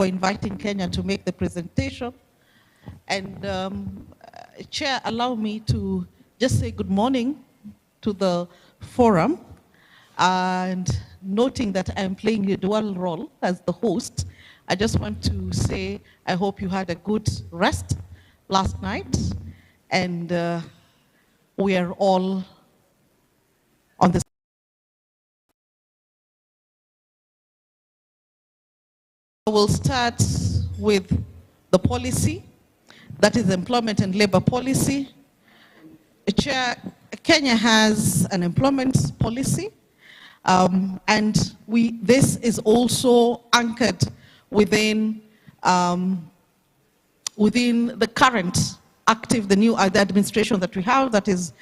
for inviting Kenya to make the presentation. And Chair, allow me to just say good morning to the forum, and noting that I'm playing a dual role as the host. I just want to say I hope you had a good rest last night, and we are all on the We'll start with the policy, that is employment and labor policy. Chair, Kenya has an employment policy, and this is also anchored within the current the new IGAD administration that we have, that is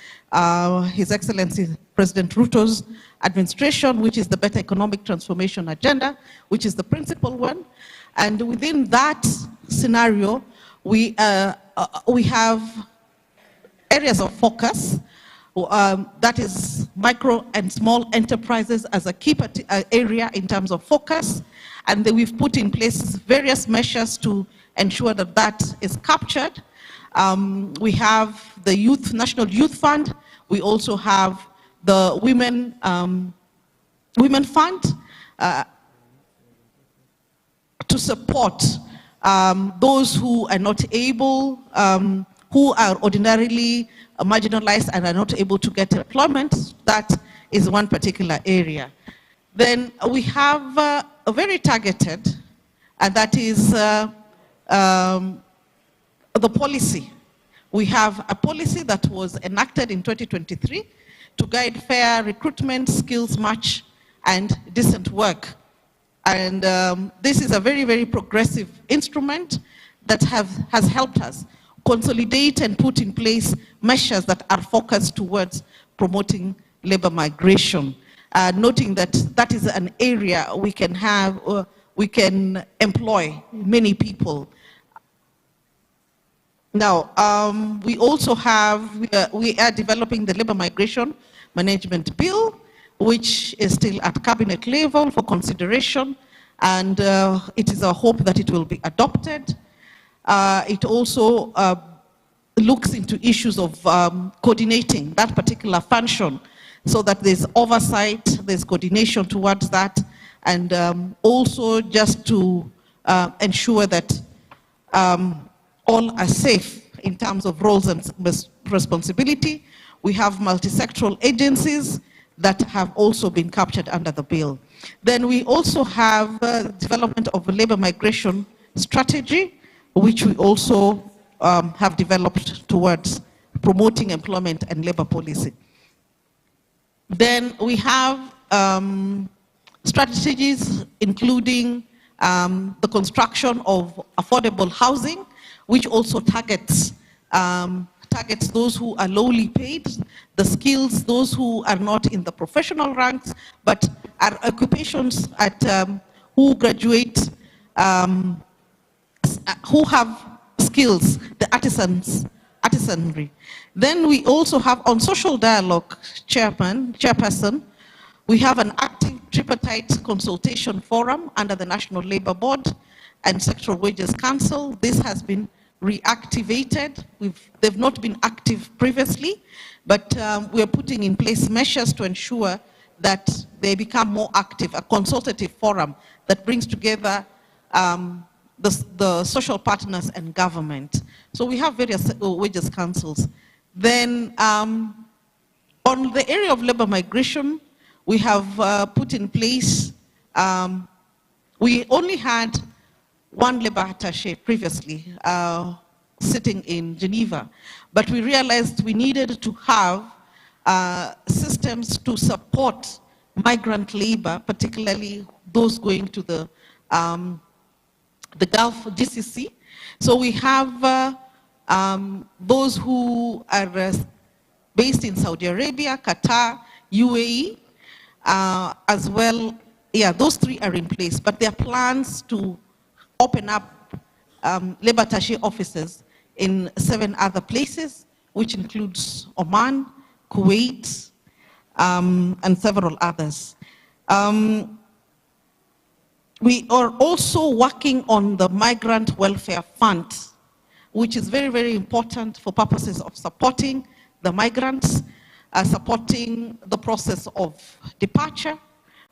His Excellency President Ruto's administration, which is the Better Economic Transformation Agenda, which is the principal one. And within that scenario, we have areas of focus, that is micro and small enterprises as a key area in terms of focus. And then we've put in place various measures to ensure that that is captured. We have the National Youth Fund. We also have the Women Fund to support those who are not able, who are ordinarily marginalized and are not able to get employment. That is one particular area. Then we have a very targeted, and that is the policy. We have a policy that was enacted in 2023 to guide fair recruitment, skills match, and decent work. And this is a very, very progressive instrument that has helped us consolidate and put in place measures that are focused towards promoting labor migration. Noting that that is an area we can employ many people. Now, we also have, we are developing the Labor Migration Management Bill, which is still at cabinet level for consideration, and it is our hope that it will be adopted. It also looks into issues of coordinating that particular function so that there's oversight, there's coordination towards that, and also just to ensure that all are safe in terms of roles and responsibility. We have multi-sectoral agencies that have also been captured under the bill. Then we also have development of a labor migration strategy, which we also have developed towards promoting employment and labor policy. Then we have strategies including the construction of affordable housing, which also targets those who are lowly paid, the skills, those who are not in the professional ranks, but are occupations who graduate, who have skills, the artisanry. Then we also have on social dialogue, chairperson, we have an active tripartite consultation forum under the National Labour Board and Sectoral Wages Council. This has been reactivated. They've not been active previously, but we're putting in place measures to ensure that they become more active, a consultative forum that brings together the social partners and government. So we have various wages councils. Then on the area of labor migration, we have put in place, we only had one labor attaché previously sitting in Geneva, but we realized we needed to have systems to support migrant labor, particularly those going to the Gulf GCC. So we have those who are based in Saudi Arabia, Qatar, UAE, as well. Yeah, those three are in place, but there are plans to open up labor attaché offices in 7 other places, which includes Oman, Kuwait, and several others. We are also working on the Migrant Welfare Fund, which is very, very important for purposes of supporting the migrants, supporting the process of departure,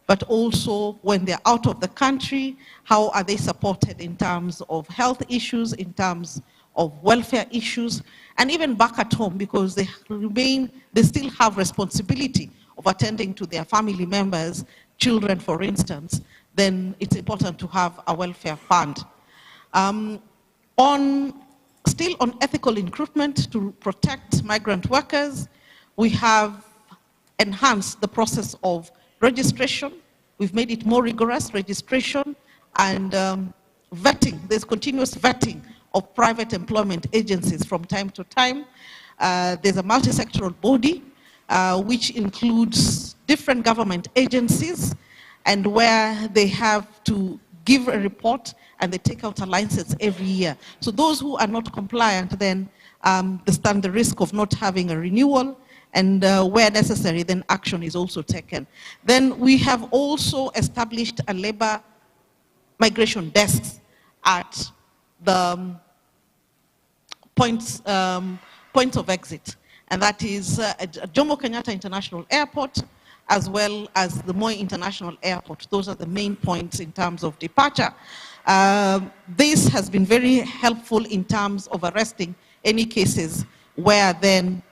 but also when they're out of the country, how are they supported in terms of health issues, in terms of welfare issues, and even back at home, because they still have responsibility of attending to their family members, children, for instance. Then it's important to have a welfare fund. Still on ethical recruitment to protect migrant workers, we have enhanced the process of registration. We've made it more rigorous, registration and vetting. There's continuous vetting of private employment agencies from time to time. There's a multi-sectoral body which includes different government agencies, and where they have to give a report and they take out a license every year. So those who are not compliant then they stand the risk of not having a renewal, and where necessary then action is also taken. Then we have also established a labor migration desks at the points of exit, and that is at Jomo Kenyatta International Airport, as well as the Moi International Airport. Those are the main points in terms of departure. This has been very helpful in terms of arresting any cases where then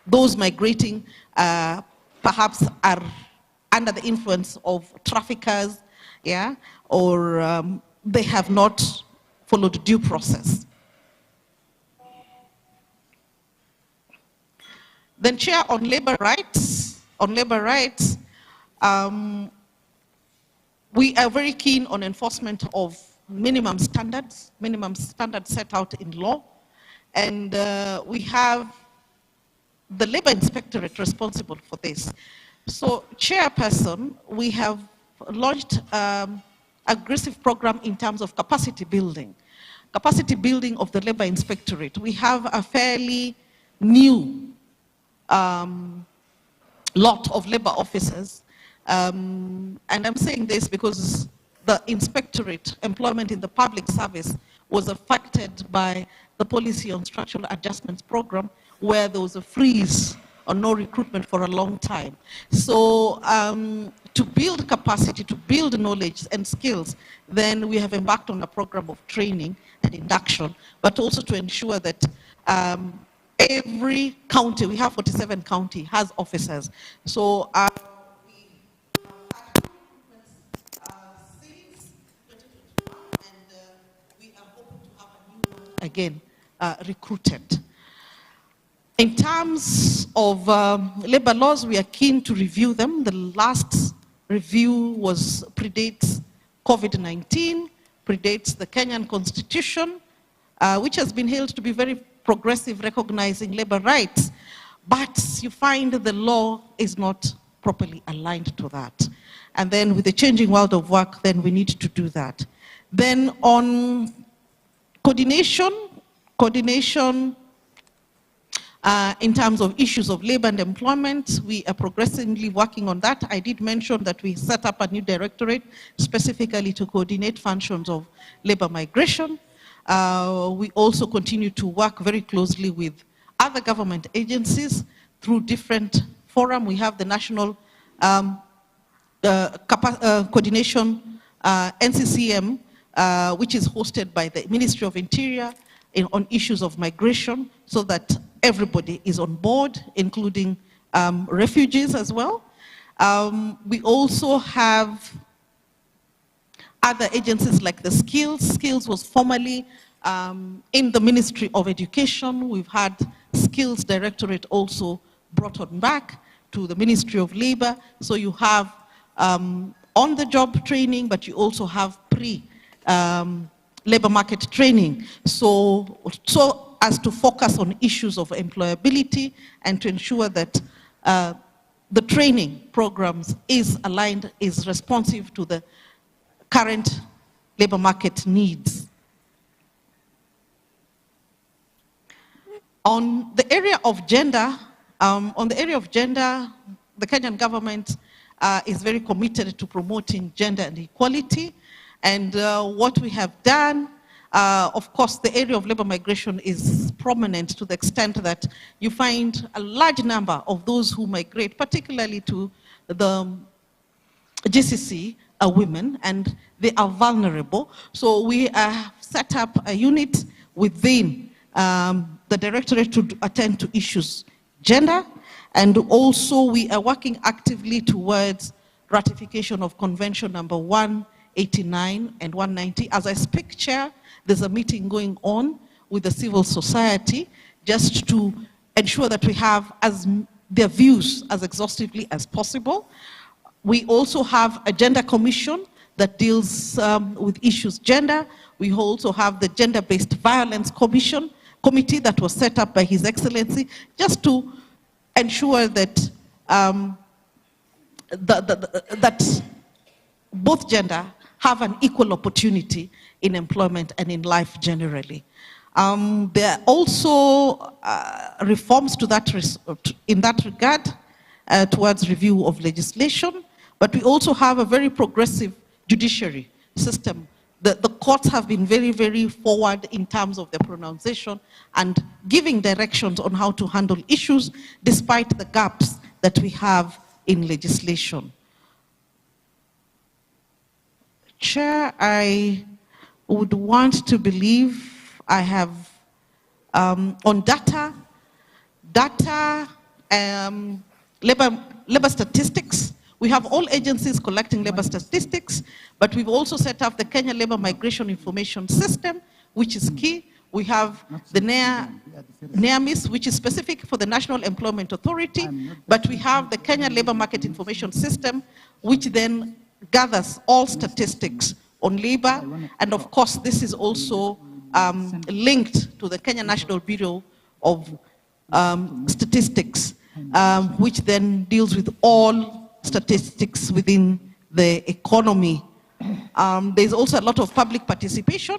those migrating perhaps are under the influence of traffickers, yeah, or they have not followed due process. Then Chair, on labor rights, we are very keen on enforcement of minimum standards set out in law. And we have the Labor Inspectorate responsible for this. So, Chairperson, we have launched aggressive program in terms of capacity building of the Labor Inspectorate. We have a fairly new lot of labor officers, and I'm saying this because the inspectorate employment in the public service was affected by the policy on structural adjustments program, where there was a freeze on no recruitment for a long time. So to build capacity, to build knowledge and skills, then we have embarked on a program of training and induction, but also to ensure that every county, we have 47 county, has officers. So we have had recruitments since 2021, and we are hoping to have a new one again recruited. In terms of labor laws, we are keen to review them. The last review predates COVID-19, predates the Kenyan Constitution, which has been held to be very progressive, recognizing labor rights, but you find the law is not properly aligned to that. And then with the changing world of work, then we need to do that. Then on coordination in terms of issues of labor and employment, we are progressively working on that. I did mention that we set up a new directorate specifically to coordinate functions of labor migration. We also continue to work very closely with other government agencies through different forums. We have the National Coordination NCCM, which is hosted by the Ministry of Interior on issues of migration, so that everybody is on board, including refugees as well. We also have other agencies like the Skills. Skills was formerly in the Ministry of Education. We've had Skills Directorate also brought on back to the Ministry of Labor. So you have on-the-job training, but you also have labor market training. So as to focus on issues of employability and to ensure that the training programs is aligned, is responsive to the current labor market needs. On the area of gender, the Kenyan government is very committed to promoting gender and equality. And what we have done, of course, the area of labor migration is prominent to the extent that you find a large number of those who migrate, particularly to the GCC, are women, and they are vulnerable. So we have set up a unit within the directorate to attend to issues gender, and also we are working actively towards ratification of Convention number 189 and 190. As I speak, Chair, there's a meeting going on with the civil society just to ensure that we have their views as exhaustively as possible. We also have a gender commission that deals with issues gender. We also have the gender-based violence committee that was set up by His Excellency just to ensure that that both gender have an equal opportunity in employment and in life generally. There are also reforms in that regard towards review of legislation, but we also have a very progressive judiciary system. The courts have been very, very forward in terms of their pronunciation and giving directions on how to handle issues despite the gaps that we have in legislation. Chair, I would want to believe I have, on labor statistics. We have all agencies collecting labor statistics, but we've also set up the Kenya Labor Migration Information System, which is key. We have the NEAMIS, which is specific for the National Employment Authority, but we have the Kenya Labor Market Information System, which then gathers all statistics on labor. And of course, this is also linked to the Kenya National Bureau of Statistics, which then deals with all statistics within the economy. There's also a lot of public participation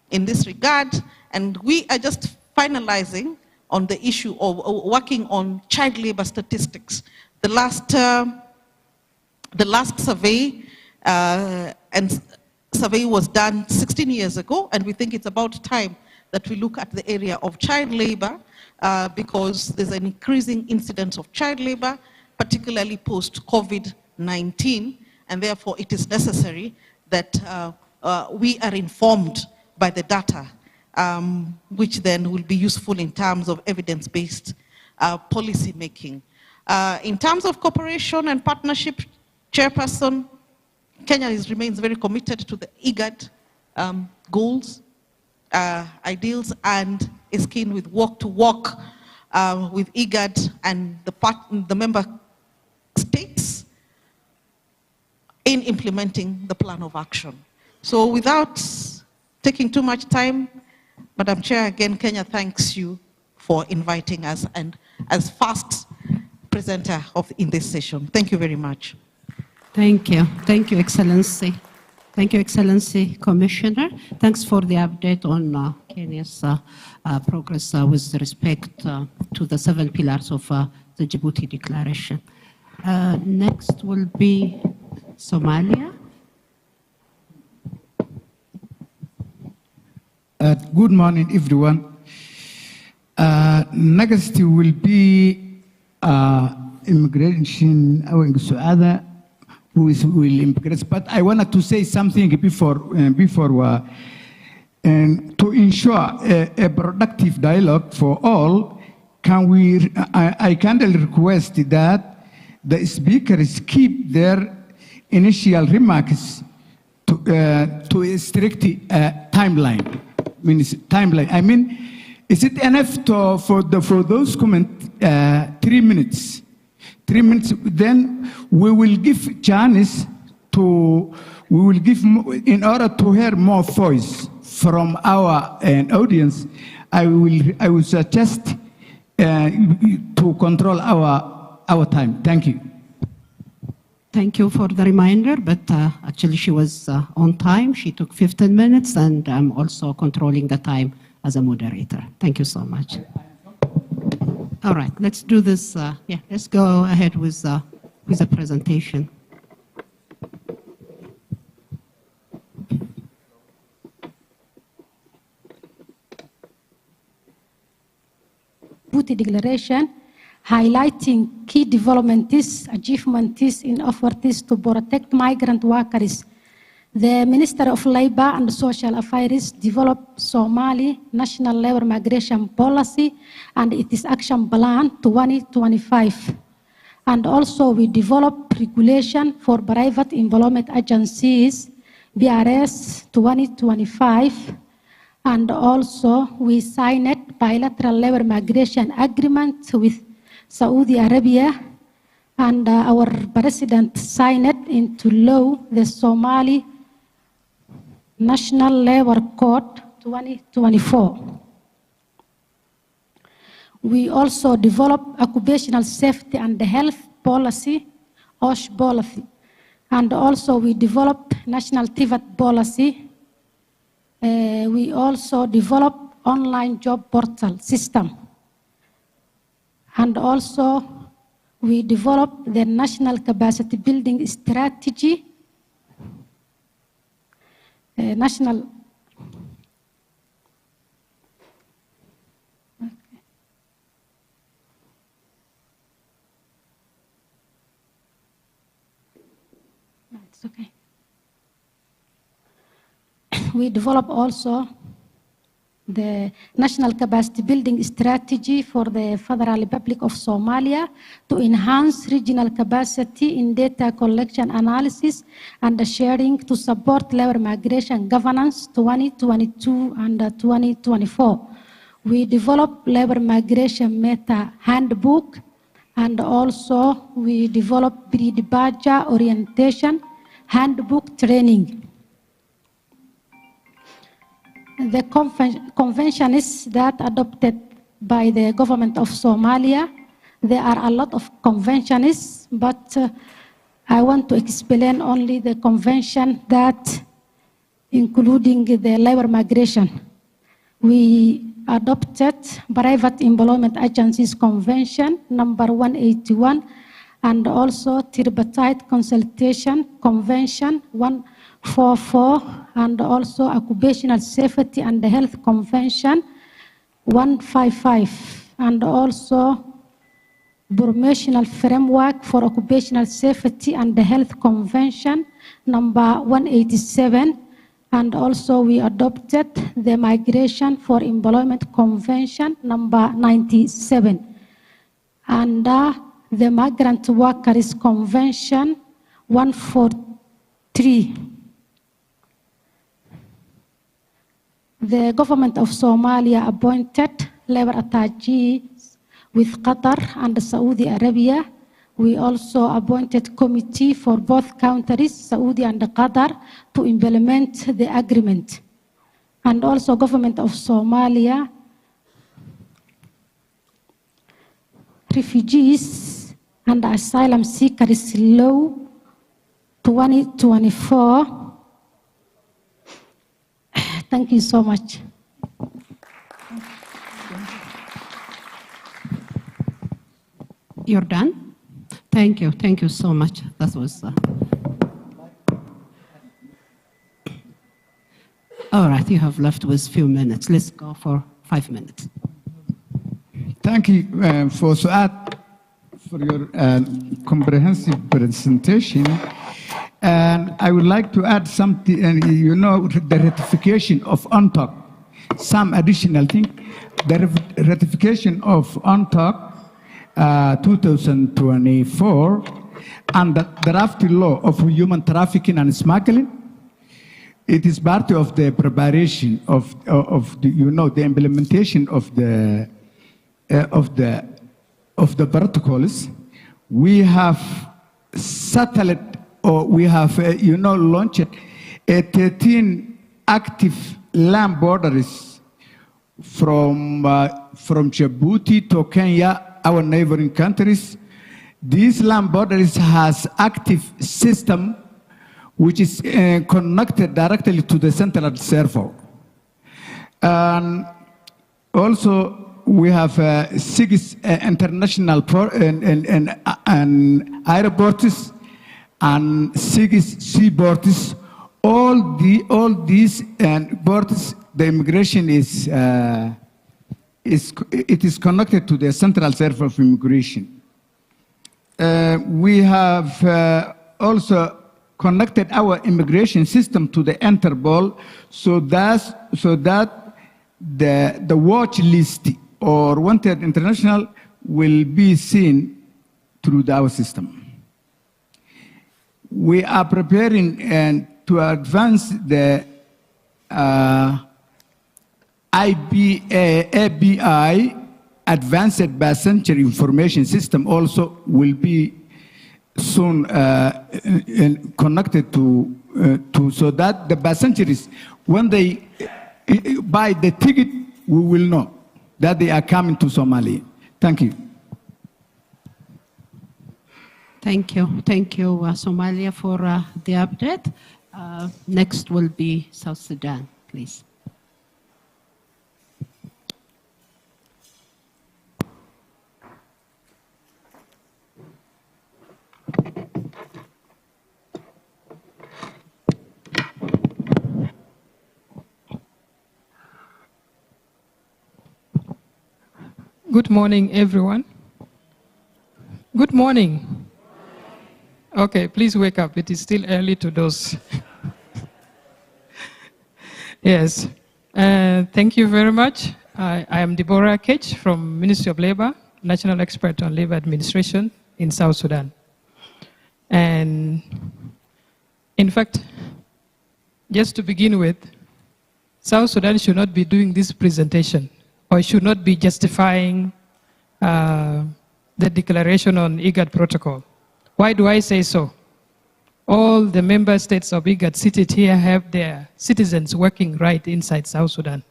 in this regard, and we are just finalizing on the issue of working on child labor statistics. The last survey survey was done 16 years ago, and we think it's about time that we look at the area of child labor because there's an increasing incidence of child labor, particularly post-COVID-19, and therefore it is necessary that we are informed by the data, which then will be useful in terms of evidence-based policy making. In terms of cooperation and partnership, Chairperson, Kenya remains very committed to the IGAD goals, ideals, and is keen with work with IGAD and the member states in implementing the plan of action. So without taking too much time, Madam Chair, again, Kenya thanks you for inviting us and as first presenter in this session. Thank you very much. Thank you. Thank you, Excellency. Thank you, Excellency, Commissioner. Thanks for the update on Kenya's progress with respect to the 7 pillars of the Djibouti Declaration. Next will be Somalia. Good morning, everyone. Next will be immigration Suada, who will immigrate. But I wanted to say something before and to ensure a productive dialogue for all. I kindly request that the speakers keep their initial remarks to a strict timeline. I mean, is it enough for those comments 3 minutes? 3 minutes, then we will give chance in order to hear more voice from our audience. I will suggest to control our time. Thank you. Thank you for the reminder, but actually she was on time. She took 15 minutes, and I'm also controlling the time as a moderator. Thank you so much. All right, let's do this. Let's go ahead with the presentation. Djibouti Declaration, highlighting key developments, achievements in efforts to protect migrant workers. The Minister of Labor and Social Affairs developed Somali National Labor Migration Policy and its Action Plan 2025. And also we developed regulation for private employment agencies, BRS 2025. And also we signed bilateral labor migration agreement with Saudi Arabia. And our president signed into law the Somali National Labor Code 2024. We also developed occupational safety and health policy, OSH policy. And also we developed national TVET policy. We also developed online job portal system. And also we developed the national capacity building strategy, national. It's okay. We develop also the national capacity building strategy for the Federal Republic of Somalia to enhance regional capacity in data collection analysis and sharing to support labor migration governance 2022 and 2024. We developed labor migration meta handbook, and also we developed pre-departure orientation handbook training. The convention is that adopted by the government of Somalia. There are a lot of conventions, but I want to explain only the convention that including the labor migration. We adopted Private Employment Agencies Convention number 181 and also Tripartite Consultation Convention 144 and also Occupational Safety and Health Convention 155 and also Promotional Framework for Occupational Safety and Health Convention number 187, and also we adopted the Migration for Employment Convention number 97 and the Migrant Workers Convention 143. The government of Somalia appointed labor attaches with Qatar and Saudi Arabia. We also appointed committee for both countries, Saudi and Qatar, to implement the agreement. And also government of Somalia, refugees and asylum seekers law 2024. Thank you so much. You're done? Thank you so much. That was... All right, you have left with a few minutes. Let's go for 5 minutes. Thank you for Suat for your comprehensive presentation. And I would like to add something, you know, the ratification of UNTOC, some additional thing. The ratification of UNTOC 2024 and the draft law of human trafficking and smuggling. It is part of the preparation of the, you know, the implementation of the protocols. We have satellite, or we have, you know, launched 13 active land borders from Djibouti to Kenya, our neighboring countries. These land borders has active system which is connected directly to the central server. And also we have 6 international airports and 6 seaports. All these ports, the immigration is it is connected to the central server of immigration. We have also connected our immigration system to the Interpol, so that the watch list or wanted international will be seen through our system. We are preparing to advance the ABI, Advanced Passenger Information System, also will be soon connected to so that the passengers, when they buy the ticket, we will know that they are coming to Somalia. Thank you. Thank you. Thank you, Somalia, for the update. Next will be South Sudan, please. Good morning, everyone. Good morning. Okay, please wake up. It is still early to doze. Yes. Thank you very much. I am Deborah Ketch from Ministry of Labor, National Expert on Labor Administration in South Sudan. And in fact, just to begin with, South Sudan should not be doing this presentation or should not be justifying the declaration on IGAD protocol. Why do I say so? All the member states of IGAD seated here have their citizens working right inside South Sudan.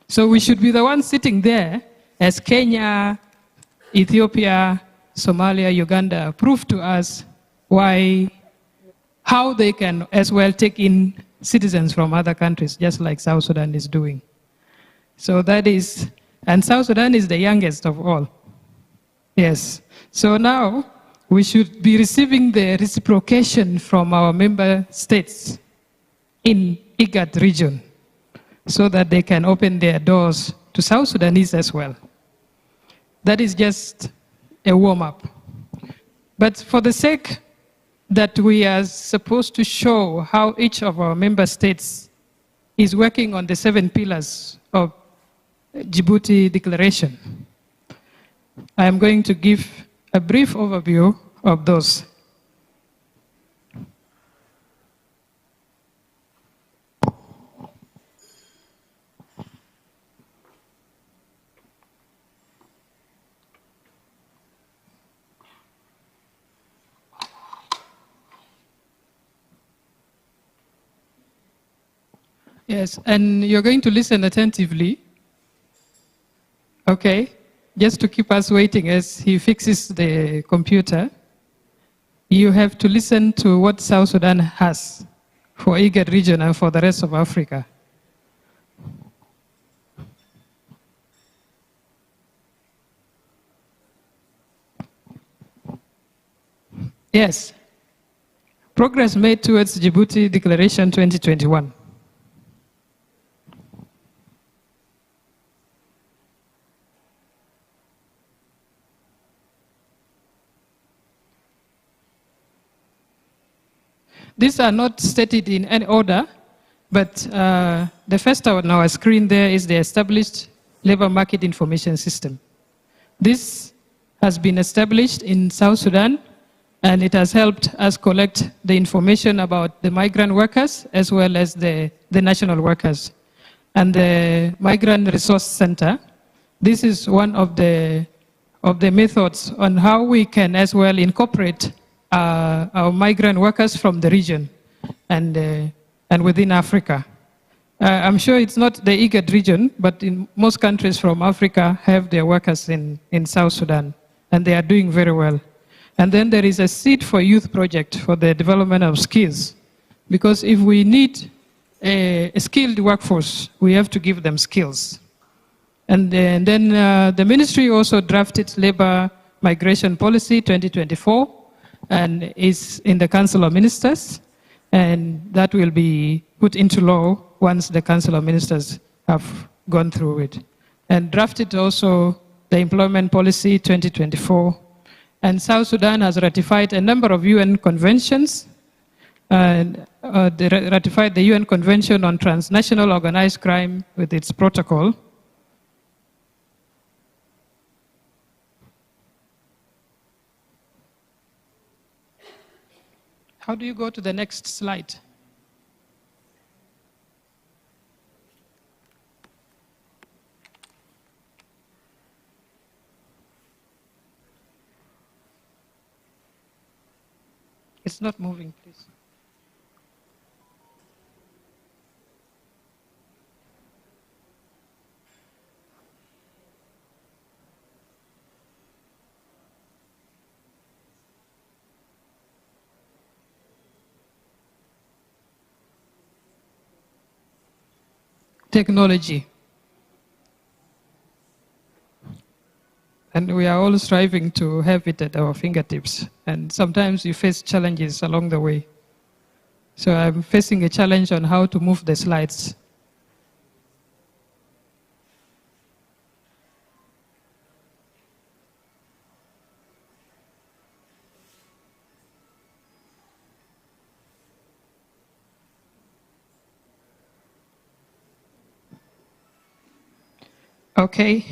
So we should be the ones sitting there as Kenya, Ethiopia, Somalia, Uganda prove to us how they can as well take in citizens from other countries, just like South Sudan is doing. So that is, and South Sudan is the youngest of all. Yes. So now we should be receiving the reciprocation from our member states in IGAD region so that they can open their doors to South Sudanese as well. That is just a warm-up. But for the sake that we are supposed to show how each of our member states is working on the 7 pillars of Djibouti Declaration, I am going to give a brief overview of those. Yes, and you're going to listen attentively. Okay, just to keep us waiting as he fixes the computer, you have to listen to what South Sudan has for IGAD region and for the rest of Africa. Yes, progress made towards Djibouti Declaration 2021. These are not stated in any order, but the first on our screen there is the established labor market information system. This has been established in South Sudan, and it has helped us collect the information about the migrant workers as well as the national workers. And the Migrant Resource Center, this is one of the methods on how we can as well incorporate our migrant workers from the region and within Africa. I'm sure it's not the IGAD region, but in most countries from Africa have their workers in South Sudan, and they are doing very well. And then there is a Seed for Youth project for the development of skills, because if we need a skilled workforce, we have to give them skills. And then the ministry also drafted Labor Migration Policy 2024, and is in the Council of Ministers, and that will be put into law once the Council of Ministers have gone through it. and drafted also the Employment Policy 2024. And South Sudan has ratified a number of UN conventions. They ratified the UN Convention on Transnational Organized Crime with its protocol. How do you go to the next slide? It's not moving, please. Technology. And we are all striving to have it at our fingertips. And sometimes you face challenges along the way. So I'm facing a challenge on how to move the slides. Okay.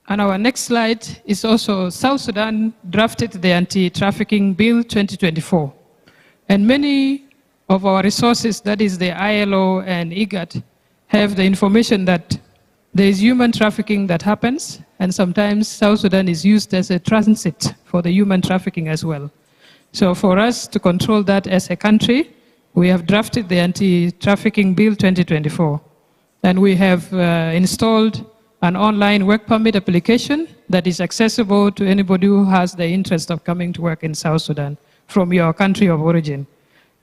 And our next slide is also South Sudan drafted the Anti-Trafficking Bill 2024. And many of our resources, that is the ILO and IGAD, have the information that there is human trafficking that happens, and sometimes South Sudan is used as a transit for the human trafficking as well. So for us to control that as a country, we have drafted the Anti-Trafficking Bill 2024. And we have installed an online work permit application that is accessible to anybody who has the interest of coming to work in South Sudan from your country of origin.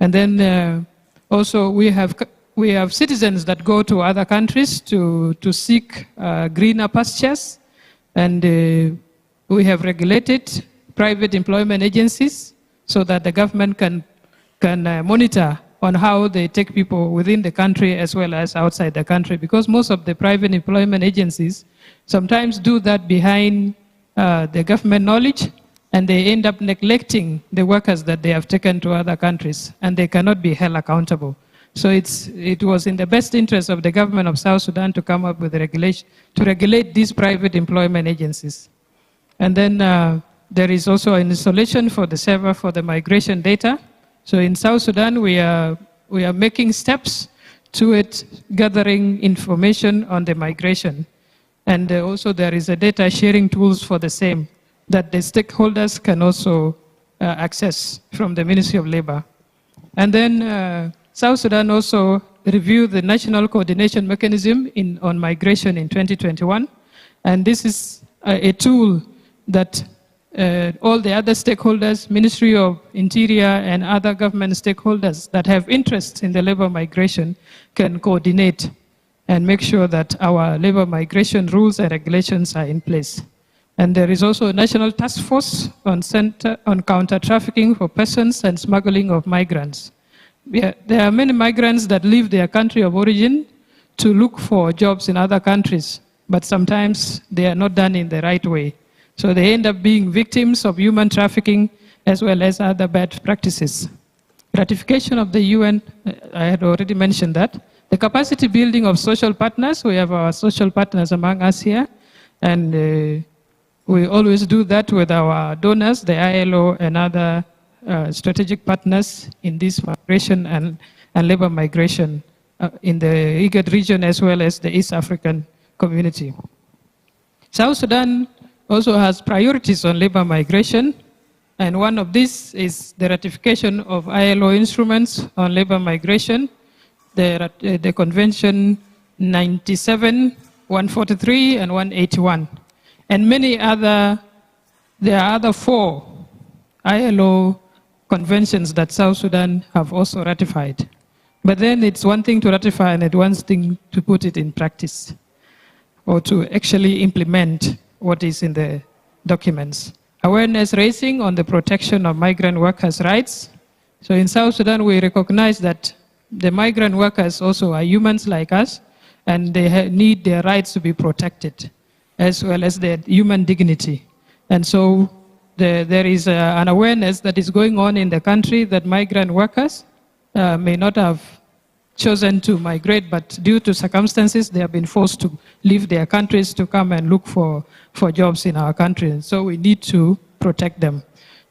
And then also we have citizens that go to other countries to seek greener pastures, and we have regulated private employment agencies so that the government can monitor on how they take people within the country as well as outside the country, because most of the private employment agencies sometimes do that behind the government knowledge, and they end up neglecting the workers that they have taken to other countries, and they cannot be held accountable. So it was in the best interest of the government of South Sudan to come up with a regulation to regulate these private employment agencies. And then there is also an installation for the server for the migration data. So in South Sudan, we are making steps to it, gathering information on the migration. And also there is a data sharing tools for the same that the stakeholders can also access from the Ministry of Labor. And then South Sudan also reviewed the National Coordination Mechanism on migration in 2021. And this is a tool that all the other stakeholders, Ministry of Interior and other government stakeholders that have interest in the labor migration can coordinate and make sure that our labor migration rules and regulations are in place. And there is also a national task force on counter-trafficking for persons and smuggling of migrants. There are many migrants that leave their country of origin to look for jobs in other countries, but sometimes they are not done in the right way. So they end up being victims of human trafficking as well as other bad practices. Ratification of the UN, I had already mentioned that. The capacity building of social partners, we have our social partners among us here, and we always do that with our donors, the ILO and other strategic partners in this migration and labor migration in the IGAD region as well as the East African community. South Sudan also has priorities on labor migration, and one of these is the ratification of ILO instruments on labor migration, the Convention 97, 143, and 181. And many other, there are other 4 ILO conventions that South Sudan have also ratified. But then it's one thing to ratify and it's one thing to put it in practice or to actually implement what is in the documents. Awareness raising on the protection of migrant workers' rights. So in South Sudan, we recognize that the migrant workers also are humans like us, and they need their rights to be protected, as well as their human dignity. And so there is an awareness that is going on in the country that migrant workers may not have chosen to migrate, but due to circumstances, they have been forced to leave their countries to come and look for jobs in our country. And so we need to protect them.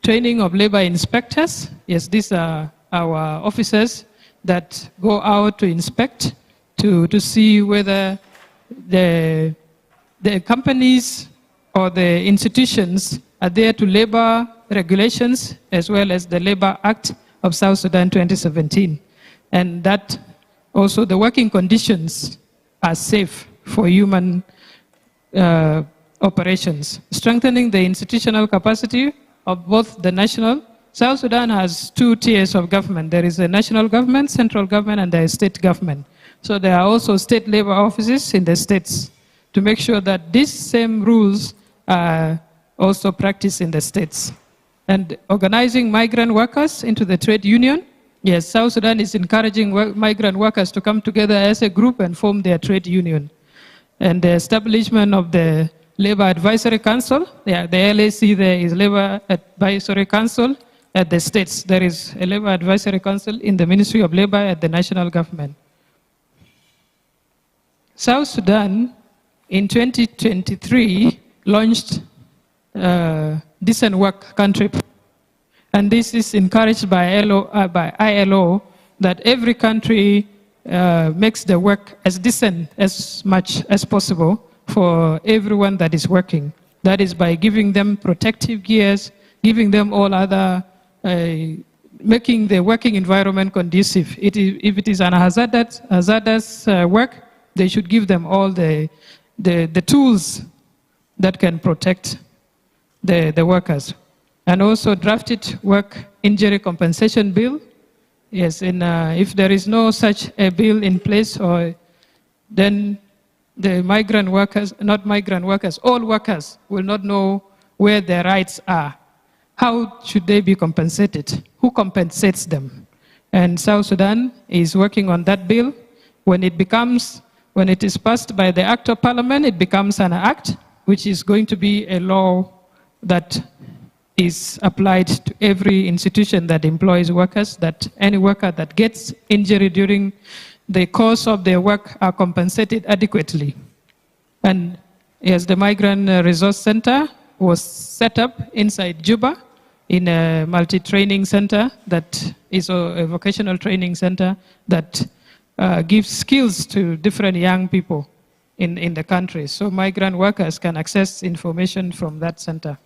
Training of labor inspectors. Yes, these are our officers that go out to inspect, to see whether the companies or the institutions are there to labor regulations as well as the Labor Act of South Sudan 2017. And that also the working conditions are safe for human operations. Strengthening the institutional capacity of both the national. South Sudan has 2 tiers of government. There is a national government, central government, and there is state government. So there are also state labor offices in the states to make sure that these same rules are also practiced in the states. And organizing migrant workers into the trade union. Yes, South Sudan is encouraging migrant workers to come together as a group and form their trade union. And the establishment of the Labor Advisory Council, the LAC there is Labor Advisory Council at the states. There is a Labor Advisory Council in the Ministry of Labor at the national government. South Sudan in 2023 launched Decent Work Country. And this is encouraged by ILO that every country makes the work as decent as much as possible for everyone that is working. That is by giving them protective gears, giving them all other, making the working environment conducive. If it is an hazardous work, they should give them all the tools that can protect the workers. And also drafted work injury compensation bill. Yes, and if there is no such a bill in place, then the migrant workers, not migrant workers, all workers will not know where their rights are. How should they be compensated? Who compensates them? And South Sudan is working on that bill. When it is passed by the Act of Parliament, it becomes an act, which is going to be a law that is applied to every institution that employs workers, that any worker that gets injury during the course of their work are compensated adequately. And yes, the Migrant Resource Center was set up inside Juba in a multi-training center that is a vocational training center that gives skills to different young people in the country. So migrant workers can access information from that center.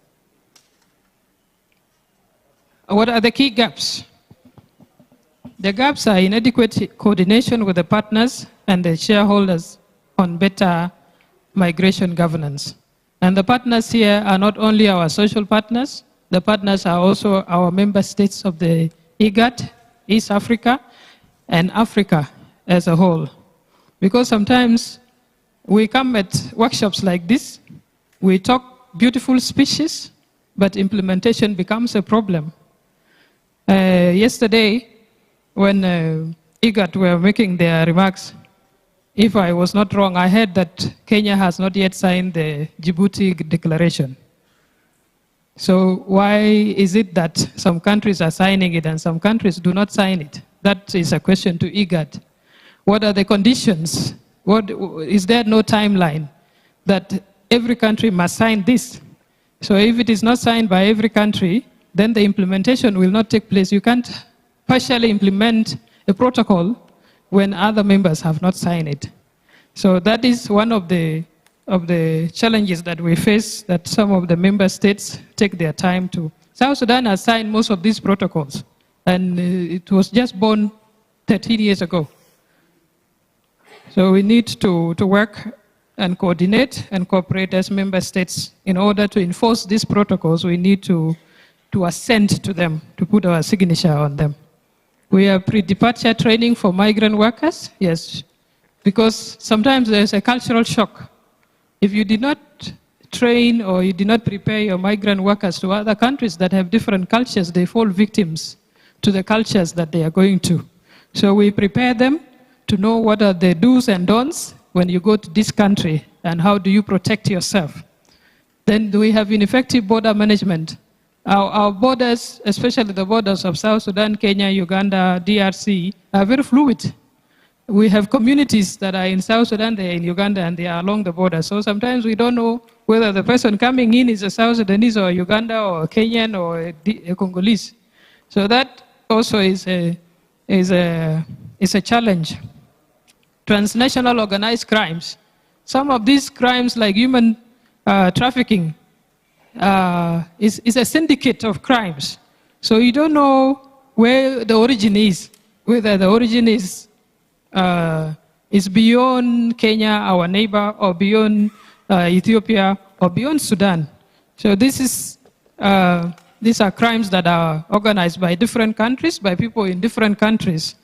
What are the key gaps? The gaps are inadequate coordination with the partners and the shareholders on better migration governance. And the partners here are not only our social partners, the partners are also our member states of the IGAD, East Africa, and Africa as a whole. Because sometimes we come at workshops like this, we talk beautiful speeches, but implementation becomes a problem. Yesterday, when IGAD were making their remarks, if I was not wrong, I heard that Kenya has not yet signed the Djibouti Declaration. So why is it that some countries are signing it and some countries do not sign it? That is a question to IGAD. What are the conditions? Is there no timeline that every country must sign this? So if it is not signed by every country, then the implementation will not take place. You can't partially implement a protocol when other members have not signed it. So that is one of the challenges that we face, that some of the member states take their time to. South Sudan has signed most of these protocols, and it was just born 13 years ago. So we need to work and coordinate and cooperate as member states. In order to enforce these protocols, we need to assent to them, to put our signature on them. We have pre-departure training for migrant workers, yes, because sometimes there's a cultural shock. If you did not train or you did not prepare your migrant workers to other countries that have different cultures, they fall victims to the cultures that they are going to. So we prepare them to know what are the do's and don'ts when you go to this country and how do you protect yourself. Then we have ineffective border management. Our borders, especially the borders of South Sudan, Kenya, Uganda, DRC, are very fluid. We have communities that are in South Sudan, they're in Uganda, and they are along the border. So sometimes we don't know whether the person coming in is a South Sudanese or Uganda or a Kenyan or a Congolese. So that also is a challenge. Transnational organized crimes. Some of these crimes, like human trafficking, is a syndicate of crimes. So you don't know where the origin is, whether the origin is beyond Kenya, our neighbor, or beyond Ethiopia, or beyond Sudan. So these are crimes that are organized by different countries, by people in different countries.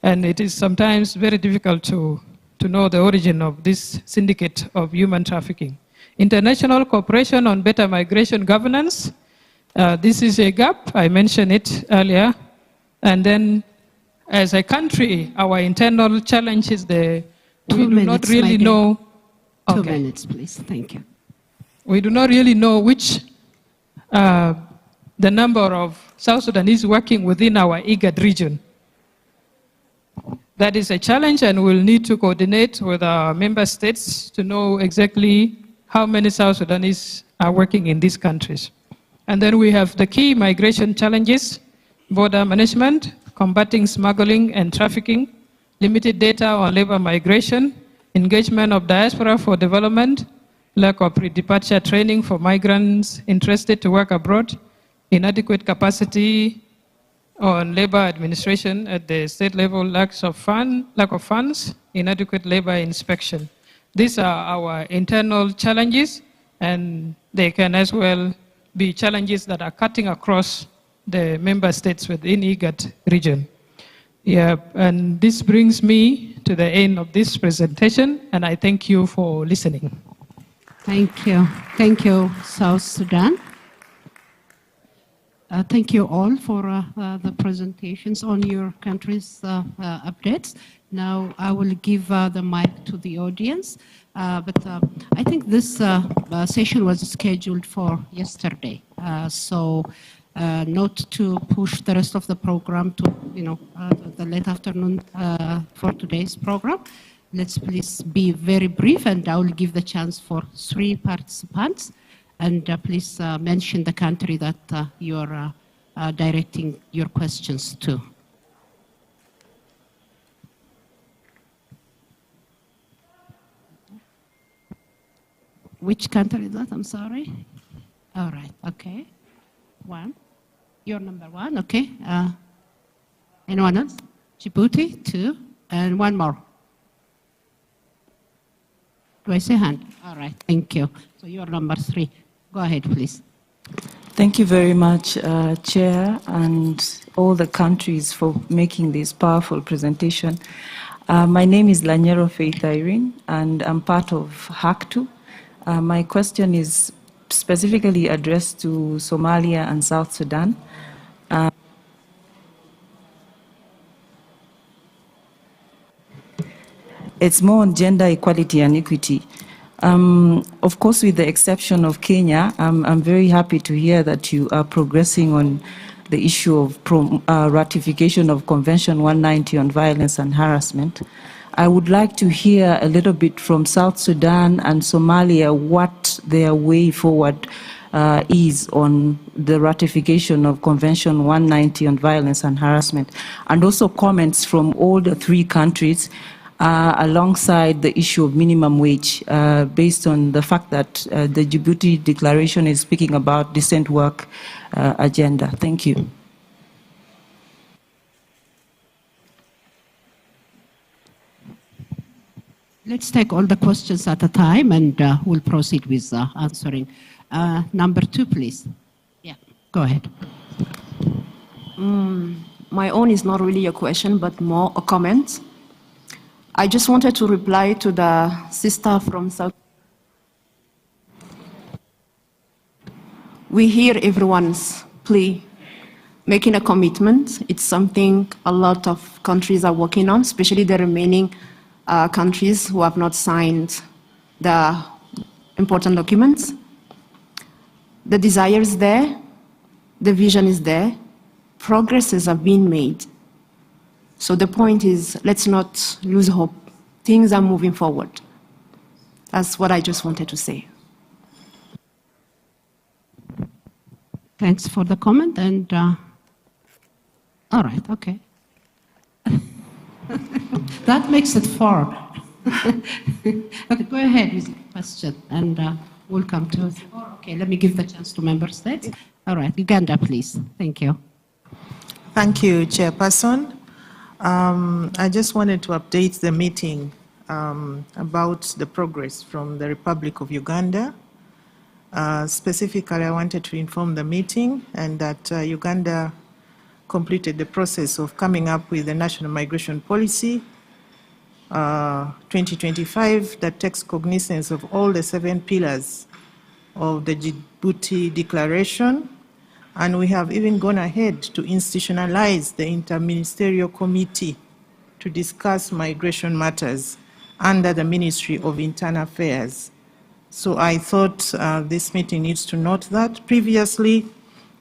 And it is sometimes very difficult to know the origin of this syndicate of human trafficking. International cooperation on better migration governance. This is a gap, I mentioned it earlier. And then as a country, our internal challenge is we do not really know. 2 minutes, please. Thank you. We do not really know which the number of South Sudanese working within our IGAD region. That is a challenge, and we'll need to coordinate with our member states to know exactly how many South Sudanese are working in these countries. And then we have the key migration challenges: border management, combating smuggling and trafficking, limited data on labor migration, engagement of diaspora for development, lack of pre-departure training for migrants interested to work abroad, inadequate capacity on labor administration at the state level, lack of funds, inadequate labor inspection. These are our internal challenges, and they can as well be challenges that are cutting across the member states within IGAD region. Yeah, and this brings me to the end of this presentation, and I thank you for listening. Thank you. Thank you, South Sudan. Thank you all for the presentations on your country's updates. Now I will give the mic to the audience, but I think this session was scheduled for yesterday, so not to push the rest of the program to the late afternoon for today's program. Let's please be very brief, and I will give the chance for 3 participants. And please mention the country that you are directing your questions to. Which country is that? I'm sorry. All right. Okay. 1. You're number 1. Okay. Anyone else? Djibouti. 2. And 1 more. Do I say hand? All right. Thank you. So you're number 3. Go ahead, please. Thank you very much, Chair, and all the countries for making this powerful presentation. My name is Lanyero Faith Irene, and I'm part of HACTU. My question is specifically addressed to Somalia and South Sudan. It's more on gender equality and equity. Of course, with the exception of Kenya, I'm very happy to hear that you are progressing on the issue of ratification of Convention 190 on violence and harassment. I would like to hear a little bit from South Sudan and Somalia what their way forward is on the ratification of Convention 190 on violence and harassment, and also comments from all the 3 countries alongside the issue of minimum wage, based on the fact that the Djibouti Declaration is speaking about decent work agenda. Thank you. Let's take all the questions at a time, and we'll proceed with answering. Number 2, please. Yeah, go ahead. My own is not really a question, but more a comment. I just wanted to reply to the sister from South. we hear everyone's plea, making a commitment. It's something a lot of countries are working on, especially the remaining countries who have not signed the important documents. The desire is there, the vision is there, progresses have been made. So the point is, let's not lose hope. Things are moving forward. That's what I just wanted to say. Thanks for the comment, and all right, okay. That makes it four. Okay, go ahead with your question, and we'll come to it. Okay, let me give the chance to member states. All right, Uganda, please. Thank you. Thank you, Chairperson. I just wanted to update the meeting about the progress from the Republic of Uganda. Specifically, I wanted to inform the meeting and that Uganda completed the process of coming up with the National Migration Policy 2025 that takes cognizance of all the 7 pillars of the Djibouti Declaration. And we have even gone ahead to institutionalize the Interministerial Committee to discuss migration matters under the Ministry of Internal Affairs. So I thought this meeting needs to note that. Previously,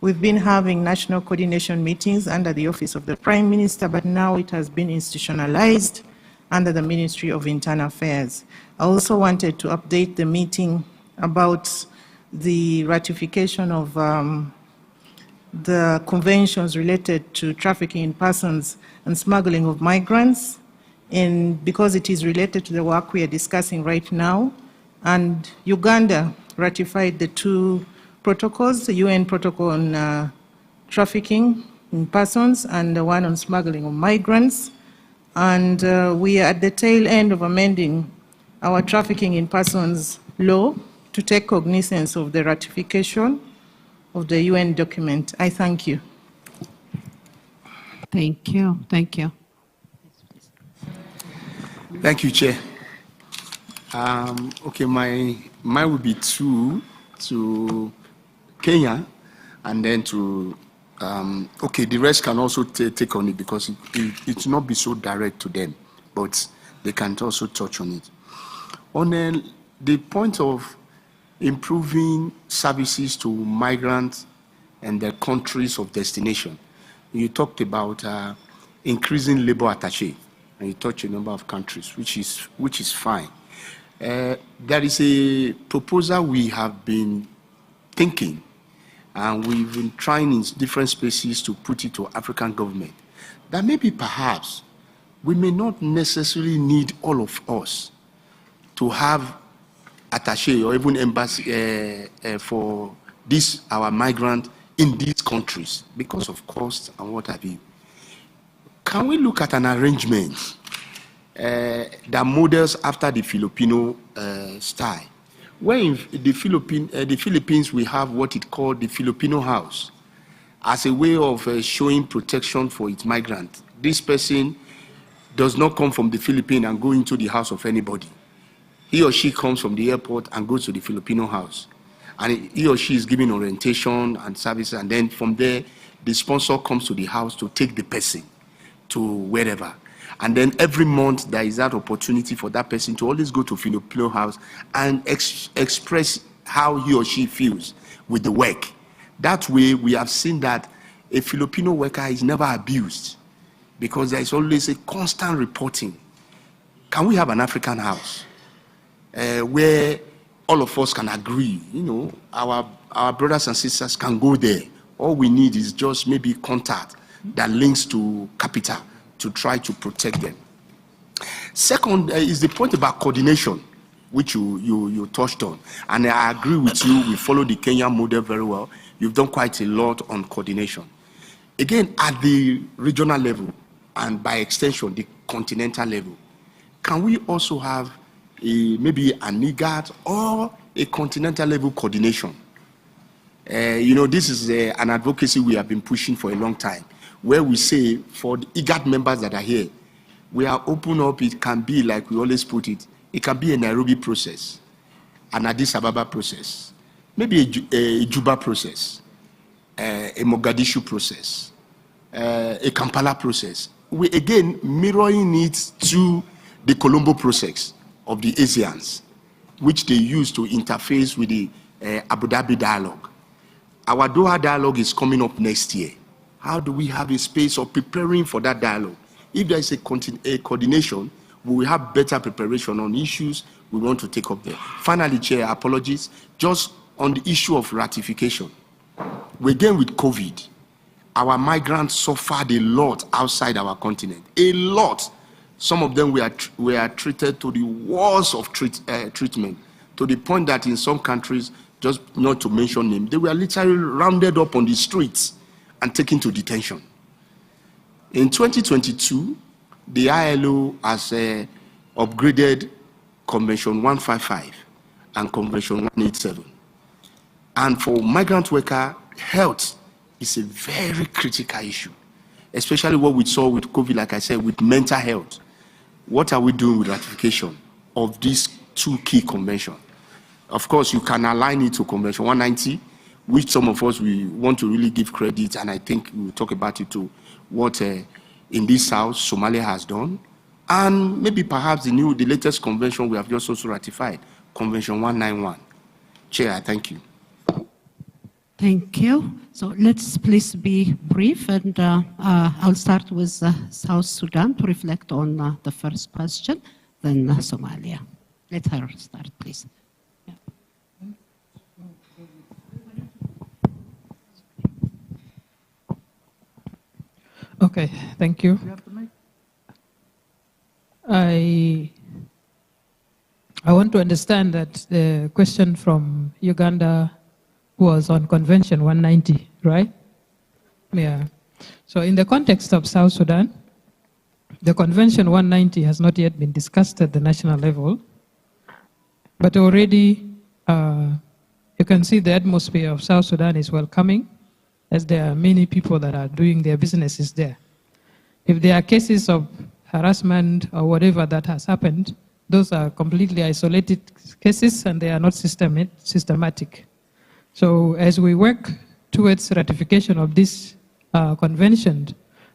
we've been having national coordination meetings under the Office of the Prime Minister, but now it has been institutionalized under the Ministry of Internal Affairs. I also wanted to update the meeting about the ratification of the conventions related to trafficking in persons and smuggling of migrants, and because it is related to the work we are discussing right now. And Uganda ratified the 2 protocols, the UN protocol on trafficking in persons and the one on smuggling of migrants. And we are at the tail end of amending our trafficking in persons law to take cognizance of the ratification of the UN document. I thank you. Thank you. Thank you. Thank you, Chair. Okay, mine will be 2 to Kenya, and then to, okay, the rest can also take on it because it will not be so direct to them, but they can also touch on it. On the point of improving services to migrants and their countries of destination, you talked about increasing labor attaché, and you touched a number of countries, which is fine. There is a proposal we have been thinking, and we've been trying in different spaces to put it to African government, that maybe perhaps we may not necessarily need all of us to have attaché or even embassy for this, our migrant in these countries because of cost and what have you. Can we look at an arrangement that models after the Filipino style? Where in the Philippines we have what it called the Filipino house as a way of showing protection for its migrant. This person does not come from the Philippines and go into the house of anybody. He or she comes from the airport and goes to the Filipino house. And he or she is given orientation and services, and then from there, the sponsor comes to the house to take the person to wherever. And then every month, there is that opportunity for that person to always go to Filipino house and express how he or she feels with the work. That way, we have seen that a Filipino worker is never abused because there is always a constant reporting. Can we have an African house where all of us can agree? You know, our brothers and sisters can go there. All we need is just maybe contact that links to capital to try to protect them. Second is the point about coordination, which you touched on. And I agree with you, we follow the Kenyan model very well. You've done quite a lot on coordination. Again, at the regional level, and by extension, the continental level, can we also have maybe an IGAD or a continental level coordination? You know, this is an advocacy we have been pushing for a long time, where we say for the IGAD members that are here, we are open up. It can be like we always put it, it can be a Nairobi process, an Addis Ababa process, maybe a Juba process, a Mogadishu process, a Kampala process. We again mirroring it to the Colombo process of the ASEANs, which they use to interface with the Abu Dhabi dialogue. Our Doha dialogue is coming up next year. How do we have a space of preparing for that dialogue? If there is a coordination, we will have better preparation on issues we want to take up there. Finally, Chair, apologies, just on the issue of ratification. Again, with COVID, our migrants suffered a lot outside our continent, a lot. Some of them were treated to the worst of treatment, to the point that in some countries, just not to mention names, they were literally rounded up on the streets and taken to detention. In 2022, the ILO has upgraded Convention 155 and Convention 187. And for migrant worker, health is a very critical issue, especially what we saw with COVID, like I said, with mental health. What are we doing with ratification of these two key conventions? Of course, you can align it to Convention 190, which some of us we want to really give credit, and I think we'll talk about it too, what in this South, Somalia has done, and maybe perhaps the latest convention we have just also ratified, Convention 191. Chair, thank you. Thank you. So let's please be brief, and I'll start with South Sudan to reflect on the first question, then Somalia. Let her start, please. Yeah. Okay, thank you. I want to understand that the question from Uganda was on Convention 190, right? Yeah. So in the context of South Sudan, the Convention 190 has not yet been discussed at the national level, but already you can see the atmosphere of South Sudan is welcoming, as there are many people that are doing their businesses there. If there are cases of harassment or whatever that has happened, those are completely isolated cases and they are not systematic. So as we work towards ratification of this convention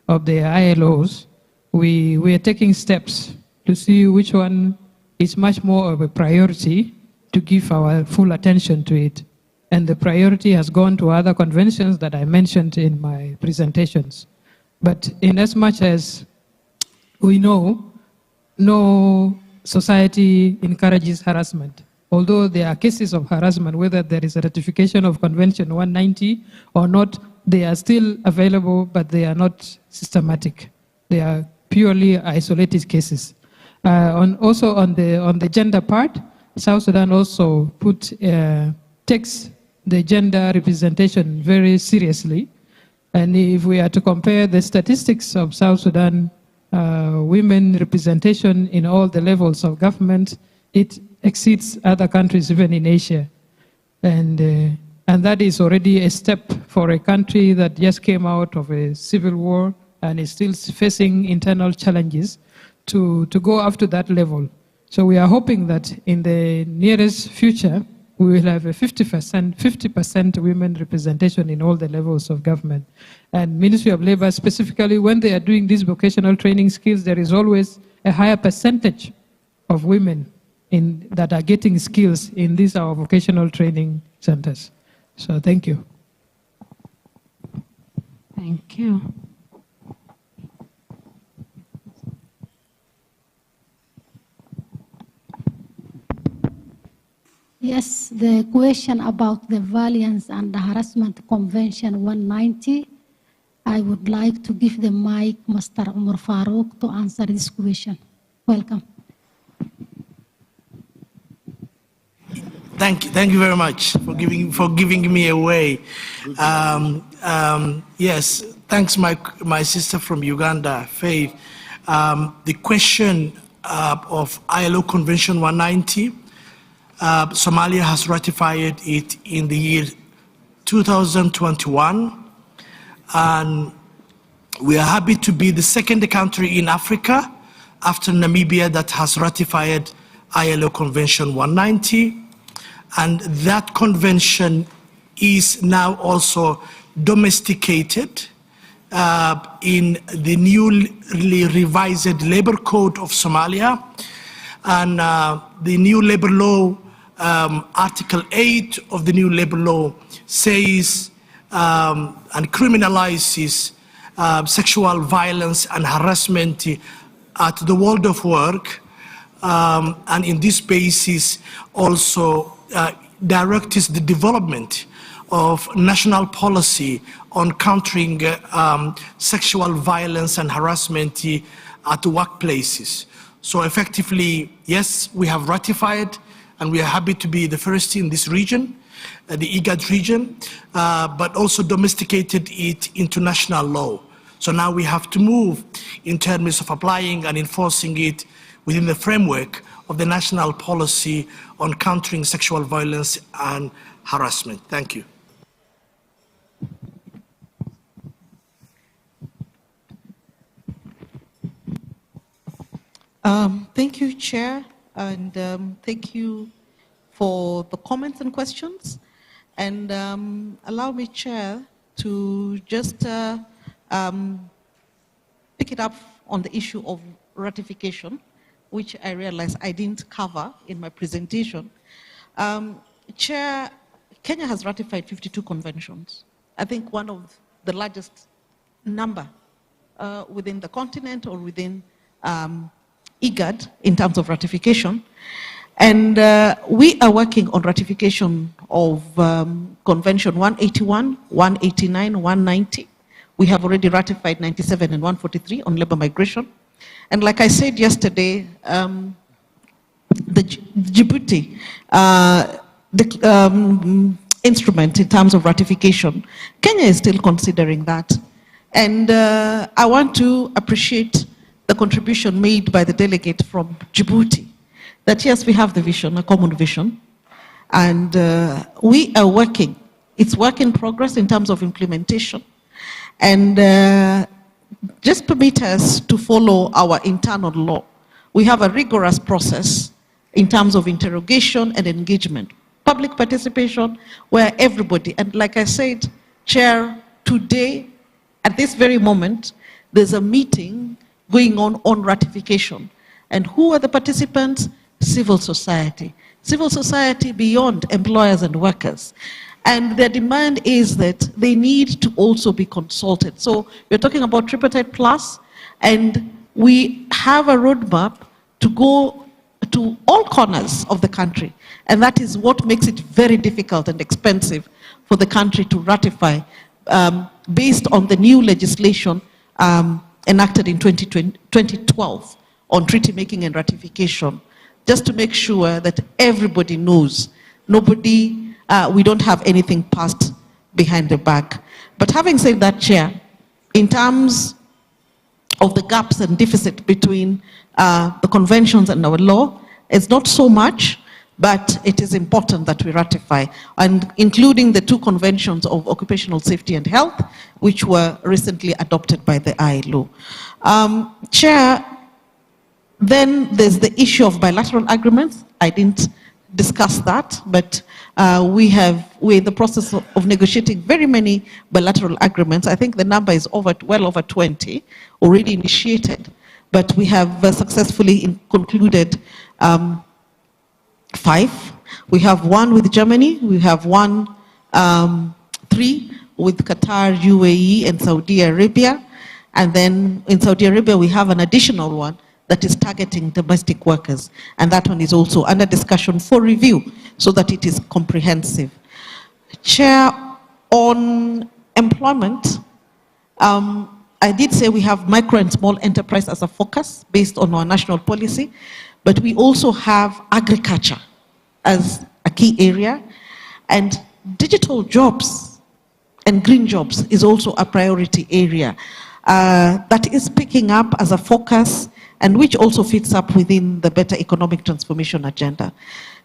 of the ILOs, we are taking steps to see which one is much more of a priority to give our full attention to it. And the priority has gone to other conventions that I mentioned in my presentations. But in as much as we know, no society encourages harassment. Although there are cases of harassment, whether there is a ratification of Convention 190 or not, they are still available, but they are not systematic. They are purely isolated cases. Also on the gender part, South Sudan also takes the gender representation very seriously. And if we are to compare the statistics of South Sudan, women representation in all the levels of government, it exceeds other countries, even in Asia. And that is already a step for a country that just came out of a civil war and is still facing internal challenges to go up to that level. So we are hoping that in the nearest future, we will have a 50% women representation in all the levels of government. And Ministry of Labor, specifically, when they are doing these vocational training skills, there is always a higher percentage of women that are getting skills in these our vocational training centers. So thank you. Thank you. Yes, the question about the Violence and the Harassment Convention 190, I would like to give the mic Mr. Umar Farouk to answer this question. Welcome. Thank you very much for giving me away. Yes, thanks my sister from Uganda, Faith. The question of ILO Convention 190, Somalia has ratified it in the year 2021, and we are happy to be the second country in Africa after Namibia that has ratified ILO Convention 190. and that convention is now also domesticated in the newly revised labor code of Somalia, and the new labor law, Article 8 of the new labor law says and criminalizes sexual violence and harassment at the world of work, and in this basis also directs the development of national policy on countering sexual violence and harassment at workplaces. So effectively, yes, we have ratified, and we are happy to be the first in this region, the IGAD region, but also domesticated it into national law. So now we have to move in terms of applying and enforcing it within the framework of the national policy on countering sexual violence and harassment. Thank you. Thank you, Chair, and thank you for the comments and questions. And allow me, Chair, to just pick it up on the issue of ratification, which I realize I didn't cover in my presentation. Chair, Kenya has ratified 52 conventions. I think one of the largest number within the continent or within IGAD in terms of ratification. And we are working on ratification of Convention 181, 189, 190. We have already ratified 97 and 143 on labor migration. And like I said yesterday, the Djibouti instrument in terms of ratification, Kenya is still considering that. And I want to appreciate the contribution made by the delegate from Djibouti, that yes, we have the vision, a common vision, and we are working. It's work in progress in terms of implementation. And just permit us to follow our internal law. We have a rigorous process in terms of interrogation and engagement, public participation, where everybody, and like I said, Chair, today, at this very moment, there's a meeting going on ratification. And who are the participants? Civil society. Civil society beyond employers and workers. And their demand is that they need to also be consulted. So we're talking about Tripartite Plus, and we have a roadmap to go to all corners of the country. And that is what makes it very difficult and expensive for the country to ratify based on the new legislation enacted in 2012 on treaty making and ratification, just to make sure that everybody knows. Nobody, we don't have anything passed behind the back. But having said that, Chair, in terms of the gaps and deficit between the conventions and our law, it's not so much, but it is important that we ratify, and including the 2 conventions of occupational safety and health, which were recently adopted by the ILO. Chair, then there's the issue of bilateral agreements. I didn't discuss that, but we're in the process of negotiating very many bilateral agreements. I think the number is well over 20 already initiated, but we have successfully concluded 5. We have 1 with Germany, we have 3 with Qatar, UAE, and Saudi Arabia. And then in Saudi Arabia, we have an additional one that is targeting domestic workers. And that one is also under discussion for review so that it is comprehensive. Chair, on employment, I did say we have micro and small enterprise as a focus based on our national policy, but we also have agriculture as a key area, and digital jobs and green jobs is also a priority area that is picking up as a focus, and which also fits up within the better economic transformation agenda.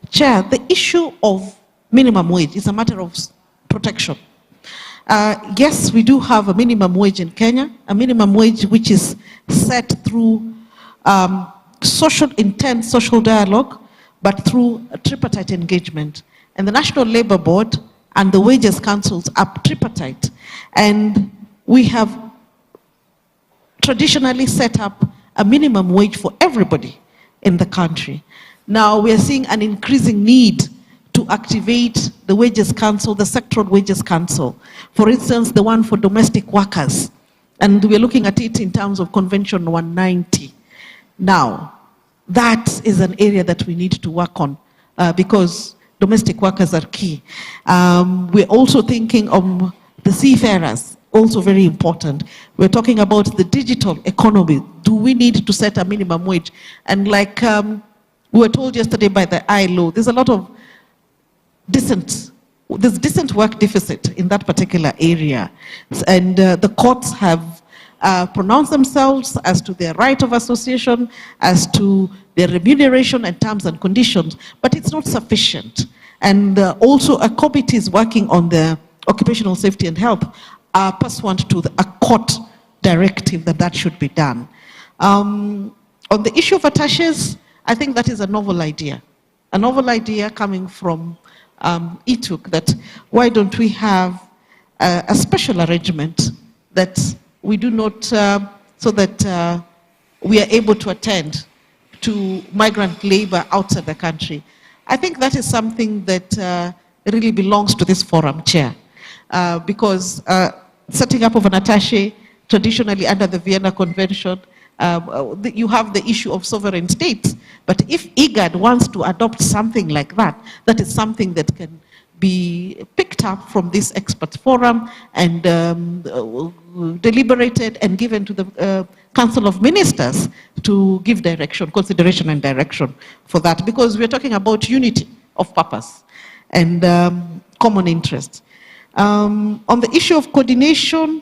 Chair, the issue of minimum wage is a matter of protection. Yes, we do have a minimum wage in Kenya, a minimum wage which is set through intense social dialogue, but through a tripartite engagement. and the National Labor Board and the wages councils are tripartite. And we have traditionally set up a minimum wage for everybody in the country. Now we are seeing an increasing need to activate the wages council, the sectoral wages council. For instance, the one for domestic workers. And we're looking at it in terms of Convention 190. Now, that is an area that we need to work on because domestic workers are key. We're also thinking of the seafarers, also very important. We're talking about the digital economy. Do we need to set a minimum wage? And like we were told yesterday by the ILO, there's a lot of there's decent work deficit in that particular area. And the courts have pronounced themselves as to their right of association, as to their remuneration and terms and conditions, but it's not sufficient. And also a committee is working on the occupational safety and health pursuant to a court directive that should be done. On the issue of attaches, I think that is a novel idea. A novel idea coming from ETUC, that why don't we have a special arrangement that we do not, so that we are able to attend to migrant labor outside the country. I think that is something that really belongs to this forum, Chair, because setting up of an attaché, traditionally under the Vienna Convention, you have the issue of sovereign states. But if IGAD wants to adopt something like that, that is something that can be picked up from this expert forum and deliberated and given to the Council of Ministers to give direction, consideration and direction for that, because we're talking about unity of purpose and common interest. On the issue of coordination,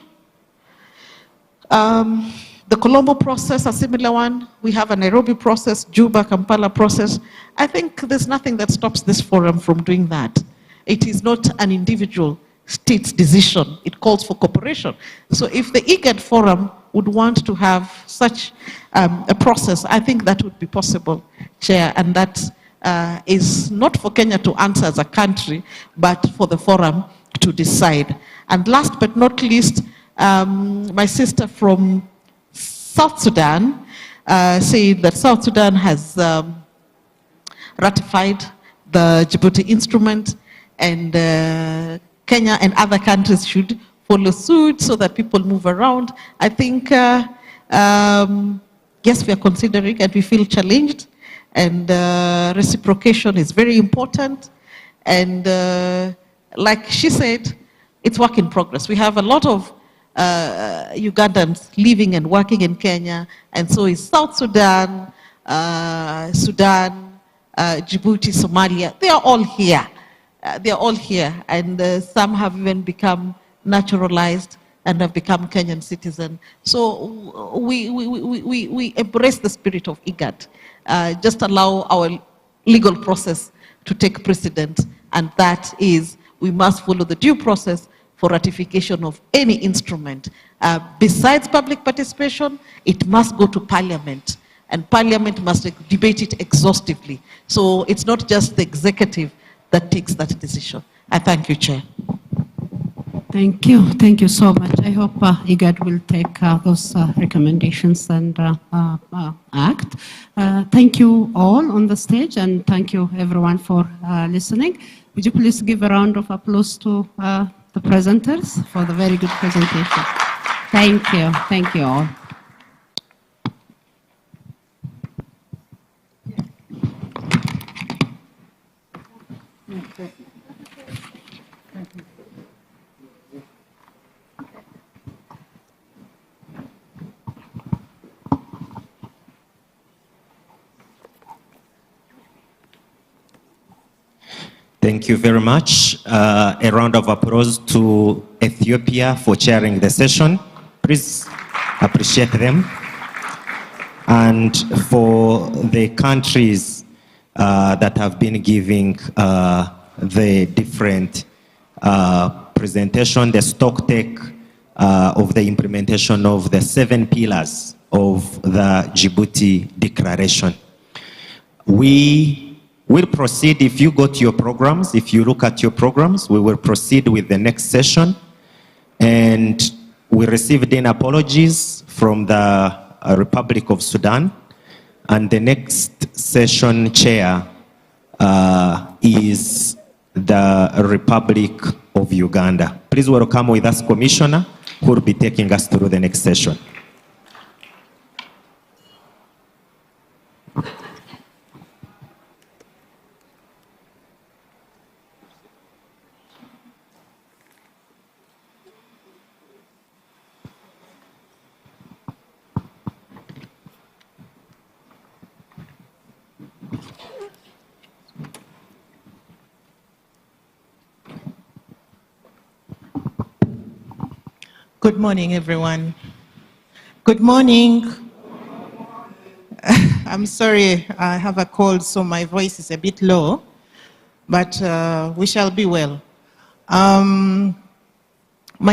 the Colombo process, a similar one. We have a Nairobi process, Juba, Kampala process. I think there's nothing that stops this forum from doing that. It is not an individual state's decision. It calls for cooperation. So if the IGAD forum would want to have such a process, I think that would be possible, Chair, and that is not for Kenya to answer as a country, but for the forum to decide. And last but not least, my sister from South Sudan said that South Sudan has ratified the Djibouti instrument, and Kenya and other countries should follow suit so that people move around. I think, yes, we are considering and we feel challenged, and reciprocation is very important. And like she said, it's work in progress. We have a lot of Ugandans living and working in Kenya, and so is South Sudan, Sudan, Djibouti, Somalia. They are all here. They are all here, and some have even become naturalized and have become Kenyan citizens. So we embrace the spirit of IGAD. Just allow our legal process to take precedence, and that is we must follow the due process for ratification of any instrument. Besides public participation, it must go to Parliament, and Parliament must debate it exhaustively. So it's not just the executive that takes that decision. I thank you, Chair. Thank you so much. I hope IGAD will take those recommendations and act. Thank you all on the stage, and thank you everyone for listening. Would you please give a round of applause to the presenters for the very good presentation. Thank you all. Thank you very much. A round of applause to Ethiopia for chairing the session. Please appreciate them. And for the countries that have been giving the different presentation, the stock take of the implementation of the 7 pillars of the Djibouti Declaration. We We'll proceed, if you go to your programs, if you look at your programs, we will proceed with the next session. And we received in apologies from the Republic of Sudan. And the next session chair is the Republic of Uganda. Please welcome with us Commissioner, who will be taking us through the next session. Good morning, everyone. Good morning. I'm sorry, I have a cold, so my voice is a bit low, but we shall be well. My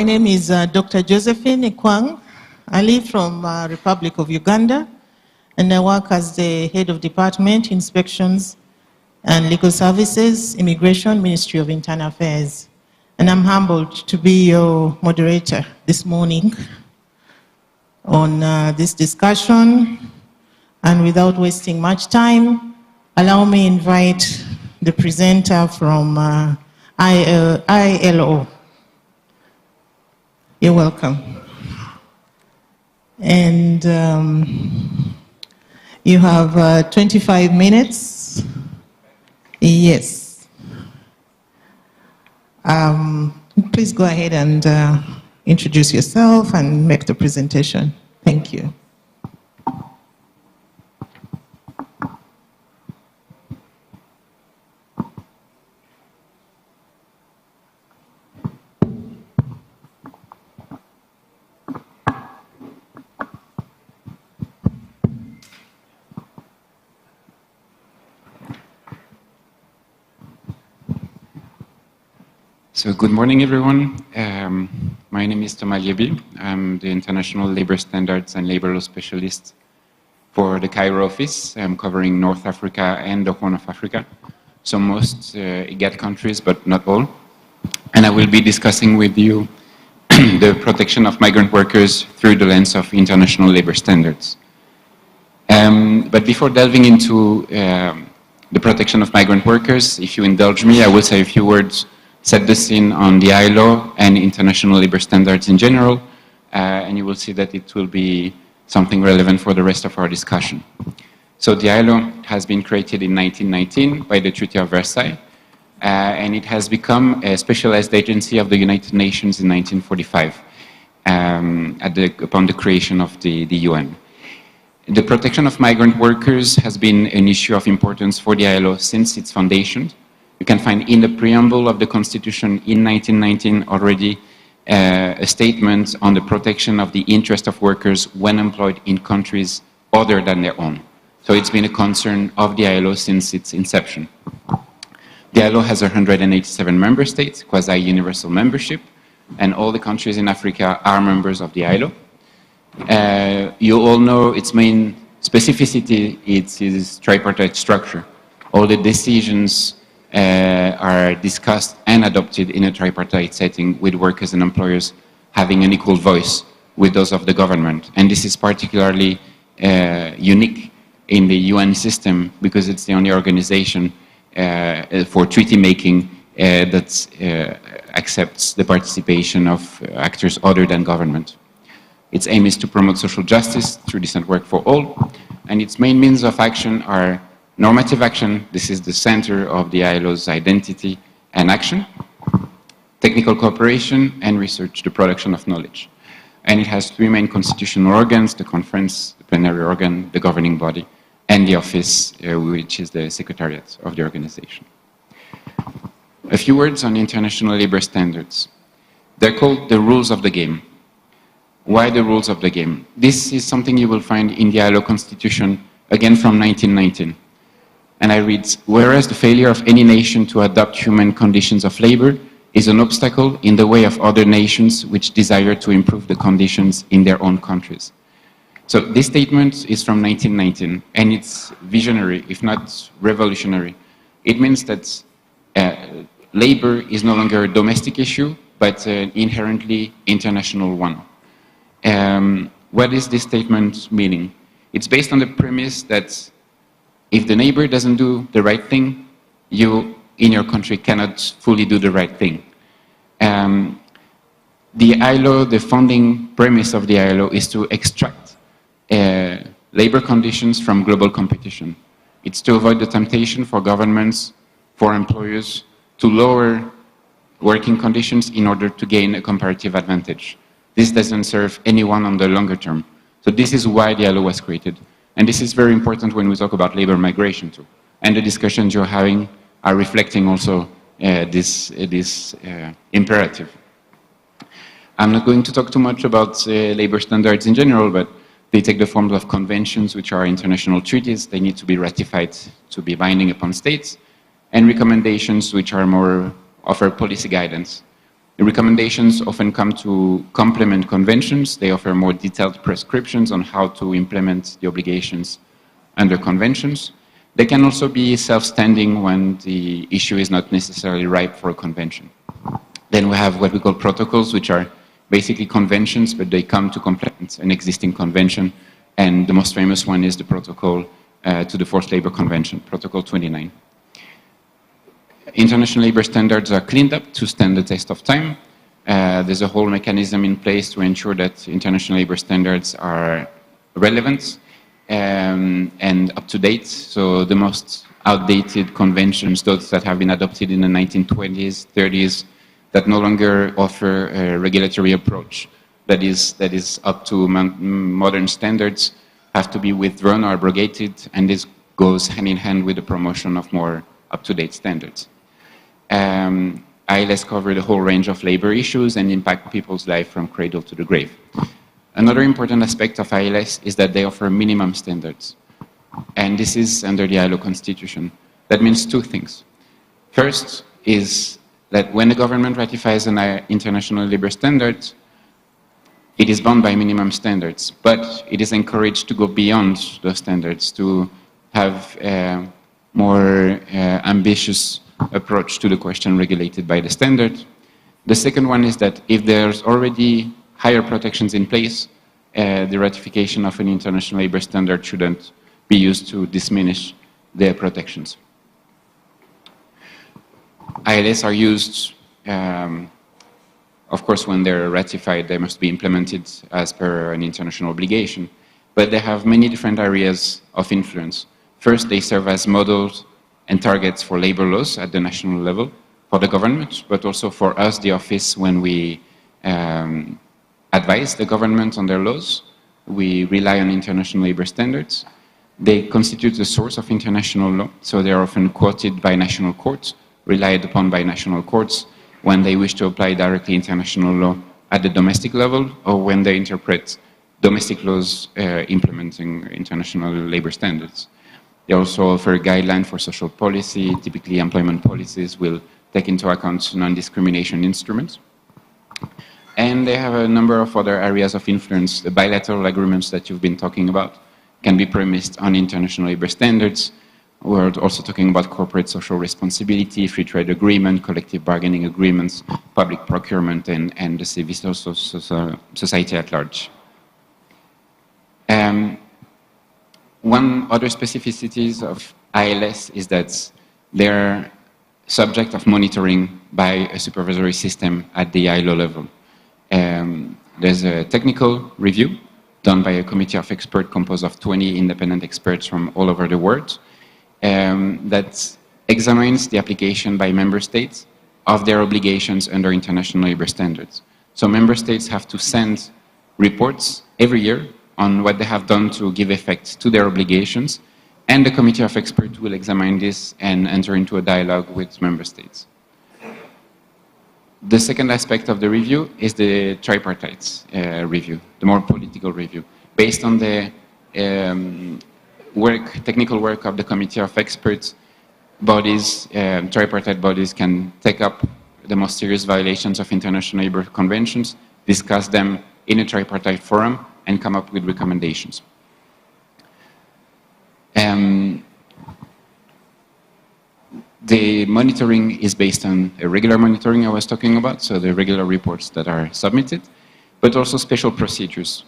name is Dr. Josephine Ikwang. I live from Republic of Uganda, and I work as the head of department, inspections and legal services, immigration, Ministry of Internal Affairs. And I'm humbled to be your moderator this morning on this discussion. And without wasting much time, allow me to invite the presenter from ILO. You're welcome. And you have 25 minutes. Yes. Please go ahead and introduce yourself and make the presentation. Thank you. So good morning, everyone. My name is Thomas Liebi. I'm the International Labor Standards and Labor Law Specialist for the Cairo office. I'm covering North Africa and the Horn of Africa, so most IGAD countries, but not all. And I will be discussing with you the protection of migrant workers through the lens of international labor standards. But before delving into the protection of migrant workers, if you indulge me, I will say a few words, set the scene on the ILO and international labor standards in general, and you will see that it will be something relevant for the rest of our discussion. So the ILO has been created in 1919 by the Treaty of Versailles, and it has become a specialized agency of the United Nations in 1945, upon the creation of the UN. The protection of migrant workers has been an issue of importance for the ILO since its foundation. You can find in the preamble of the Constitution in 1919 already a statement on the protection of the interest of workers when employed in countries other than their own. So it's been a concern of the ILO since its inception. The ILO has 187 member states, quasi-universal membership, and all the countries in Africa are members of the ILO. You all know its main specificity, it's its tripartite structure. All the decisions are discussed and adopted in a tripartite setting with workers and employers having an equal voice with those of the government. And this is particularly unique in the UN system because it's the only organization for treaty making that accepts the participation of actors other than government. Its aim is to promote social justice through decent work for all, and its main means of action are normative action, this is the center of the ILO's identity and action, technical cooperation, and research, the production of knowledge. And it has three main constitutional organs, the conference, the plenary organ, the governing body, and the office, which is the secretariat of the organization. A few words on international labor standards. They're called the rules of the game. Why the rules of the game? This is something you will find in the ILO Constitution, again from 1919. And I read, whereas the failure of any nation to adopt human conditions of labor is an obstacle in the way of other nations which desire to improve the conditions in their own countries. So this statement is from 1919, and it's visionary, if not revolutionary, It means that labor is no longer a domestic issue, but an inherently international one. What is this statement meaning? It's based on the premise that if the neighbor doesn't do the right thing, you in your country cannot fully do the right thing. The ILO, the founding premise of the ILO is to extract labor conditions from global competition. It's to avoid the temptation for governments, for employers, to lower working conditions in order to gain a comparative advantage. This doesn't serve anyone on the longer term. So this is why the ILO was created. And this is very important when we talk about labor migration too. And the discussions you're having are reflecting also this imperative. I'm not going to talk too much about labor standards in general, but they take the form of conventions, which are international treaties. They need to be ratified to be binding upon states, and recommendations, which are more offer policy guidance. The recommendations often come to complement conventions. They offer more detailed prescriptions on how to implement the obligations under conventions. They can also be self-standing when the issue is not necessarily ripe for a convention. Then we have what we call protocols, which are basically conventions, but they come to complement an existing convention. And the most famous one is the protocol to the Forced Labor Convention, Protocol 29. International labor standards are cleaned up to stand the test of time. There's a whole mechanism in place to ensure that international labor standards are relevant and up to date. So the most outdated conventions, those that have been adopted in the 1920s, 30s, that no longer offer a regulatory approach that is up to modern standards, have to be withdrawn or abrogated, and this goes hand in hand with the promotion of more up-to-date standards. ILS cover the whole range of labor issues and impact people's life from cradle to the grave. Another important aspect of ILS is that they offer minimum standards, and this is under the ILO Constitution. That means two things. First is that when the government ratifies an international labor standard, it is bound by minimum standards, but it is encouraged to go beyond those standards, to have a more ambitious approach to the question regulated by the standard. The second one is that if there's already higher protections in place, the ratification of an international labor standard shouldn't be used to diminish their protections. ILS are used, of course, when they're ratified, they must be implemented as per an international obligation, but they have many different areas of influence. First, they serve as models and targets for labor laws at the national level for the government, but also for us, the office, when we advise the government on their laws. We rely on international labor standards. They constitute the source of international law, so they are often quoted by national courts, relied upon by national courts when they wish to apply directly international law at the domestic level, or when they interpret domestic laws implementing international labor standards. They also offer a guideline for social policy. Typically, employment policies will take into account non-discrimination instruments. And they have a number of other areas of influence. The bilateral agreements that you've been talking about can be premised on international labor standards. We're also talking about corporate social responsibility, free trade agreement, collective bargaining agreements, public procurement, and the civil society at large. One other specificities of ILS is that they're subject of monitoring by a supervisory system at the ILO level. There's a technical review done by a committee of experts composed of 20 independent experts from all over the world that examines the application by member states of their obligations under international labor standards. So member states have to send reports every year on what they have done to give effect to their obligations, and the committee of experts will examine this and enter into a dialogue with member states. The second aspect of the review is the tripartite review, the more political review, based on the technical work of the committee of experts. Bodies, tripartite bodies, can take up the most serious violations of international labor conventions, discuss them in a tripartite forum, and come up with recommendations. The monitoring is based on a regular monitoring I was talking about, so the regular reports that are submitted, but also special procedures.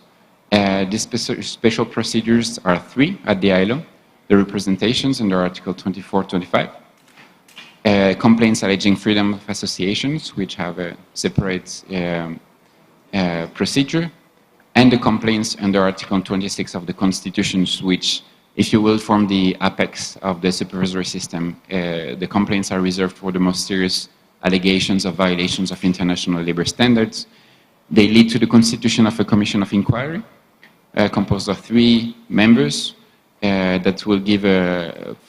These special procedures are 3 at the ILO: the representations under Article 24-25, complaints alleging freedom of associations, which have a separate procedure, and the complaints under Article 26 of the Constitutions, which, if you will, form the apex of the supervisory system. The complaints are reserved for the most serious allegations of violations of international labor standards. They lead to the constitution of a commission of inquiry, composed of 3 members that will give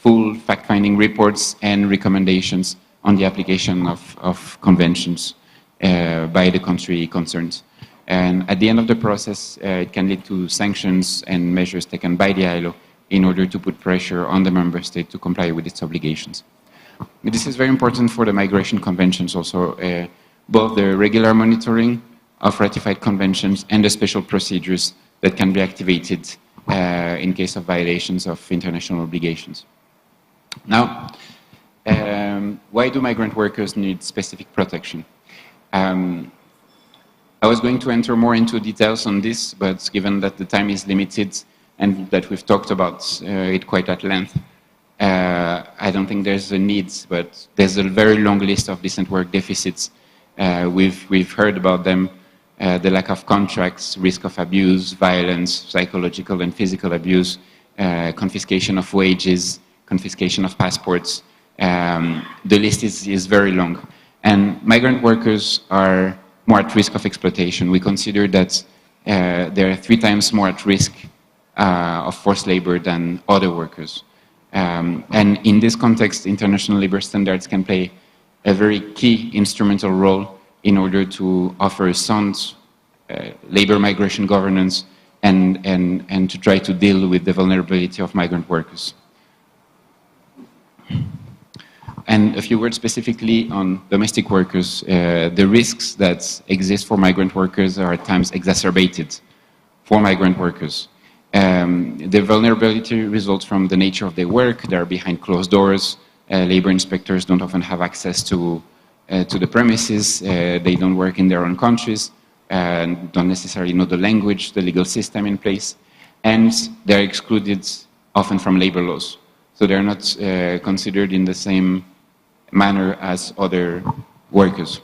full fact-finding reports and recommendations on the application of conventions by the country concerned. And at the end of the process, it can lead to sanctions and measures taken by the ILO in order to put pressure on the member state to comply with its obligations. This is very important for the migration conventions also, both the regular monitoring of ratified conventions and the special procedures that can be activated in case of violations of international obligations. Now, why do migrant workers need specific protection? I was going to enter more into details on this, but given that the time is limited and that we've talked about it quite at length, I don't think there's a need, but there's a very long list of decent work deficits. We've heard about them, the lack of contracts, risk of abuse, violence, psychological and physical abuse, confiscation of wages, confiscation of passports. The list is very long. And migrant workers are more at risk of exploitation. We consider that they're 3 times more at risk of forced labor than other workers. And in this context, international labor standards can play a very key instrumental role in order to offer sound labor migration governance and to try to deal with the vulnerability of migrant workers. And a few words specifically on domestic workers. The risks that exist for migrant workers are at times exacerbated for migrant workers. The vulnerability results from the nature of their work. They're behind closed doors. Labor inspectors don't often have access to the premises. They don't work in their own countries, and don't necessarily know the language, the legal system in place. And they're excluded often from labor laws. So they're not considered in the same manner as other workers.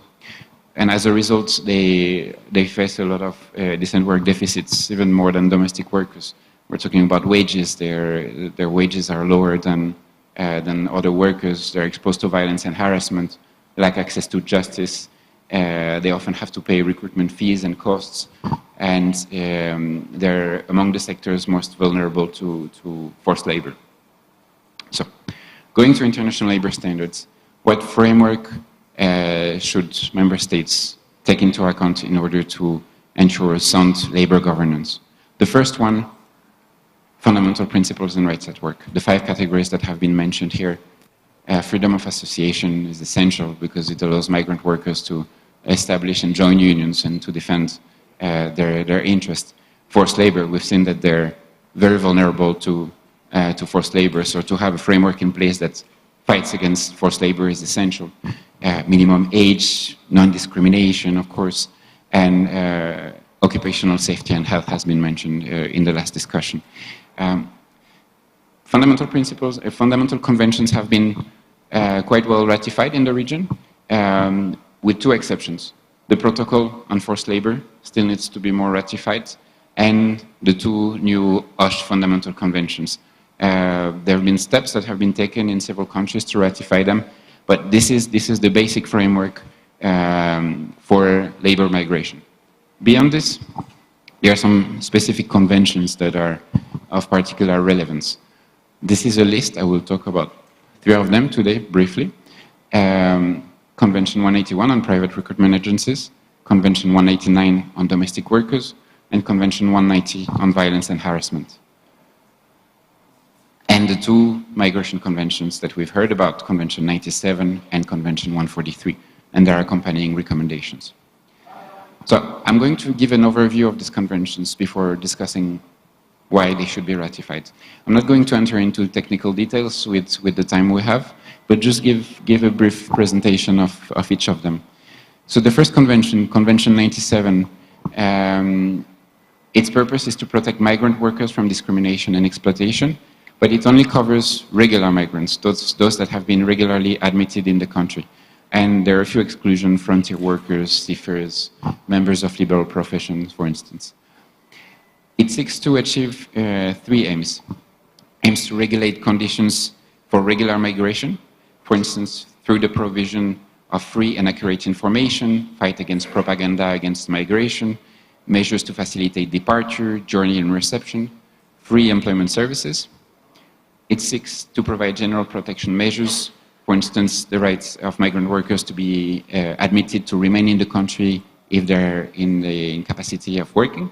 And as a result, they face a lot of decent work deficits, even more than domestic workers. We're talking about wages. Their wages are lower than other workers. They're exposed to violence and harassment, lack access to justice. They often have to pay recruitment fees and costs. And they're among the sectors most vulnerable to forced labor. So, going to international labor standards, what framework should member states take into account in order to ensure sound labor governance? The first one, fundamental principles and rights at work. The 5 categories that have been mentioned here. Freedom of association is essential because it allows migrant workers to establish and join unions and to defend their interests. Forced labor, we've seen that they're very vulnerable to forced labor, so to have a framework in place that fights against forced labor is essential. Minimum age, non-discrimination, of course, and occupational safety and health has been mentioned in the last discussion. Fundamental principles, fundamental conventions have been quite well ratified in the region, with 2 exceptions. The protocol on forced labor still needs to be more ratified, and the 2 new OSH fundamental conventions. There have been steps that have been taken in several countries to ratify them, but this is the basic framework for labor migration. Beyond this, there are some specific conventions that are of particular relevance. This is a list. I will talk about 3 of them today, briefly. Convention 181 on private recruitment agencies, Convention 189 on domestic workers, and Convention 190 on violence and harassment. And the 2 migration conventions that we've heard about, Convention 97 and Convention 143, and their accompanying recommendations. So I'm going to give an overview of these conventions before discussing why they should be ratified. I'm not going to enter into technical details with the time we have, but just give a brief presentation of each of them. So the first convention, Convention 97, its purpose is to protect migrant workers from discrimination and exploitation, but it only covers regular migrants, those that have been regularly admitted in the country. And there are a few exclusions: frontier workers, seafarers, members of liberal professions, for instance. It seeks to achieve three aims. Aims to regulate conditions for regular migration, for instance, through the provision of free and accurate information, fight against propaganda against migration, measures to facilitate departure, journey and reception, free employment services. It seeks to provide general protection measures, for instance, the rights of migrant workers to be admitted to remain in the country if they're in the incapacity of working.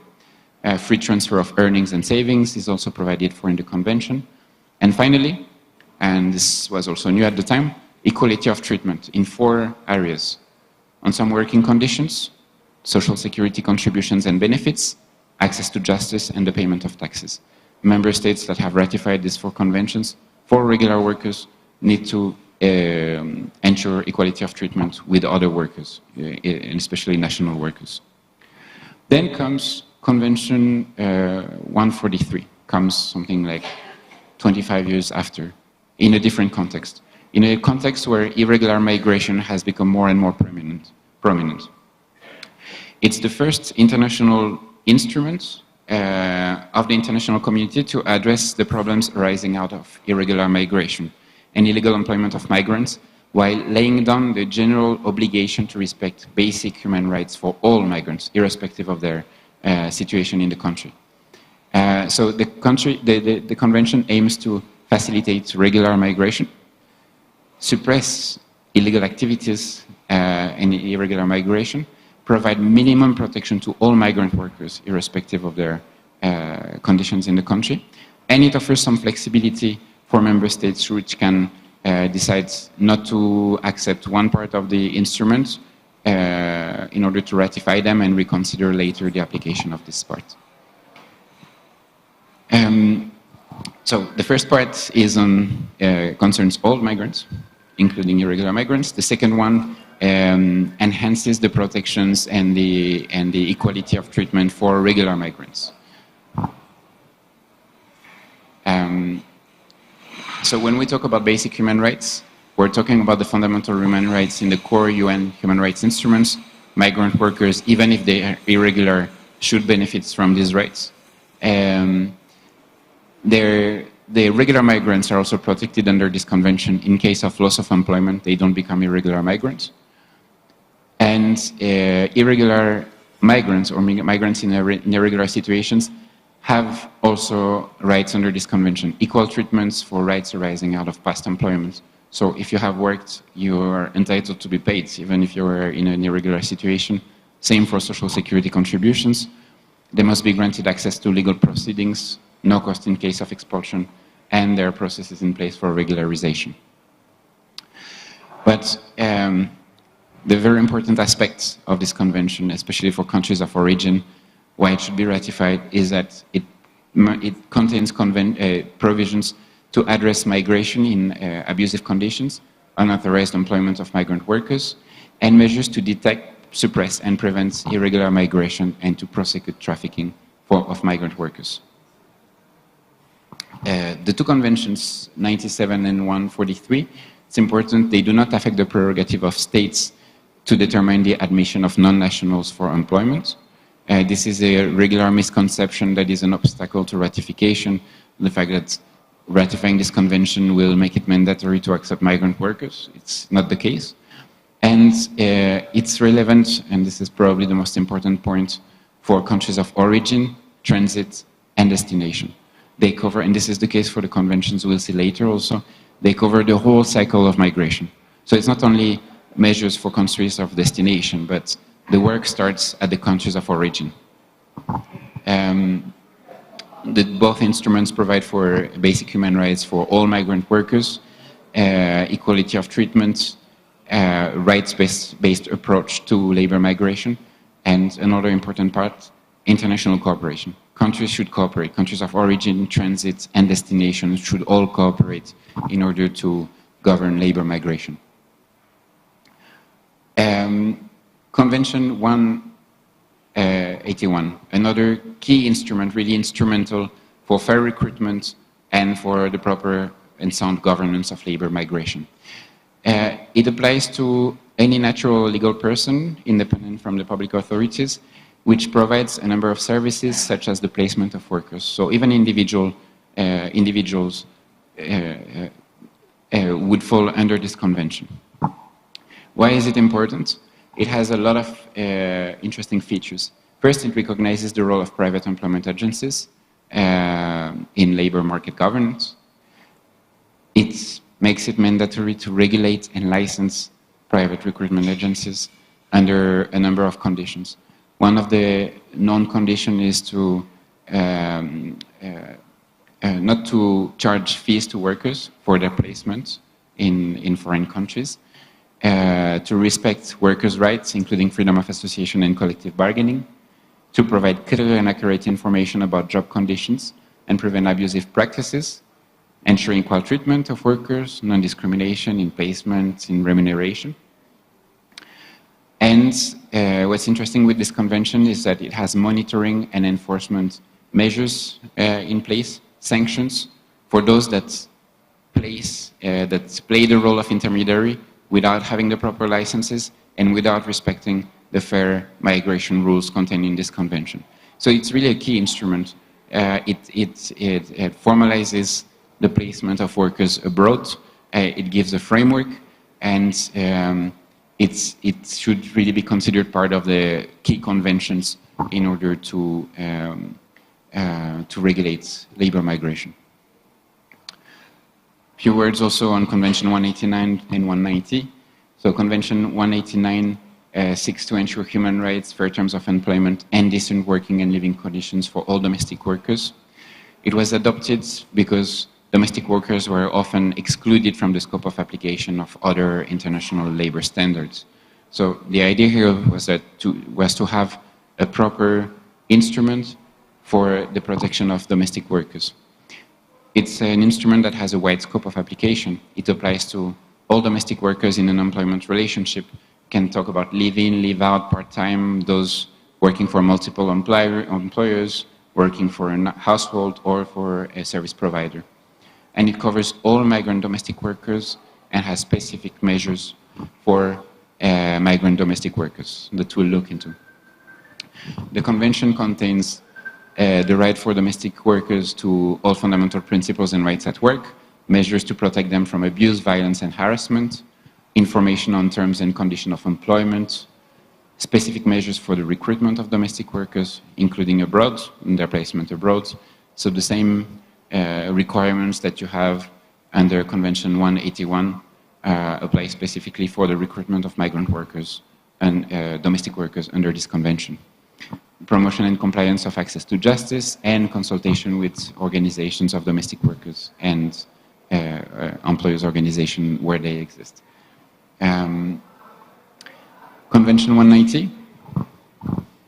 Free transfer of earnings and savings is also provided for in the convention. And finally, and this was also new at the time, equality of treatment in 4 areas: on some working conditions, social security contributions and benefits, access to justice, and the payment of taxes. Member states that have ratified these 4 conventions for regular workers need to ensure equality of treatment with other workers, and especially national workers. Then comes Convention 143, comes something like 25 years after, in a different context. In a context where irregular migration has become more and more prominent. It's the first international instrument of the international community to address the problems arising out of irregular migration and illegal employment of migrants, while laying down the general obligation to respect basic human rights for all migrants, irrespective of their situation in the country. So the convention aims to facilitate regular migration, suppress illegal activities and irregular migration, provide minimum protection to all migrant workers, irrespective of their conditions in the country, and it offers some flexibility for member states which can decide not to accept one part of the instrument in order to ratify them and reconsider later the application of this part. So the first part is on concerns all migrants, including irregular migrants. The second one enhances the protections and the equality of treatment for regular migrants. So when we talk about basic human rights, we're talking about the fundamental human rights in the core UN human rights instruments. Migrant workers, even if they are irregular, should benefit from these rights. The regular migrants are also protected under this convention. In case of loss of employment, they don't become irregular migrants. And irregular migrants or migrants in irregular situations have also rights under this convention. Equal treatments for rights arising out of past employment. So if you have worked, you are entitled to be paid, even if you are in an irregular situation. Same for social security contributions. They must be granted access to legal proceedings, no cost in case of expulsion, and there are processes in place for regularization. But the very important aspect of this convention, especially for countries of origin, why it should be ratified, is that it contains provisions to address migration in abusive conditions, unauthorized employment of migrant workers, and measures to detect, suppress, and prevent irregular migration and to prosecute trafficking of migrant workers. The 2 conventions, 97 and 143, it's important they do not affect the prerogative of states to determine the admission of non-nationals for employment. This is a regular misconception that is an obstacle to ratification, the fact that ratifying this convention will make it mandatory to accept migrant workers. It's not the case. And it's relevant, and this is probably the most important point, for countries of origin, transit, and destination. They cover, and this is the case for the conventions we'll see later also, they cover the whole cycle of migration. So it's not only measures for countries of destination, but the work starts at the countries of origin. Both instruments provide for basic human rights for all migrant workers, equality of treatment, rights-based approach to labor migration, and another important part, international cooperation. countries should cooperate. Countries of origin, transit, and destination should all cooperate in order to govern labor migration. Convention 181, another key instrument, really instrumental for fair recruitment and for the proper and sound governance of labor migration. It applies to any natural or legal person, independent from the public authorities, which provides a number of services such as the placement of workers. So even individuals would fall under this convention. Why is it important? It has a lot of interesting features. First, it recognizes the role of private employment agencies in labor market governance. It makes it mandatory to regulate and license private recruitment agencies under a number of conditions. One of the non-conditions is to not to charge fees to workers for their placement in foreign countries, to respect workers' rights, including freedom of association and collective bargaining, to provide clear and accurate information about job conditions and prevent abusive practices, ensuring equal treatment of workers, non-discrimination in placement, in remuneration. And what's interesting with this convention is that it has monitoring and enforcement measures in place, sanctions for those that play the role of intermediary without having the proper licenses and without respecting the fair migration rules contained in this convention. So it's really a key instrument. It formalizes the placement of workers abroad. It gives a framework, and it should really be considered part of the key conventions in order to regulate labor migration. A few words also on Convention 189 and 190. So Convention 189 seeks to ensure human rights, fair terms of employment, and decent working and living conditions for all domestic workers. It was adopted because domestic workers were often excluded from the scope of application of other international labor standards. So the idea here was to have a proper instrument for the protection of domestic workers. It's an instrument that has a wide scope of application. It applies to all domestic workers in an employment relationship. Can talk about live-in, live-out, part-time, those working for multiple employers, working for a household or for a service provider. And it covers all migrant domestic workers and has specific measures for migrant domestic workers that we'll look into. The convention contains the right for domestic workers to all fundamental principles and rights at work, measures to protect them from abuse, violence, and harassment, information on terms and conditions of employment, specific measures for the recruitment of domestic workers, including abroad, in their placement abroad. So the same requirements that you have under Convention 181 apply specifically for the recruitment of migrant workers and domestic workers under this convention. Promotion and compliance of access to justice and consultation with organizations of domestic workers and employers' organization where they exist. Convention 190,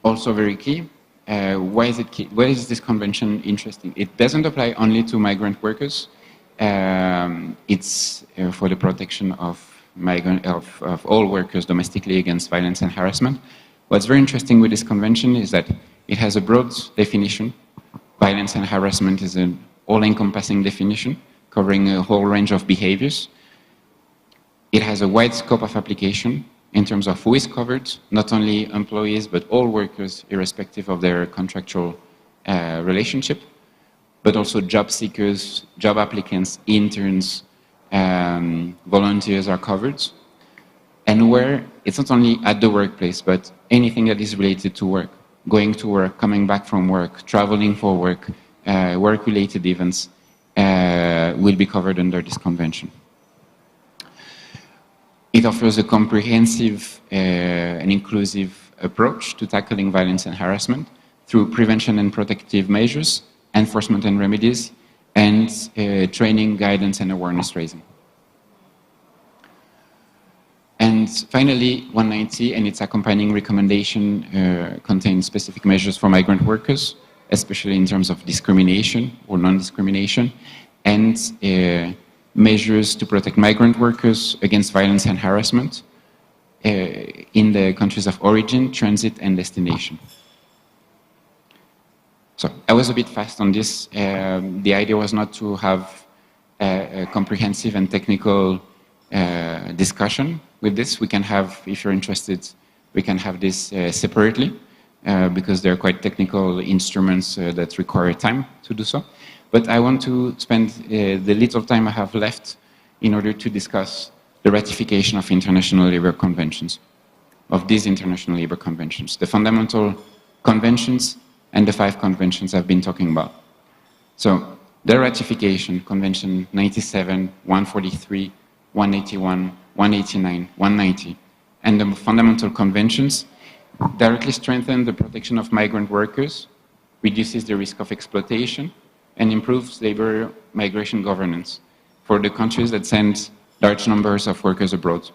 also very key. Why is it key? Why is this convention interesting? It doesn't apply only to migrant workers. It's for the protection of all workers domestically against violence and harassment. What's very interesting with this convention is that it has a broad definition. Violence and harassment is an all-encompassing definition covering a whole range of behaviors. It has a wide scope of application in terms of who is covered, not only employees, but all workers, irrespective of their contractual relationship, but also job seekers, job applicants, interns, volunteers are covered. And where it's not only at the workplace, but anything that is related to work, going to work, coming back from work, traveling for work, work-related events will be covered under this convention. It offers a comprehensive and inclusive approach to tackling violence and harassment through prevention and protective measures, enforcement and remedies, and training, guidance, and awareness raising. And finally, 190 and its accompanying recommendation contains specific measures for migrant workers especially in terms of discrimination or non-discrimination, and measures to protect migrant workers against violence and harassment in the countries of origin, transit, and destination. So I was a bit fast on this. The idea was not to have a comprehensive and technical discussion with this. We can have, if you're interested, we can have this separately because they're quite technical instruments that require time to do so. But I want to spend the little time I have left in order to discuss the ratification of international labor conventions, of these international labor conventions, the fundamental conventions and the 5 conventions I've been talking about. So the ratification, Convention 97, 143, 181, 189, 190, and the fundamental conventions directly strengthen the protection of migrant workers, reduces the risk of exploitation, and improves labor migration governance for the countries that send large numbers of workers abroad.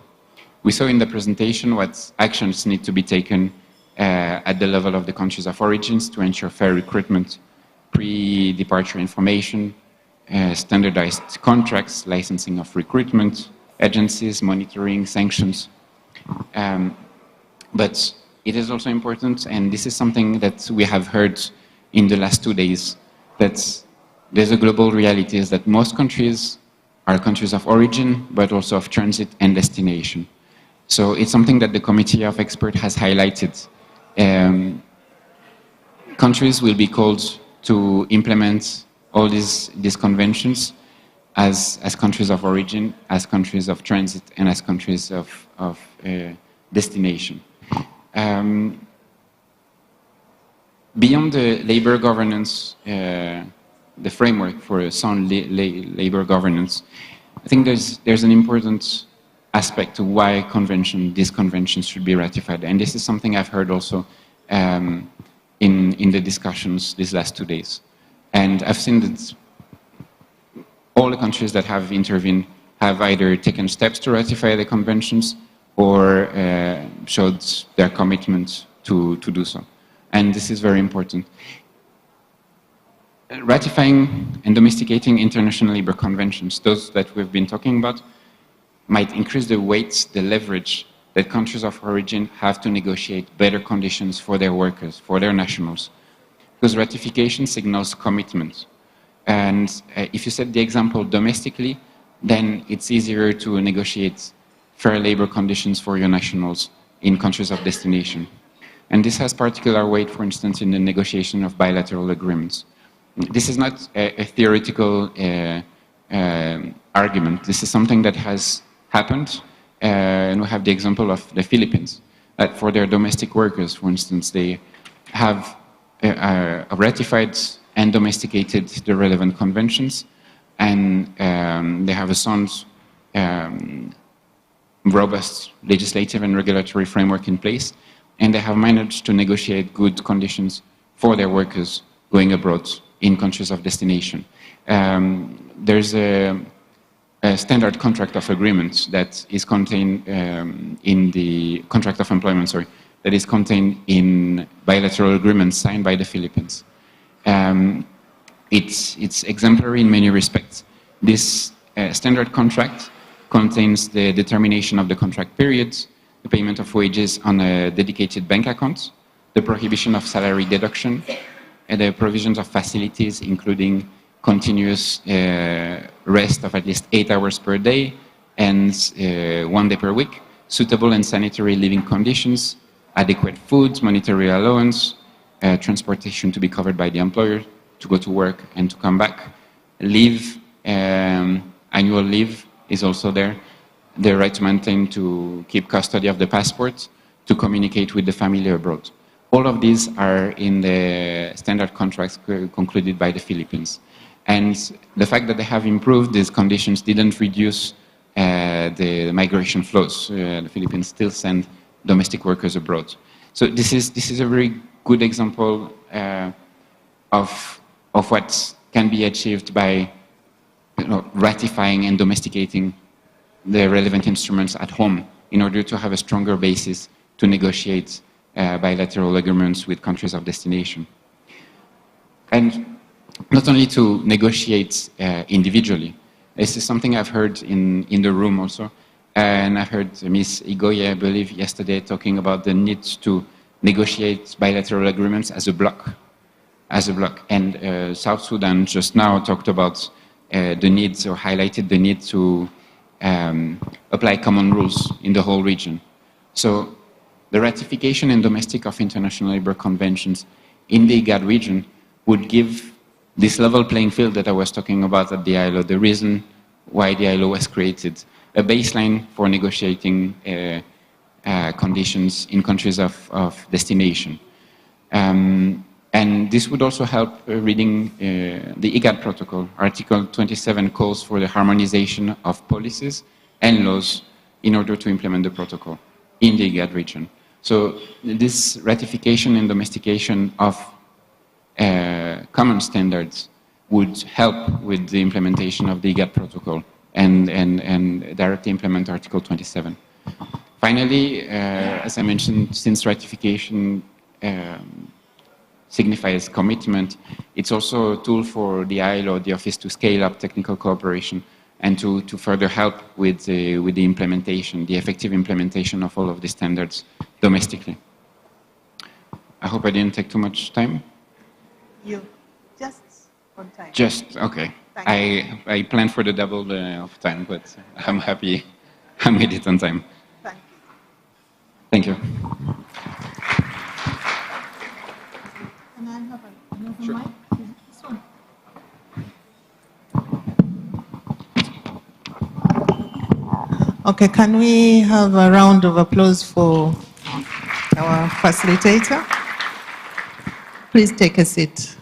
We saw in the presentation what actions need to be taken at the level of the countries of origins to ensure fair recruitment, pre-departure information, standardized contracts, licensing of recruitment, agencies, monitoring, sanctions. But it is also important, and this is something that we have heard in the last 2 days, that there's a global reality is that most countries are countries of origin, but also of transit and destination. So it's something that the Committee of Experts has highlighted. Countries will be called to implement all these conventions as countries of origin, as countries of transit, and as countries of destination. Beyond the labor governance, the framework for a sound labor governance, I think there's an important aspect to why these conventions should be ratified. And this is something I've heard also in the discussions these last 2 days. And I've seen that all the countries that have intervened have either taken steps to ratify the conventions or showed their commitment to do so. And this is very important. Ratifying and domesticating international labor conventions, those that we've been talking about, might increase the weight, the leverage that countries of origin have to negotiate better conditions for their workers, for their nationals. Because ratification signals commitment. And if you set the example domestically, then it's easier to negotiate fair labor conditions for your nationals in countries of destination. And this has particular weight, for instance, in the negotiation of bilateral agreements. This is not a theoretical argument. This is something that has happened, and we have the example of the Philippines. That for their domestic workers, for instance, they have ratified and domesticated the relevant conventions, and they have a sound, robust legislative and regulatory framework in place, and they have managed to negotiate good conditions for their workers going abroad in countries of destination. There's a standard contract of agreement that is contained in the contract of employment, sorry, that is contained in bilateral agreements signed by the Philippines. It's exemplary in many respects. This standard contract contains the determination of the contract periods, the payment of wages on a dedicated bank account, the prohibition of salary deduction, and the provisions of facilities, including continuous rest of at least 8 hours per day and 1 day per week, suitable and sanitary living conditions, adequate food, monetary allowance, transportation to be covered by the employer to go to work and to come back, leave, annual leave is also there, the right to maintain to keep custody of the passport, to communicate with the family abroad. All of these are in the standard contracts concluded by the Philippines. And the fact that they have improved these conditions didn't reduce the migration flows. The Philippines still send domestic workers abroad. So this is a very good example of what can be achieved by ratifying and domesticating the relevant instruments at home in order to have a stronger basis to negotiate bilateral agreements with countries of destination. And not only to negotiate individually. This is something I've heard in the room also. And I heard Ms. Igoye, I believe, yesterday talking about the need to negotiate bilateral agreements as a bloc. And South Sudan just now talked about the need, or highlighted the need to apply common rules in the whole region. So the ratification and domestic of international labor conventions in the IGAD region would give this level playing field that I was talking about at the ILO, the reason why the ILO was created, a baseline for negotiating conditions in countries of destination. And this would also help reading the IGAD protocol. Article 27 calls for the harmonization of policies and laws in order to implement the protocol in the IGAD region. So this ratification and domestication of common standards would help with the implementation of the IGAD protocol and directly implement Article 27. Finally, as I mentioned, since ratification signifies commitment, it's also a tool for the ILO, the office, to scale up technical cooperation and to further help with the implementation, the effective implementation of all of the standards domestically. I hope I didn't take too much time. You just on time. Just, okay. I planned for the double of time, but I'm happy I made it on time. Thank you. Thank you. Can I have another mic? This one. Okay, can we have a round of applause for our facilitator? Please take a seat.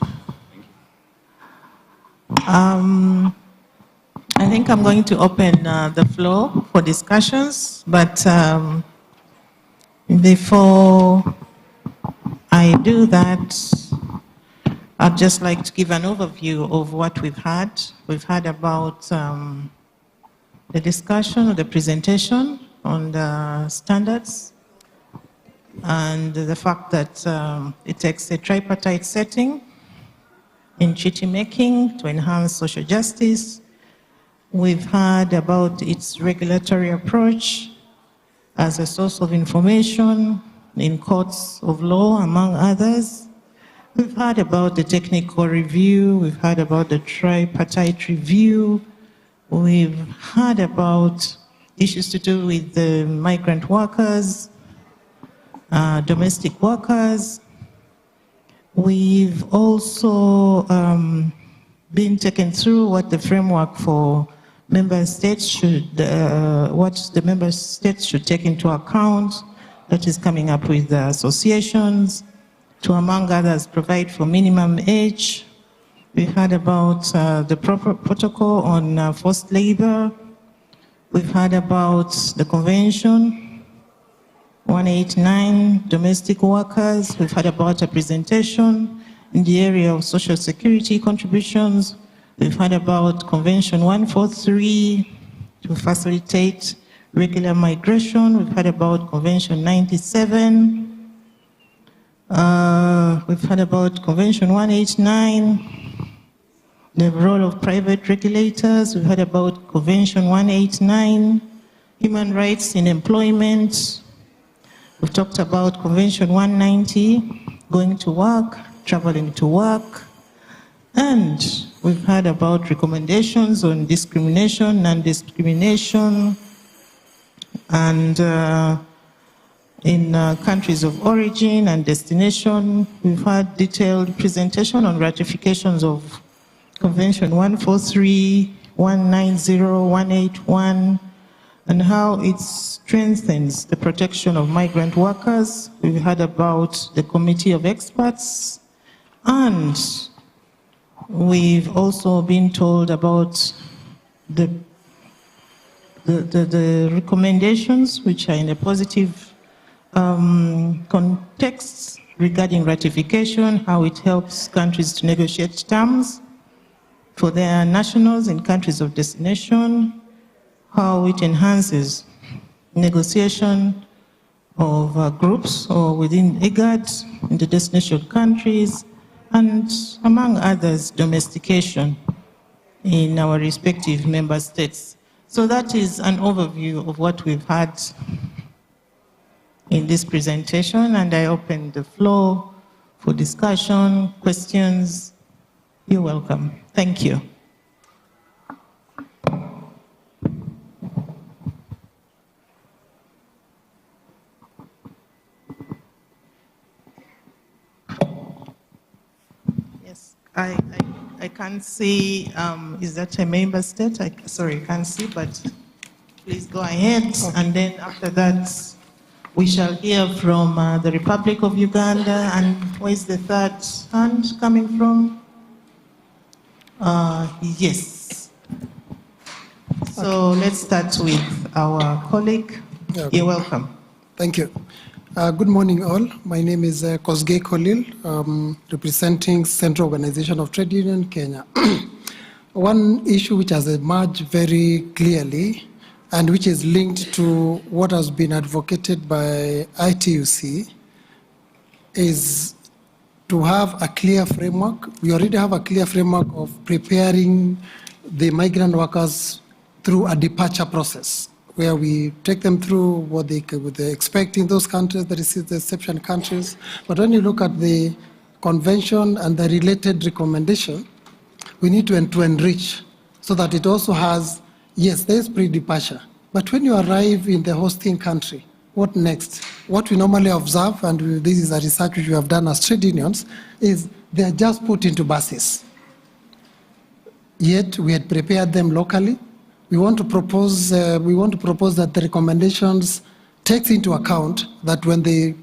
I think I'm going to open the floor for discussions, but before I do that, I'd just like to give an overview of what we've had. We've had about the discussion or the presentation on the standards and the fact that it takes a tripartite setting in treaty making to enhance social justice. We've heard about its regulatory approach as a source of information in courts of law, among others. We've heard about the technical review. We've heard about the tripartite review. We've heard about issues to do with the migrant workers, domestic workers. We've also been taken through what the framework for member states should, what the member states should take into account, that is coming up with the associations, to, among others, provide for minimum age. We heard about the protocol on forced labor. We've heard about the convention, 189, domestic workers. We've heard about a presentation in the area of social security contributions. We've heard about Convention 143 to facilitate regular migration. We've heard about Convention 97. We've heard about Convention 189, the role of private regulators. We've heard about Convention 189, human rights in employment. We've talked about Convention 190, going to work, traveling to work. And we've heard about recommendations on discrimination, non-discrimination, and in countries of origin and destination. We've had detailed presentation on ratifications of Convention 143, 190, 181, and how it strengthens the protection of migrant workers. We've heard about the committee of experts, and we've also been told about the recommendations, which are in a positive context regarding ratification, how it helps countries to negotiate terms for their nationals in countries of destination, how it enhances negotiation of groups or within IGAD in the destination countries, and among others, domestication in our respective member states. So that is an overview of what we've had in this presentation, and I open the floor for discussion, questions. You're welcome. Thank you. Yes, I can't see, is that a member state? Sorry, I can't see, but please go ahead. Okay. And then after that, we shall hear from the Republic of Uganda. And where's the third hand coming from? Yes. So let's start with our colleague. Okay. You're welcome. Thank you. Good morning, all. My name is Kosgei Kolil, representing Central Organization of Trade Union, Kenya. One issue which has emerged very clearly and which is linked to what has been advocated by ITUC is to have a clear framework. We already have a clear framework of preparing the migrant workers through a departure process, where we take them through what they expect in those countries, that is the reception countries. But when you look at the convention and the related recommendation, we need to enrich so that it also has, yes, there is pre-departure. But when you arrive in the hosting country, what next? What we normally observe, and this is a research which we have done as trade unions, is they are just put into buses. Yet we had prepared them locally. We want to propose that the recommendations takes into account that when they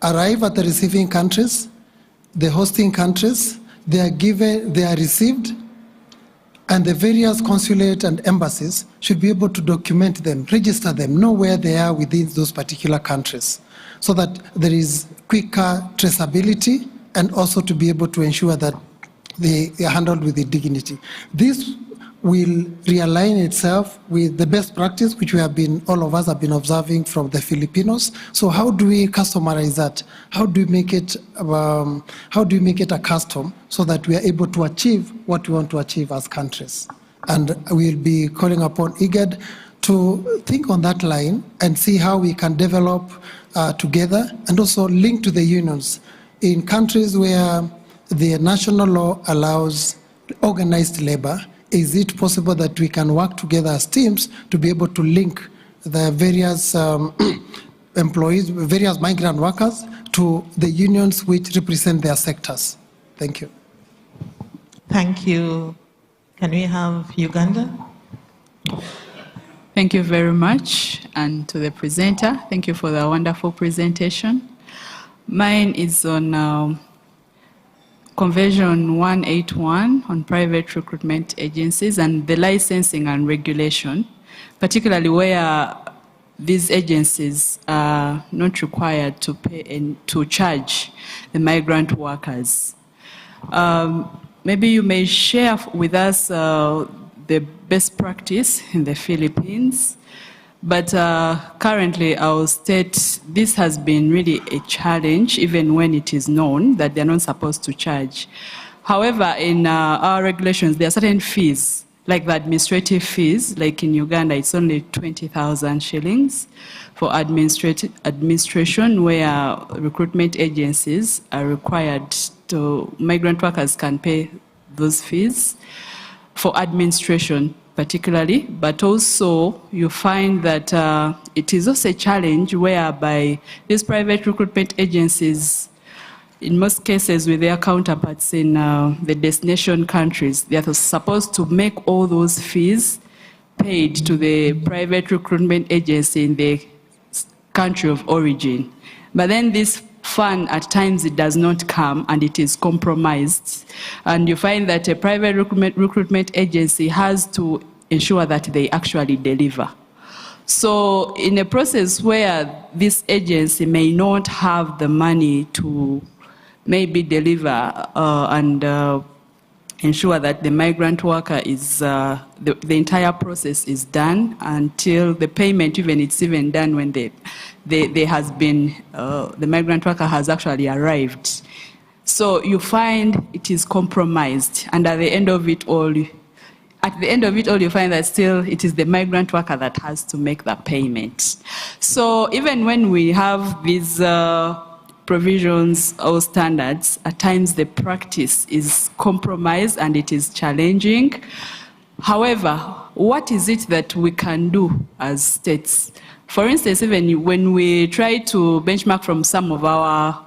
arrive at the receiving countries, the hosting countries, they are received, and the various consulate and embassies should be able to document them, register them, know where they are within those particular countries, so that there is quicker traceability and also to be able to ensure that they are handled with the dignity. This will realign itself with the best practice which all of us have been observing from the Filipinos. So how do we customize that? How do we make it a custom so that we are able to achieve what we want to achieve as countries? And we'll be calling upon IGAD to think on that line and see how we can develop together and also link to the unions. In countries where the national law allows organized labor, is it possible that we can work together as teams to be able to link the various employees, various migrant workers to the unions which represent their sectors? Thank you. Thank you. Can we have Uganda? Thank you very much. And to the presenter, thank you for the wonderful presentation. Mine is on Convention 181 on private recruitment agencies and the licensing and regulation, particularly where these agencies are not required to pay and to charge the migrant workers. Maybe you may share with us the best practice in the Philippines. But currently, I will state this has been really a challenge, even when it is known that they're not supposed to charge. However, in our regulations, there are certain fees, like the administrative fees. Like in Uganda, it's only 20,000 shillings for administration, where recruitment agencies are required to, migrant workers can pay those fees for administration, particularly, but also you find that it is also a challenge whereby these private recruitment agencies, in most cases with their counterparts in the destination countries, they are supposed to make all those fees paid to the private recruitment agency in the country of origin. But then this fund, at times it does not come and it is compromised. And you find that a private recruitment agency has to ensure that they actually deliver. So in a process where this agency may not have the money to maybe deliver and ensure that the migrant worker is, the entire process is done until the payment, it's even done when there has been, the migrant worker has actually arrived. So you find it is compromised, and at the end of it all, you find that still it is the migrant worker that has to make the payment. So even when we have these provisions or standards, at times the practice is compromised and it is challenging. However, what is it that we can do as states? For instance, even when we try to benchmark from some of our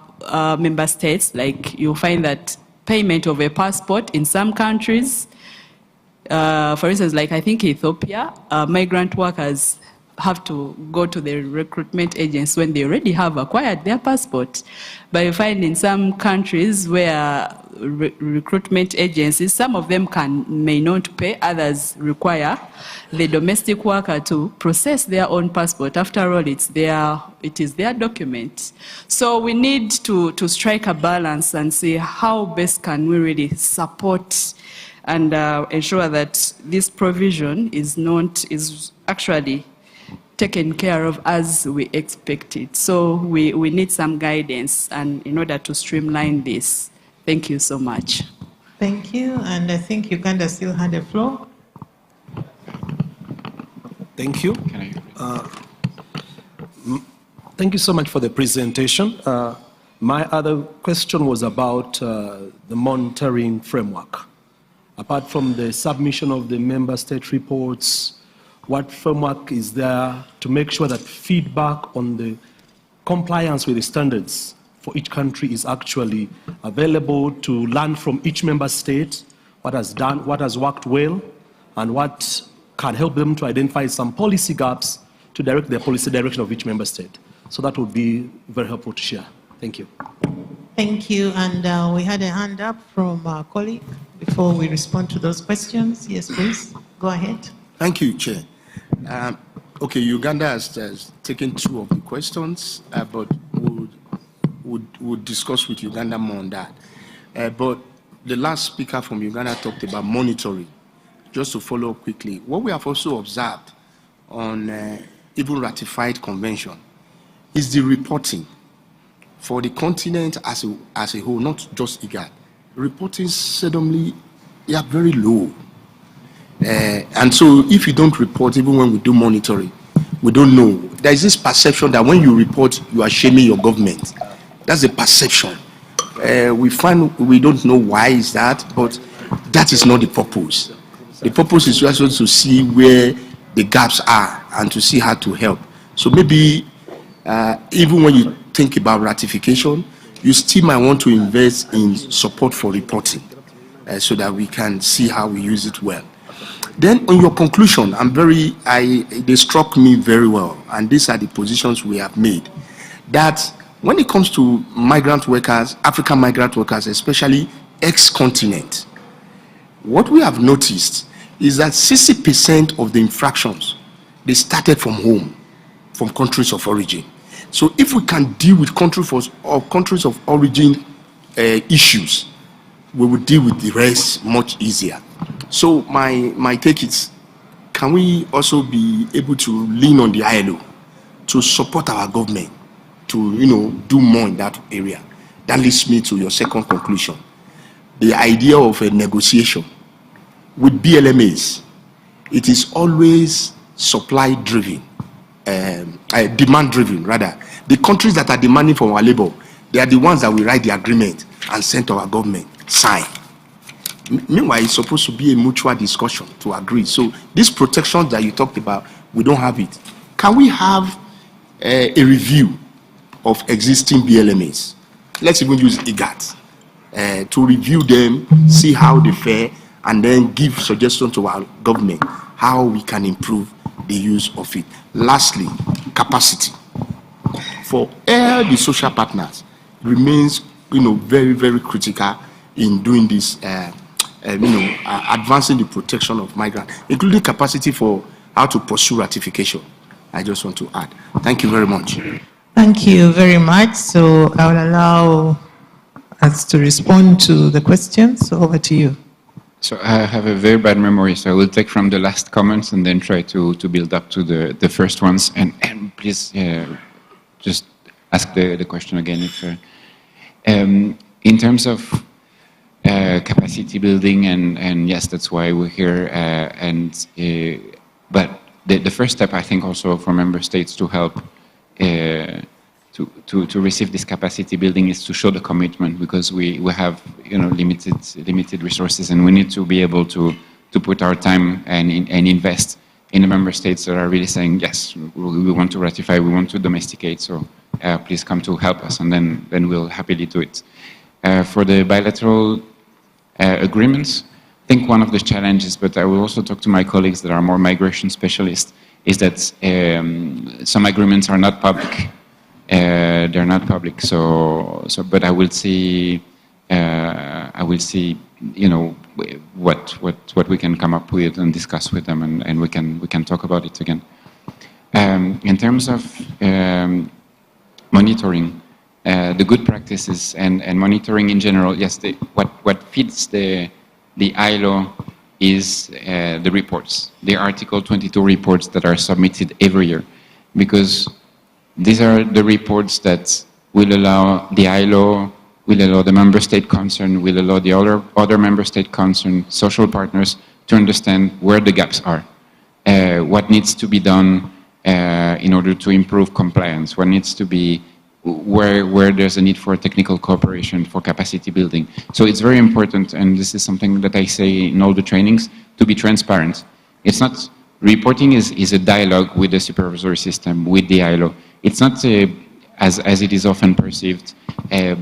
member states, like you'll find that payment of a passport in some countries, for instance, like I think Ethiopia, migrant workers have to go to the recruitment agents when they already have acquired their passport. But you find in some countries where recruitment agencies, some of them may not pay, others require the domestic worker to process their own passport. After all, it is their document. So we need to strike a balance and see how best can we really support and ensure that this provision is actually taken care of as we expect it. So we need some guidance and in order to streamline this. Thank you so much. Thank you, and I think Uganda still had the floor. Thank you. Thank you so much for the presentation. My other question was about the monitoring framework. Apart from the submission of the member state reports, what framework is there to make sure that feedback on the compliance with the standards for each country is actually available to learn from each member state what has done, what has worked well, and what can help them to identify some policy gaps to direct the policy direction of each member state. So that would be very helpful to share. Thank you. Thank you, and we had a hand up from our colleague before we respond to those questions. Yes, please, go ahead. Thank you, Chair. Okay, Uganda has taken two of the questions, but we'll discuss with Uganda more on that. But the last speaker from Uganda talked about monitoring. Just to follow up quickly, what we have also observed on even ratified convention is the reporting for the continent as a whole, not just IGAD. Reporting suddenly are very low. And so if you don't report, even when we do monitoring, we don't know. There is this perception that when you report, you are shaming your government. That's the perception. We don't know why is that, but that is not the purpose. The purpose is also to see where the gaps are and to see how to help. So maybe even when you think about ratification, you still might want to invest in support for reporting so that we can see how we use it well. Then on your conclusion, they struck me very well, and these are the positions we have made, that when it comes to migrant workers, African migrant workers, especially ex-continent, what we have noticed is that 60% of the infractions, they started from home, from countries of origin. So if we can deal with countries of origin issues, we will deal with the rest much easier. So my take is, can we also be able to lean on the ILO to support our government to do more in that area? That leads me to your second conclusion. The idea of a negotiation with BLMAs, it is always supply driven, demand driven rather. The countries that are demanding for our labor, they are the ones that will write the agreement and send to our government, sign. Meanwhile, it's supposed to be a mutual discussion to agree. So these protections that you talked about, we don't have it. Can we have a review of existing BLMAs? Let's even use IGAD to review them, see how they fare, and then give suggestions to our government how we can improve the use of it. Lastly, capacity. For all the social partners, remains very, very critical in doing this, advancing the protection of migrants, including capacity for how to pursue ratification. I just want to add. Thank you very much. Thank you very much. So I will allow us to respond to the questions. So over to you. So I have a very bad memory, so I will take from the last comments and then try to build up to the first ones. And please just ask the question again. in terms of capacity building, and yes, that's why we're here. But the first step, I think, also for member states to help to receive this capacity building is to show the commitment, because we have limited resources, and we need to be able to put our time and invest in the member states that are really saying, yes, we want to ratify, we want to domesticate, so please come to help us, and then we'll happily do it. For the bilateral agreements, I think one of the challenges, but I will also talk to my colleagues that are more migration specialists, is that some agreements are not public. They're not public, but I will see, what we can come up with and discuss with them, and we can talk about it again. In terms of monitoring, the good practices and monitoring in general, yes, what feeds the ILO is the reports, the Article 22 reports that are submitted every year, because these are the reports that will allow the ILO, will allow the member state concerned, will allow the other member state concerned, social partners, to understand where the gaps are, what needs to be done in order to improve compliance, what needs to be, where there's a need for technical cooperation, for capacity building. So it's very important, and this is something that I say in all the trainings, to be transparent. It's not, reporting is a dialogue with the supervisory system, with the ILO. It's not, as it is often perceived,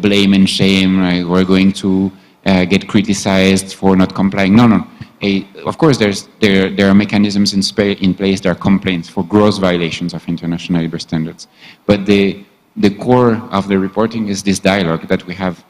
blame and shame, right? We're going to get criticized for not complying. No. Of course, there are mechanisms in place, there are complaints for gross violations of international labor standards. But the core of the reporting is this dialogue that we have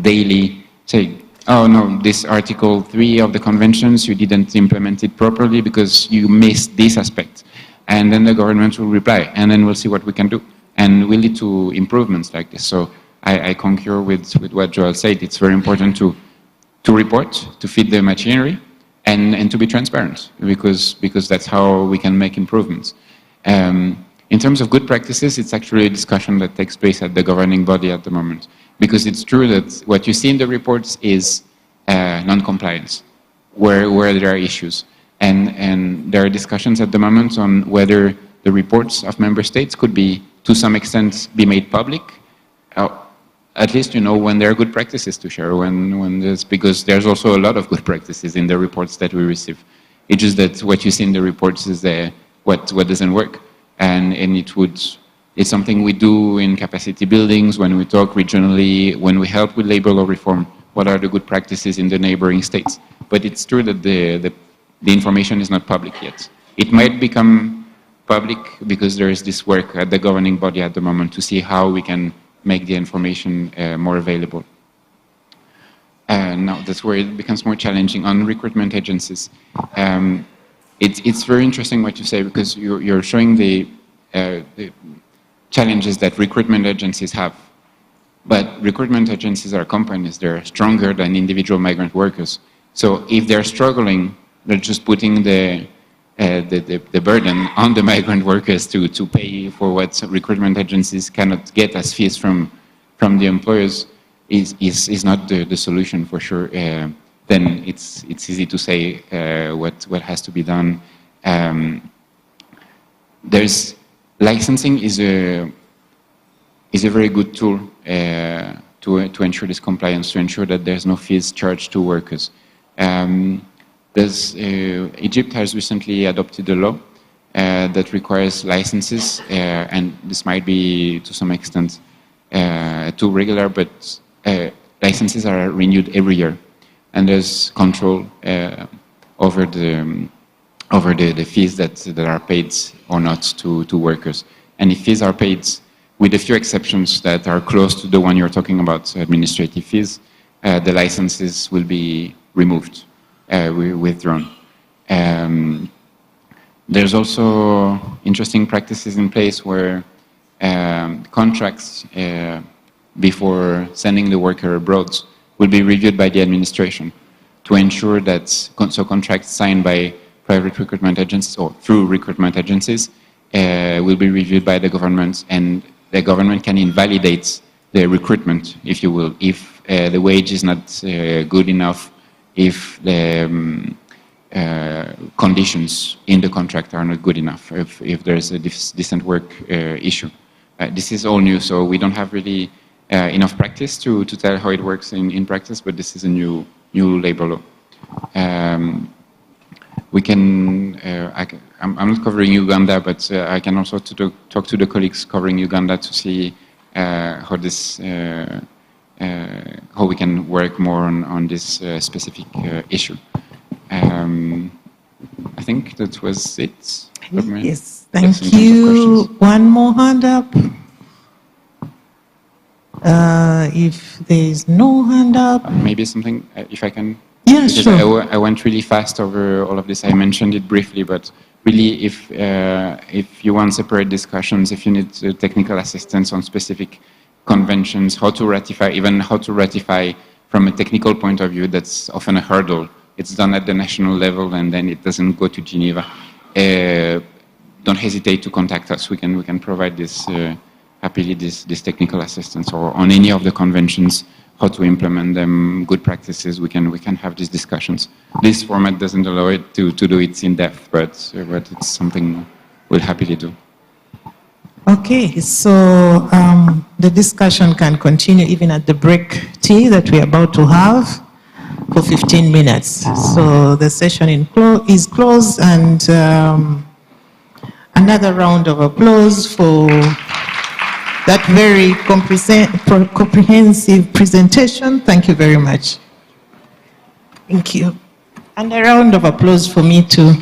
daily, saying, oh no, this Article 3 of the conventions, you didn't implement it properly because you missed this aspect. And then the government will reply, and then we'll see what we can do. And we'll lead to improvements like this. So I concur with what Joel said. It's very important to report, to feed the machinery, and to be transparent, because that's how we can make improvements. In terms of good practices, it's actually a discussion that takes place at the governing body at the moment. Because it's true that what you see in the reports is non-compliance, where there are issues. And there are discussions at the moment on whether the reports of member states could be, to some extent, be made public. At least, when there are good practices to share, because there's also a lot of good practices in the reports that we receive. It's just that what you see in the reports is what doesn't work. And it's something we do in capacity buildings, when we talk regionally, when we help with labor law reform, what are the good practices in the neighboring states. But it's true that the information is not public yet. It might become public because there is this work at the governing body at the moment to see how we can make the information more available. Now that's where it becomes more challenging on recruitment agencies. It's very interesting what you say, because you're showing the challenges that recruitment agencies have. But recruitment agencies are companies. They're stronger than individual migrant workers. So if they're struggling, they're just putting the burden on the migrant workers to pay for what recruitment agencies cannot get as fees from the employers is not the solution, for sure. Then it's easy to say what has to be done. Licensing is a very good tool to ensure this compliance, to ensure that there's no fees charged to workers. Egypt has recently adopted a law that requires licenses, and this might be to some extent too regular, but licenses are renewed every year, and there's control over the fees that are paid or not to workers. And if fees are paid, with a few exceptions that are close to the one you're talking about, administrative fees, the licenses will be removed, withdrawn. There's also interesting practices in place where contracts before sending the worker abroad will be reviewed by the administration to ensure that contracts signed by private recruitment agencies or through recruitment agencies will be reviewed by the government, and the government can invalidate the recruitment, if you will, if the wage is not good enough, if the conditions in the contract are not good enough, if there's a decent work issue. This is all new, so we don't have really enough practice to tell how it works in practice, but this is a new labor law. We can, I'm not covering Uganda, but I can also talk to the colleagues covering Uganda to see how this, how we can work more on this specific issue. I think that was it. Yes, thank you. One more hand up. If there is no hand up. Maybe something, if I can. Yeah, because sure. I went really fast over all of this. I mentioned it briefly, but really, if you want separate discussions, if you need technical assistance on specific conventions, how to ratify, even how to ratify from a technical point of view, that's often a hurdle. It's done at the national level, and then it doesn't go to Geneva. Don't hesitate to contact us. We can provide this happily this technical assistance, or on any of the conventions, how to implement them, good practices. We can have these discussions. This format doesn't allow it to do it in depth, but it's something we'll happily do. Okay, so the discussion can continue even at the break tea that we're about to have for 15 minutes. So the session is closed, and another round of applause for that very comprehensive presentation. Thank you very much. Thank you. And a round of applause for me too.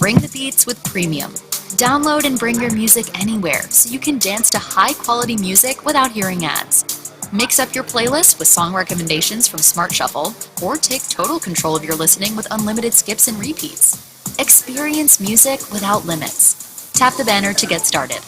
Bring the beats with Premium. Download and bring your music anywhere so you can dance to high-quality music without hearing ads. Mix up your playlist with song recommendations from Smart Shuffle, or take total control of your listening with unlimited skips and repeats. Experience music without limits. Tap the banner to get started.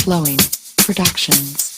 Flowing Productions.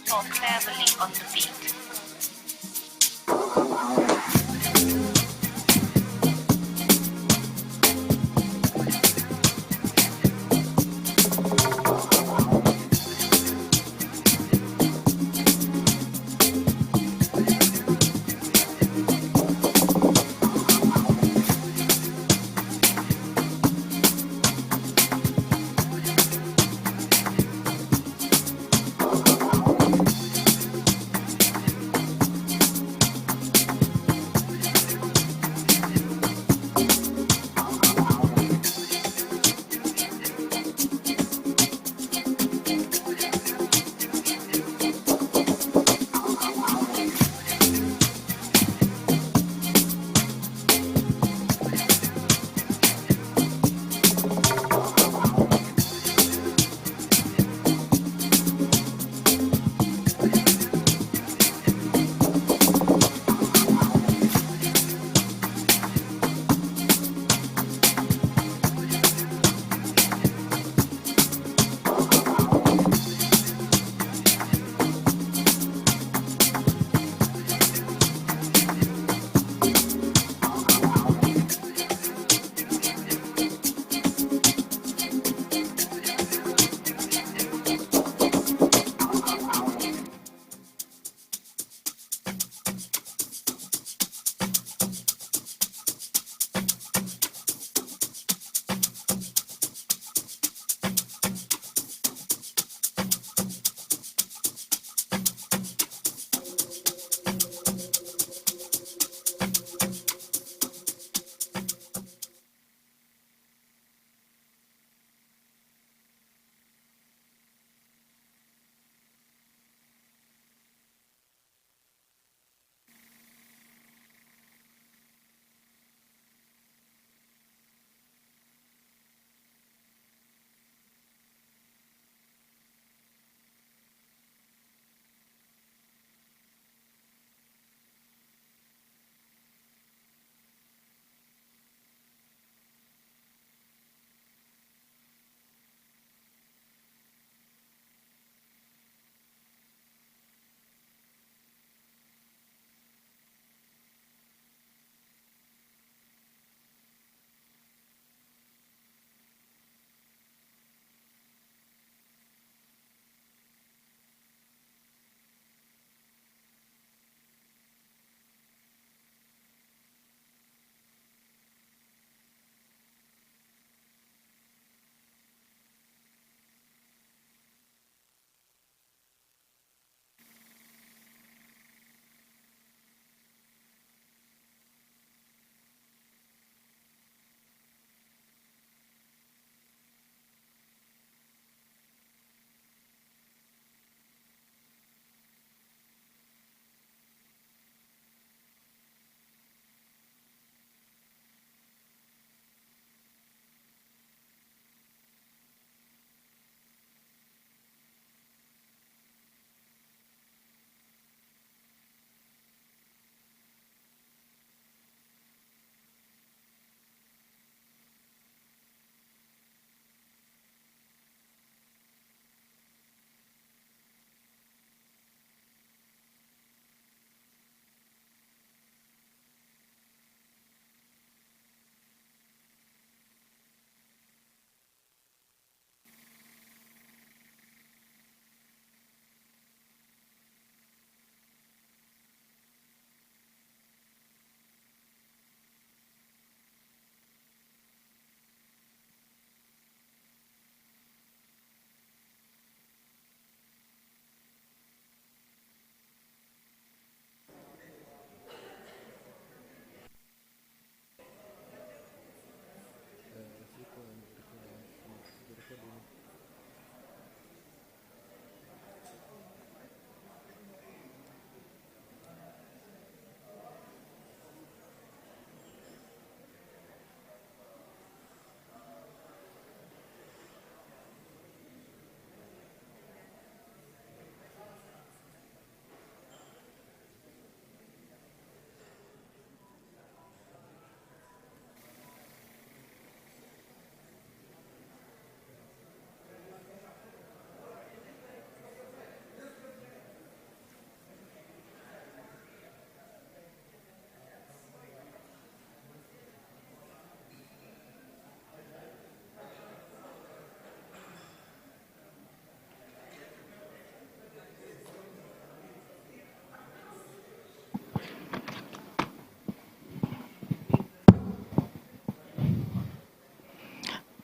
Talk Family on the beat.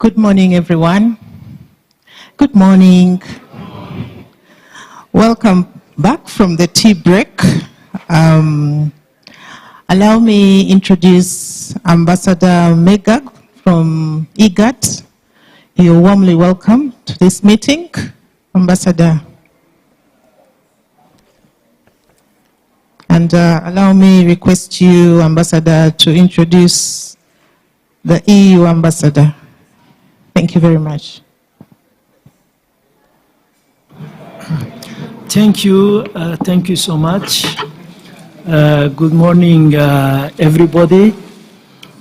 Good morning, everyone. Good morning. Welcome back from the tea break. Allow me introduce Ambassador Megag from IGAD. You're warmly welcome to this meeting, Ambassador. And allow me request you, Ambassador, to introduce the EU Ambassador. Thank you very much. Thank you so much. Good morning, everybody.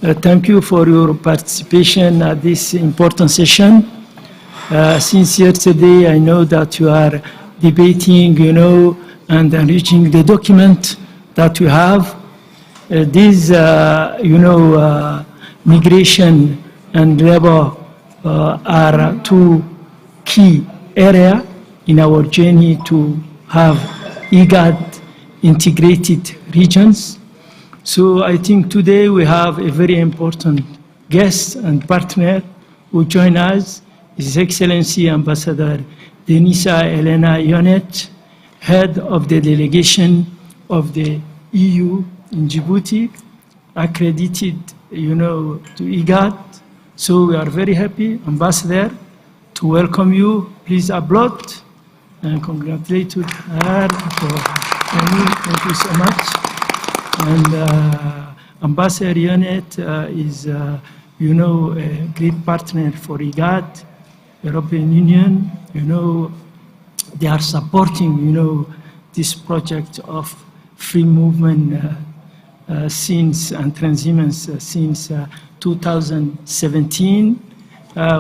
Thank you for your participation at this important session. Since yesterday, I know that you are debating, and enriching the document that we have. These, migration and labor are two key areas in our journey to have IGAD integrated regions. So I think today we have a very important guest and partner who join us, His Excellency Ambassador Denisa Elena Ionet, head of the delegation of the EU in Djibouti, accredited, to IGAD. So we are very happy, Ambassador, to welcome you. Please applaud and congratulate her for coming. Thank you so much. And Ambassador Ionet is, a great partner for IGAD, European Union. They are supporting, this project of free movement since and transhumance since 2017.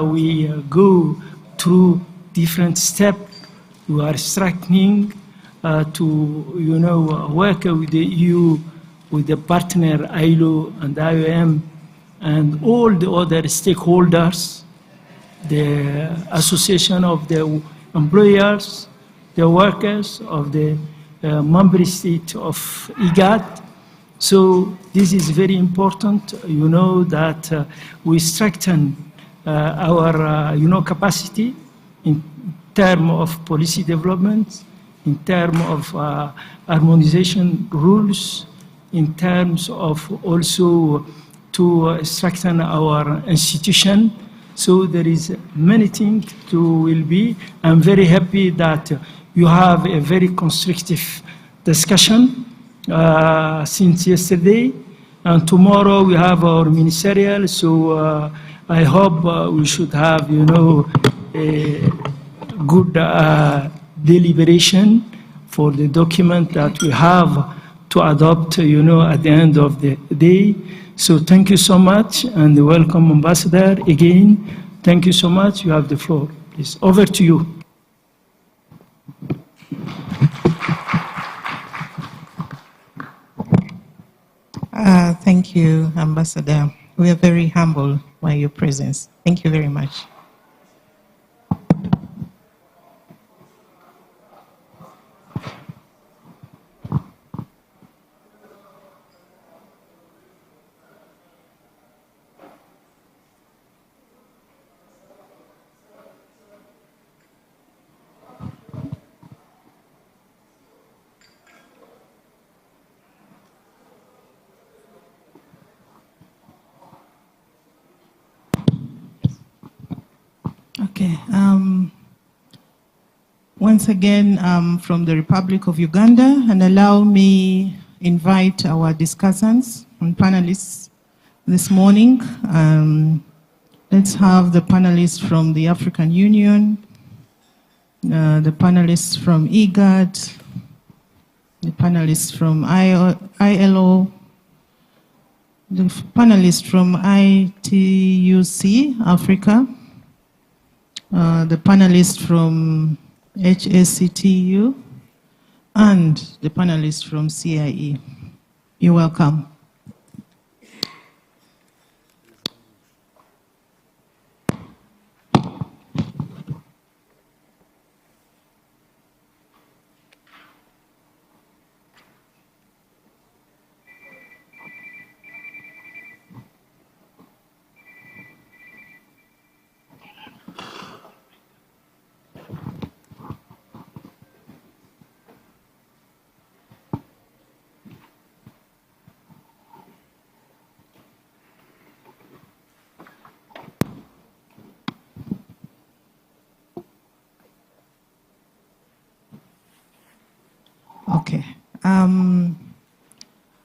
We go through different steps. We are struggling to work with the EU, with the partner ILO and IOM, and all the other stakeholders, the association of the employers, the workers of the member state of IGAD. So this is very important, that we strengthen our, capacity in terms of policy development, in terms of harmonization rules, in terms of also to strengthen our institution. So there is many things will be. I'm very happy that you have a very constructive discussion since yesterday, and tomorrow we have our ministerial. So I hope we should have, a good deliberation for the document that we have to adopt, at the end of the day. So thank you so much, and welcome, Ambassador, again. Thank you so much. You have the floor. Please, over to you. Thank you, Ambassador. We are very humbled by your presence. Thank you very much. Okay. Once again, from the Republic of Uganda, and allow me invite our discussants and panelists this morning. Let's have the panelists from the African Union, the panelists from IGAD, the panelists from ILO, the panelists from ITUC Africa, the panelists from HACTU, and the panelists from CIE. You're welcome. Okay.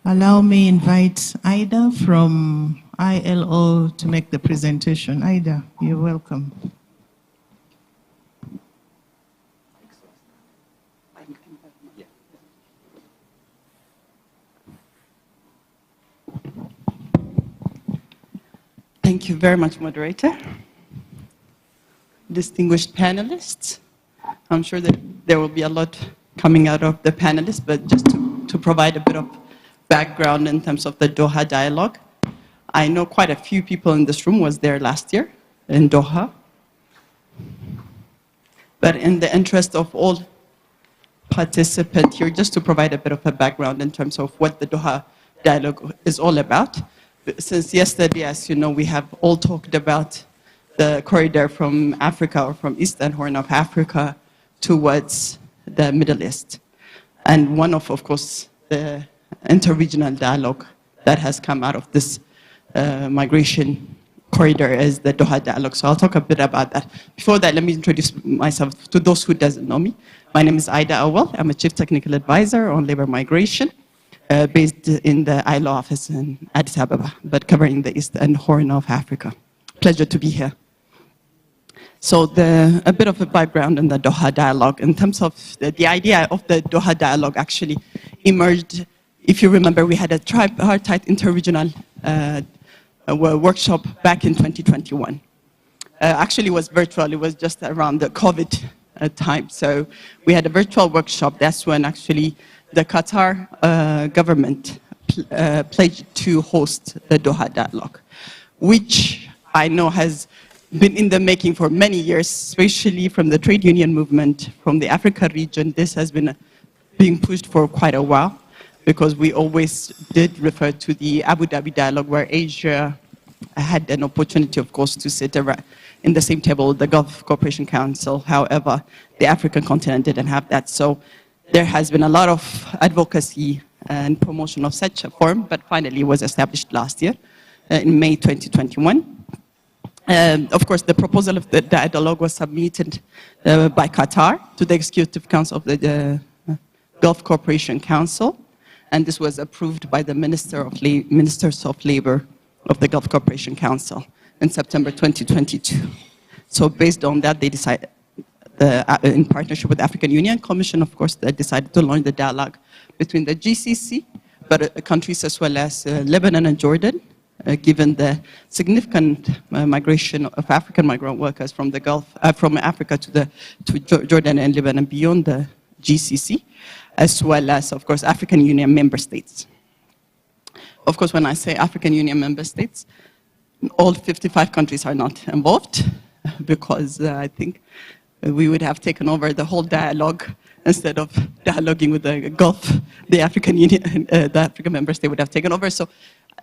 Allow me invite Ida from ILO to make the presentation. Ida, you're welcome. Thank you very much, moderator. Distinguished panelists, I'm sure that there will be a lot coming out of the panelists, but just to provide a bit of background in terms of the Doha dialogue. I know quite a few people in this room was there last year in Doha. But in the interest of all participants here, just to provide a bit of a background in terms of what the Doha dialogue is all about. Since yesterday, as you know, we have all talked about the corridor from Africa or from Eastern Horn of Africa towards the Middle East. And one of course, the interregional dialogue that has come out of this migration corridor is the Doha dialogue. So I'll talk a bit about that. Before that, let me introduce myself to those who doesn't know me. My name is Ida Awal. I'm a Chief Technical Advisor on Labor Migration, based in the ILO office in Addis Ababa, but covering the Eastern Horn of Africa. Pleasure to be here. So a bit of a background in the Doha dialogue. In terms of the idea of the Doha dialogue actually emerged, if you remember, we had a tripartite interregional workshop back in 2021. Actually, it was virtual. It was just around the COVID time. So we had a virtual workshop. That's when actually the Qatar government pledged to host the Doha dialogue, which I know has been in the making for many years, especially from the trade union movement, from the Africa region. This has been being pushed for quite a while, because we always did refer to the Abu Dhabi dialogue, where Asia had an opportunity, of course, to sit around in the same table with the Gulf Cooperation Council. However, the African continent didn't have that. So there has been a lot of advocacy and promotion of such a forum, but finally was established last year in May 2021. Of course, the proposal of the dialogue was submitted by Qatar to the Executive Council of the Gulf Cooperation Council, and this was approved by the Ministers of Labor of the Gulf Cooperation Council in September 2022. So based on that, they decided, in partnership with the African Union Commission, of course, they decided to launch the dialogue between the GCC, but countries as well as Lebanon and Jordan, given the significant migration of African migrant workers from the Gulf, from Africa to Jordan and Lebanon beyond the GCC, as well as, of course, African Union member states. Of course, when I say African Union member states, all 55 countries are not involved, because I think we would have taken over the whole dialogue instead of dialoguing with the Gulf. The African Union, the African member state would have taken over. So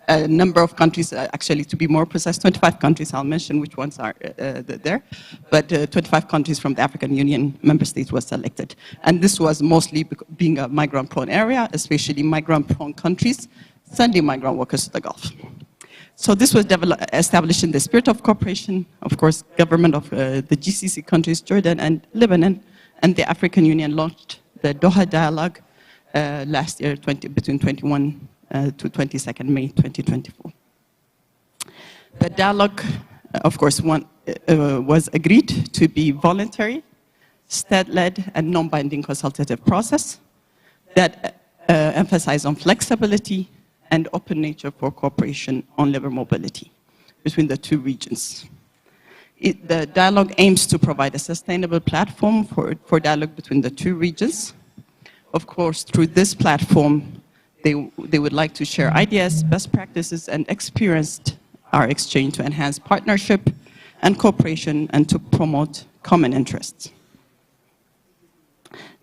a number of countries, actually to be more precise, 25 countries, I'll mention which ones are there, but 25 countries from the African Union member states were selected. And this was mostly being a migrant-prone area, especially migrant-prone countries, sending migrant workers to the Gulf. So this was established in the spirit of cooperation, of course, government of the GCC countries, Jordan and Lebanon, and the African Union launched the Doha dialogue last year, between 21 to 22nd May 2024. The dialogue, of course, was agreed to be voluntary, state-led, and non-binding consultative process that emphasized on flexibility and open nature for cooperation on labor mobility between the two regions. The dialogue aims to provide a sustainable platform for dialogue between the two regions. Of course, through this platform, they would like to share ideas, best practices, and experience are exchanged to enhance partnership and cooperation and to promote common interests.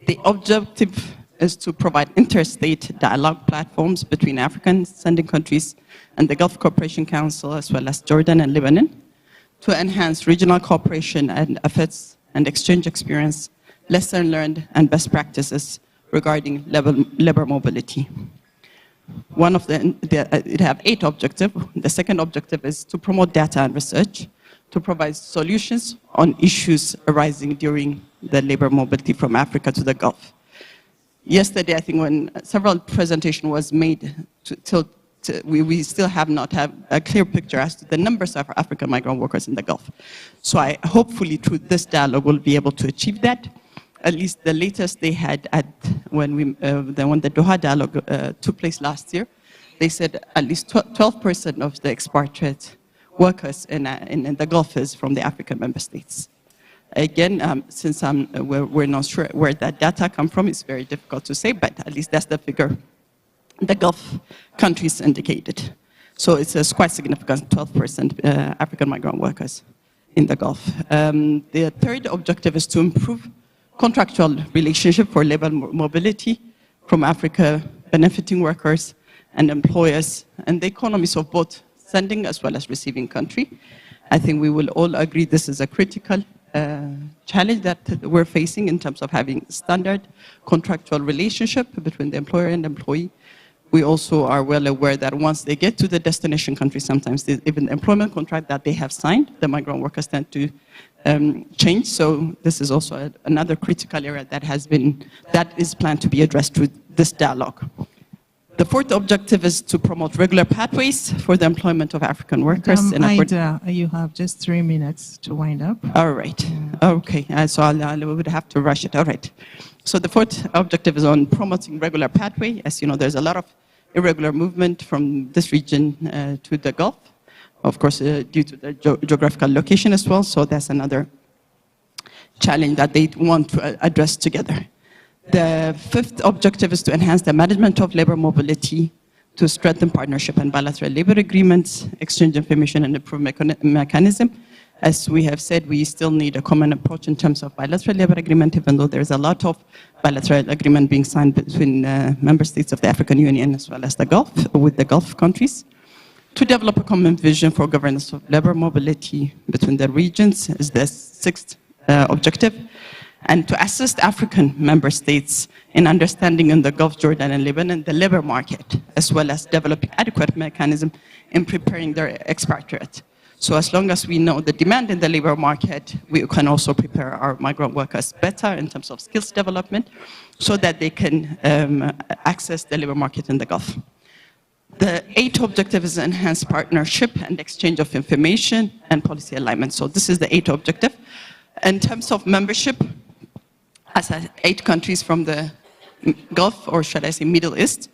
The objective is to provide interstate dialogue platforms between African sending countries and the Gulf Cooperation Council, as well as Jordan and Lebanon, to enhance regional cooperation and efforts and exchange experience, lessons learned, and best practices regarding labor mobility. It have 8 objectives. The second objective is to promote data and research, to provide solutions on issues arising during the labor mobility from Africa to the Gulf. yesterday, I think when several presentation was made, we still have not have a clear picture as to the numbers of African migrant workers in the Gulf. So hopefully through this dialogue we'll be able to achieve that. At least the latest they had when the Doha dialogue took place last year, they said at least 12% of the expatriate workers in the Gulf is from the African member states. Again, since we're not sure where that data come from, it's very difficult to say, but at least that's the figure the Gulf countries indicated. So it's quite significant, 12% African migrant workers in the Gulf. The third objective is to improve contractual relationship for labor mobility from Africa, benefiting workers and employers, and the economies of both sending as well as receiving country. I think we will all agree this is a critical challenge that we're facing in terms of having standard contractual relationship between the employer and employee. We also are well aware that once they get to the destination country, sometimes even the employment contract that they have signed, the migrant workers tend to change. So this is also another critical area that is planned to be addressed through this dialogue. The fourth objective is to promote regular pathways for the employment of African workers. Ida, you have just 3 minutes to wind up. All right. Okay. So I would have to rush it. All right. So the fourth objective is on promoting regular pathway. As you know, there's a lot of irregular movement from this region to the Gulf, of course, due to the geographical location as well. So that's another challenge that they want to address together. The fifth objective is to enhance the management of labor mobility, to strengthen partnership and bilateral labor agreements, exchange information and improve mechanism. As we have said, we still need a common approach in terms of bilateral labor agreement, even though there's a lot of bilateral agreement being signed between member states of the African Union as well as the Gulf, with the Gulf countries. To develop a common vision for governance of labor mobility between the regions is the sixth objective. And to assist African member states in understanding in the Gulf, Jordan, and Lebanon the labor market, as well as developing adequate mechanism in preparing their expatriate. So as long as we know the demand in the labor market, we can also prepare our migrant workers better in terms of skills development so that they can access the labor market in the Gulf. The eighth objective is enhanced partnership and exchange of information and policy alignment. So this is the eighth objective. In terms of membership, as 8 countries from the Gulf, or should I say Middle East,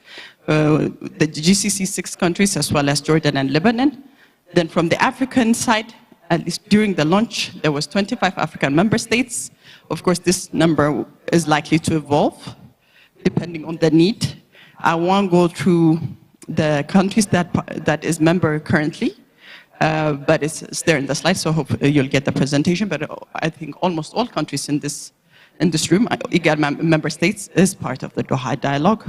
the GCC 6 countries, as well as Jordan and Lebanon. Then from the African side, at least during the launch, there was 25 African member states. Of course, this number is likely to evolve depending on the need. I won't go through the countries that is member currently, but it's there in the slide, so I hope you'll get the presentation. But I think almost all countries in this room, IGAD member states, is part of the Doha dialogue.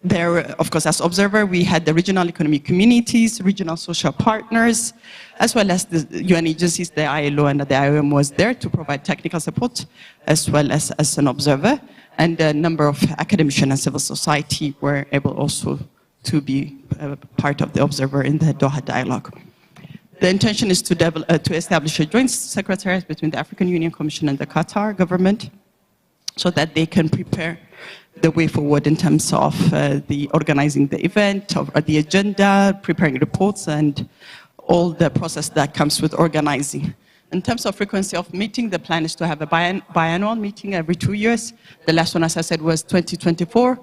There, of course, as observer, we had the regional economic communities, regional social partners, as well as the UN agencies, the ILO and the IOM was there to provide technical support, as well as an observer. And a number of academicians and civil society were able also to be part of the observer in the Doha dialogue. The intention is to establish a joint secretariat between the African Union Commission and the Qatar government so that they can prepare the way forward in terms of the organizing the event, of the agenda, preparing reports, and all the process that comes with organizing. In terms of frequency of meeting, the plan is to have a biannual meeting every 2 years. The last one, as I said, was 2024,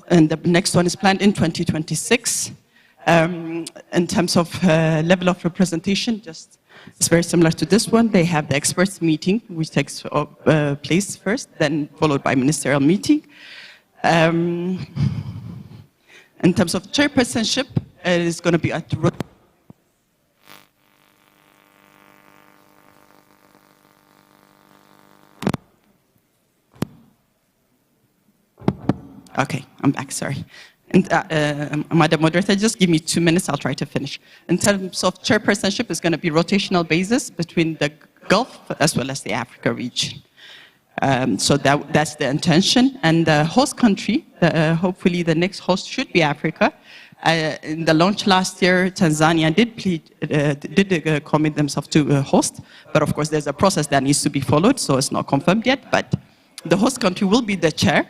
and the next one is planned in 2026. In terms of level of representation, it's very similar to this one. They have the experts meeting, which takes place first, then followed by ministerial meeting. In terms of chairpersonship, it is going to be at Okay, I'm back, sorry. And, Madam Moderator, just give me 2 minutes, I'll try to finish. In terms of chairpersonship, it's going to be rotational basis between the Gulf as well as the Africa region. So that's the intention. And the host country, hopefully the next host should be Africa. In the launch last year, Tanzania did commit themselves to host, but of course there's a process that needs to be followed, so it's not confirmed yet, but The host country will be the chair,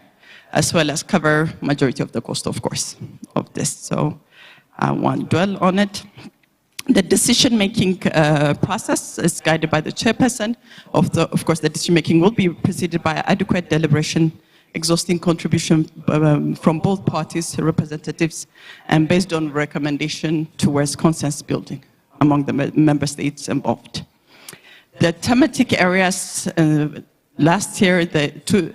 as well as cover majority of the cost, of course, of this. So I won't dwell on it. The decision-making process is guided by the chairperson. Of course, the decision-making will be preceded by adequate deliberation, exhausting contribution from both parties, representatives, and based on recommendation towards consensus building among the member states involved. The thematic areas, last year, the two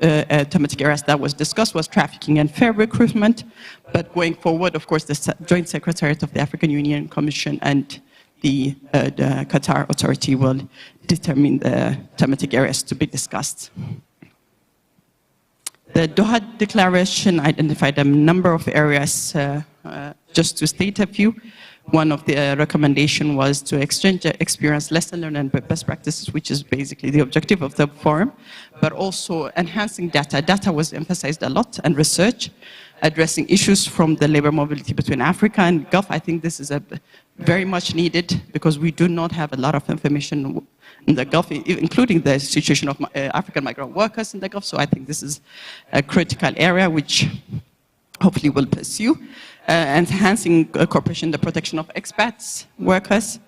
thematic areas that was discussed was trafficking and fair recruitment. But going forward, of course, the Joint Secretariat of the African Union Commission and the Qatar Authority will determine the thematic areas to be discussed. The Doha Declaration identified a number of areas, just to state a few. One of the recommendations was to exchange experience, lesson learned, and best practices, which is basically the objective of the forum, but also enhancing data. Data was emphasized a lot, and research, addressing issues from the labor mobility between Africa and Gulf. I think this is very much needed because we do not have a lot of information in the Gulf, including the situation of African migrant workers in the Gulf. So I think this is a critical area which hopefully will pursue. Enhancing cooperation, the protection of expats, workers,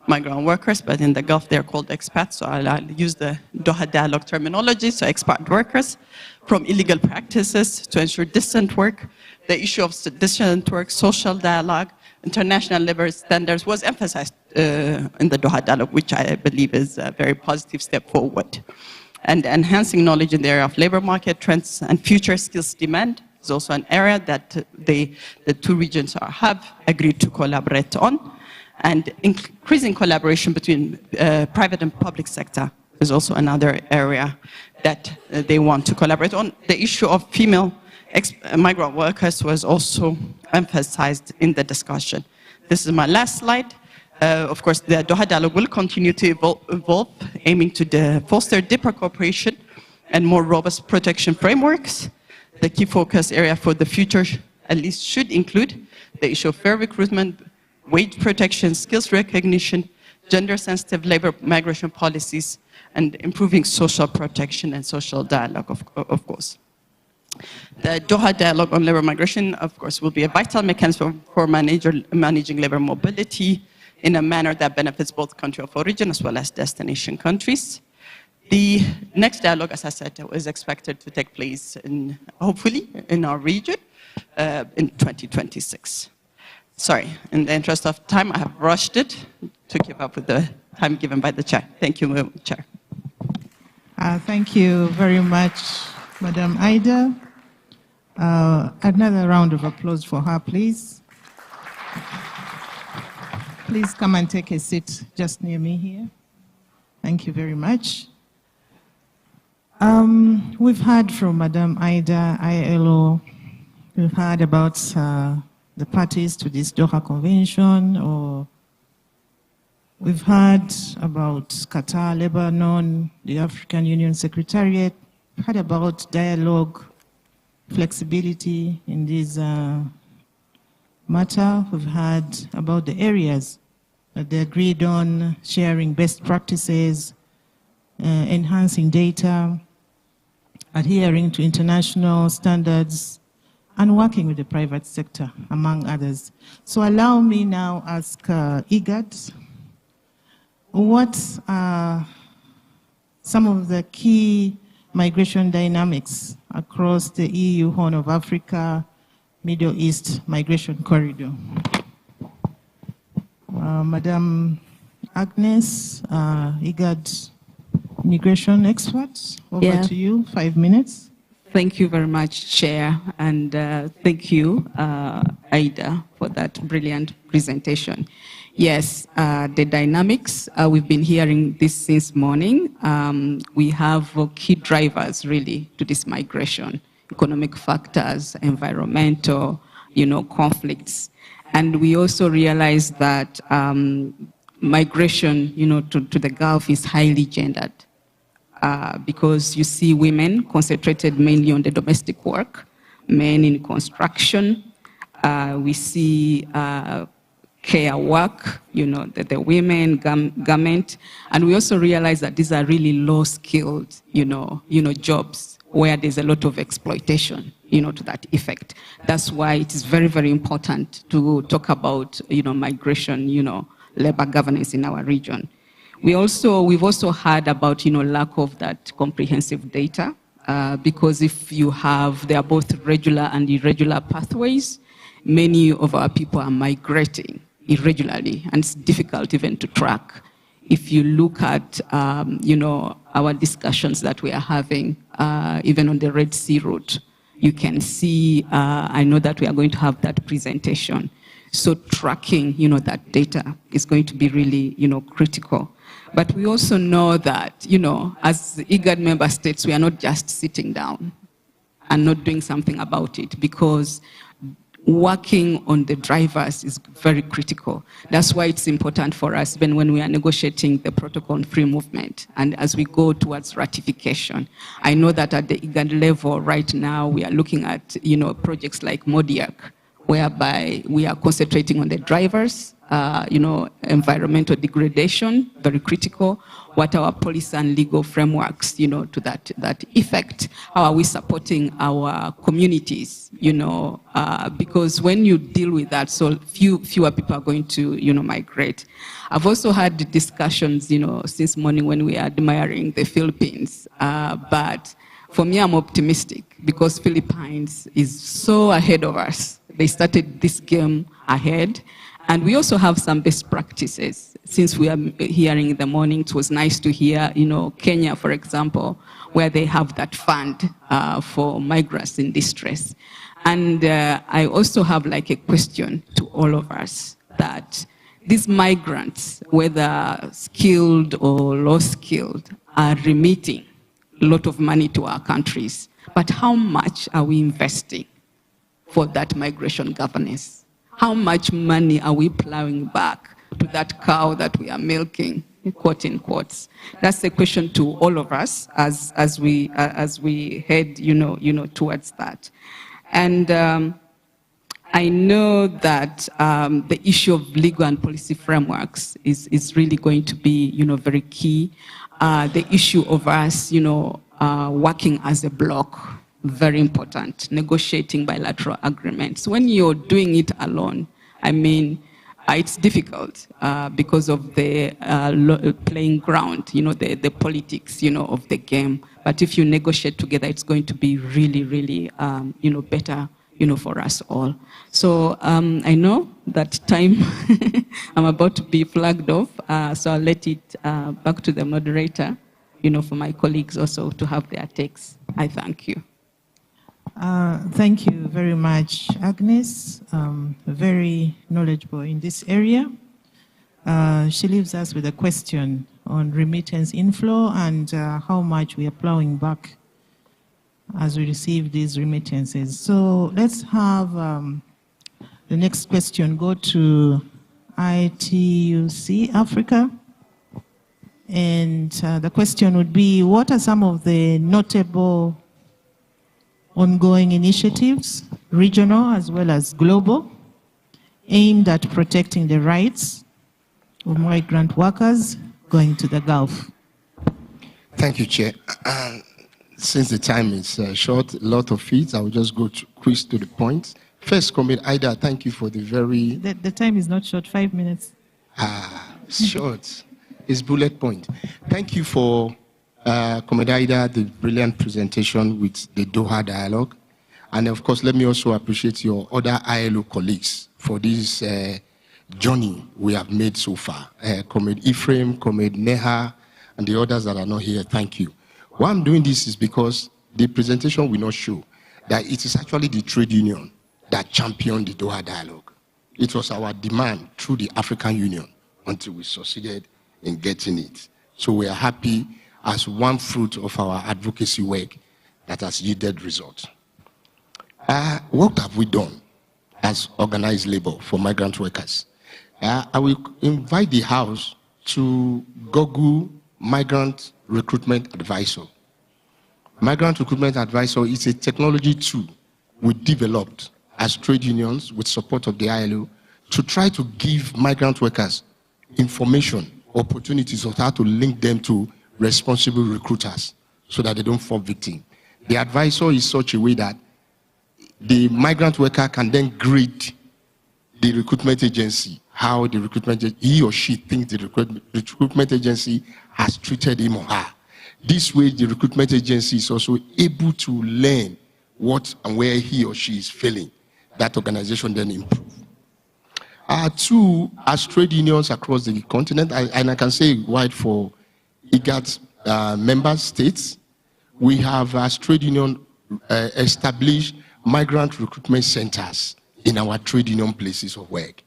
migrant workers, but in the Gulf they're called expats, so I'll use the Doha Dialogue terminology, so expat workers, from illegal practices to ensure decent work. The issue of decent work, social dialogue, international labor standards was emphasized in the Doha Dialogue, which I believe is a very positive step forward. And enhancing knowledge in the area of labor market trends and future skills demand is also an area that the two regions have agreed to collaborate on. And increasing collaboration between private and public sector is also another area that they want to collaborate on. The issue of female migrant workers was also emphasized in the discussion. This is my last slide. Of course, the Doha Dialogue will continue to evolve, aiming to foster deeper cooperation and more robust protection frameworks. The key focus area for the future at least should include the issue of fair recruitment, wage protection, skills recognition, gender-sensitive labor migration policies, and improving social protection and social dialogue, of course. The Doha Dialogue on labor migration, of course, will be a vital mechanism for managing labor mobility in a manner that benefits both country of origin as well as destination countries. The next dialogue, as I said, is expected to take place hopefully in our region in 2026. Sorry, in the interest of time, I have rushed it to keep up with the time given by the chair. Thank you, Chair. Thank you very much, Madam Ida. Another round of applause for her, please. Please come and take a seat just near me here. Thank you very much. We've heard from Madam Ida, ILO. We've heard about the parties to this Doha Convention, or we've heard about Qatar, Lebanon, the African Union Secretariat. We've heard about dialogue, flexibility in this matter. We've heard about the areas that they agreed on, sharing best practices, enhancing data, adhering to international standards, and working with the private sector, among others. So allow me now ask IGAD, what are some of the key migration dynamics across the EU Horn of Africa, Middle East migration corridor? Madam Agnes, IGAD immigration expert, over to you, 5 minutes. Thank you very much, Chair, and thank you, Aida, for that brilliant presentation. Yes, the dynamics, we've been hearing this since morning. We have key drivers, really, to this migration: economic factors, environmental, conflicts. And we also realize that migration, to the Gulf is highly gendered. Because you see women concentrated mainly on the domestic work, men in construction. We see care work, the women, garment. And we also realize that these are really low-skilled, jobs where there's a lot of exploitation, to that effect. That's why it is very, very important to talk about, migration, labor governance in our region. We've also heard about, lack of that comprehensive data, because if there are both regular and irregular pathways, many of our people are migrating irregularly, and it's difficult even to track. If you look at, our discussions that we are having, even on the Red Sea route, you can see, I know that we are going to have that presentation. So tracking, that data is going to be really, critical. But we also know that, as IGAD member states, we are not just sitting down and not doing something about it, because working on the drivers is very critical. That's why it's important for us, even when we are negotiating the protocol on free movement and as we go towards ratification. I know that at the IGAD level right now, we are looking at, projects like MODIAC, whereby we are concentrating on the drivers, environmental degradation, very critical. What are our policy and legal frameworks, to that effect? How are we supporting our communities, because when you deal with that, so fewer people are going to, migrate. I've also had discussions, since morning when we are admiring the Philippines, but for me, I'm optimistic because Philippines is so ahead of us. They started this game ahead. And we also have some best practices. Since we are hearing in the morning, it was nice to hear, Kenya, for example, where they have that fund for migrants in distress. And I also have like a question to all of us, that these migrants, whether skilled or low skilled, are remitting a lot of money to our countries. But how much are we investing for that migration governance? How much money are we plowing back to that cow that we are milking, quote in quotes? That's the question to all of us as we head, towards that. And I know that the issue of legal and policy frameworks is really going to be, very key. The issue of us, working as a bloc, very important, negotiating bilateral agreements. When you're doing it alone, it's difficult because of the playing ground, the politics, of the game. But if you negotiate together, it's going to be really, really, better, for us all. So I know that time, I'm about to be flagged off, so I'll let it back to the moderator, for my colleagues also to have their takes. I thank you. Thank you very much, Agnes. Very knowledgeable in this area. She leaves us with a question on remittance inflow and how much we are plowing back as we receive these remittances. So let's have the next question go to ITUC Africa. And the question would be, what are some of the notable ongoing initiatives, regional as well as global, aimed at protecting the rights of migrant workers going to the Gulf? Thank you, Chair. Since the time is short, a lot of it, I will just go quick to the point. First, Comrade Ida, thank you for the very... The time is not short, 5 minutes. Short. It's bullet point. Thank you for, Comrade Ida, the brilliant presentation with the Doha Dialogue. And of course, let me also appreciate your other ILO colleagues for this journey we have made so far. Comrade Ephraim, Comrade Neha, and the others that are not here, thank you. Why I'm doing this is because the presentation will not show that it is actually the trade union that championed the Doha Dialogue. It was our demand through the African Union until we succeeded in getting it. So we are happy as one fruit of our advocacy work that has yielded results. What have we done as organized labor for migrant workers? I will invite the House to Google Migrant Recruitment Advisor. Migrant Recruitment Advisor is a technology tool we developed as trade unions with support of the ILO to try to give migrant workers information, opportunities of how to link them to responsible recruiters so that they don't fall victim. The advisor is such a way that the migrant worker can then grade the recruitment agency, how the he or she thinks the recruitment agency has treated him or her. This way, the recruitment agency is also able to learn what and where he or she is failing. That organization then improve. Two, as trade unions across the continent, and I can say wide for IGAD member states, we have as trade union established migrant recruitment centers in our trade union places of work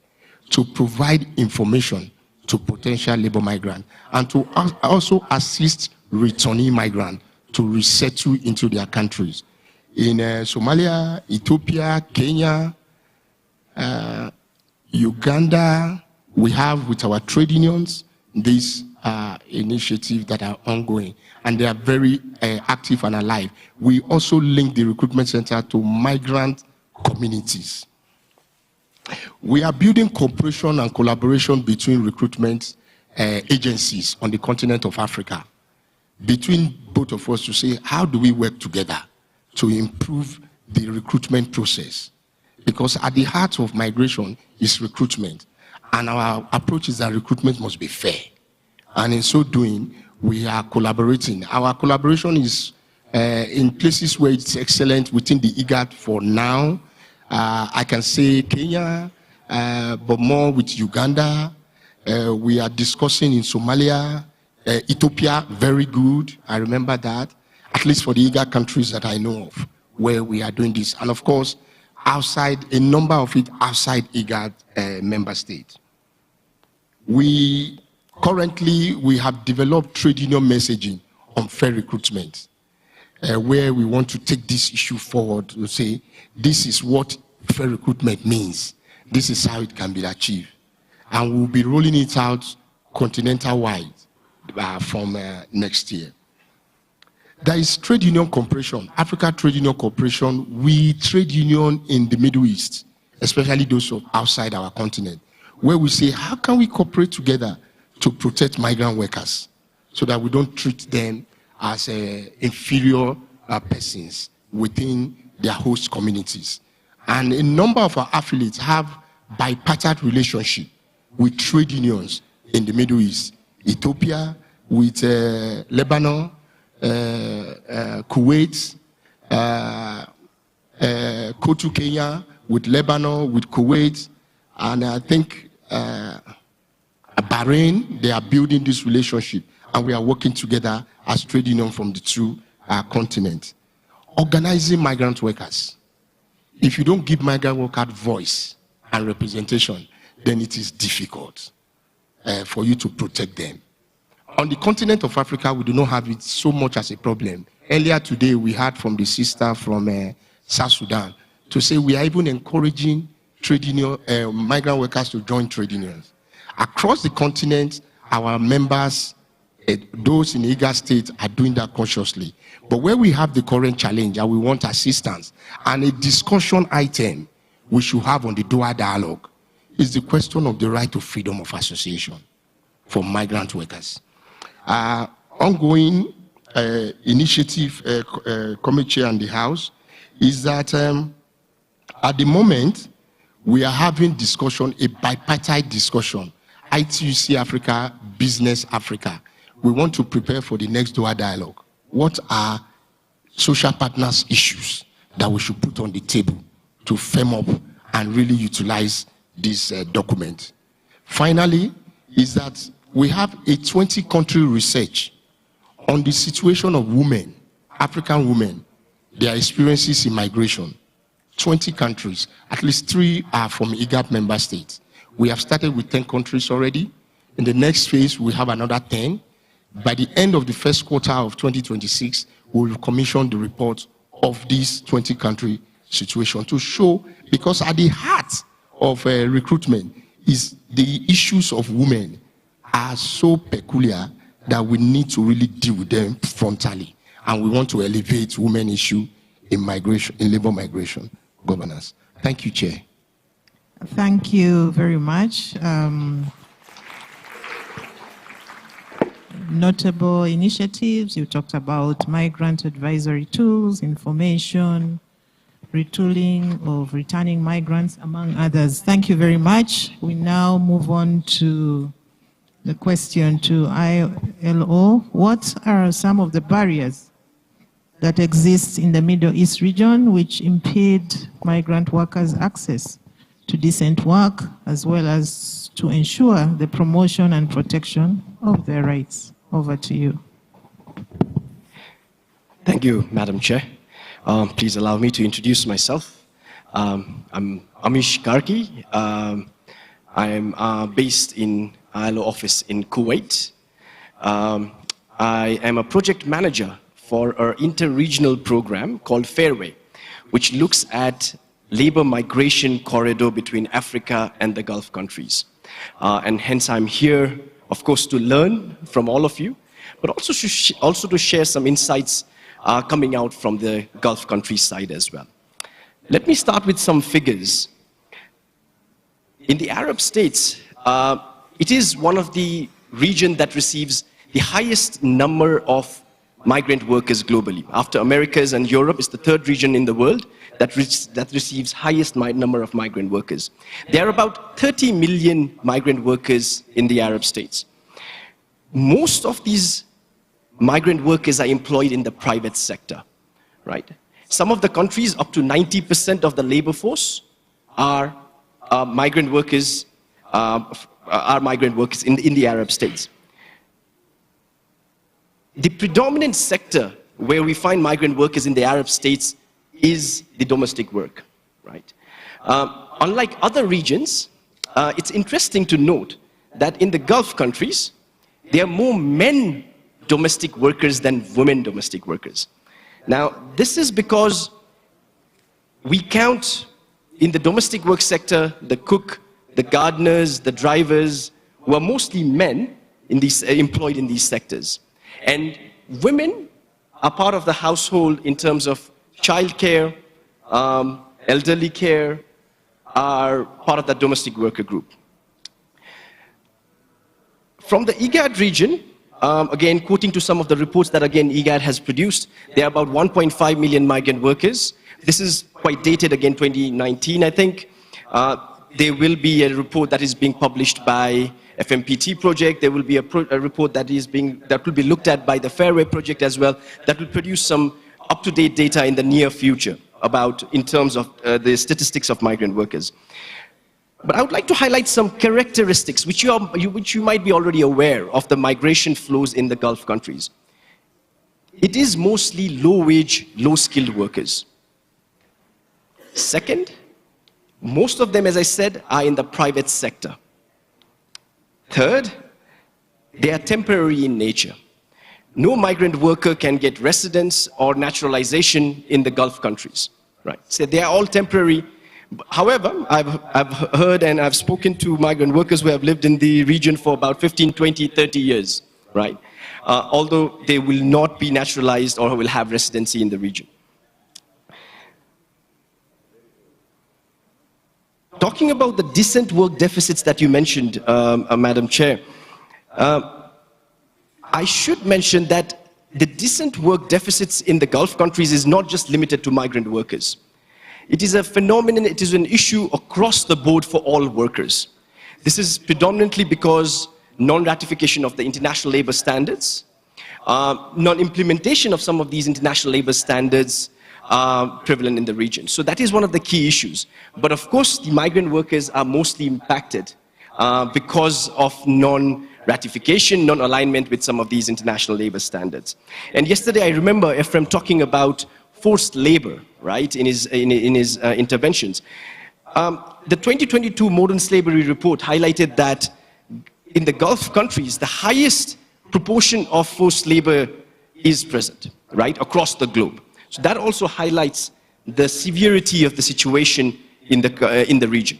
to provide information to potential labor migrants and to also assist returning migrants to resettle into their countries. In Somalia, Ethiopia, Kenya, Uganda, we have with our trade unions these initiatives that are ongoing, and they are very active and alive. We also link the recruitment center to migrant communities. We are building cooperation and collaboration between recruitment agencies on the continent of Africa, between both of us to say, how do we work together to improve the recruitment process? Because at the heart of migration is recruitment, and our approach is that recruitment must be fair. And in so doing, we are collaborating. Our collaboration is in places where it's excellent within the IGAD for now. I can say Kenya, but more with Uganda. We are discussing in Somalia, Ethiopia, very good. I remember that, at least for the IGAD countries that I know of, where we are doing this. And of course, outside, a number of it outside IGAD member states. Currently, we have developed trade union messaging on fair recruitment, where we want to take this issue forward to say, this is what fair recruitment means. This is how it can be achieved. And we'll be rolling it out continental-wide from next year. There is trade union cooperation, Africa Trade Union Cooperation. We trade union in the Middle East, especially those outside our continent, where we say, how can we cooperate together to protect migrant workers so that we don't treat them as inferior persons within their host communities. And a number of our affiliates have bipartite relationship with trade unions in the Middle East, Ethiopia, with Lebanon, Kuwait, Kotu, Kenya, with Lebanon, with Kuwait, and I think Bahrain. They are building this relationship, and we are working together as trade union from the two continents. Organizing migrant workers. If you don't give migrant workers voice and representation, then it is difficult for you to protect them. On the continent of Africa, we do not have it so much as a problem. Earlier today, we heard from the sister from South Sudan to say we are even encouraging trade union, migrant workers to join trade unions. Across the continent, our members, those in IGAD states, are doing that consciously. But where we have the current challenge and we want assistance, and a discussion item we should have on the Doha dialogue is the question of the right to freedom of association for migrant workers. Ongoing initiative, Committee Chair and the House, is that at the moment, we are having discussion, a bipartite discussion, ITUC Africa, Business Africa. We want to prepare for the next Doha dialogue. What are social partners' issues that we should put on the table to firm up and really utilize this document? Finally, is that we have a 20-country research on the situation of women, African women, their experiences in migration. 20 countries, at least 3 are from IGAD member states. We have started with 10 countries already. In the next phase, we have another 10. By the end of the first quarter of 2026, we will commission the report of this 20-country situation to show, because at the heart of recruitment is the issues of women are so peculiar that we need to really deal with them frontally. And we want to elevate women issue in migration, in labor migration governance. Thank you, Chair. Thank you very much. notable initiatives. You talked about migrant advisory tools, information, retooling of returning migrants, among others. Thank you very much. We now move on to the question to ILO. What are some of the barriers that exist in the Middle East region which impede migrant workers' access to decent work, as well as to ensure the promotion and protection of their rights? Over to you. Thank you, Madam Chair. Please allow me to introduce myself. I'm Amish Karki. I am based in ILO office in Kuwait. I am a project manager for our inter-regional program called Fairway, which looks at labor migration corridor between Africa and the Gulf countries. And hence I'm here, of course, to learn from all of you, but also to share some insights coming out from the Gulf countries side as well. Let me start with some figures. In the Arab states, it is one of the regions that receives the highest number of migrant workers globally. After Americas and Europe, it's the third region in the world that receives highest number of migrant workers. There are about 30 million migrant workers in the Arab states. Most of these migrant workers are employed in the private sector, right? Some of the countries, up to 90% of the labor force are migrant workers in the Arab states. The predominant sector where we find migrant workers in the Arab states is the domestic work, right? Unlike other regions, it's interesting to note that in the Gulf countries, there are more men domestic workers than women domestic workers. Now, this is because we count in the domestic work sector the cook, the gardeners, the drivers, who are mostly men employed in these sectors. And women are part of the household in terms of childcare, elderly care, are part of the domestic worker group. From the IGAD region, again, quoting to some of the reports that, again, IGAD has produced, there are about 1.5 million migrant workers. This is quite dated, again, 2019, I think. There will be a report that is being published by FMPT project. There will be a report that will be looked at by the Fairway project as well, that will produce some up-to-date data in the near future in terms of the statistics of migrant workers. But I would like to highlight some characteristics which you might be already aware of the migration flows in the Gulf countries. It is mostly low-wage, low-skilled workers. Second, most of them, as I said, are in the private sector. Third, they are temporary in nature. No migrant worker can get residence or naturalization in the Gulf countries, right? So they are all temporary. However, I've heard and I've spoken to migrant workers who have lived in the region for about 15, 20, 30 years, right? Although they will not be naturalized or will have residency in the region. Talking about the decent work deficits that you mentioned, Madam Chair, I should mention that the decent work deficits in the Gulf countries is not just limited to migrant workers. It is a phenomenon, it is an issue across the board for all workers. This is predominantly because non-ratification of the international labor standards, non-implementation of some of these international labor standards prevalent in the region. So that is one of the key issues. But of course, the migrant workers are mostly impacted because of non-ratification, non-alignment with some of these international labor standards. And yesterday, I remember Ephraim talking about forced labor, right, in his interventions. The 2022 Modern Slavery Report highlighted that in the Gulf countries, the highest proportion of forced labor is present, right, across the globe. So that also highlights the severity of the situation in the region.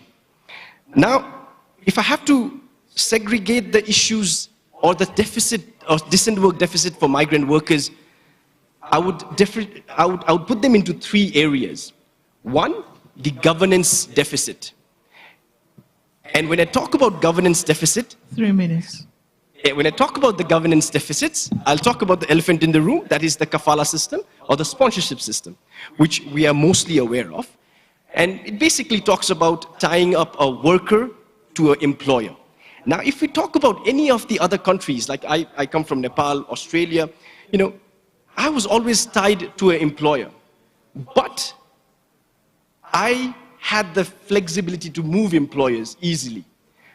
Now, if I have to segregate the issues or the deficit or decent work deficit for migrant workers, I would put them into three areas. One, the governance deficit. And when I talk about governance deficit... 3 minutes. When I talk about the governance deficits, I'll talk about the elephant in the room, that is the kafala system or the sponsorship system, which we are mostly aware of. And it basically talks about tying up a worker to an employer. Now, if we talk about any of the other countries, like I come from Nepal, Australia, you know, I was always tied to an employer. But I had the flexibility to move employers easily.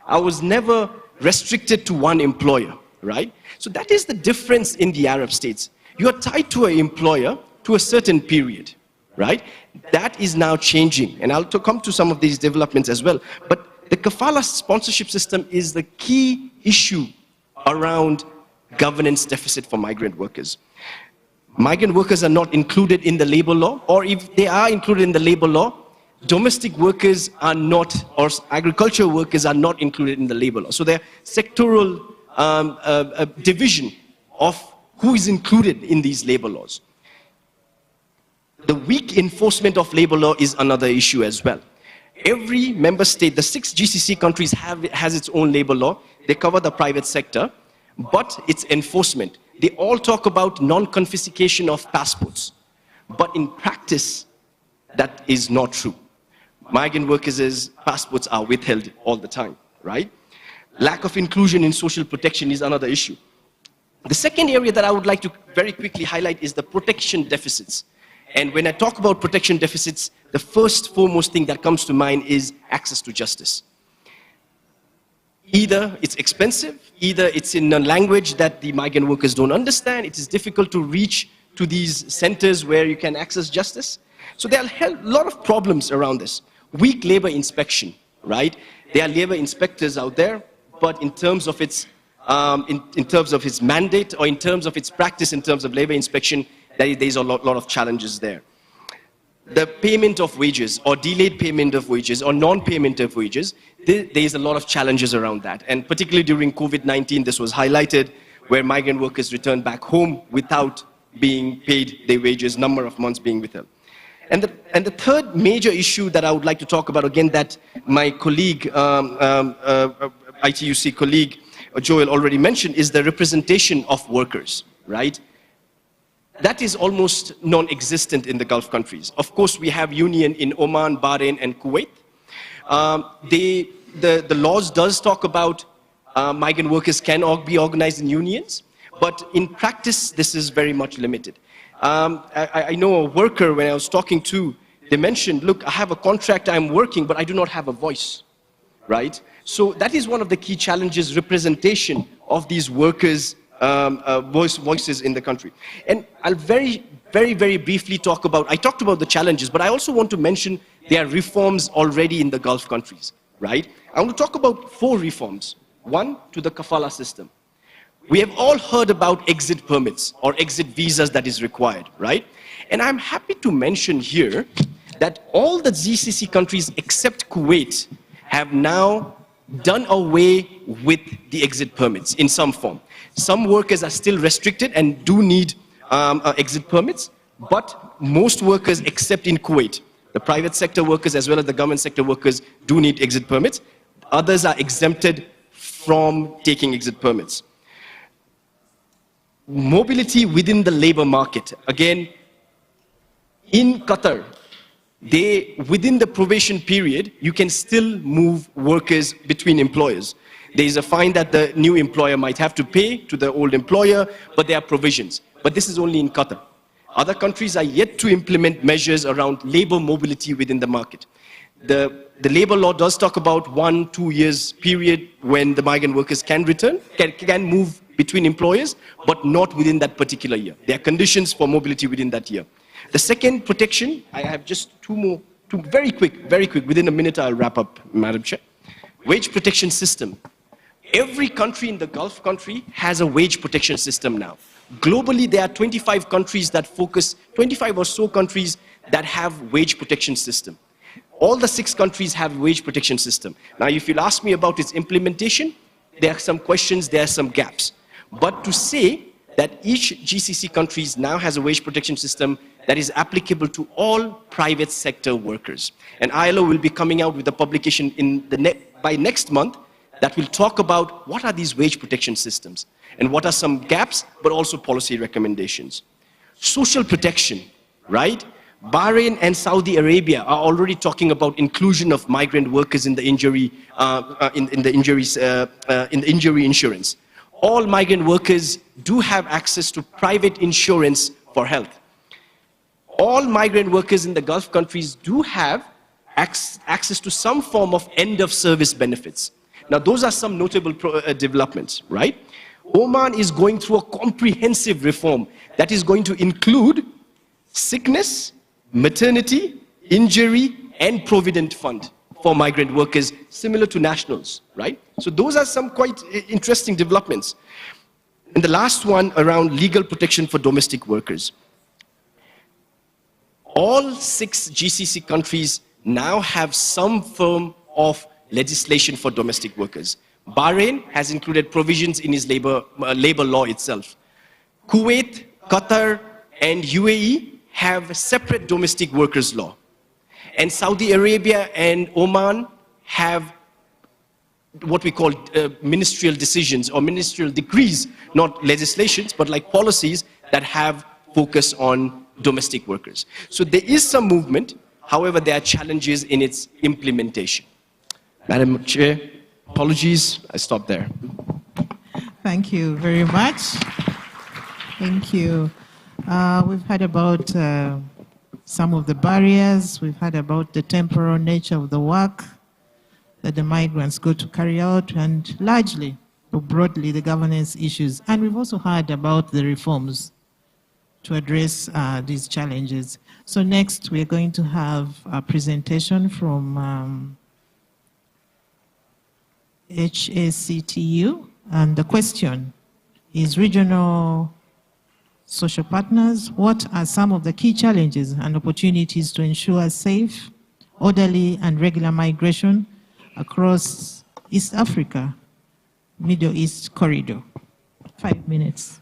I was never restricted to one employer, right? So that is the difference in the Arab states. You are tied to an employer to a certain period, right? That is now changing, and I'll come to some of these developments as well. But the kafala sponsorship system is the key issue around governance deficit for migrant workers. Migrant workers are not included in the labor law, or if they are included in the labor law, domestic workers are not, or agricultural workers are not included in the labor law. So there are sectoral division of who is included in these labor laws. The weak enforcement of labor law is another issue as well. Every member state, the 6 GCC countries has its own labor law. They cover the private sector, but its enforcement. They all talk about non-confiscation of passports. But in practice, that is not true. Migrant workers' passports are withheld all the time, right? Lack of inclusion in social protection is another issue. The second area that I would like to very quickly highlight is the protection deficits. And when I talk about protection deficits, the foremost thing that comes to mind is access to justice. Either it's expensive, either it's in a language that the migrant workers don't understand, it is difficult to reach to these centers where you can access justice. So there are a lot of problems around this. Weak labor inspection, right? There are labor inspectors out there, but in terms of its mandate or in terms of its practice, in terms of labor inspection, there's a lot of challenges there. The payment of wages or delayed payment of wages or non-payment of wages, there's a lot of challenges around that. And particularly during COVID-19, this was highlighted, where migrant workers returned back home without being paid their wages, number of months being withheld. And the third major issue that I would like to talk about, again, that my colleague, ITUC colleague, Joel already mentioned, is the representation of workers, right? That is almost non-existent in the Gulf countries. Of course, we have union in Oman, Bahrain, and Kuwait. The laws does talk about migrant workers can be organized in unions, but in practice, this is very much limited. I know a worker, when I was talking to, they mentioned, look, I have a contract, I'm working, but I do not have a voice, right? So that is one of the key challenges, representation of these workers' voices in the country. And I'll very briefly talk about, I talked about the challenges, but I also want to mention there are reforms already in the Gulf countries, right? I want to talk about 4 reforms. 1, to the kafala system. We have all heard about exit permits or exit visas that is required, right? And I'm happy to mention here that all the GCC countries except Kuwait have now done away with the exit permits in some form. Some workers are still restricted and do need exit permits, but most workers except in Kuwait, the private sector workers as well as the government sector workers do need exit permits. Others are exempted from taking exit permits. Mobility within the labor market. Again, in Qatar, within the probation period, you can still move workers between employers. There is a fine that the new employer might have to pay to the old employer, but there are provisions. But this is only in Qatar. Other countries are yet to implement measures around labor mobility within the market. The labor law does talk about 1-2 years period when the migrant workers can return, can move between employers, but not within that particular year. There are conditions for mobility within that year. The second protection, I have just two very quick, within a minute I'll wrap up, Madam Chair. Wage protection system. Every country in the Gulf country has a wage protection system now. Globally, there are 25 countries that focus, 25 or so countries that have wage protection system. All the 6 countries have wage protection system. Now, if you'll ask me about its implementation, there are some questions, there are some gaps. But to say that each GCC countries now has a wage protection system that is applicable to all private sector workers. And ILO will be coming out with a publication by next month that will talk about what are these wage protection systems and what are some gaps, but also policy recommendations. Social protection, right? Bahrain and Saudi Arabia are already talking about inclusion of migrant workers in the injury injury insurance. All migrant workers do have access to private insurance for health. All migrant workers in the Gulf countries do have access to some form of end-of-service benefits. Now, those are some notable developments, right? Oman is going through a comprehensive reform that is going to include sickness, maternity, injury, and provident fund for migrant workers, similar to nationals, right? So those are some quite interesting developments. And the last one around legal protection for domestic workers. All 6 GCC countries now have some form of legislation for domestic workers. Bahrain has included provisions in its labor law itself. Kuwait, Qatar, and UAE have separate domestic workers law. And Saudi Arabia and Oman have what we call ministerial decisions or ministerial decrees, not legislations, but like policies that have focus on domestic workers. So there is some movement, however, there are challenges in its implementation. Madam Chair, apologies, I stop there. Thank you very much. Thank you. We've heard about some of the barriers. We've heard about the temporal nature of the work that the migrants go to carry out, and largely or broadly the governance issues. And we've also heard about the reforms to address these challenges. So next we're going to have a presentation from HACTU, and the question is: regional social partners, what are some of the key challenges and opportunities to ensure safe, orderly, and regular migration across East Africa, Middle East corridor? 5 minutes.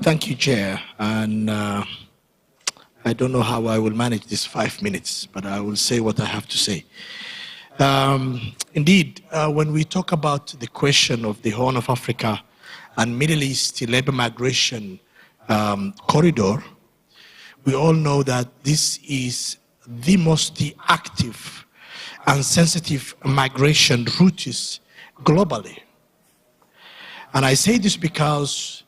Thank you, Chair. And I don't know how I will manage this 5 minutes, but I will say what I have to say. Indeed, when we talk about the question of the Horn of Africa and Middle East labor migration corridor, we all know that this is the most active and sensitive migration routes globally. And I say this because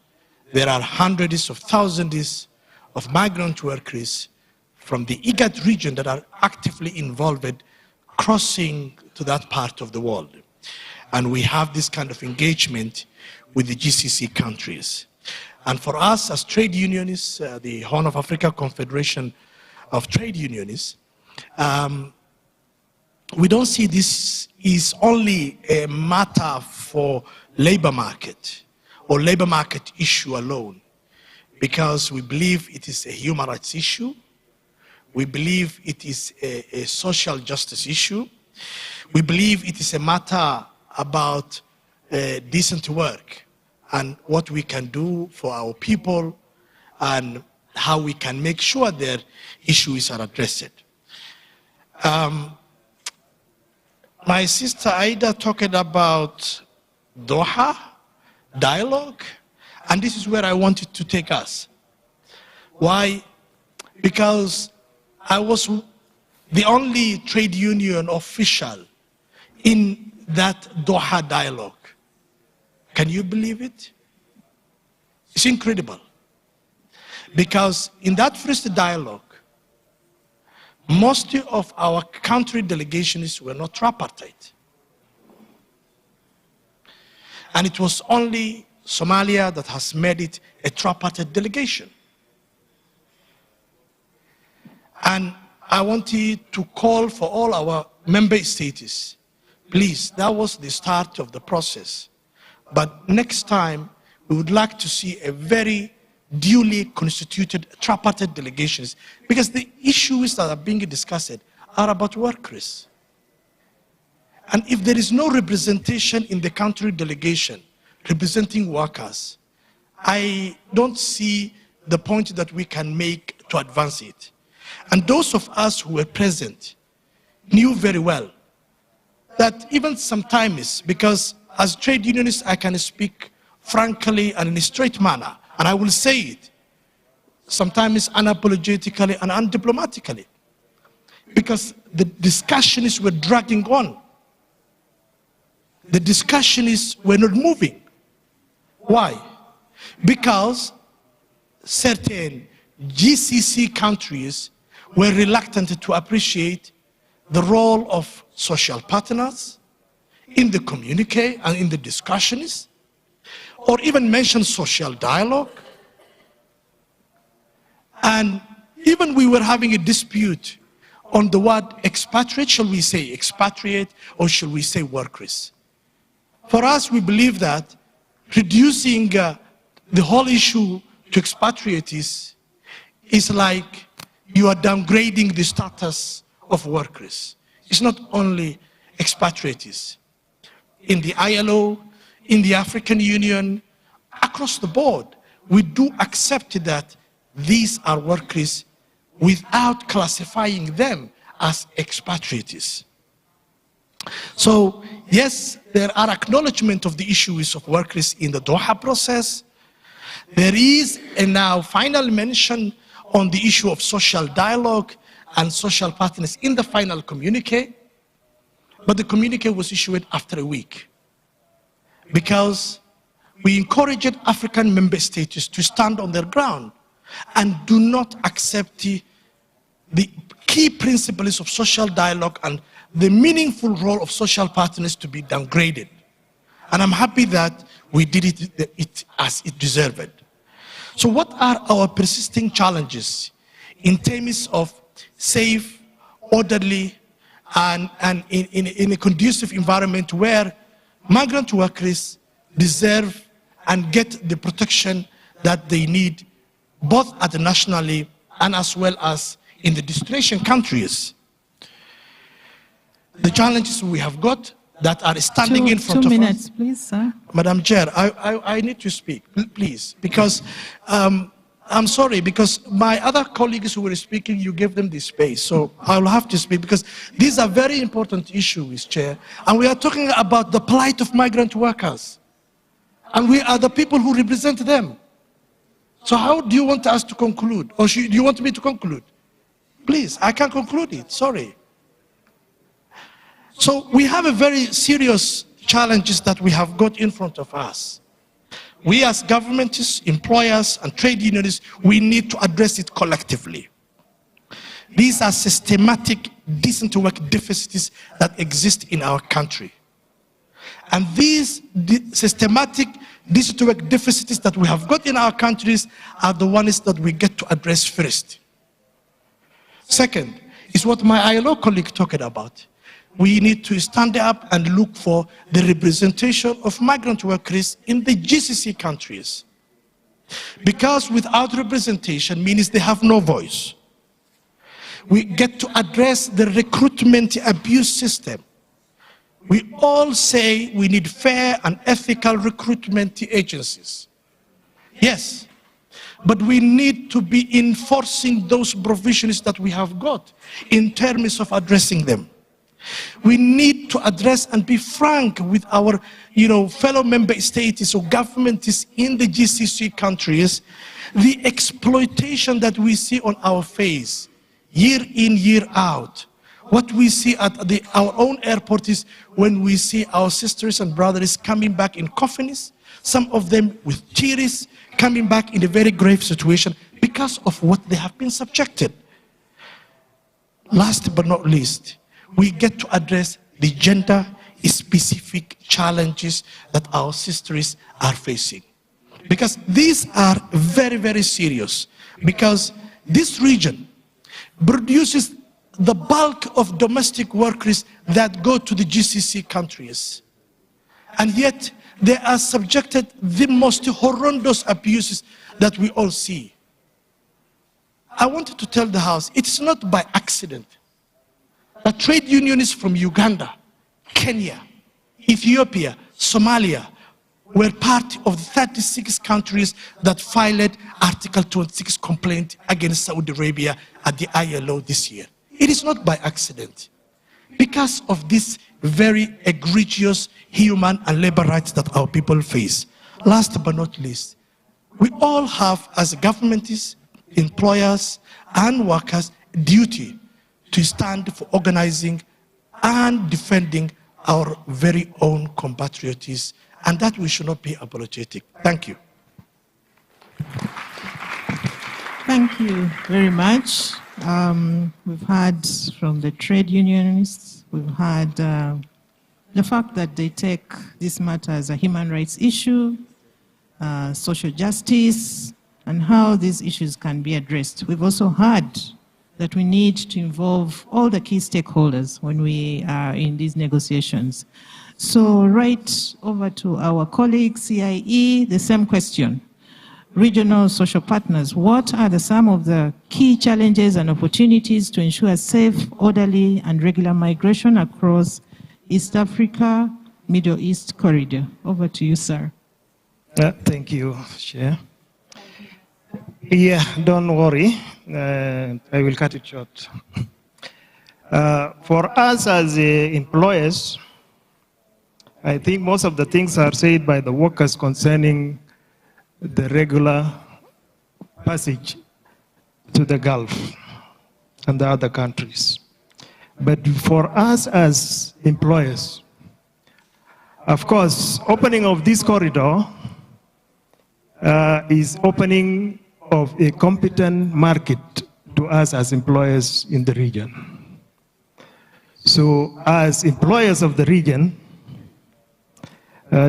there are hundreds of thousands of migrant workers from the IGAD region that are actively involved crossing to that part of the world. And we have this kind of engagement with the GCC countries. And for us as trade unionists, the Horn of Africa Confederation of Trade Unionists, we don't see this is only a matter for labor market or labor market issue alone, because we believe it is a human rights issue. We believe it is a social justice issue. We believe it is a matter about decent work and what we can do for our people and how we can make sure their issues are addressed. My sister Aida talked about Doha dialogue, and this is where I wanted to take us. Why? Because I was the only trade union official in that Doha dialogue. Can you believe it? It's incredible. Because in that first dialogue, most of our country delegations were not tripartite. And it was only Somalia that has made it a tripartite delegation. And I wanted to call for all our member states, please, that was the start of the process. But next time, we would like to see a very duly constituted tripartite delegations, because the issues that are being discussed are about workers. And if there is no representation in the country delegation representing workers, I don't see the point that we can make to advance it. And those of us who were present knew very well that even sometimes, because as trade unionist I can speak frankly and in a straight manner, and I will say it, sometimes unapologetically and undiplomatically, because the discussions were dragging on. The discussions were not moving. Why? Because certain GCC countries were reluctant to appreciate the role of social partners in the communique and in the discussions, or even mention social dialogue. And even we were having a dispute on the word expatriate. Shall we say expatriate or shall we say workers? For us, we believe that reducing the whole issue to expatriates is like you are downgrading the status of workers. It's not only expatriates. In the ILO, in the African Union, across the board, we do accept that these are workers without classifying them as expatriates. So, yes, there are acknowledgement of the issues of workers in the Doha process. There is a now final mention on the issue of social dialogue and social partners in the final communique. But the communique was issued after a week, because we encouraged African member states to stand on their ground and do not accept the key principles of social dialogue and the meaningful role of social partners to be downgraded. And I'm happy that we did it as it deserved. So what are our persisting challenges in terms of safe, orderly, and in a conducive environment where migrant workers deserve and get the protection that they need, both at the nationally and as well as in the destination countries? The challenges we have got that are standing in front of us. 2 minutes, please, sir. Madam Chair, I need to speak, please, because I'm sorry, because my other colleagues who were speaking, you gave them the space, so I'll have to speak, because these are very important issues, Chair, and we are talking about the plight of migrant workers, and we are the people who represent them. So how do you want us to conclude, or do you want me to conclude? Please, I can't conclude it, sorry. So we have a very serious challenges that we have got in front of us. We as governments, employers, and trade unionists, we need to address it collectively. These are systematic decent work deficits that exist in our country. And these systematic decent work deficits that we have got in our countries are the ones that we get to address first. Second is what my ILO colleague talked about. We need to stand up and look for the representation of migrant workers in the GCC countries. Because without representation means they have no voice. We get to address the recruitment abuse system. We all say we need fair and ethical recruitment agencies. Yes, but we need to be enforcing those provisions that we have got in terms of addressing them. We need to address and be frank with our fellow member states or governments in the GCC countries, the exploitation that we see on our face, year in, year out. What we see at our own airport is when we see our sisters and brothers coming back in coffins, some of them with tears, coming back in a very grave situation because of what they have been subjected. Last but not least, we get to address the gender-specific challenges that our sisters are facing. Because these are very, very serious. Because this region produces the bulk of domestic workers that go to the GCC countries. And yet, they are subjected to the most horrendous abuses that we all see. I wanted to tell the House, it's not by accident that trade unionists from Uganda, Kenya, Ethiopia, Somalia were part of the 36 countries that filed Article 26 complaint against Saudi Arabia at the ILO this year. It is not by accident. because of these very egregious human and labor rights that our people face. Last but not least, we all have, as governments, employers, and workers, duty to stand for organizing and defending our very own compatriots, and that we should not be apologetic. Thank you. Thank you very much. We've heard from the trade unionists, we've heard the fact that they take this matter as a human rights issue, social justice, and how these issues can be addressed. We've also heard that we need to involve all the key stakeholders when we are in these negotiations. So right over to our colleague, CIE, the same question. Regional social partners, what are some of the key challenges and opportunities to ensure safe, orderly, and regular migration across East Africa, Middle East corridor? Over to you, sir. Thank you, Chair. Yeah, don't worry. I will cut it short. For us as employers, I think most of the things are said by the workers concerning the regular passage to the Gulf and the other countries. But for us as employers, of course, opening of this corridor is opening of a competent market to us as employers in the region. So as employers of the region,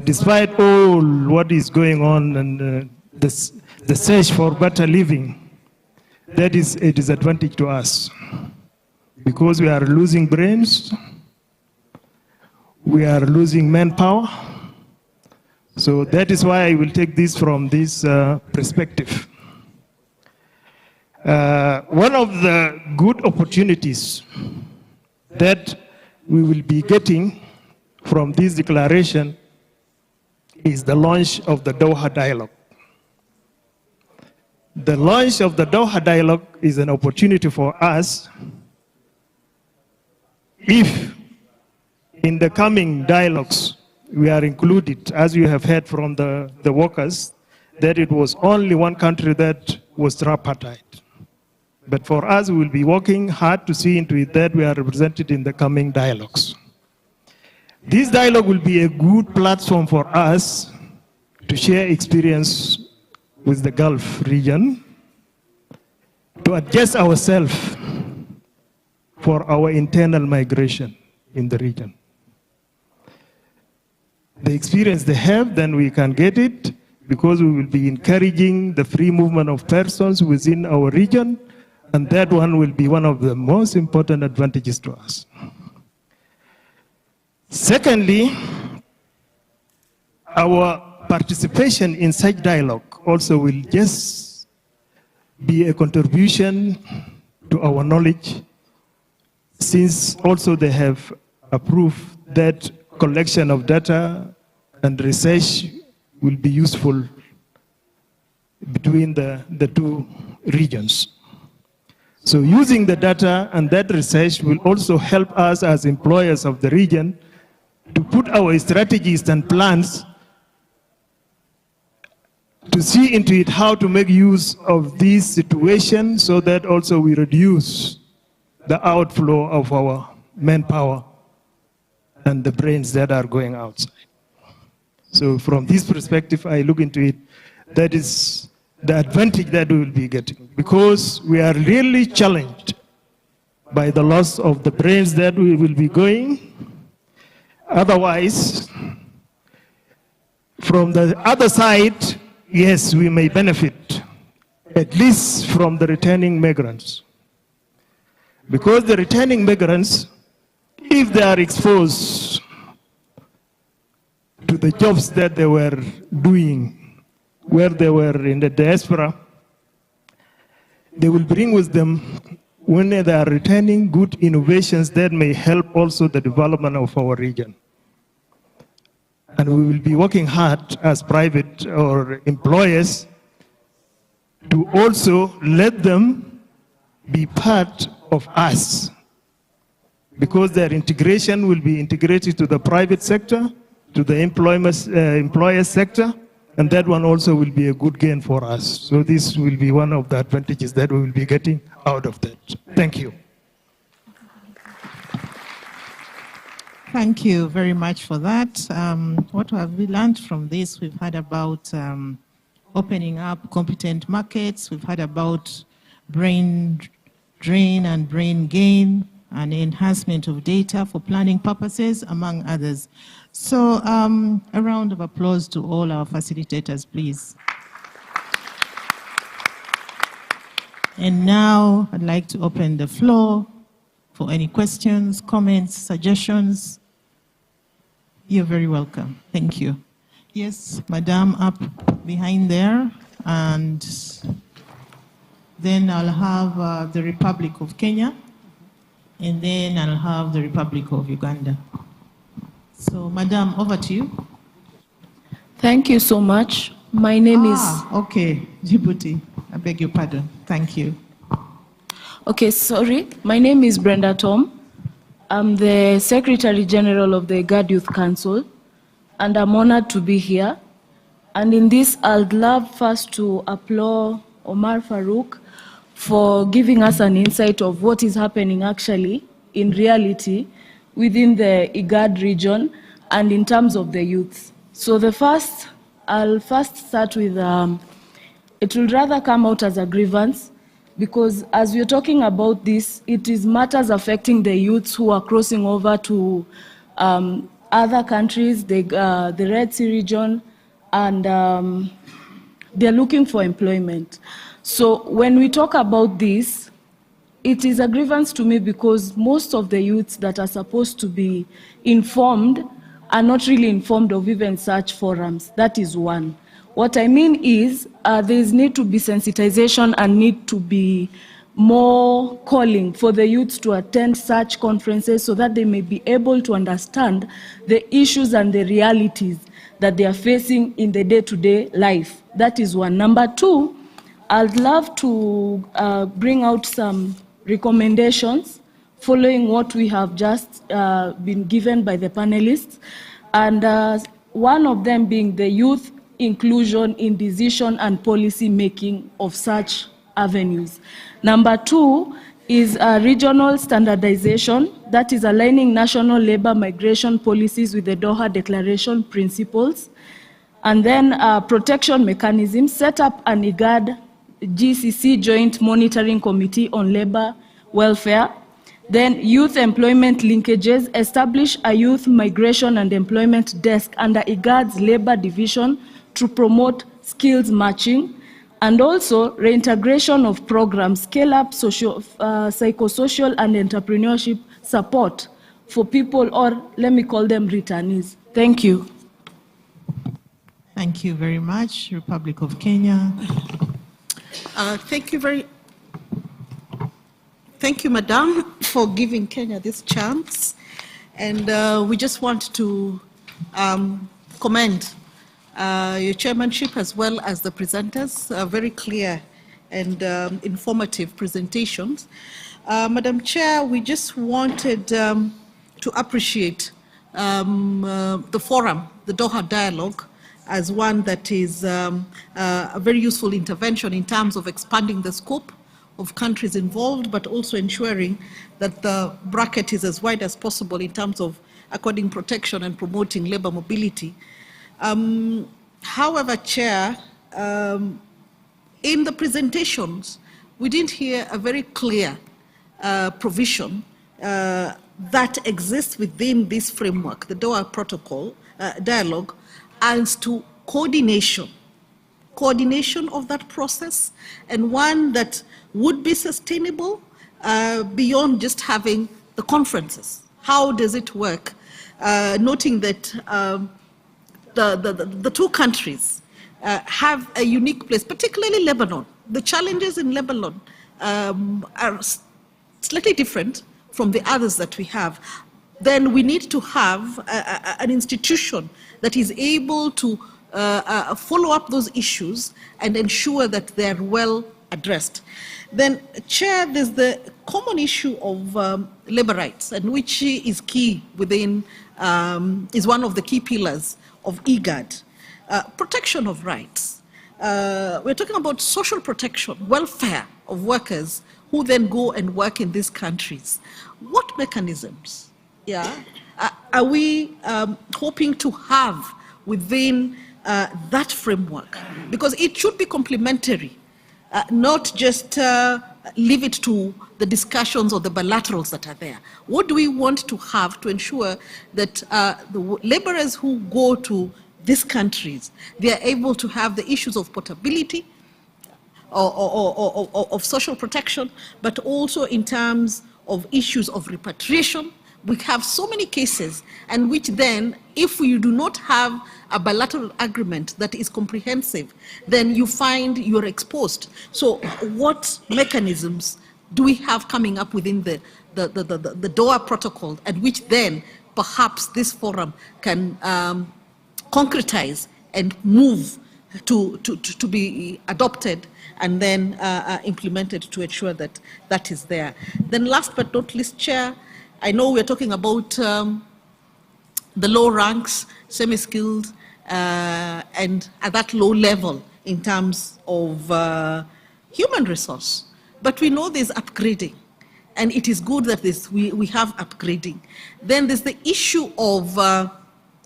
despite all what is going on and the search for better living, that is a disadvantage to us because we are losing brains, we are losing manpower. So that is why I will take this from this perspective. One of the good opportunities that we will be getting from this declaration is the launch of the Doha Dialogue. The launch of the Doha Dialogue is an opportunity for us if in the coming dialogues we are included, as you have heard from the workers, that it was only one country that was tripartite. But for us, we will be working hard to see into it that we are represented in the coming dialogues. This dialogue will be a good platform for us to share experience with the Gulf region, to adjust ourselves for our internal migration in the region. The experience they have, then we can get it, because we will be encouraging the free movement of persons within our region, and that one will be one of the most important advantages to us. Secondly, our participation in such dialogue also will just be a contribution to our knowledge, since also they have approved that collection of data and research will be useful between the two regions. So using the data and that research will also help us as employers of the region to put our strategies and plans to see into it how to make use of this situation so that also we reduce the outflow of our manpower and the brains that are going outside. So from this perspective, I look into it, that is the advantage that we will be getting, because we are really challenged by the loss of the brains that we will be going. Otherwise, from the other side, yes, we may benefit, at least from the returning migrants. Because the returning migrants, if they are exposed to the jobs that they were doing where they were in the diaspora, they will bring with them, when they are returning, good innovations that may help also the development of our region. And we will be working hard as private or employers to also let them be part of us. because their integration will be integrated to the private sector, to the employer sector, and that one also will be a good gain for us. So this will be one of the advantages that we will be getting out of that. Thank you. Thank you very much for that. What have we learned from this? We've heard about opening up competent markets. We've heard about brain drain and brain gain and enhancement of data for planning purposes, among others. So a round of applause to all our facilitators, please. And now I'd like to open the floor for any questions, comments, suggestions. You're very welcome. Thank you. Yes, Madam, up behind there. And then I'll have the Republic of Kenya. And then I'll have the Republic of Uganda. So, Madam, over to you. Thank you so much. My name is... Okay, Djibouti. I beg your pardon. Thank you. Okay, sorry. My name is Brenda Tom. I'm the Secretary General of the IGAD Youth Council, and I'm honored to be here. And in this, I'd love first to applaud Omar Farouk for giving us an insight of what is happening actually in reality within the IGAD region and in terms of the youth. So I'll first start with, it will rather come out as a grievance, because as we're talking about this, it is matters affecting the youths who are crossing over to other countries, the Red Sea region, and they're looking for employment. So when we talk about this, it is a grievance to me because most of the youths that are supposed to be informed are not really informed of even such forums. That is one. What I mean is there need to be sensitization and need to be more calling for the youths to attend such conferences so that they may be able to understand the issues and the realities that they are facing in the day-to-day life. That is one. Number two, I'd love to bring out some recommendations following what we have just been given by the panelists, and one of them being the youth inclusion in decision and policy making of such avenues. Number two is regional standardization, that is aligning national labor migration policies with the Doha Declaration principles. And then protection mechanisms, set up an IGAD GCC Joint Monitoring Committee on Labor Welfare. Then youth employment linkages, establish a youth migration and employment desk under IGAD's labor division to promote skills matching, and also reintegration of programs, scale up psychosocial and entrepreneurship support for people, or let me call them returnees. Thank you. Thank you very much, Republic of Kenya. Thank you, Madam, for giving Kenya this chance. And we just want to commend your chairmanship as well as the presenters, very clear and informative presentations. Madam Chair, we just wanted to appreciate the forum, the Doha Dialogue, as one that is a very useful intervention in terms of expanding the scope of countries involved, but also ensuring that the bracket is as wide as possible in terms of according protection and promoting labor mobility. However, Chair, in the presentations, we didn't hear a very clear provision that exists within this framework, the Doha Protocol dialogue, as to coordination of that process, and one that would be sustainable beyond just having the conferences. How does it work? Noting that the two countries have a unique place, particularly Lebanon. The challenges in Lebanon are slightly different from the others that we have. Then we need to have an institution that is able to follow up those issues and ensure that they're well addressed. Then, Chair, there's the common issue of labor rights, and which is key within, is one of the key pillars of IGAD. Protection of rights. We're talking about social protection, welfare of workers who then go and work in these countries. What mechanisms are we hoping to have within that framework? Because it should be complementary, not just leave it to the discussions or the bilaterals that are there. What do we want to have to ensure that the laborers who go to these countries, they are able to have the issues of portability, or of social protection, but also in terms of issues of repatriation. We have so many cases, and which then, if you do not have a bilateral agreement that is comprehensive, then you find you're exposed. So what mechanisms do we have coming up within the Doha Protocol, at which then perhaps this forum can concretize and move to be adopted and then implemented to ensure that that is there. Then last but not least, Chair, I know we're talking about the low ranks, semi-skilled, and at that low level in terms of human resource. But we know there's upgrading, and it is good that we have upgrading. Then there's the issue of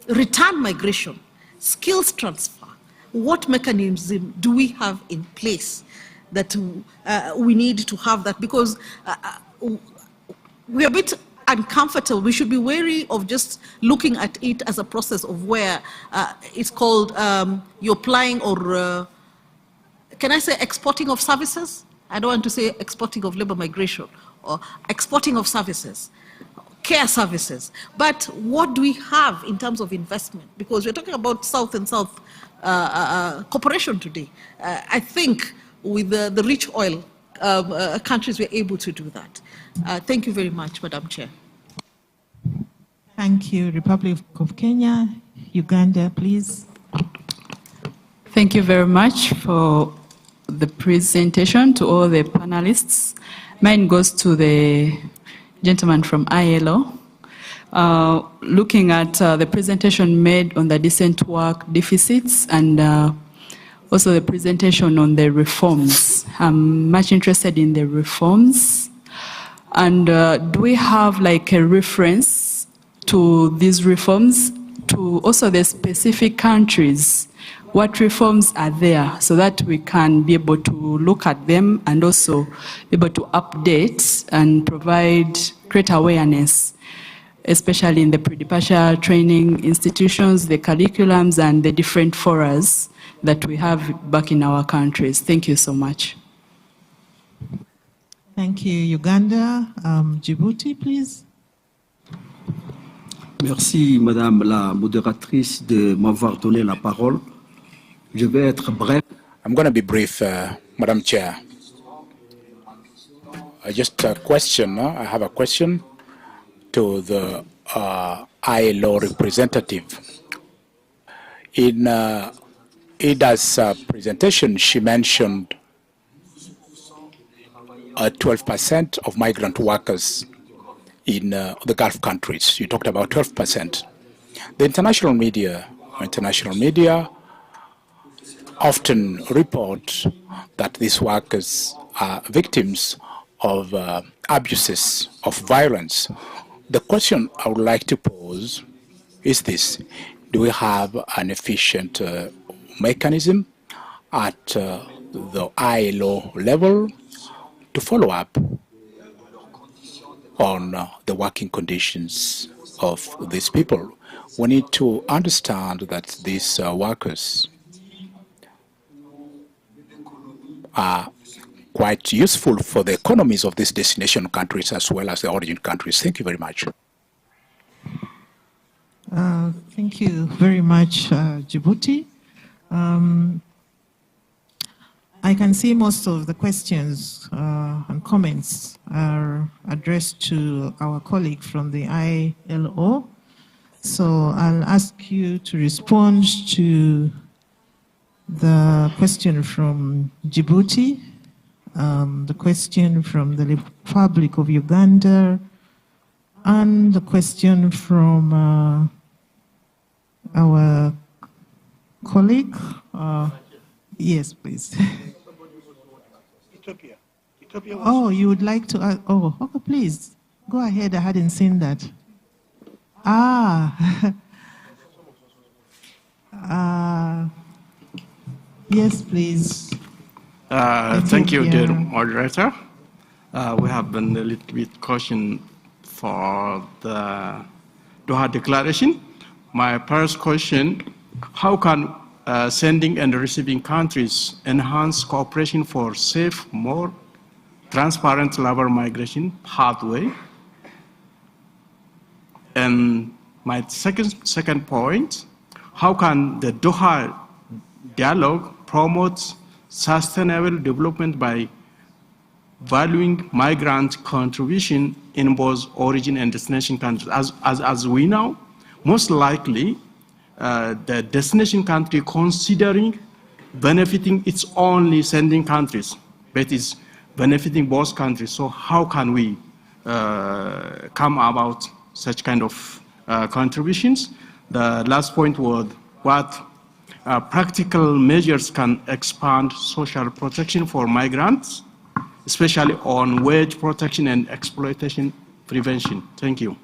return migration, skills transfer. What mechanism do we have in place that we need to have that? Because we're a bit uncomfortable. We should be wary of just looking at it as a process of where it's called you're applying, or can I say exporting of services? I don't want to say exporting of labor migration, or exporting of services, care services. But what do we have in terms of investment? Because we're talking about South and South cooperation today. I think with the rich oil countries, we're able to do that. Thank you very much, Madam Chair. Thank you. Republic of Kenya, Uganda, please. Thank you very much for the presentation to all the panelists. Mine goes to the gentleman from ILO. Looking at the presentation made on the decent work deficits and also the presentation on the reforms. I'm much interested in the reforms. And do we have like a reference to these reforms, to also the specific countries? What reforms are there so that we can be able to look at them and also be able to update and provide great awareness, especially in the pre-departure training institutions, the curriculums, and the different forums that we have back in our countries. Thank you so much. Thank you. Uganda, Djibouti, please. Merci, Madame la modératrice, de m'avoir donné la parole. Je vais être bref. I'm going to be brief, Madam Chair. Just a question. I have a question to the ILO representative. In Ida's presentation, she mentioned 12% of migrant workers in the Gulf countries. You talked about 12%. The international media often report that these workers are victims of abuses, of violence. The question I would like to pose is this: do we have an efficient mechanism at the ILO level to follow up on the working conditions of these people? We need to understand that these workers are quite useful for the economies of these destination countries as well as the origin countries. Thank you very much. Thank you very much, Djibouti. I can see most of the questions and comments are addressed to our colleague from the ILO. So I'll ask you to respond to the question from Djibouti the question from the Republic of Uganda, and the question from our colleague. Yes, please. Ethiopia. Oh, you would like to ask? Oh, okay, please. Go ahead. I hadn't seen that. Yes, please. Thank you, dear moderator. We have been a little bit cautioned for the Doha Declaration. My first question, how can sending and receiving countries enhance cooperation for safe, more transparent labor migration pathway? And my second point, how can the Doha dialogue promote sustainable development by valuing migrant contribution in both origin and destination countries? As we know, most likely the destination country considering benefiting its only sending countries, but is benefiting both countries. So how can we come about such kind of contributions? The last point was what practical measures can expand social protection for migrants, especially on wage protection and exploitation prevention. Thank you.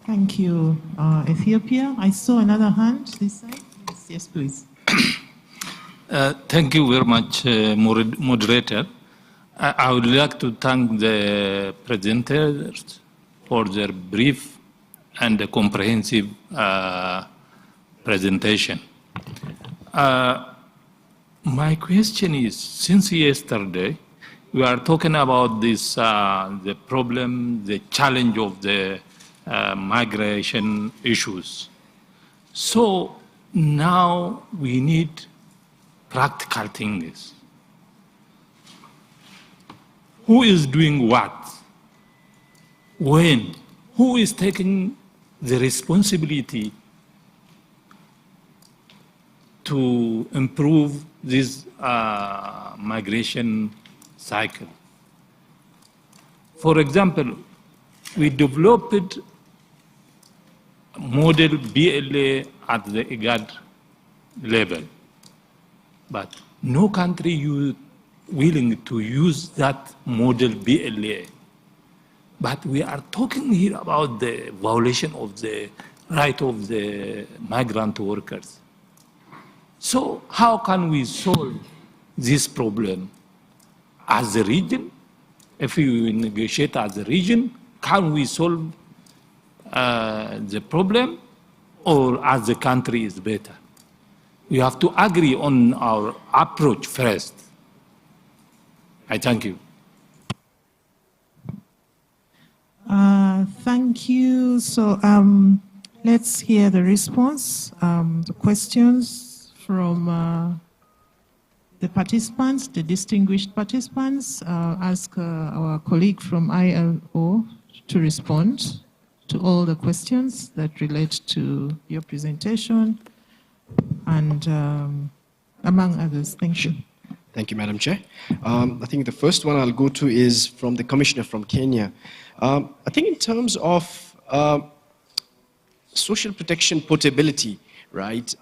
Thank you, Ethiopia. I saw another hand this side. Yes, please. Thank you very much, moderator. I would like to thank the presenters for their brief and comprehensive presentation. My question is, since yesterday, we are talking about this, the problem, the challenge of the migration issues. So now we need practical things. Who is doing what? When? Who is taking the responsibility to improve this migration cycle? For example, we developed model BLA at the IGAD level, but no country willing to use that model BLA. But we are talking here about the violation of the right of the migrant workers. So how can we solve this problem as a region? If we negotiate as a region, can we solve the problem, or as a country is better? We have to agree on our approach first. I thank you. Thank you. So let's hear the response, the questions from the participants, the distinguished participants. Ask our colleague from ILO to respond to all the questions that relate to your presentation and among others. Thank you. Thank you, Madam Chair. I think the first one I'll go to is from the Commissioner from Kenya. I think in terms of social protection portability, right,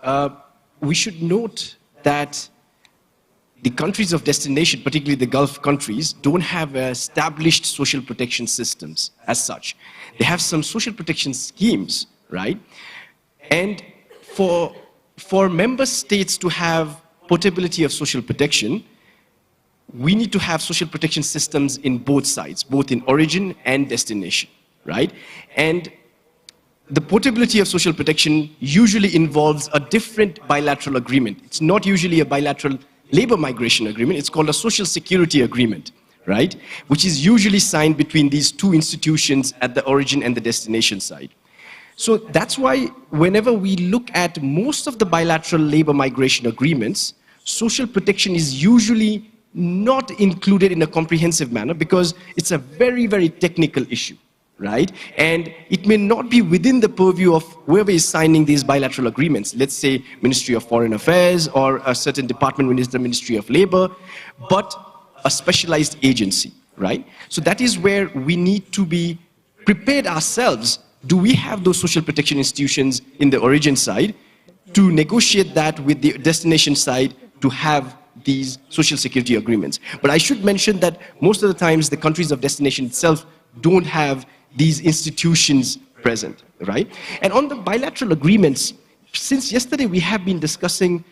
we should note that the countries of destination, particularly the Gulf countries, don't have established social protection systems as such. They have some social protection schemes, right? And for member states to have portability of social protection, we need to have social protection systems in both sides, both in origin and destination, right? And the portability of social protection usually involves a different bilateral agreement. It's not usually a bilateral labor migration agreement. It's called a social security agreement, right? Which is usually signed between these two institutions at the origin and the destination side. So that's why whenever we look at most of the bilateral labor migration agreements, social protection is usually not included in a comprehensive manner because it's a very, very technical issue, right? And it may not be within the purview of whoever is signing these bilateral agreements. Let's say Ministry of Foreign Affairs or a certain department within the Ministry of Labor, but a specialized agency, right? So that is where we need to be prepared ourselves. Do we have those social protection institutions in the origin side to negotiate that with the destination side to have these social security agreements? But I should mention that most of the times the countries of destination itself don't have these institutions present, right? And on the bilateral agreements, since yesterday we have been discussing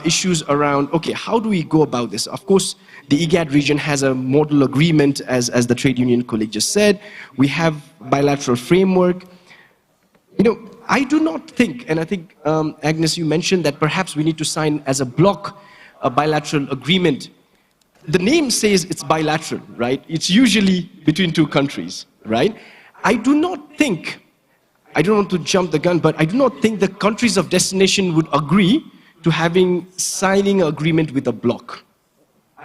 issues around, okay, how do we go about this? Of course, the IGAD region has a model agreement, as the trade union colleague just said. We have bilateral framework. You know, I do not think, and I think, Agnes, you mentioned that perhaps we need to sign as a bloc a bilateral agreement. The name says it's bilateral, right? It's usually between two countries, right? I do not think, I don't want to jump the gun, but I do not think the countries of destination would agree to signing an agreement with a bloc.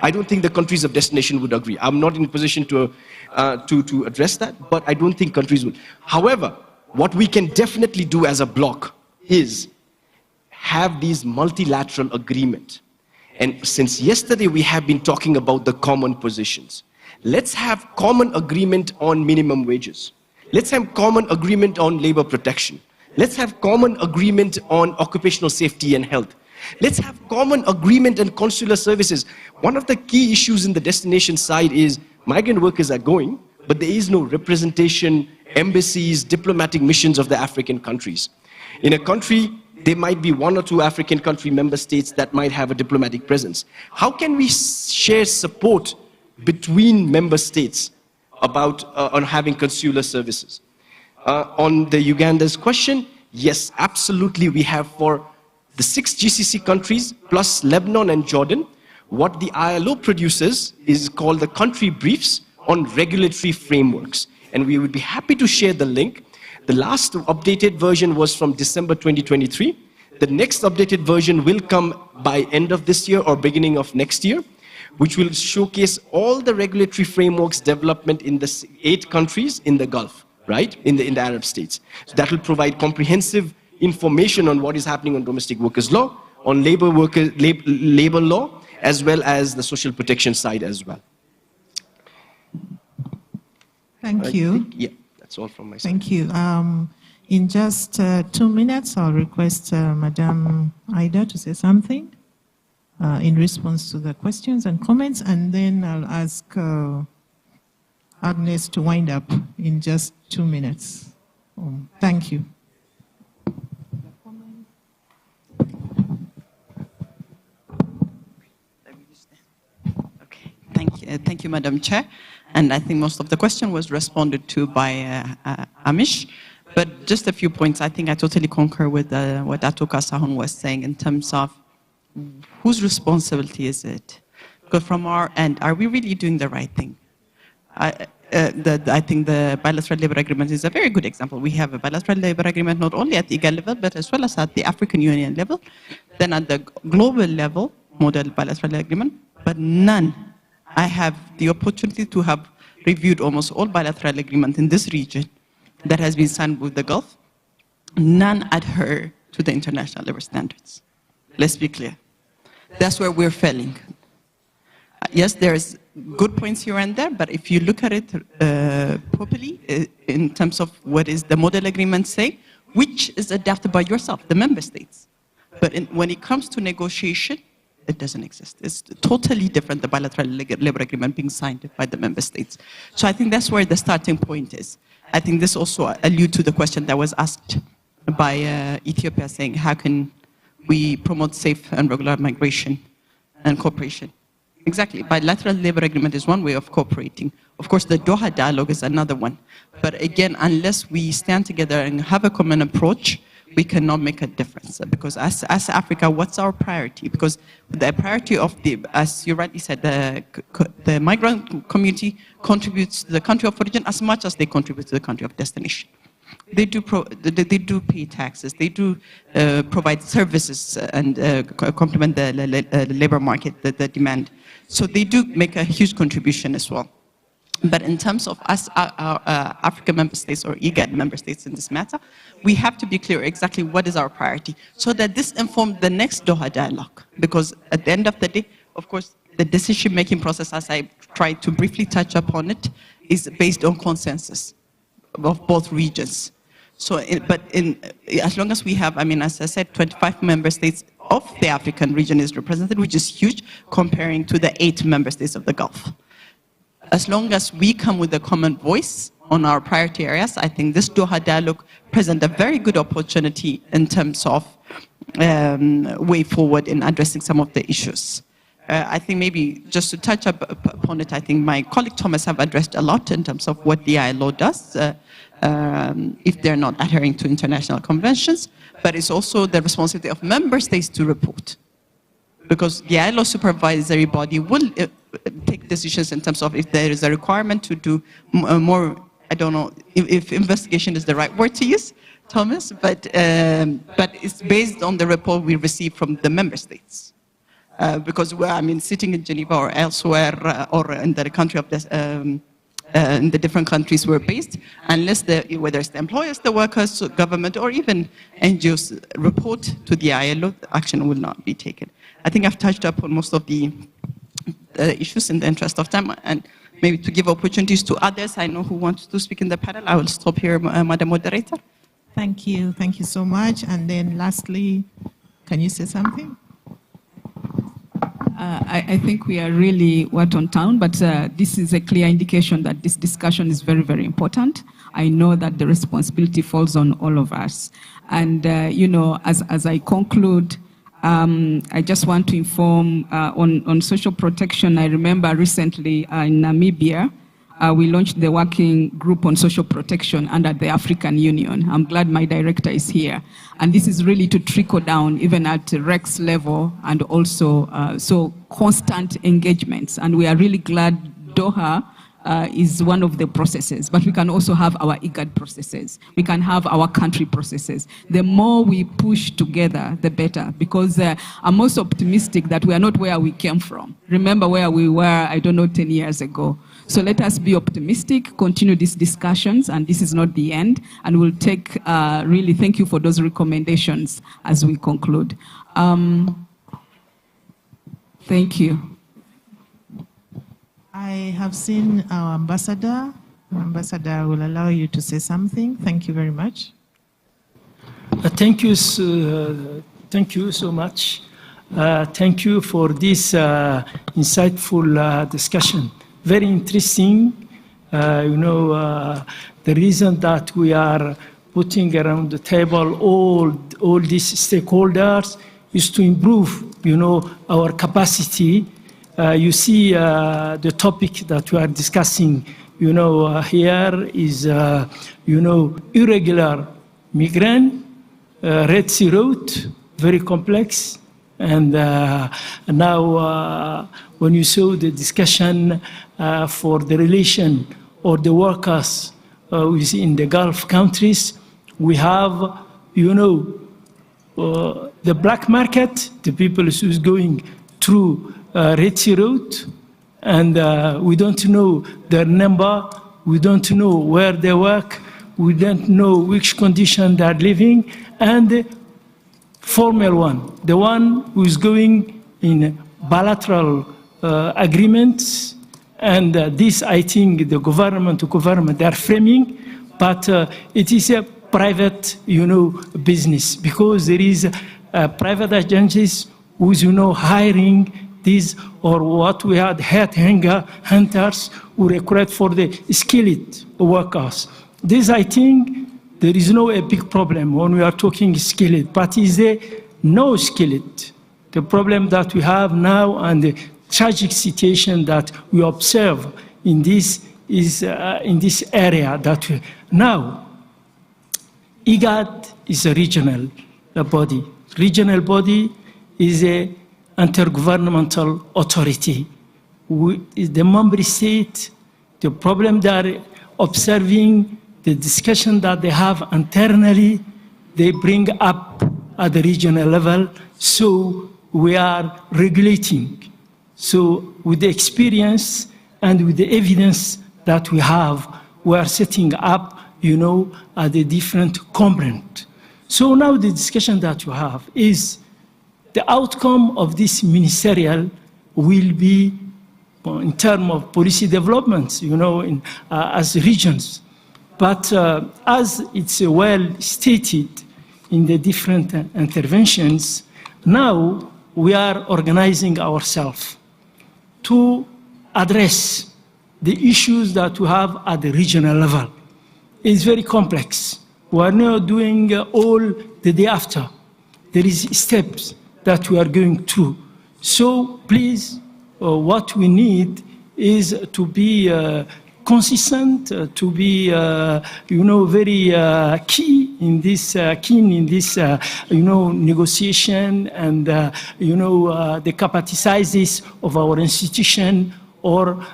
I don't think the countries of destination would agree. I'm not in a position to address that, but I don't think countries would. However, what we can definitely do as a bloc is have these multilateral agreements. And since yesterday we have been talking about the common positions, let's have common agreement on minimum wages. Let's have common agreement on labor protection. Let's have common agreement on occupational safety and health. Let's have common agreement on consular services. One of the key issues in the destination side is migrant workers are going, but there is no representation, embassies, diplomatic missions of the African countries. In a country, there might be one or two African country member states that might have a diplomatic presence. How can we share support between member states about on having consular services? On the Uganda's question, yes, absolutely. We have for the 6 GCC countries plus Lebanon and Jordan, what the ILO produces is called the country briefs on regulatory frameworks. And we would be happy to share the link. The last updated version was from December 2023. The next updated version will come by end of this year or beginning of next year, which will showcase all the regulatory frameworks development in the 8 countries in the Gulf, right? In the Arab states. So that will provide comprehensive information on what is happening on domestic workers law, on labor law, as well as the social protection side as well. Thank you. Yeah, that's all from my side. Thank you. In just 2 minutes, I'll request Madam Ida to say something in response to the questions and comments, and then I'll ask Agnes to wind up in just 2 minutes. Thank you. Thank you, Madam Chair. And I think most of the question was responded to by Amish. But just a few points. I think I totally concur with what Atoka Sahun was saying in terms of whose responsibility is it? Because from our end, are we really doing the right thing? I think the bilateral labor agreement is a very good example. We have a bilateral labor agreement not only at the IGAD level, but as well as at the African Union level, then at the global level, model bilateral agreement, but none. I have the opportunity to have reviewed almost all bilateral agreements in this region that has been signed with the Gulf. None adhere to the international labor standards. Let's be clear. That's where we're failing. Yes, there's good points here and there, but if you look at it properly, in terms of what is the model agreement say, which is adapted by yourself, the member states. But when it comes to negotiation, it doesn't exist. It's totally different, the bilateral labor agreement being signed by the member states. So I think that's where the starting point is. I think this also alludes to the question that was asked by Ethiopia, saying how can we promote safe and regular migration and cooperation? Exactly, bilateral labor agreement is one way of cooperating. Of course, the Doha dialogue is another one. But again, unless we stand together and have a common approach, we cannot make a difference. Because as Africa, what's our priority? Because the priority of as you rightly said, the migrant community contributes to the country of origin as much as they contribute to the country of destination. They do pay taxes. They do provide services and complement the labor market, the demand. So they do make a huge contribution as well. But in terms of us, our African member states or IGAD member states in this matter, we have to be clear exactly what is our priority so that this informs the next Doha dialogue. Because at the end of the day, of course, the decision-making process, as I tried to briefly touch upon it, is based on consensus of both regions. So, as long as we have, I mean, as I said, 25 member states of the African region is represented, which is huge comparing to the 8 member states of the Gulf. As long as we come with a common voice on our priority areas, I think this Doha dialogue presents a very good opportunity in terms of way forward in addressing some of the issues. I think maybe just to touch upon it, I think my colleague Thomas have addressed a lot in terms of what the ILO does if they're not adhering to international conventions, but it's also the responsibility of member states to report. Because the ILO supervisory body will take decisions in terms of if there is a requirement to do more, I don't know if investigation is the right word to use, Thomas, but it's based on the report we receive from the member states. Because I mean, sitting in Geneva or elsewhere, or in the country of the, in the different countries we're based, unless whether it's the employers, the workers, government, or even NGOs report to the ILO, action will not be taken. I think I've touched upon most of the issues in the interest of time, and maybe to give opportunities to others I know who want to speak in the panel. I will stop here, Madam Moderator. Thank you so much. And then lastly, can you say something? I think we are really wet on town, but this is a clear indication that this discussion is very, very important. I know that the responsibility falls on all of us. And, you know, as I conclude, I just want to inform on social protection. I remember recently in Namibia, we launched the working group on social protection under the African Union. I'm glad my director is here. And this is really to trickle down even at REX level and also so constant engagements. And we are really glad Doha is one of the processes, but we can also have our IGAD processes. We can have our country processes. The more we push together, the better, because I'm most optimistic that we are not where we came from. Remember where we were, I don't know, 10 years ago. So let us be optimistic, continue these discussions, and this is not the end, and we'll take, really thank you for those recommendations as we conclude. Thank you. I have seen our ambassador. Our ambassador will allow you to say something. Thank you very much. Thank you so much. Thank you for this insightful discussion. Very interesting. You know, the reason that we are putting around the table all these stakeholders is to improve, you know, our capacity. You see the topic that we are discussing, you know, here is, you know, irregular migrant, Red Sea route, very complex. And now when you saw the discussion for the relation or the workers in the Gulf countries, we have, you know, the black market, the people who's going through Red Sea route, and we don't know their number, we don't know where they work, we don't know which condition they are living, and the formal one, the one who is going in bilateral agreements, and this I think the government to government they are framing, but it is a private, you know, business, because there is private agencies who's, you know, hiring these, or what we had hunters who recruit for the skilled workers. This, I think, there is no a big problem when we are talking skilled, but is there no skilled? The problem that we have now and the tragic situation that we observe in this is in this area that we, now, IGAD is a regional body. Regional body is a intergovernmental authority. The member state, the problem they are observing, the discussion that they have internally, they bring up at the regional level, so we are regulating. So with the experience and with the evidence that we have, we are setting up, the different components. So now the discussion that you have is the outcome of this ministerial will be in terms of policy developments, as regions. But as it's well stated in the different interventions, now we are organizing ourselves to address the issues that we have at the regional level. It's very complex. We are not doing all the day after. There is steps that we are going through. So please, what we need is to be consistent, to be, very keen in this negotiation and, the capacity of our institution, or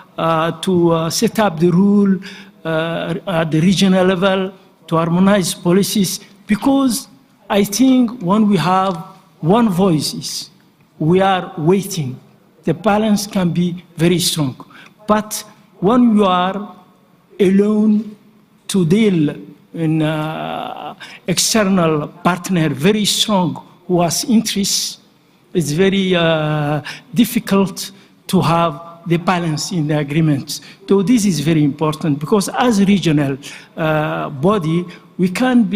to set up the rule at the regional level, to harmonize policies, because I think when we have one voice, we are waiting. The balance can be very strong. But when you are alone to deal in external partner very strong who has interests, it's very difficult to have the balance in the agreement. So this is very important, because as a regional body, we can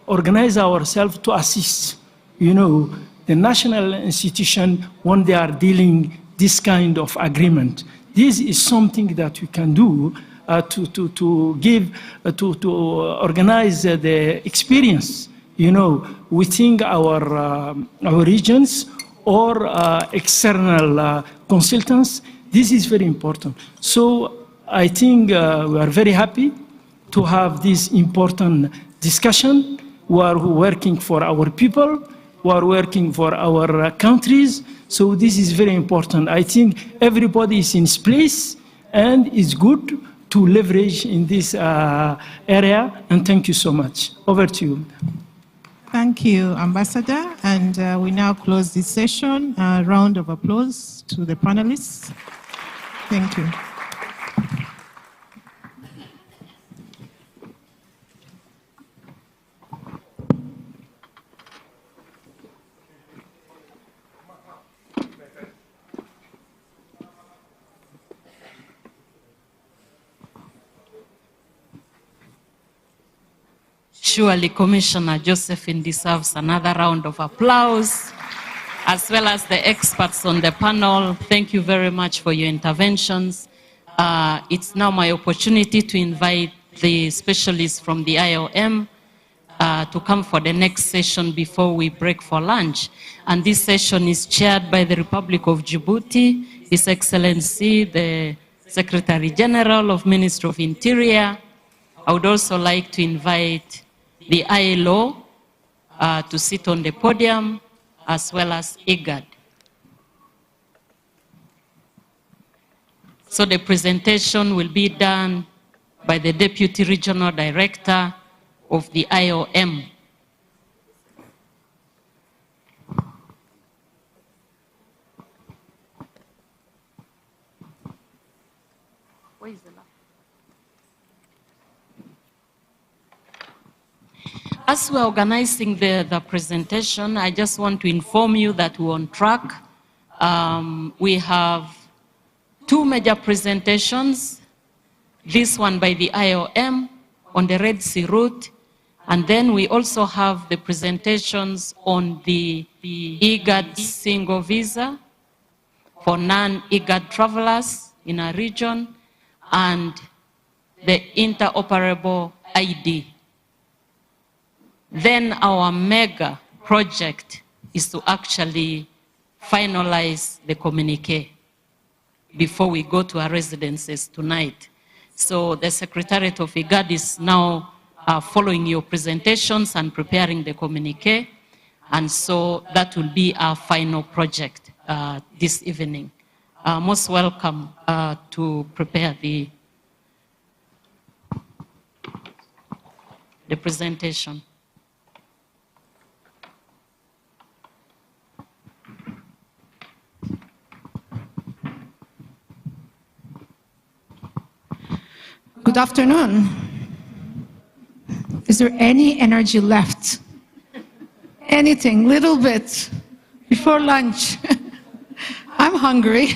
organize ourselves to assist, the national institution when they are dealing this kind of agreement. This is something that we can do to organize the experience, within our regions or external consultants. This is very important. So I think we are very happy to have this important discussion. We are working for our people. We are working for our countries. So this is very important. I think everybody is in its place, and it's good to leverage in this area. And thank you so much. Over to you. Thank you, Ambassador. And we now close this session. A round of applause to the panelists. Thank you. Surely Commissioner Josephine deserves another round of applause, as well as the experts on the panel. Thank you very much for your interventions. It's now my opportunity to invite the specialists from the IOM to come for the next session before we break for lunch. And this session is chaired by the Republic of Djibouti, His Excellency, the Secretary General of Ministry of Interior. I would also like to invite the ILO to sit on the podium, as well as IGAD. So the presentation will be done by the Deputy Regional Director of the IOM. Where is the laptop? As we're organizing the presentation, I just want to inform you that we're on track. We have two major presentations, this one by the IOM on the Red Sea route, and then we also have the presentations on the IGAD single visa for non-IGAD travelers in our region, and the interoperable ID. Then our mega project is to actually finalize the communique before we go to our residences tonight. So the Secretariat of IGAD is now following your presentations and preparing the communique. And so that will be our final project this evening. Most welcome to prepare the presentation. Good afternoon. Is there any energy left? Anything, little bit, before lunch? I'm hungry.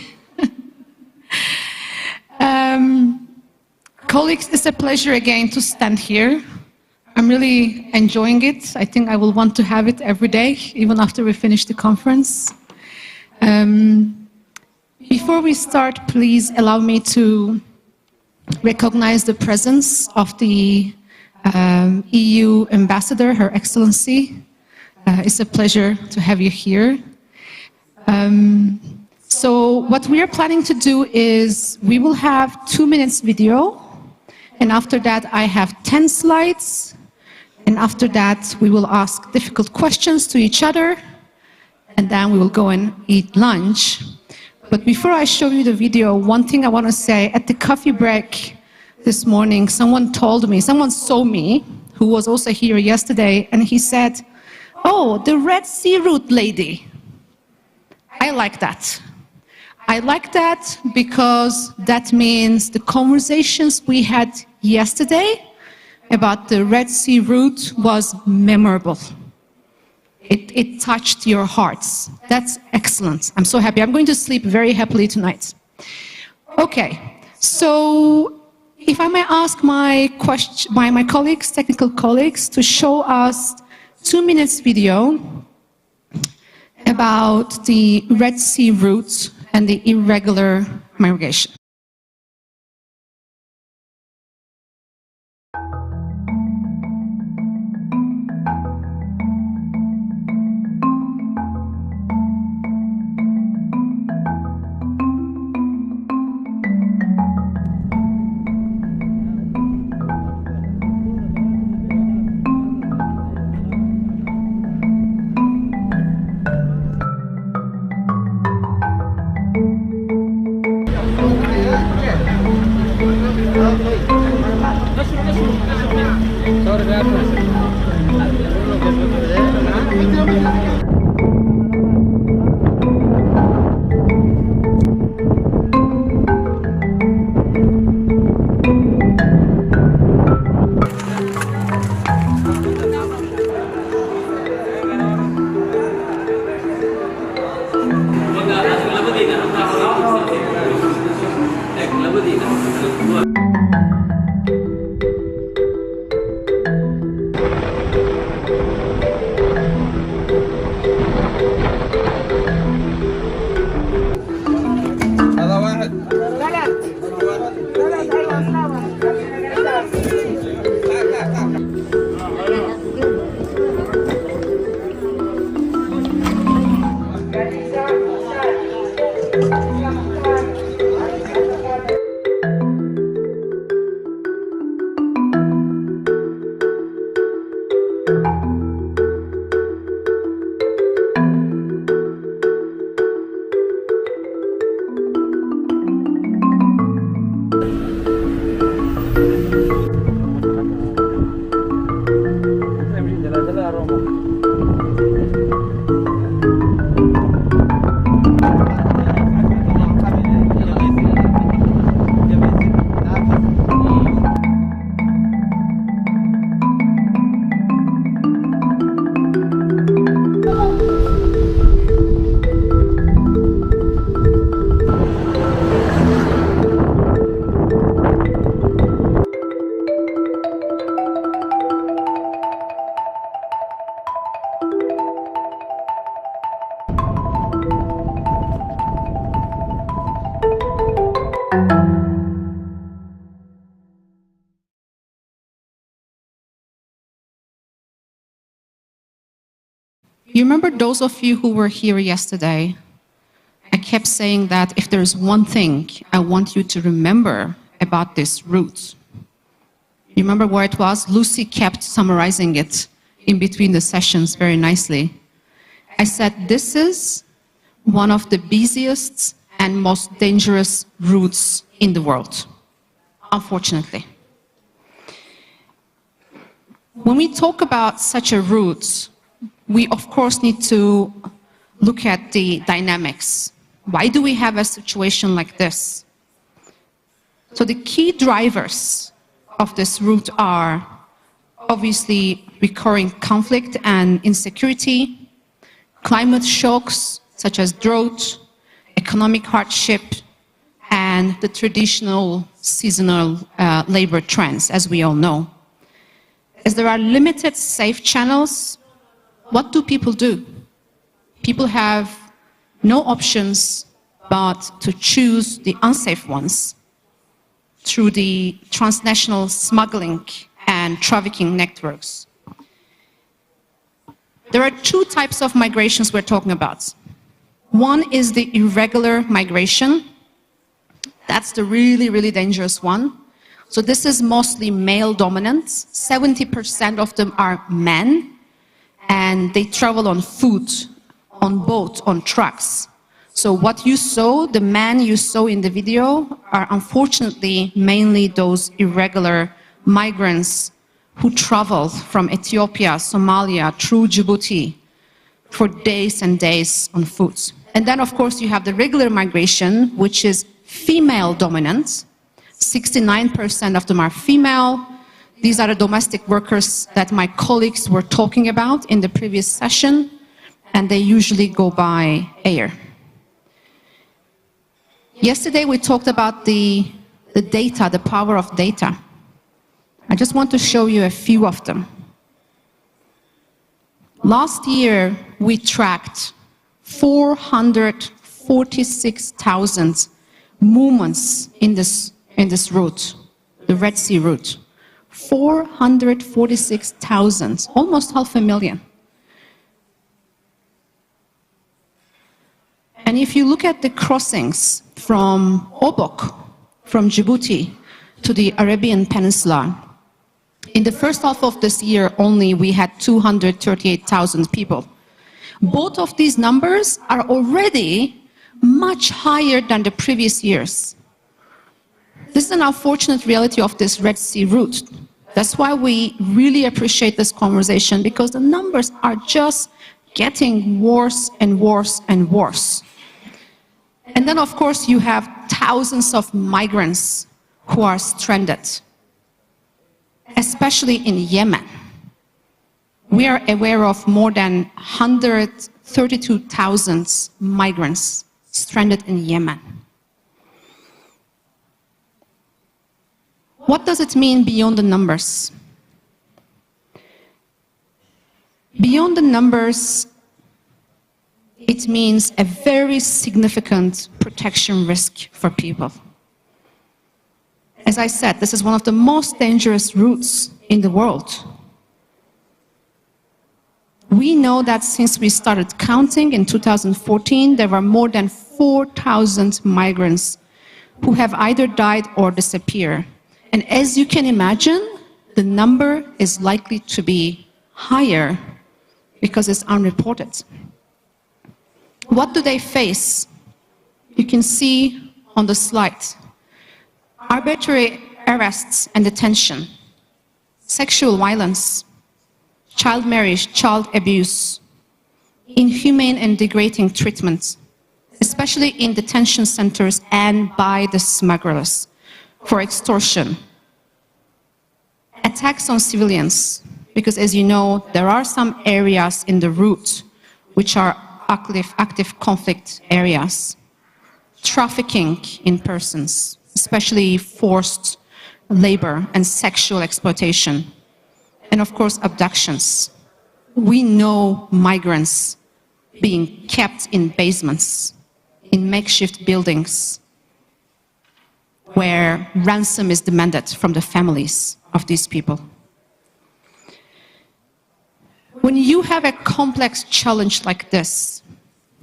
Colleagues, it's a pleasure again to stand here. I'm really enjoying it. I think I will want to have it every day, even after we finish the conference. Before we start, please allow me to recognize the presence of the EU Ambassador, Her Excellency. It's a pleasure to have you here. So what we are planning to do is we will have 2 minutes video, and after that I have 10 slides, and after that we will ask difficult questions to each other, and then we will go and eat lunch. But before I show you the video, one thing I want to say, at the coffee break this morning, someone saw me, who was also here yesterday, and he said, "Oh, the Red Sea route lady." I like that. I like that because that means the conversations we had yesterday about the Red Sea route was memorable. It touched your hearts. That's excellent. I'm so happy. I'm going to sleep very happily tonight. Okay, so if I may ask my colleagues, technical colleagues, to show us 2 minutes video about the Red Sea route and the irregular migration. You remember those of you who were here yesterday? I kept saying that if there's one thing I want you to remember about this route. You remember where it was? Lucy kept summarizing it in between the sessions very nicely. I said, this is one of the busiest and most dangerous routes in the world, unfortunately. When we talk about such a route, we of course need to look at the dynamics. Why do we have a situation like this? So the key drivers of this route are obviously recurring conflict and insecurity, climate shocks such as drought, economic hardship, and the traditional seasonal labor trends, as we all know. As there are limited safe channels, what do people do? People have no options but to choose the unsafe ones through the transnational smuggling and trafficking networks. There are two types of migrations we're talking about. One is the irregular migration. That's the really, really dangerous one. So this is mostly male dominant. 70% of them are men, and they travel on foot, on boat, on trucks. So what you saw, the men you saw in the video, are unfortunately mainly those irregular migrants who travel from Ethiopia, Somalia, through Djibouti for days and days on foot. And then, of course, you have the regular migration, which is female dominant. 69% of them are female. These are the domestic workers that my colleagues were talking about in the previous session, and they usually go by air. Yesterday we talked about the data, the power of data. I just want to show you a few of them. Last year we tracked 446,000 movements in this route, the Red Sea route. 446,000, almost 500,000. And if you look at the crossings from Obok, from Djibouti to the Arabian Peninsula, in the first half of this year only we had 238,000 people. Both of these numbers are already much higher than the previous years. This is an unfortunate reality of this Red Sea route. That's why we really appreciate this conversation, because the numbers are just getting worse and worse and worse. And then, of course, you have thousands of migrants who are stranded, especially in Yemen. We are aware of more than 132,000 migrants stranded in Yemen. What does it mean beyond the numbers? Beyond the numbers, it means a very significant protection risk for people. As I said, this is one of the most dangerous routes in the world. We know that since we started counting in 2014, there were more than 4,000 migrants who have either died or disappeared. And as you can imagine, the number is likely to be higher because it's unreported. What do they face? You can see on the slide. Arbitrary arrests and detention, sexual violence, child marriage, child abuse, inhumane and degrading treatment, especially in detention centers and by the smugglers, for extortion, attacks on civilians, because as you know, there are some areas in the route which are active conflict areas, trafficking in persons, especially forced labor and sexual exploitation, and of course abductions. We know migrants being kept in basements, in makeshift buildings, where ransom is demanded from the families of these people. When you have a complex challenge like this,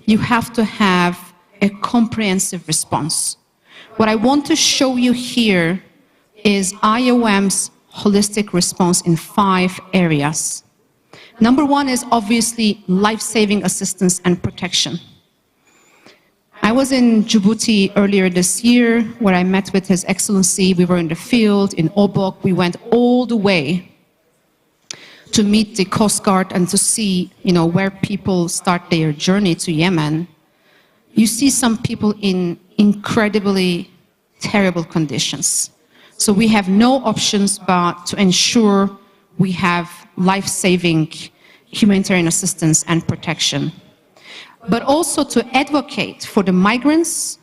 you have to have a comprehensive response. What I want to show you here is IOM's holistic response in 5 areas. Number 1 is obviously life-saving assistance and protection. I was in Djibouti earlier this year, where I met with His Excellency. We were in the field, in Obok. We went all the way to meet the Coast Guard and to see, where people start their journey to Yemen. You see some people in incredibly terrible conditions. So we have no options but to ensure we have life-saving humanitarian assistance and protection. But also to advocate for the migrants,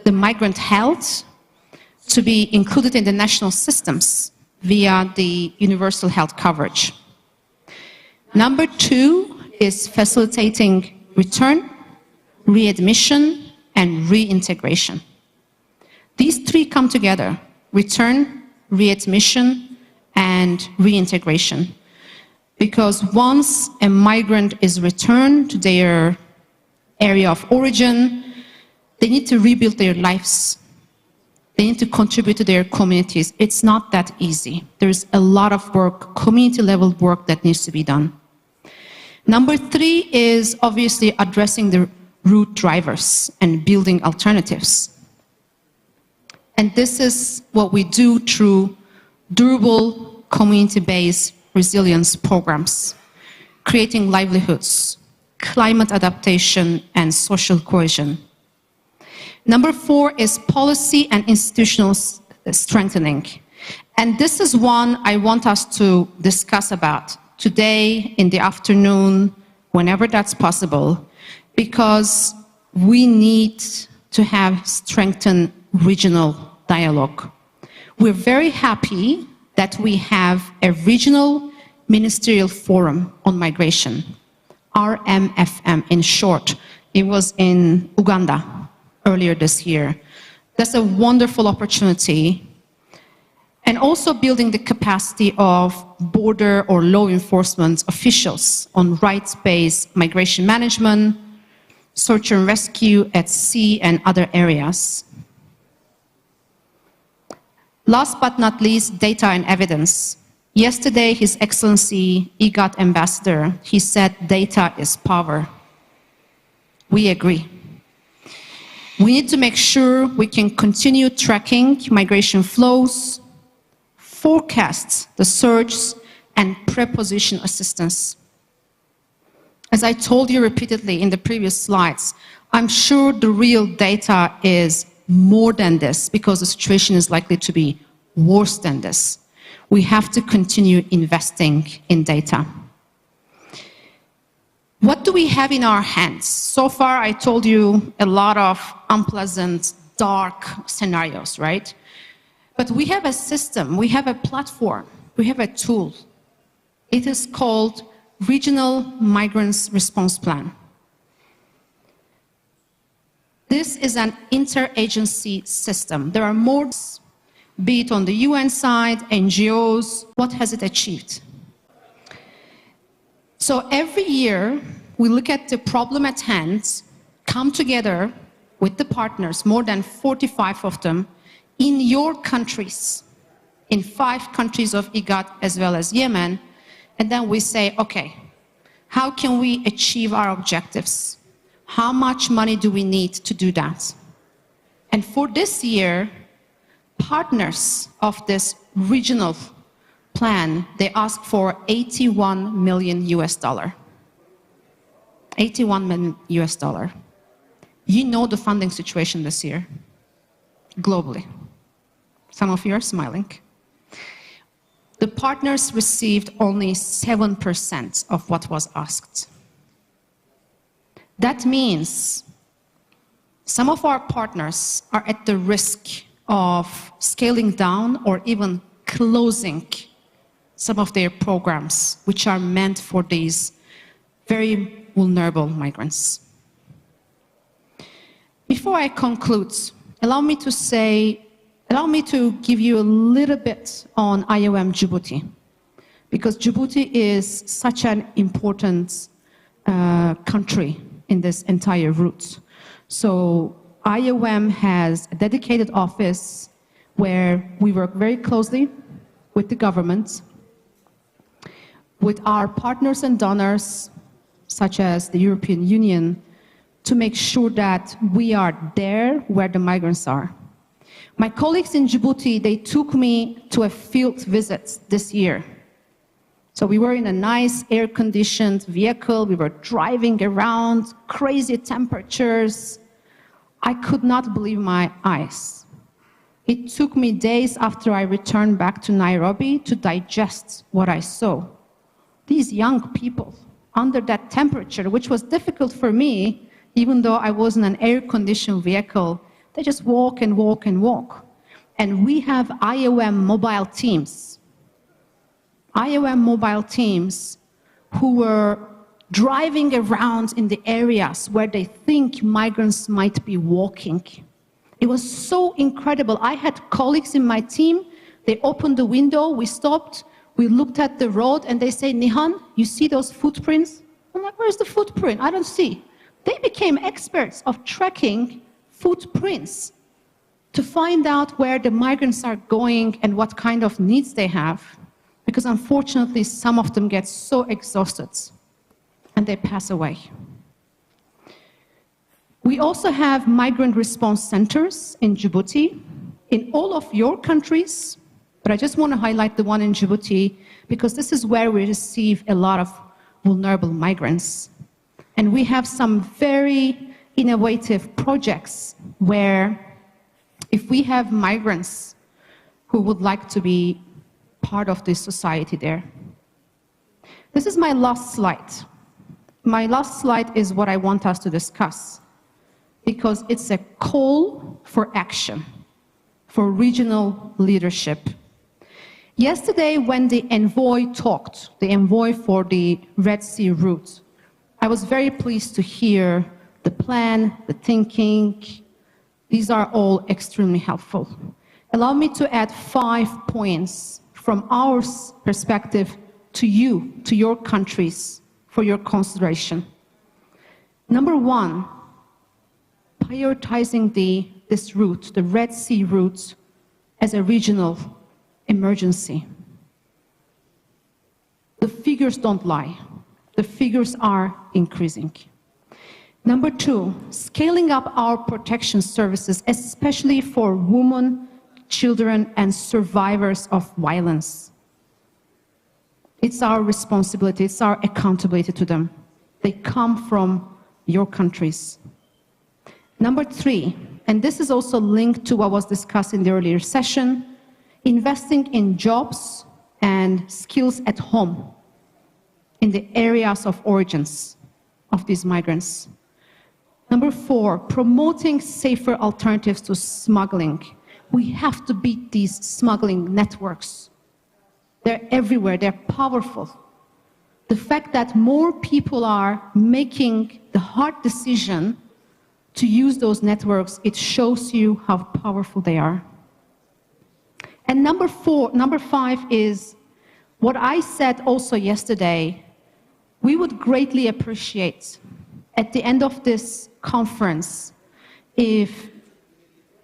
the migrant health, to be included in the national systems via the universal health coverage. Number 2 is facilitating return, readmission, and reintegration. These 3 come together: return, readmission, and reintegration. Because once a migrant is returned to their area of origin, they need to rebuild their lives. They need to contribute to their communities. It's not that easy. There's a lot of work, community-level work that needs to be done. Number 3 is obviously addressing the root drivers and building alternatives. And this is what we do through durable, community-based resilience programs, creating livelihoods, climate adaptation, and social cohesion. Number 4 is policy and institutional strengthening. And this is one I want us to discuss about today, in the afternoon, whenever that's possible, because we need to have strengthened regional dialogue. We're very happy that we have a regional ministerial forum on migration, RMFM in short. It was in Uganda earlier this year. That's a wonderful opportunity. And also building the capacity of border or law enforcement officials on rights-based migration management, search and rescue at sea and other areas. Last but not least, data and evidence. Yesterday, His Excellency IGAD Ambassador, he said data is power. We agree. We need to make sure we can continue tracking migration flows, forecast the surge, and preposition assistance. As I told you repeatedly in the previous slides, I'm sure the real data is more than this because the situation is likely to be worse than this. We have to continue investing in data. What do we have in our hands? So far, I told you a lot of unpleasant, dark scenarios, right? But we have a system, we have a platform, we have a tool. It is called Regional Migrants Response Plan. This is an interagency system. There are more, be it on the UN side, NGOs. What has it achieved? So every year, we look at the problem at hand, come together with the partners, more than 45 of them, in your countries, in 5 countries of IGAD as well as Yemen, and then we say, okay, how can we achieve our objectives? How much money do we need to do that? And for this year, partners of this regional plan, they asked for $81 million US. $81 million US. You know the funding situation this year, globally. Some of you are smiling. The partners received only 7% of what was asked. That means some of our partners are at the risk of scaling down or even closing some of their programs, which are meant for these very vulnerable migrants. Before I conclude, allow me to give you a little bit on IOM Djibouti, because Djibouti is such an important country in this entire route. So IOM has a dedicated office where we work very closely with the government, with our partners and donors, such as the European Union, to make sure that we are there where the migrants are. My colleagues in Djibouti, they took me to a field visit this year. So we were in a nice air-conditioned vehicle, we were driving around, crazy temperatures. I could not believe my eyes. It took me days after I returned back to Nairobi to digest what I saw. These young people, under that temperature, which was difficult for me, even though I was in an air-conditioned vehicle, they just walk and walk and walk. And we have IOM mobile teams. IOM mobile teams who were driving around in the areas where they think migrants might be walking. It was so incredible. I had colleagues in my team, they opened the window, we stopped, we looked at the road, and they say, Nihan, you see those footprints? I'm like, where's the footprint? I don't see. They became experts of tracking footprints to find out where the migrants are going and what kind of needs they have. Because unfortunately, some of them get so exhausted and they pass away. We also have migrant response centers in Djibouti, in all of your countries, but I just want to highlight the one in Djibouti because this is where we receive a lot of vulnerable migrants. And we have some very innovative projects where if we have migrants who would like to be part of this society there. This is my last slide. My last slide is what I want us to discuss because it's a call for action, for regional leadership. Yesterday, when the envoy talked, the envoy for the Red Sea route, I was very pleased to hear the plan, the thinking. These are all extremely helpful. Allow me to add 5 points from our perspective to you, to your countries, for your consideration. Number 1, prioritizing this route, the Red Sea route, as a regional emergency. The figures don't lie. The figures are increasing. Number 2, scaling up our protection services, especially for women, children, and survivors of violence. It's our responsibility, it's our accountability to them. They come from your countries. Number 3, and this is also linked to what was discussed in the earlier session, investing in jobs and skills at home in the areas of origins of these migrants. Number 4, promoting safer alternatives to smuggling. We have to beat these smuggling networks. They're everywhere, they're powerful. The fact that more people are making the hard decision to use those networks, it shows you how powerful they are. And number 5 is what I said also yesterday. We would greatly appreciate at the end of this conference if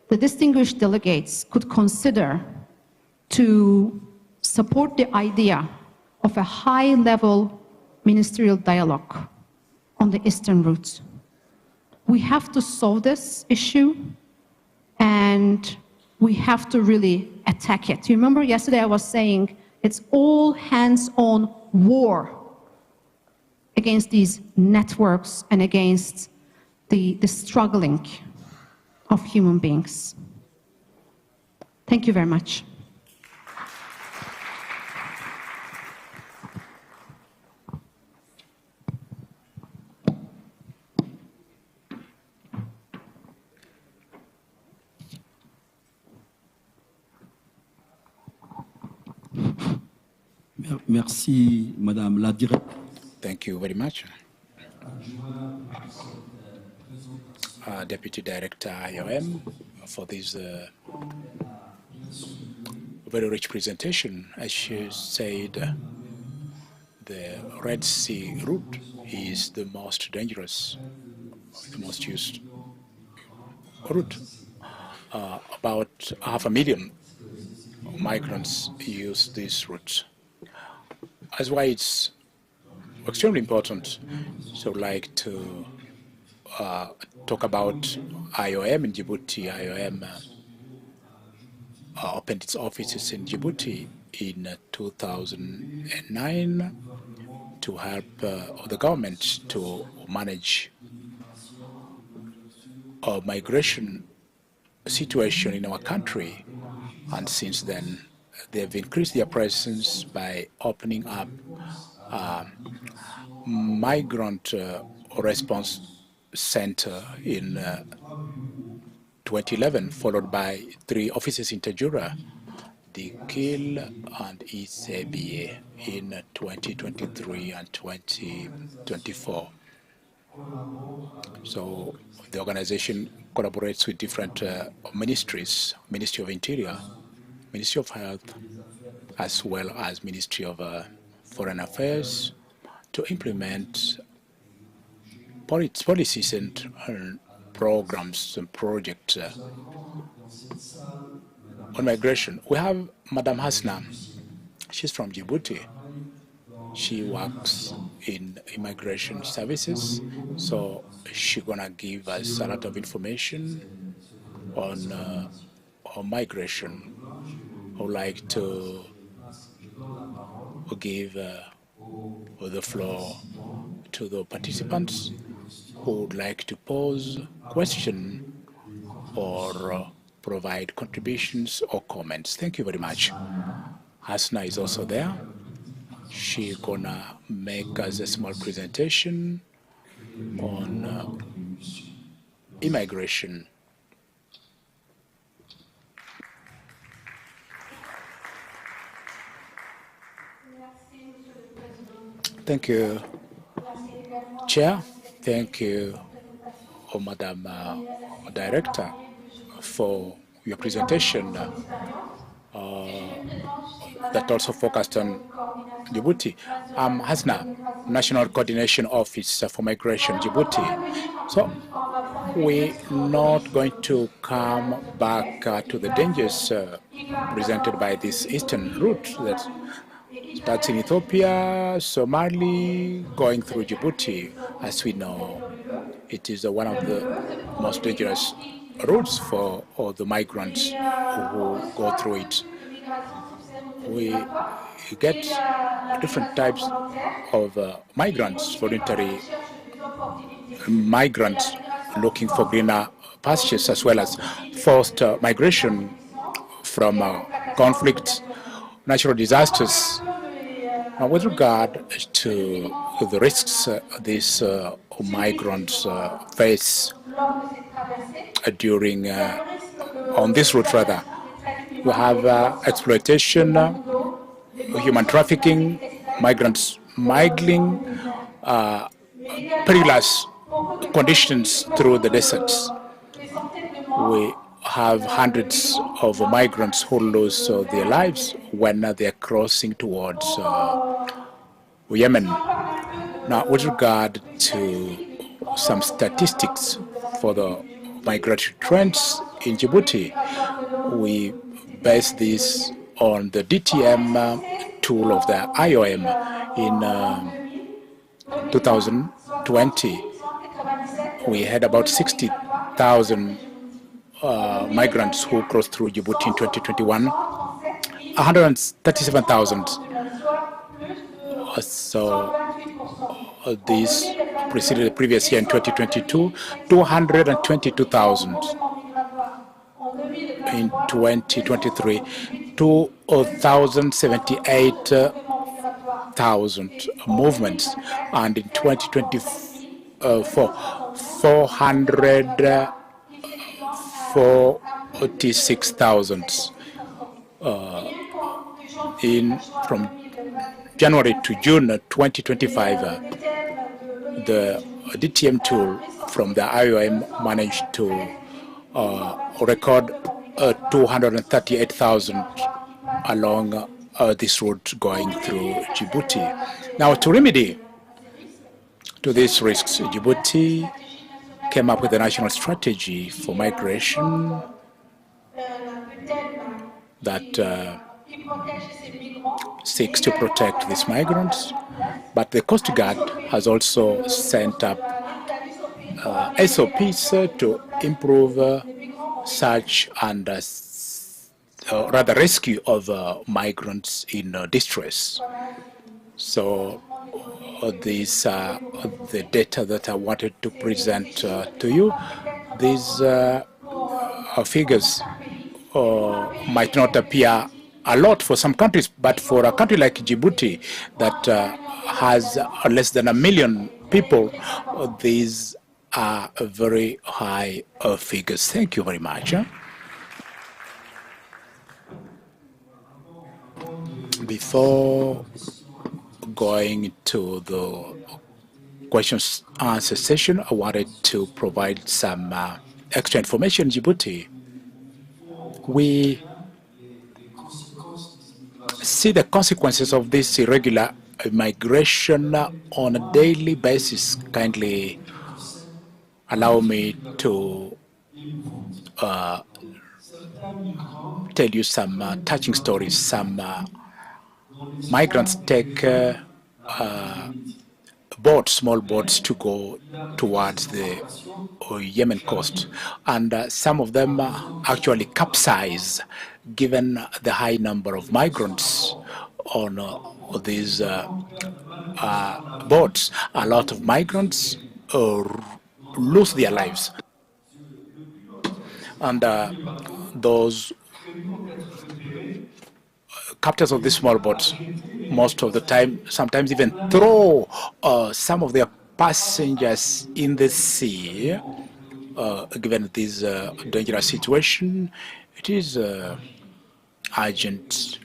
the distinguished delegates could consider to support the idea of a high-level ministerial dialogue on the Eastern route. We have to solve this issue and we have to really attack it. You remember yesterday I was saying it's all hands-on war against these networks and against the struggling of human beings. Thank you very much. Merci, Madame la Directrice. Thank you very much. Deputy Director IOM, for this very rich presentation. As she said, the Red Sea route is the most dangerous, the most used route. About 500,000 migrants use this route. That's why it's extremely important. So I'd like to talk about IOM in Djibouti. IOM opened its offices in Djibouti in 2009 to help the government to manage migration situation in our country, and since then they've increased their presence by opening up migrant response center in 2011, followed by 3 offices in Tajura, Dikil and Isebie in 2023 and 2024. So the organization collaborates with different ministries, Ministry of Interior, Ministry of Health, as well as Ministry of Foreign Affairs, to implement policies and programs and projects on migration. We have Madam Hasna. She's from Djibouti. She works in immigration services, so she's gonna give us a lot of information on migration. I would like to give the floor to the participants who would like to pose question or provide contributions or comments. Thank you very much. Hasna is also there. She's gonna make us a small presentation on immigration. Thank you, Chair. Thank you, Madam Director, for your presentation that also focused on Djibouti. Hasna, National Coordination Office for Migration, Djibouti. So we're not going to come back to the dangers presented by this eastern route that starts in Ethiopia, Somali, going through Djibouti. As we know, it is one of the most dangerous routes for all the migrants who go through it. We get different types of migrants, voluntary migrants looking for greener pastures, as well as forced migration from conflicts, natural disasters. Now, with regard to the risks these migrants face during on this route, rather, we have exploitation, human trafficking, migrant smuggling, perilous conditions through the deserts. We have hundreds of migrants who lose their lives when they're crossing towards Yemen. Now, with regard to some statistics for the migratory trends in Djibouti, we base this on the DTM tool of the IOM in 2020. We had about 60,000 migrants who crossed through Djibouti in 2021, 137,000. So this preceded the previous year in 2022, 222,000. In 2023, 2,078,000 movements, and in 2024, 446,000. From January to June 2025, the DTM tool from the IOM managed to record 238,000 along this route going through Djibouti. Now, to remedy to these risks, Djibouti came up with a national strategy for migration that seeks to protect these migrants, but the Coast Guard has also sent up SOPs to improve search and rather rescue of migrants in distress. So these are the data that I wanted to present to you. These figures might not appear a lot for some countries, but for a country like Djibouti that has less than 1 million people, these are very high figures. Thank you very much. Before going to the questions answer session, I wanted to provide some extra information. Djibouti, we see the consequences of this irregular migration on a daily basis. Kindly allow me to tell you some touching stories. Some migrants take boats, small boats, to go towards the Yemen coast, and some of them actually capsize given the high number of migrants on these boats. A lot of migrants lose their lives, and those captains of these small boats, most of the time, sometimes even throw some of their passengers in the sea. Given this dangerous situation, it is urgent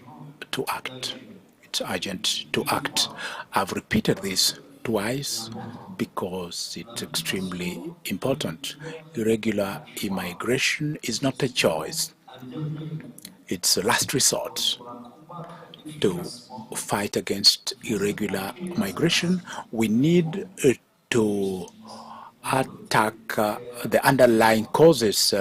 to act. It's urgent to act. I've repeated this twice because it's extremely important. Irregular immigration is not a choice. It's a last resort. To fight against irregular migration, we need to attack the underlying causes.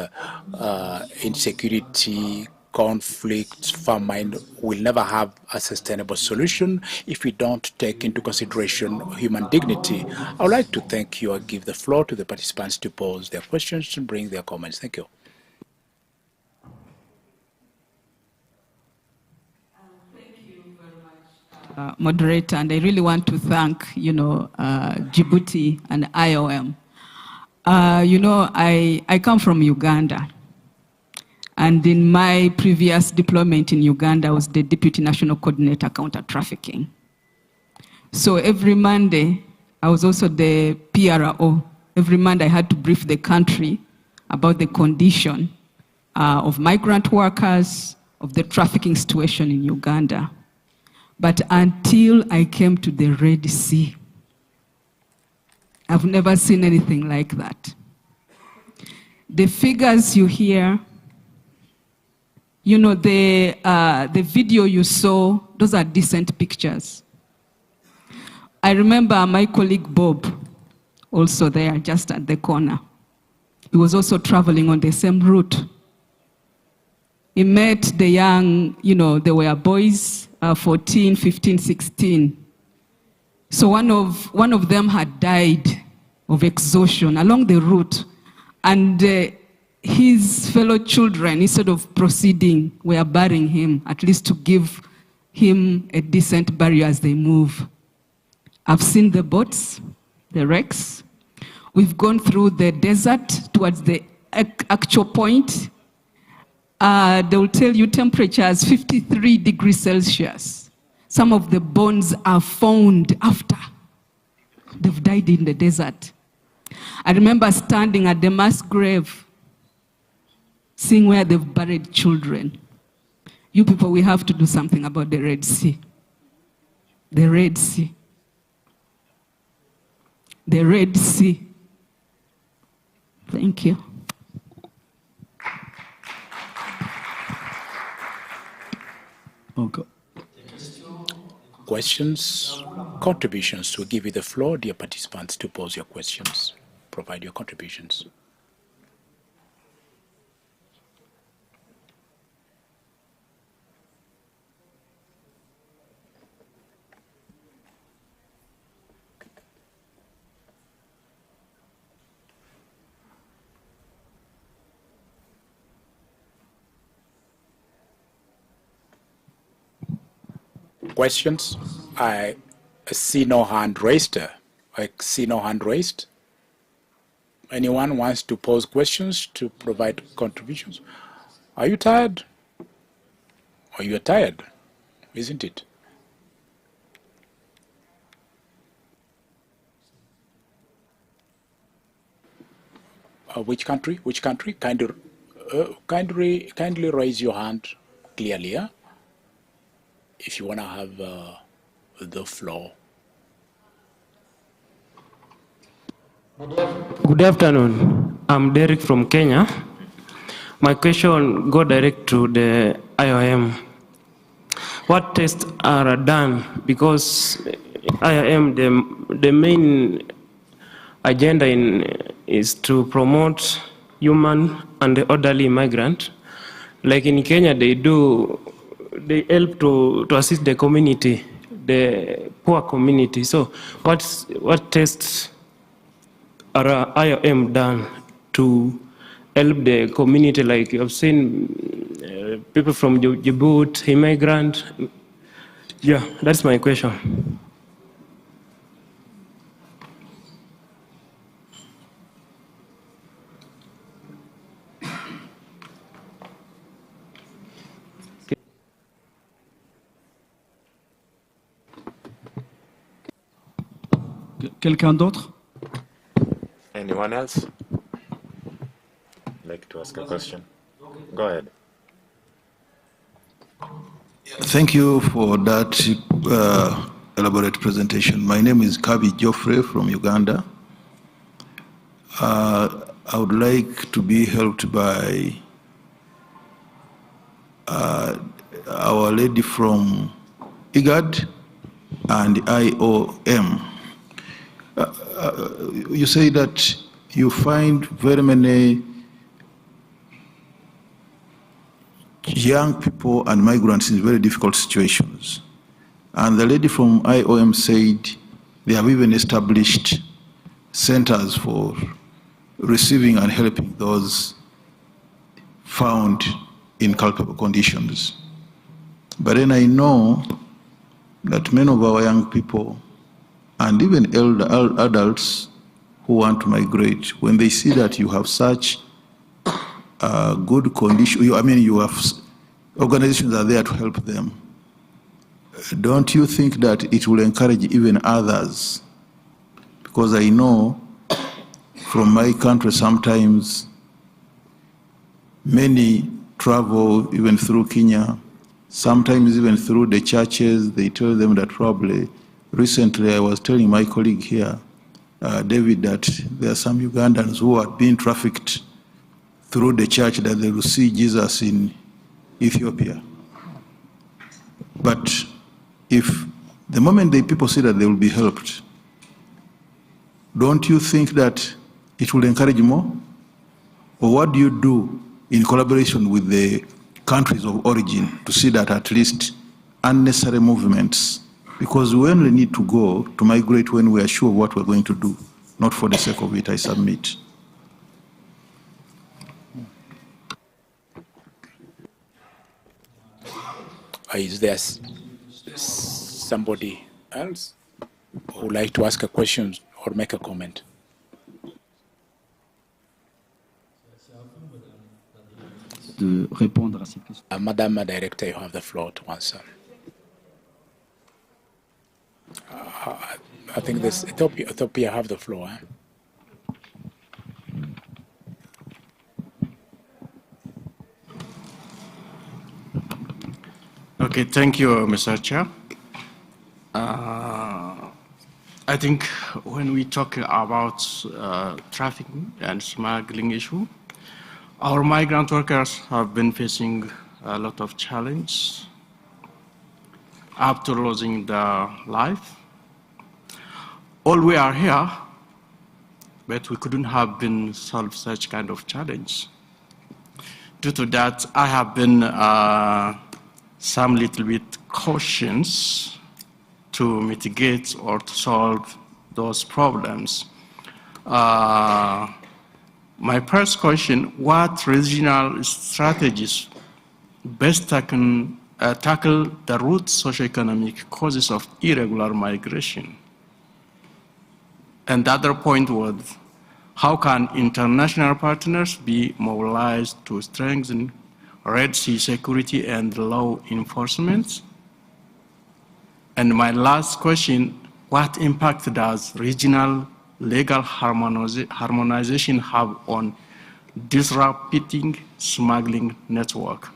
Insecurity, conflict, famine will never have a sustainable solution if we don't take into consideration human dignity. I would like to thank you. I give the floor to the participants to pose their questions and bring their comments. Thank you. Moderator, and I really want to thank, Djibouti and IOM. I come from Uganda, and in my previous deployment in Uganda, I was the Deputy National Coordinator Counter-Trafficking. So every Monday, I was also the PRO. Every Monday, I had to brief the country about the condition of migrant workers, of the trafficking situation in Uganda. But until I came to the Red Sea, I've never seen anything like that. The figures you hear, the video you saw, those are decent pictures. I remember my colleague Bob, also there, just at the corner. He was also traveling on the same route. He met the young, they were boys, 14, 15, 16. So one of them had died of exhaustion along the route, and his fellow children, instead of proceeding, were burying him, at least to give him a decent burial as they move. I've seen the boats, the wrecks. We've gone through the desert towards the actual point. They will tell you temperatures 53 degrees Celsius. Some of the bones are found after they've died in the desert. I remember standing at the mass grave, seeing where they've buried children. You people, we have to do something about the Red Sea. The Red Sea. The Red Sea. Thank you. Okay. Questions, contributions. We'll give you the floor, dear participants, to pose your questions, provide your contributions. Questions? I see no hand raised. I see no hand raised. Anyone wants to pose questions, to provide contributions? Are you tired? Or you're tired, isn't it? Which country? Which country? Kindly raise your hand clearly, yeah? If you want to have the floor. Good afternoon. I'm Derek from Kenya. My question go direct to the IOM. What tests are done? Because IOM, the main agenda is to promote human and orderly migrant. Like in Kenya, they help to assist the community, the poor community. So what tests are IOM done to help the community? Like I've seen people from Djibouti, immigrant. Yeah, that's my question. Quelqu'un d'autre? Anyone else like to ask a question? Go ahead. Thank you for that elaborate presentation. My name is Kabi Geoffrey from Uganda. I would like to be helped by our lady from IGAD and IOM. You say that you find very many young people and migrants in very difficult situations. And the lady from IOM said they have even established centers for receiving and helping those found in culpable conditions. But then I know that many of our young people and even adults who want to migrate, when they see that you have such good condition, you have organizations are there to help them, don't you think that it will encourage even others? Because I know from my country sometimes many travel even through Kenya, sometimes even through the churches. They tell them that probably, recently I was telling my colleague here, David, that there are some Ugandans who are being trafficked through the church that they will see Jesus in Ethiopia. But if the moment the people see that they will be helped, don't you think that it will encourage more? Or what do you do in collaboration with the countries of origin to see that at least unnecessary movements, because we only need to go to migrate when we are sure of what we're going to do, not for the sake of it, I submit. Is there somebody else who would like to ask a question or make a comment? De répondre à ces questions. Madame Director, you have the floor to answer. I think this Ethiopia have the floor. Okay, thank you, Mr. Chair. I think when we talk about trafficking and smuggling issue, our migrant workers have been facing a lot of challenge after losing their life. All we are here, but we couldn't have been solved such kind of challenge. Due to that, I have been some little bit cautious to mitigate or to solve those problems. My first question, what regional strategies best tackle the root socioeconomic causes of irregular migration? And the other point was, How can international partners be mobilized to strengthen Red Sea security and law enforcement? And my last question, what impact does regional legal harmonization have on disrupting smuggling network?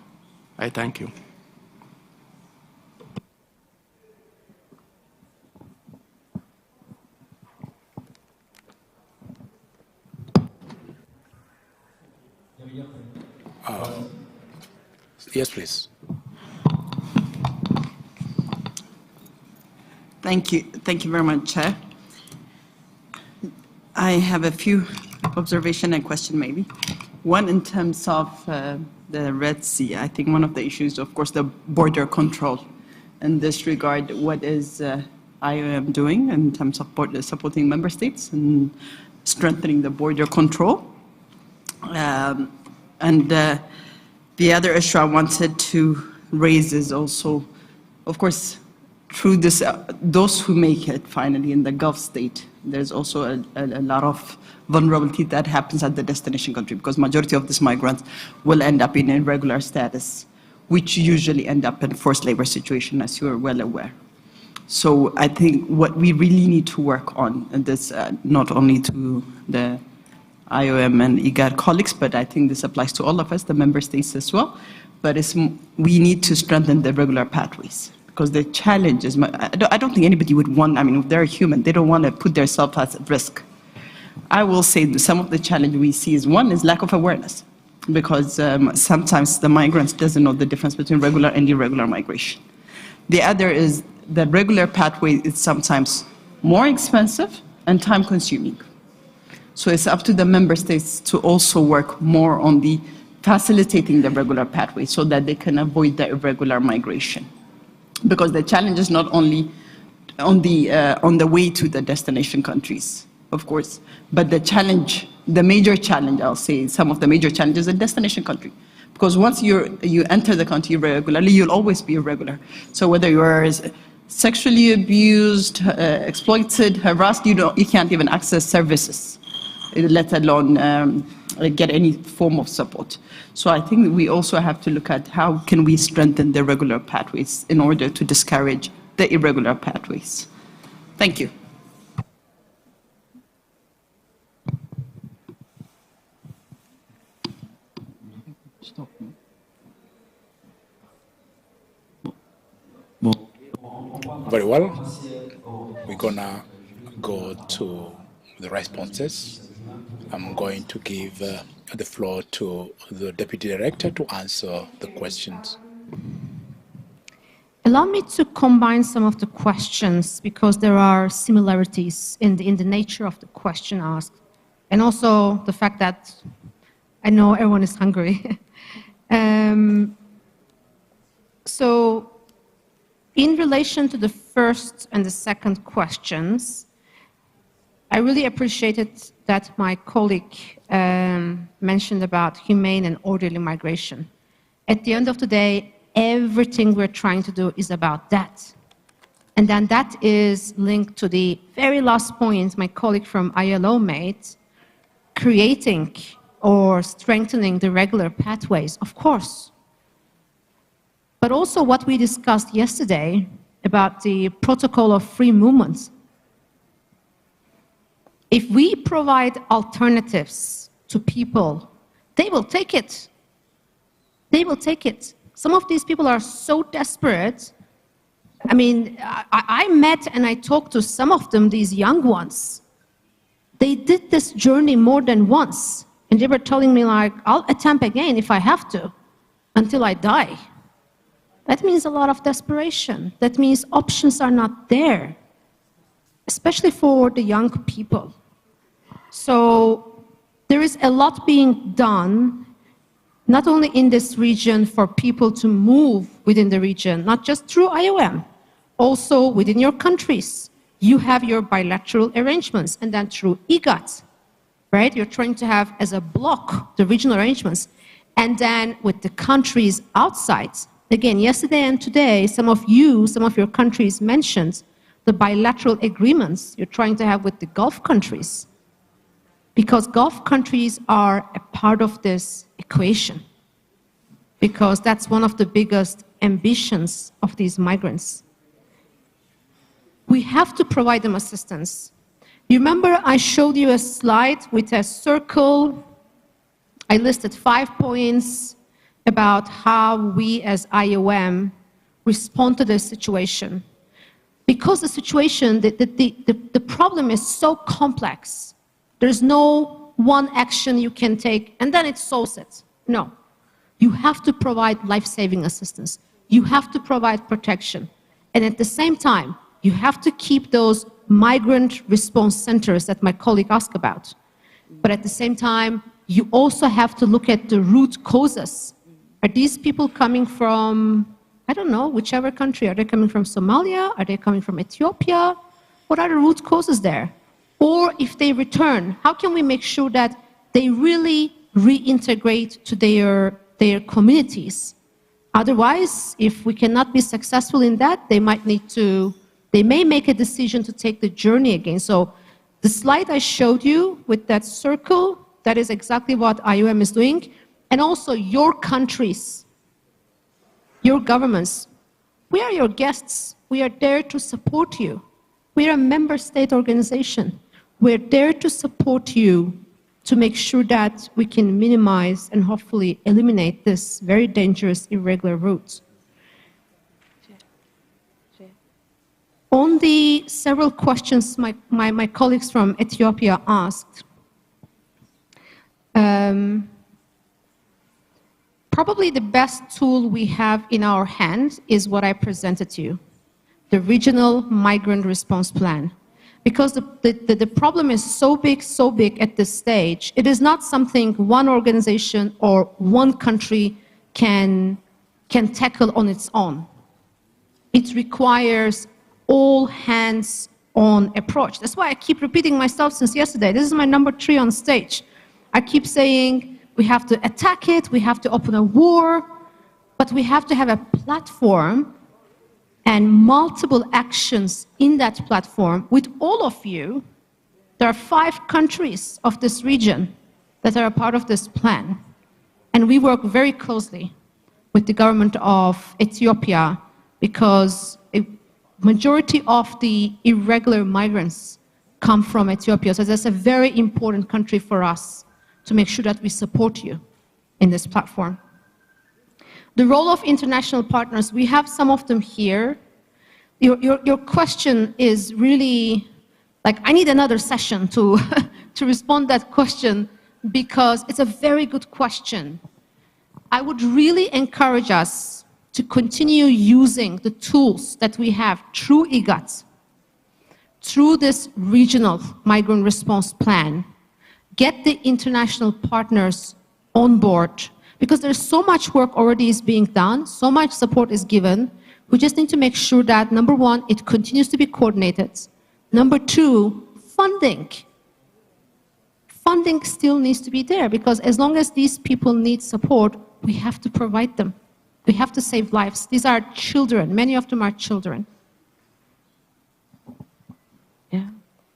I thank you. Yes, please. Thank you. Thank you very much, Chair. I have a few observations and questions, maybe. One, in terms of the Red Sea, I think one of the issues, of course, the border control. In this regard, what is IOM doing in terms of supporting member states and strengthening the border control? The other issue I wanted to raise is also, of course, through this, those who make it finally in the Gulf state, there's also a lot of vulnerability that happens at the destination country, because majority of these migrants will end up in irregular status, which usually end up in forced labor situation, as you are well aware. So I think what we really need to work on, and this not only to the IOM and IGAD colleagues, but I think this applies to all of us, the member states as well, but we need to strengthen the regular pathways. Because the challenge is, I don't think anybody would want, I mean, if they're human, they don't want to put themselves at risk. I will say that some of the challenge we see is, one is lack of awareness, because sometimes the migrants doesn't know the difference between regular and irregular migration. The other is that regular pathway is sometimes more expensive and time consuming. So it's up to the member states to also work more on the facilitating the regular pathway so that they can avoid the irregular migration. Because the challenge is not only on the way to the destination countries, of course, but the challenge, the major challenge, I'll say, some of the major challenges in destination country. Because once you enter the country irregularly, you'll always be irregular. So whether you're sexually abused, exploited, harassed, you can't even access services, let alone get any form of support. So I think we also have to look at how can we strengthen the regular pathways in order to discourage the irregular pathways. Thank you. Very well. We're gonna go to the responses. I'm going to give the floor to the Deputy Director to answer the questions. Allow me to combine some of the questions because there are similarities in the nature of the question asked, and also the fact that I know everyone is hungry. So in relation to the first and the second questions, I really appreciated that my colleague mentioned about humane and orderly migration. At the end of the day, everything we're trying to do is about that. And then that is linked to the very last point my colleague from ILO made, creating or strengthening the regular pathways, of course. But also what we discussed yesterday about the protocol of free movement. If we provide alternatives to people, they will take it. They will take it. Some of these people are so desperate. I mean, I met and I talked to some of them, these young ones. They did this journey more than once. And they were telling me, like, I'll attempt again if I have to, until I die. That means a lot of desperation. That means options are not there, especially for the young people. So there is a lot being done, not only in this region for people to move within the region, not just through IOM, also within your countries. You have your bilateral arrangements, and then through IGAD, right? You're trying to have as a block the regional arrangements, and then with the countries outside. Again, yesterday and today, some of your countries mentioned the bilateral agreements you're trying to have with the Gulf countries. because Gulf countries are a part of this equation, because that's one of the biggest ambitions of these migrants. We have to provide them assistance. You remember I showed you a slide with a circle. I listed 5 points about how we as IOM respond to this situation. Because the situation, the problem is so complex, there's no one action you can take and then it solves it. No. You have to provide life-saving assistance. You have to provide protection. And at the same time, you have to keep those migrant response centers that my colleague asked about. But at the same time, you also have to look at the root causes. Are these people coming from, I don't know, whichever country? Are they coming from Somalia? Are they coming from Ethiopia? What are the root causes there? Or if they return, how can we make sure that they really reintegrate to their communities? Otherwise, if we cannot be successful in that, they may make a decision to take the journey again. So the slide I showed you with that circle, that is exactly what IOM is doing. And also your countries, your governments, we are your guests. We are there to support you. We are a member state organization. We're there to support you to make sure that we can minimize and hopefully eliminate this very dangerous irregular route. On the several questions my colleagues from Ethiopia asked, probably the best tool we have in our hand is what I presented to you, the Regional Migrant Response Plan. Because the problem is so big at this stage, it is not something one organization or one country can tackle on its own. It requires all hands-on approach. That's why I keep repeating myself since yesterday. This is my number 3 on stage. I keep saying we have to attack it, we have to open a war, but we have to have a platform and multiple actions in that platform with all of you. There are 5 countries of this region that are a part of this plan. And we work very closely with the government of Ethiopia because a majority of the irregular migrants come from Ethiopia. So that's a very important country for us to make sure that we support you in this platform. The role of international partners, we have some of them here. Your question is really, like, I need another session to, to respond that question because it's a very good question. I would really encourage us to continue using the tools that we have through IGAD, through this regional migrant response plan, get the international partners on board, because there's so much work already is being done, so much support is given. We just need to make sure that, number 1, it continues to be coordinated. Number 2, funding. Funding still needs to be there, because as long as these people need support, we have to provide them. We have to save lives. These are children. Many of them are children. Yeah,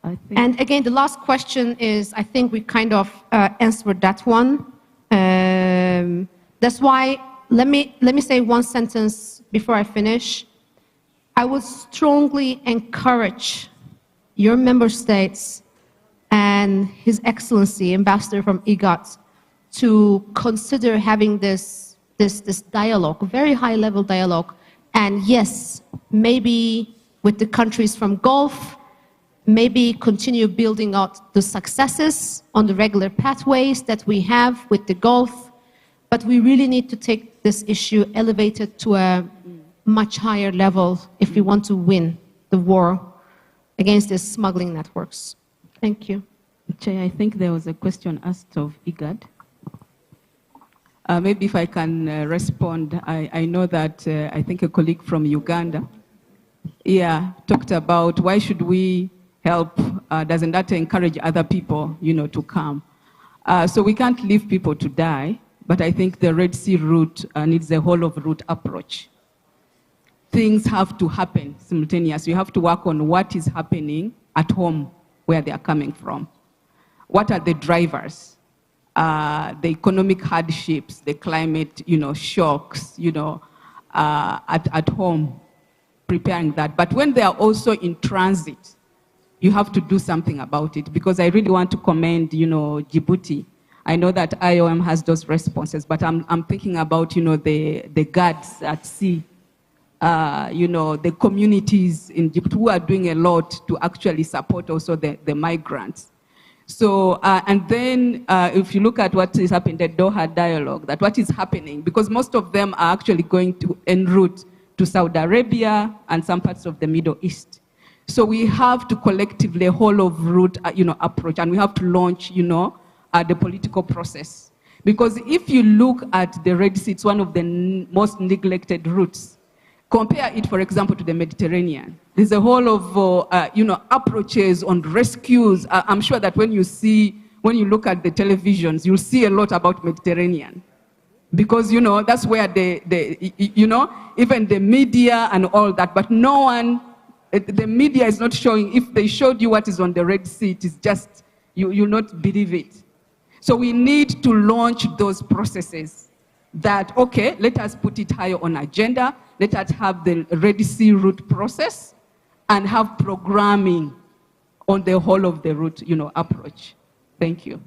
I think. And again, the last question is, I think we kind of answered that one. That's why, let me say one sentence before I finish. I would strongly encourage your member states and His Excellency, Ambassador from IGAD, to consider having this dialogue, very high-level dialogue. And yes, maybe with the countries from Gulf, maybe continue building out the successes on the regular pathways that we have with the Gulf. But we really need to take this issue elevated to a much higher level if we want to win the war against these smuggling networks. Thank you. Chair, I think there was a question asked of IGAD. Maybe if I can respond. I know that I think a colleague from Uganda, talked about why should we help? Doesn't that encourage other people, to come? So we can't leave people to die, but I think the Red Sea route needs a whole of route approach. Things have to happen simultaneously. You have to work on what is happening at home, where they are coming from. what are the drivers? The economic hardships, the climate, shocks, at home, preparing that. But when they are also in transit, you have to do something about it, because I really want to commend, Djibouti. I know that IOM has those responses, but I'm thinking about, the guards at sea, the communities in Djibouti who are doing a lot to actually support also the migrants. So, and then if you look at what is happening, the Doha dialogue, that what is happening, because most of them are actually going to en route to Saudi Arabia and some parts of the Middle East. So we have to collectively whole of route, approach, and we have to launch, the political process. Because if you look at the Red Sea, it's one of the most neglected routes. Compare it, for example, to the Mediterranean. There's a whole of, approaches on rescues. I'm sure that when you look at the televisions, you'll see a lot about Mediterranean. Because, that's where even the media and all that, but no one, the media is not showing. If they showed you what is on the Red Sea, it is just, you'll not believe it. So we need to launch those processes that, okay, let us put it higher on agenda. Let us have the Red Sea route process and have programming on the whole of the route, approach. Thank you.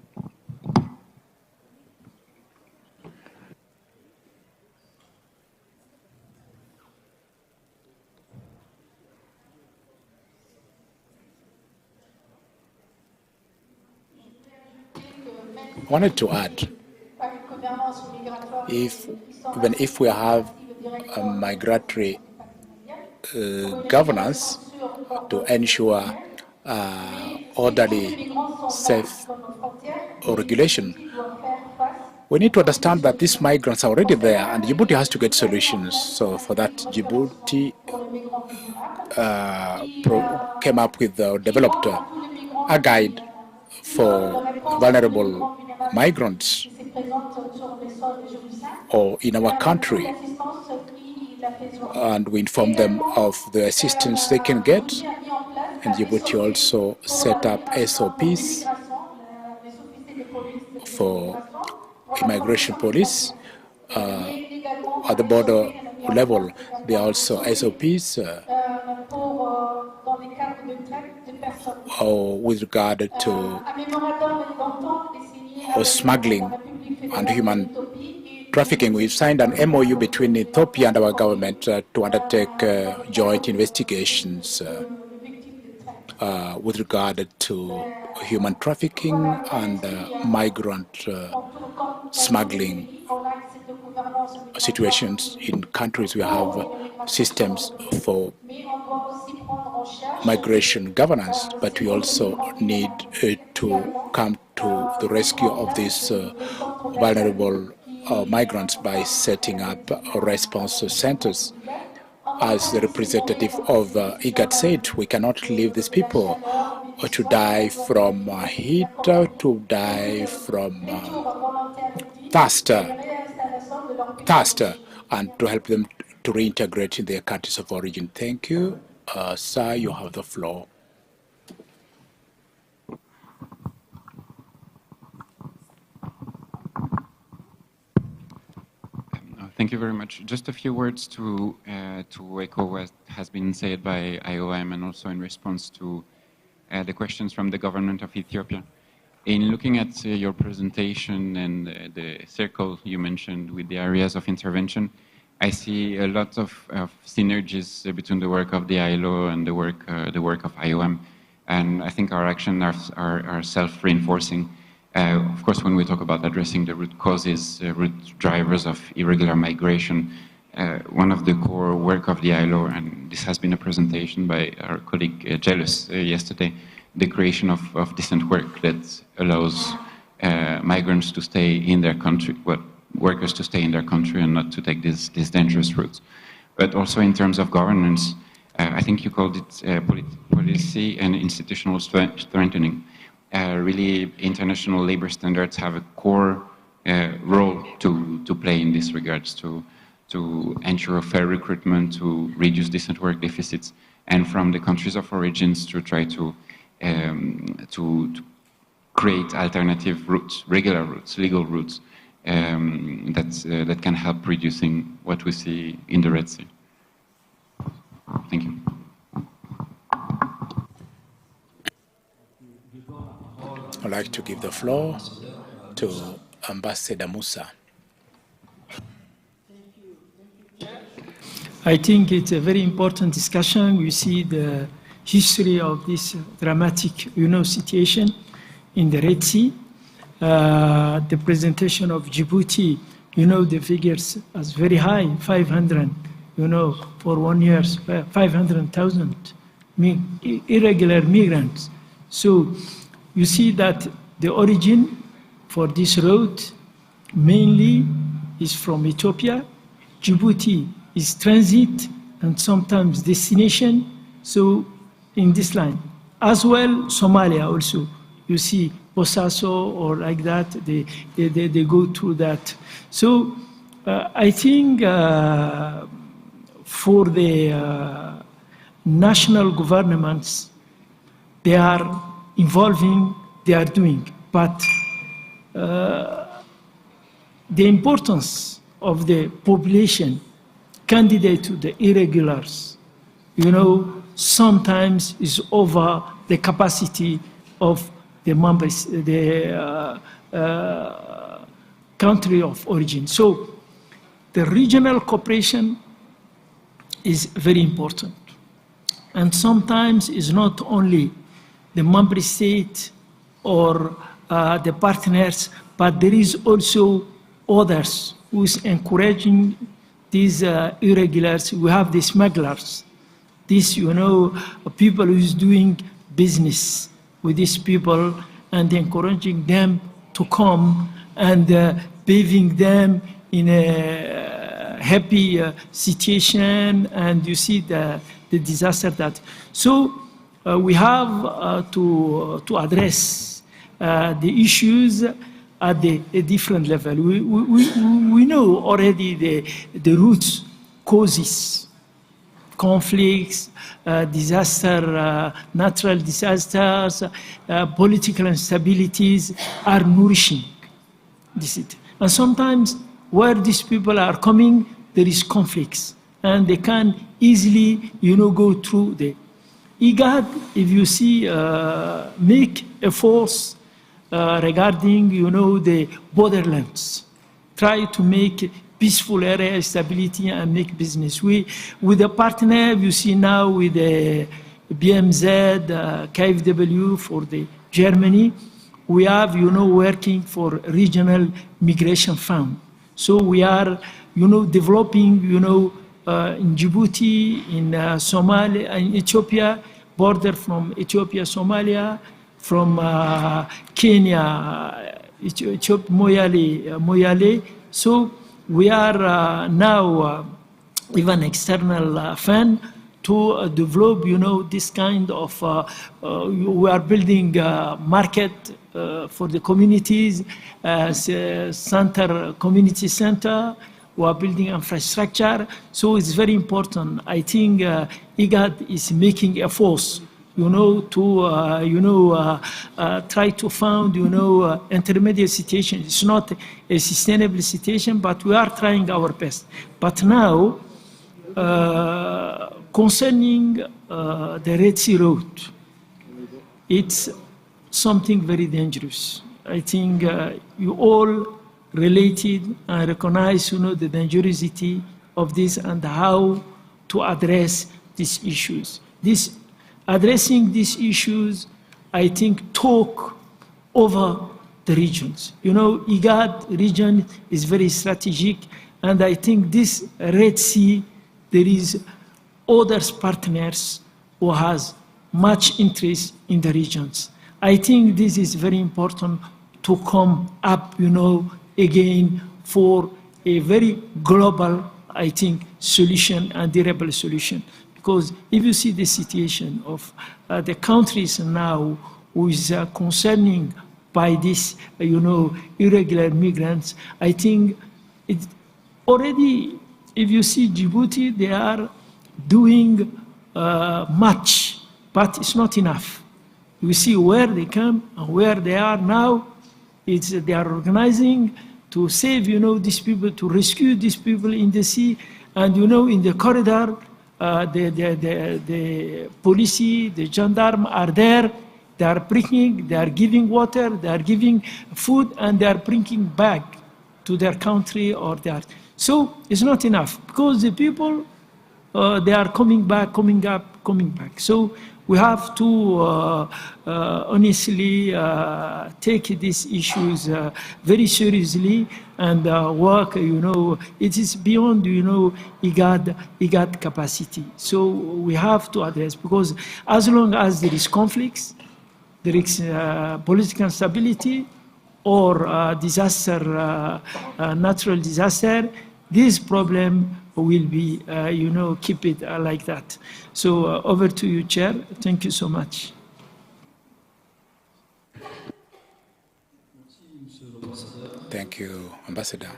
I wanted to add, even if we have a migratory governance to ensure orderly, safe regulation, we need to understand that these migrants are already there, and Djibouti has to get solutions. So for that, Djibouti came up with, developed a guide for vulnerable migrants or in our country, and we inform them of the assistance they can get. And Djibouti also set up SOPs for immigration police at the border level. There are also SOPs with regard to smuggling and human trafficking. We've signed an MOU between Ethiopia and our government to undertake joint investigations with regard to human trafficking and migrant smuggling situations in countries. We have systems for migration governance, but we also need to come to the rescue of these vulnerable migrants by setting up response centers. As the representative of IGAD said, we cannot leave these people to die from heat, to die from thirst, and to help them to reintegrate in their countries of origin. Thank you. Sir, you have the floor. Thank you very much. Just a few words to echo what has been said by IOM and also in response to the questions from the government of Ethiopia. In looking at your presentation and the circle you mentioned with the areas of intervention, I see a lot of synergies between the work of the ILO and the work of IOM, and I think our actions are self-reinforcing. Of course, when we talk about addressing the root causes, root drivers of irregular migration, one of the core work of the ILO, and this has been a presentation by our colleague Jealous yesterday, the creation of decent work that allows migrants to stay in their country, workers to stay in their country and not to take these dangerous routes. But also in terms of governance, I think you called it policy and institutional strengthening. Really, international labor standards have a core role to play in this regards, to ensure fair recruitment, to reduce decent work deficits, and from the countries of origins to try to create alternative routes, regular routes, legal routes, that can help reducing what we see in the Red Sea. Thank you. I'd like to give the floor to Ambassador Musa. I think it's a very important discussion. We see the history of this dramatic, situation in the Red Sea. The presentation of Djibouti, the figures as very high, 500, for 1 year, 500,000 irregular migrants. So you see that the origin for this road mainly is from Ethiopia. Djibouti is transit and sometimes destination. So in this line, as well Somalia also, you see Bosaso or like that, they go through that. So I think for the national governments, they are involving, they are doing, but the importance of the population candidate to the irregulars, sometimes is over the capacity of the members, the country of origin. So the regional cooperation is very important. And sometimes it's not only the member state or the partners, but there is also others who's encouraging these irregulars. We have the smugglers, these, people who's doing business with these people and encouraging them to come and paving them in a happy situation, and you see the disaster that. So we have to address the issues at a different level. We know already the root causes, conflicts, disaster, natural disasters, political instabilities are nourishing this. And sometimes where these people are coming, there is conflicts, and they can easily, go through the IGAD. If you see, make efforts regarding, the borderlands, try to make peaceful area stability and make business. With the partner, you see now with the BMZ, KfW for the Germany, we have, working for regional migration fund. So we are, developing, in Djibouti, in Somalia, in Ethiopia, border from Ethiopia, Somalia, from Kenya, Ethiopia, Moyale. So we are now even external fund to develop, this kind of, we are building market for the communities, community center, we are building infrastructure. So it's very important. I think IGAD is making efforts, to try to find, intermediate situation. It's not a sustainable situation, but we are trying our best. But now, concerning the Red Sea road, it's something very dangerous. I think you all related and recognize, the dangerosity of this and how to address these issues. Addressing these issues, I think, talk over the regions. IGAD region is very strategic, and I think this Red Sea, there is other partners who has much interest in the regions. I think this is very important to come up, again for a very global, I think, solution and durable solution. Because if you see the situation of the countries now who is concerning by this, irregular migrants, I think it already, if you see Djibouti, they are doing much, but it's not enough. We see where they come and where they are now. They are organizing to save, these people, to rescue these people in the sea. And, in the corridor, the police, the gendarme are there. They are bringing, they are giving water, they are giving food, and they are bringing back to their country or their. So it's not enough because the people, they are coming back, coming back. So we have to honestly take these issues very seriously and work, it is beyond, IGAD capacity. So we have to address, because as long as there is conflicts, there is political instability or disaster, natural disaster, this problem will be, keep it like that. So over to you, Chair. Thank you so much. Thank you, Ambassador.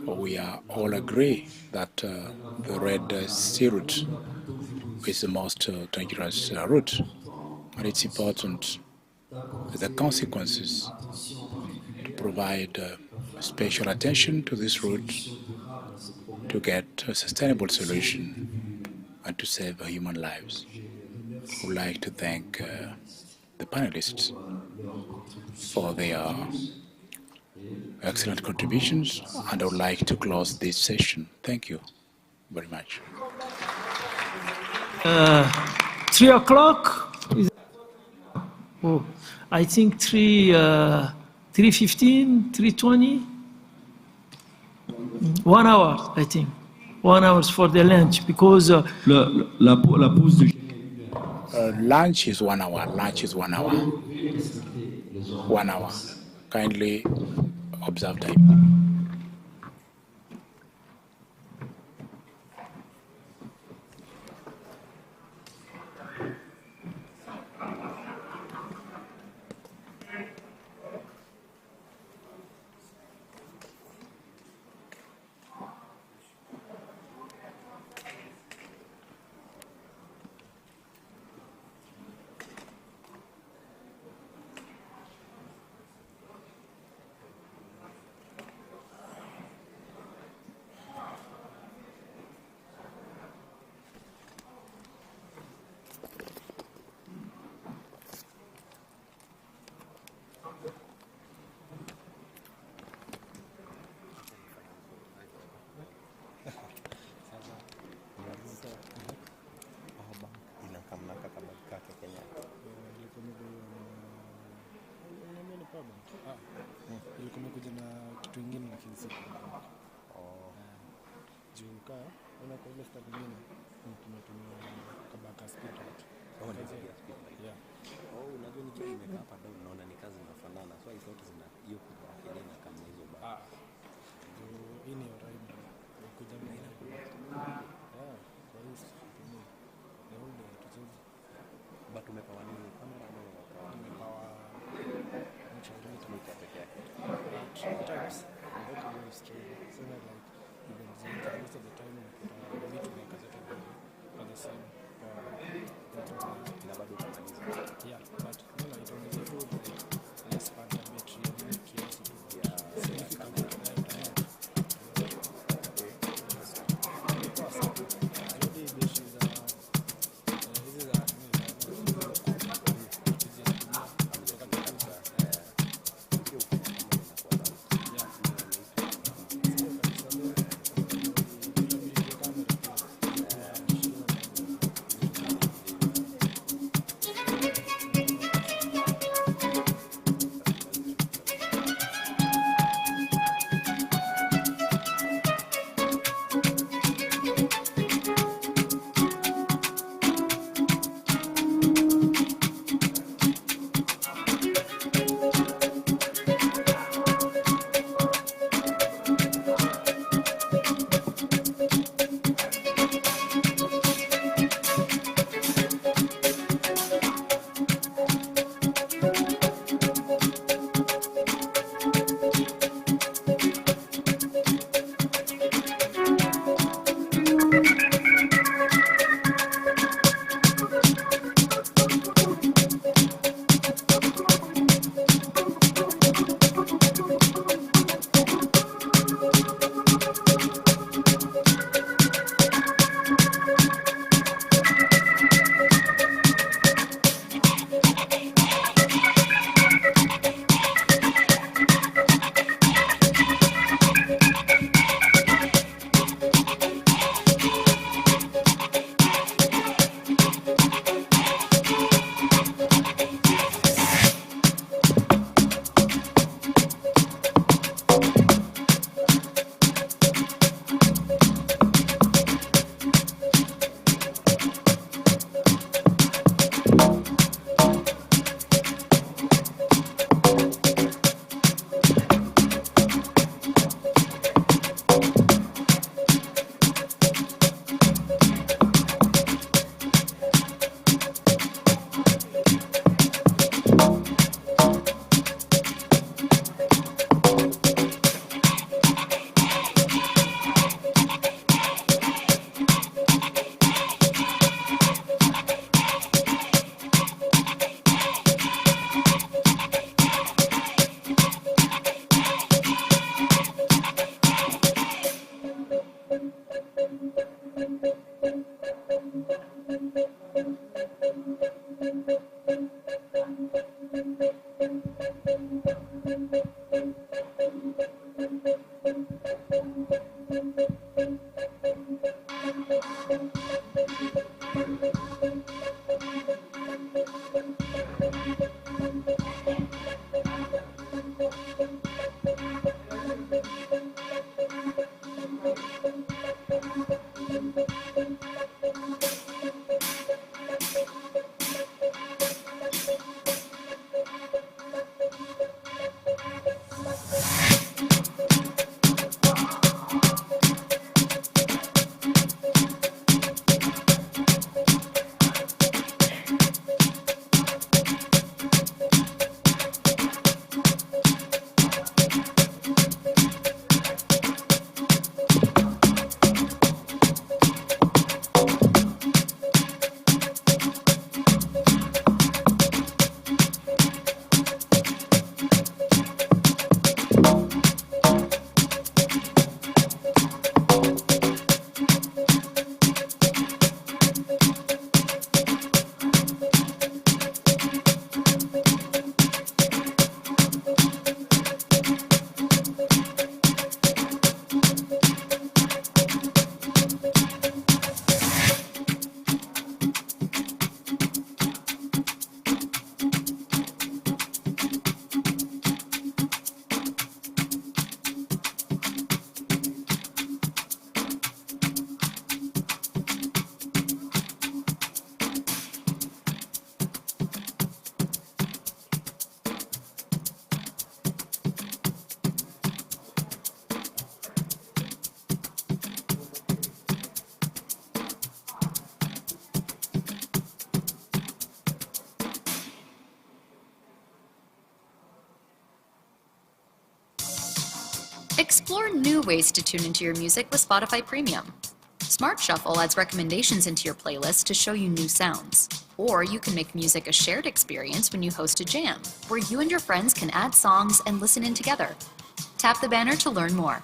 We are all agree that the Red Sea route is the most dangerous route, and it's important the consequences to provide special attention to this route to get a sustainable solution and to save human lives. I would like to thank the panelists for their excellent contributions, and I would like to close this session. Thank you very much. 3 o'clock? Oh, I think 3:15, 3:20? 1 hour, I think. 1 hour for the lunch, because la pause de... lunch is 1 hour. Lunch is 1 hour. 1 hour. Kindly observe time. Explore new ways to tune into your music with Spotify Premium. Smart Shuffle adds recommendations into your playlist to show you new sounds. Or you can make music a shared experience when you host a jam, where you and your friends can add songs and listen in together. Tap the banner to learn more.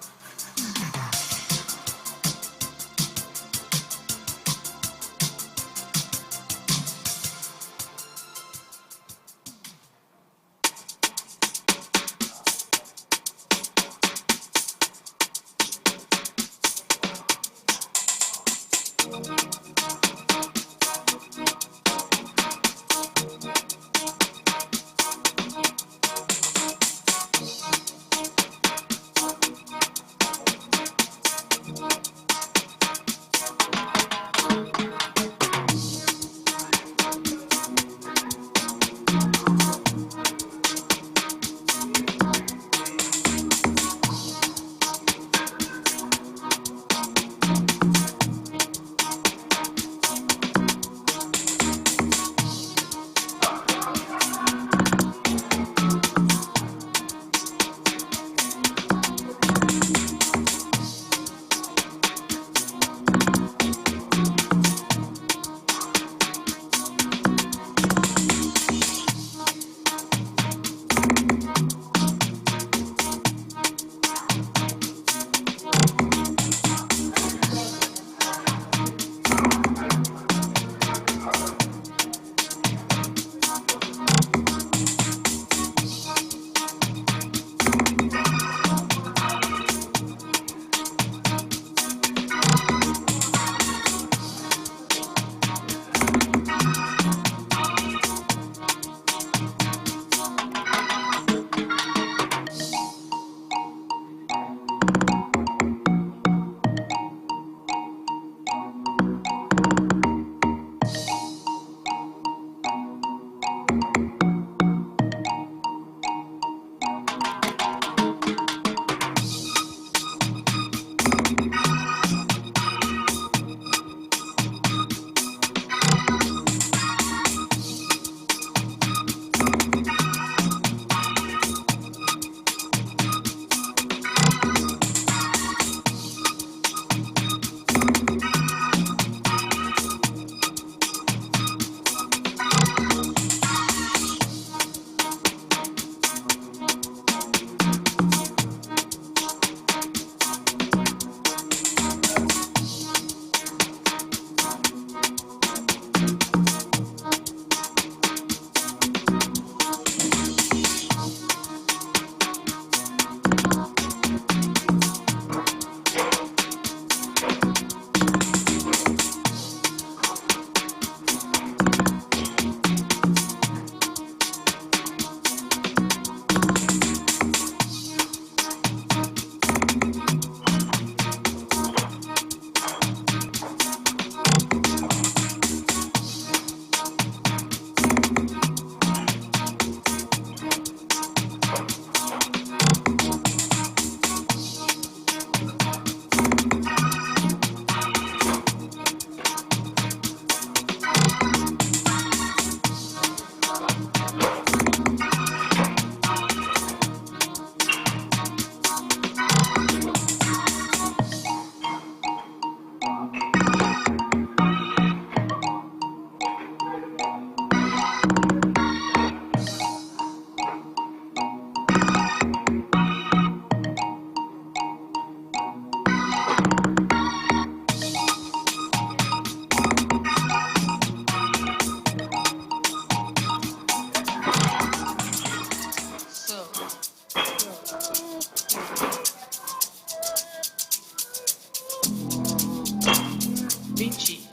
Vinci.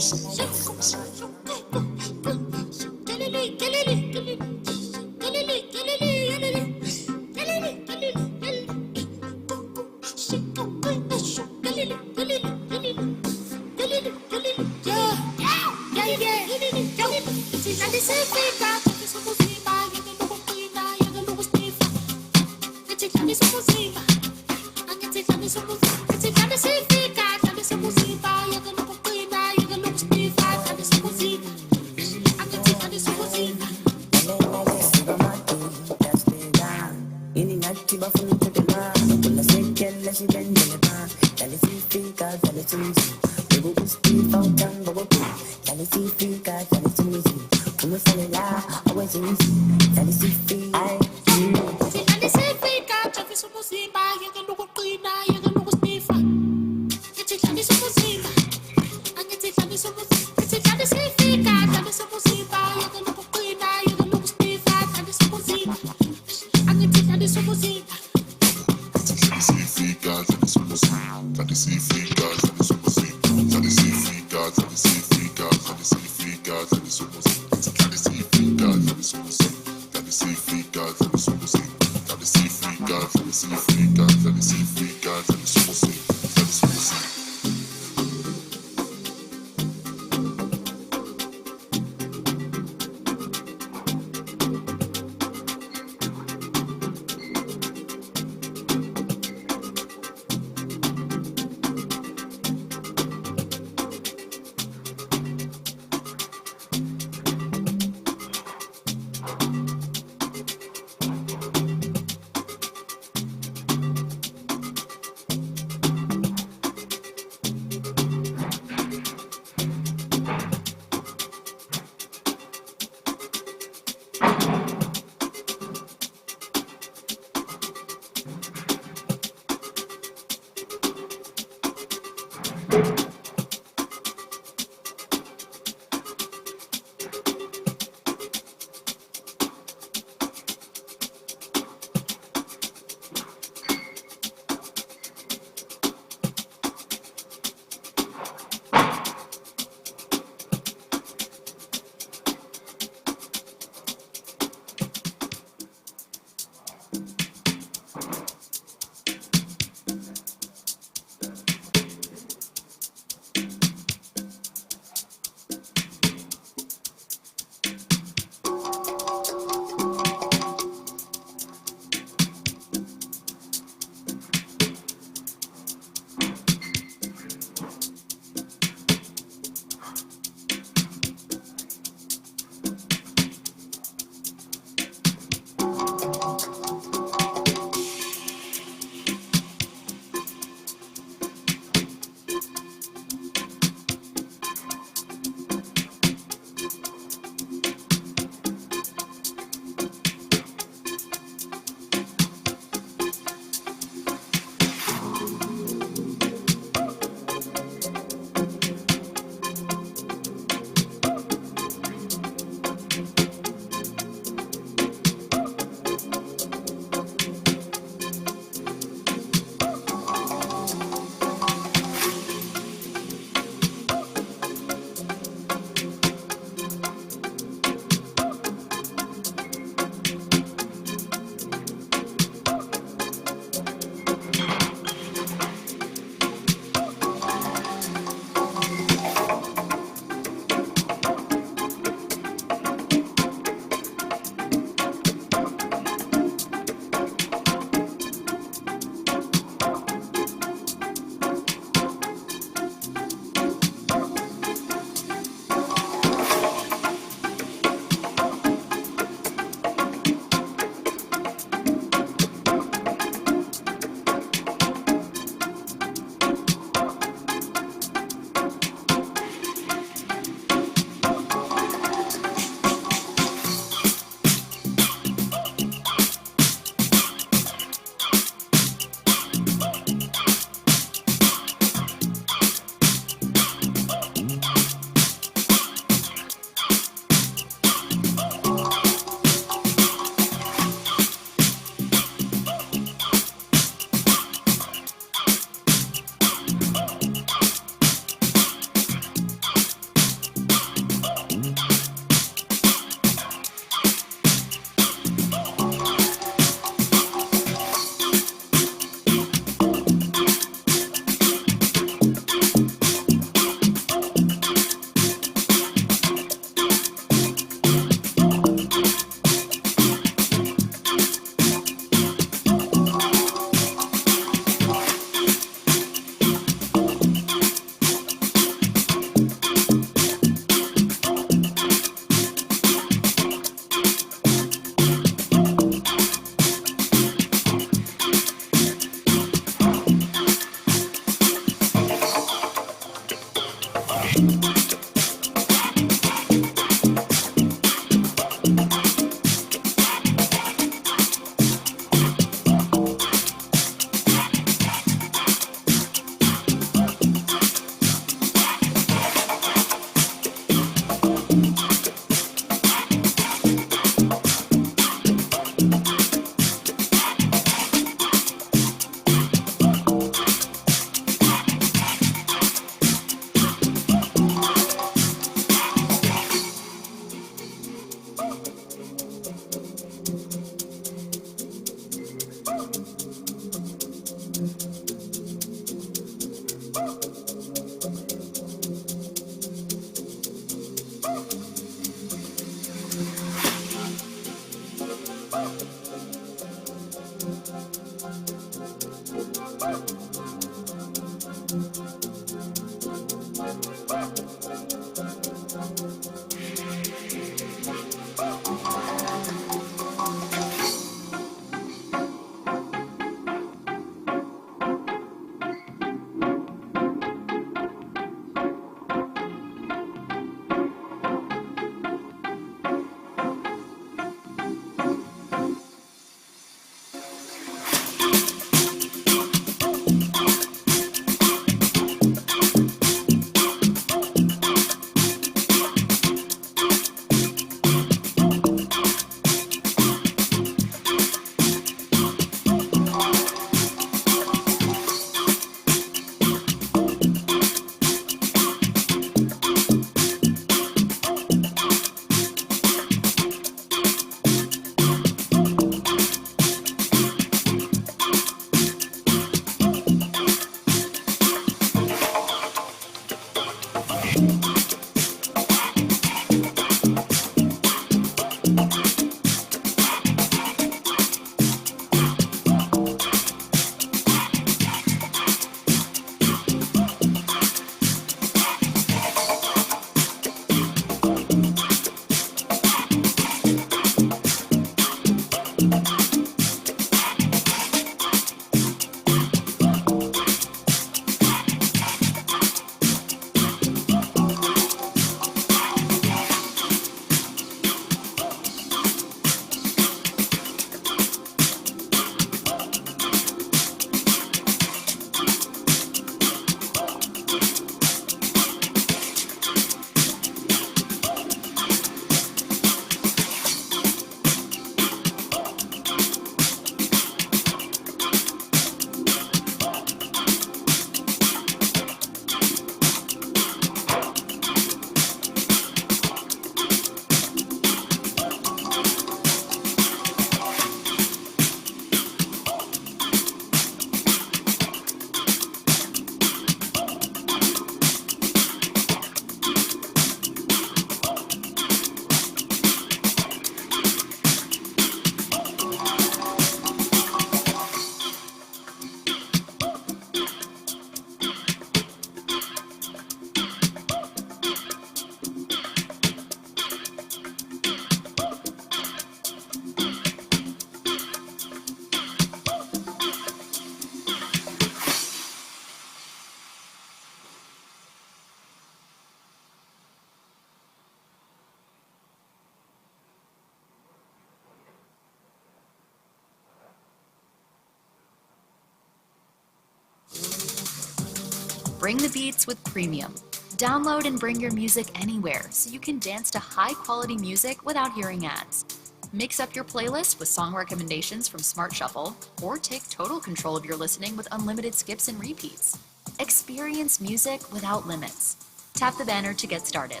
Bring the beats with Premium. Download and bring your music anywhere so you can dance to high-quality music without hearing ads. Mix up your playlist with song recommendations from Smart Shuffle, or take total control of your listening with unlimited skips and repeats. Experience music without limits. Tap the banner to get started.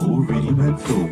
Already went through.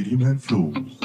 Rhythm and flows.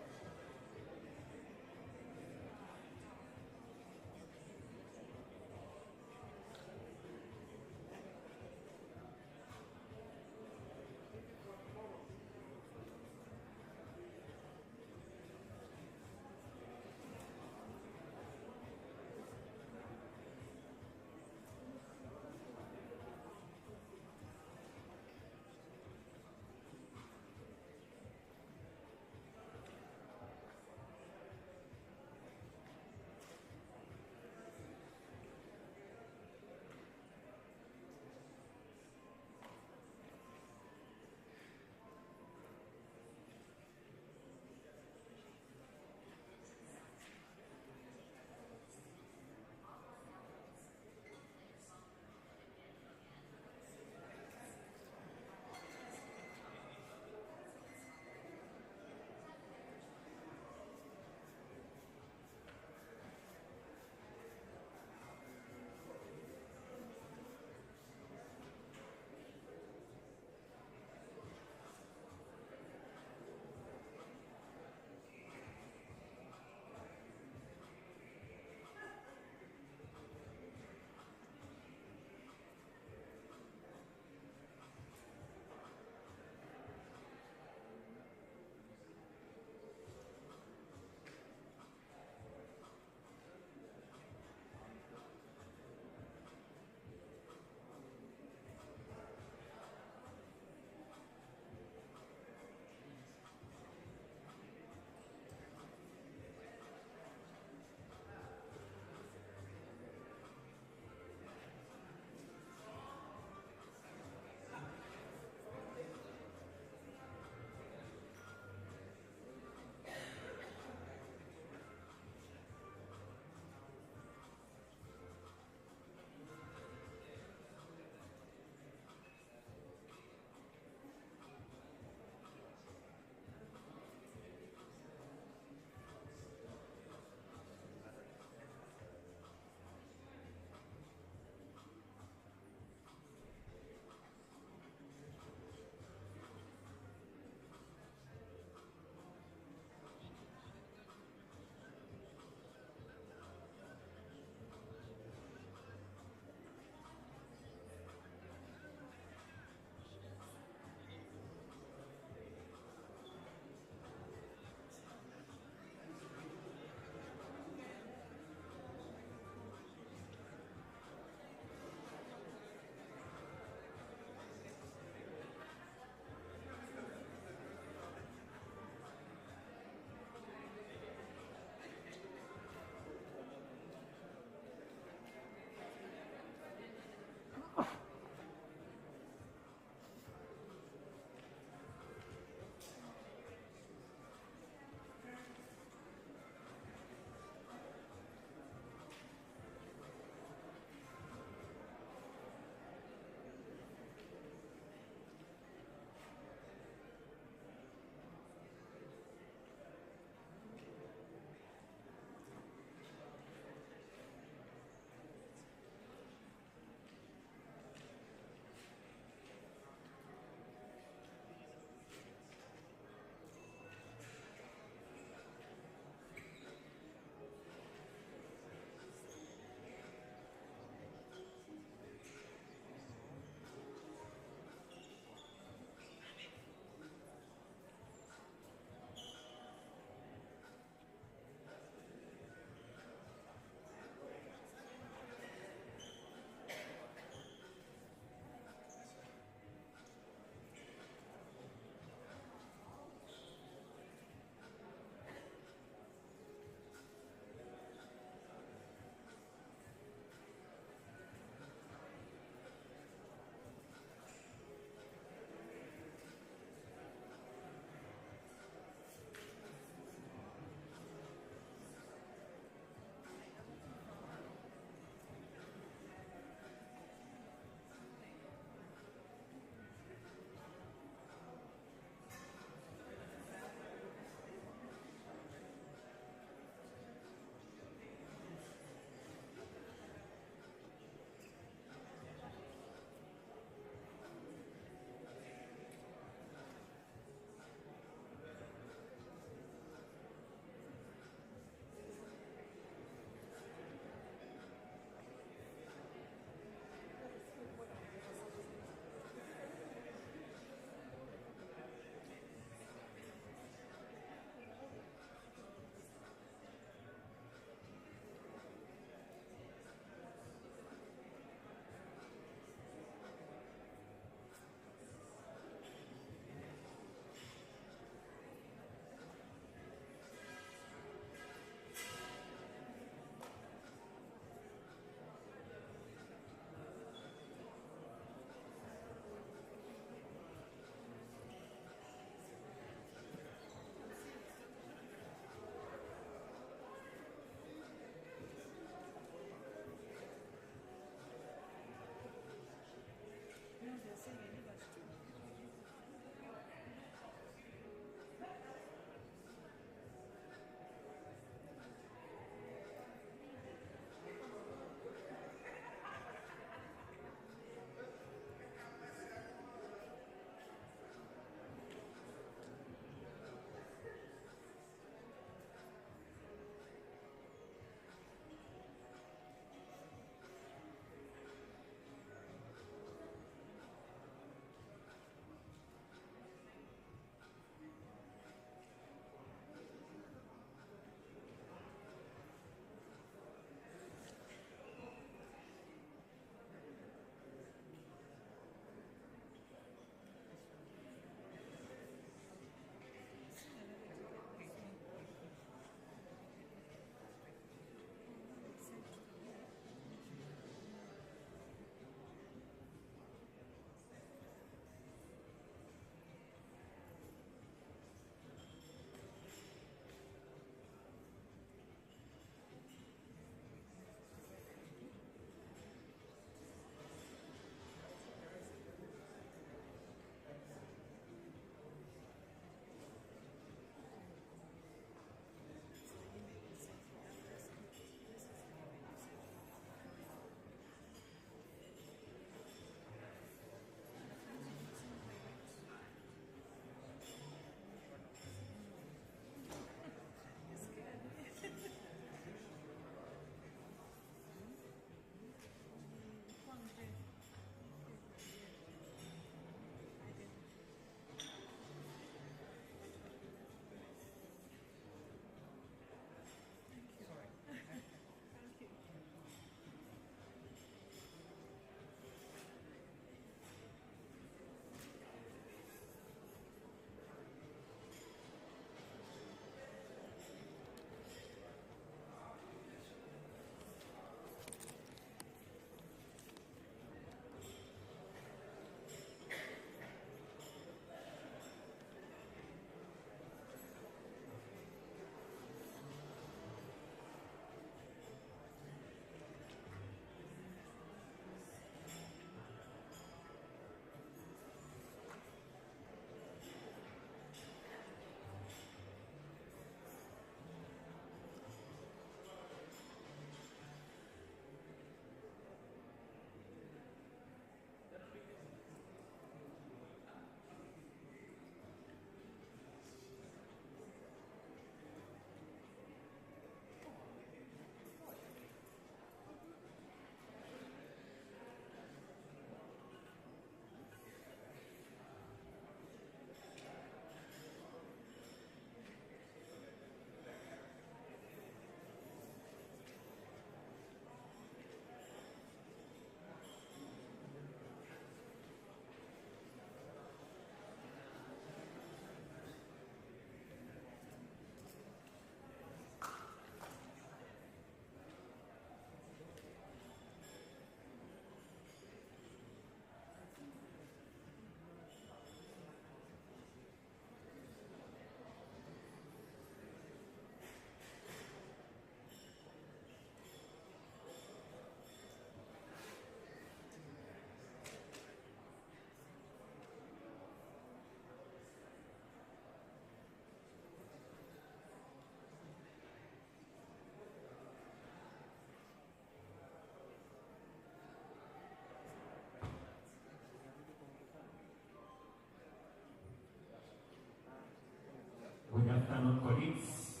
afternoon, colleagues.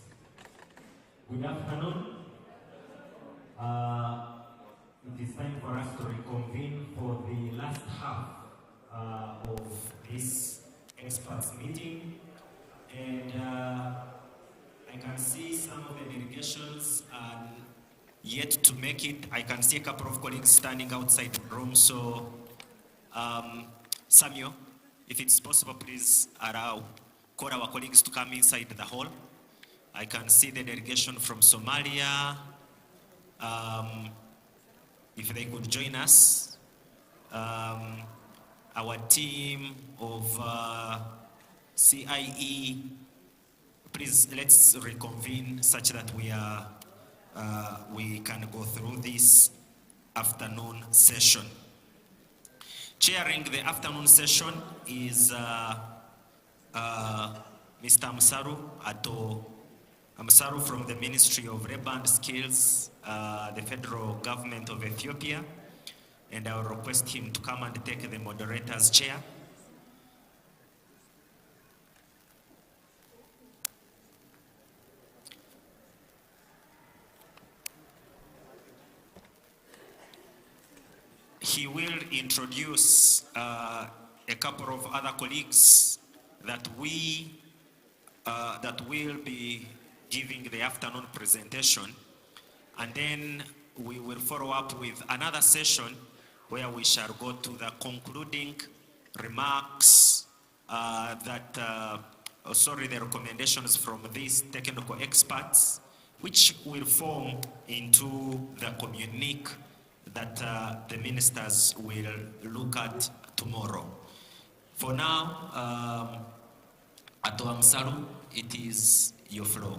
Good afternoon. It is time for us to reconvene for the last half of this experts meeting. And I can see some of the delegations are yet to make it. I can see a couple of colleagues standing outside the room. So, Samuel, if it's possible, please call our colleagues to come inside the hall. I can see the delegation from Somalia. If they could join us. Our team of CIE, please let's reconvene such that we can go through this afternoon session. Chairing the afternoon session is Mr. Amsaru from the Ministry of Labor and Skills, the federal government of Ethiopia, and I will request him to come and take the moderator's chair. He will introduce a couple of other colleagues that will be giving the afternoon presentation, and then we will follow up with another session where we shall go to the concluding remarks the recommendations from these technical experts, which will form into the communique that the ministers will look at tomorrow. For now, Ato Amsaru, it is your floor.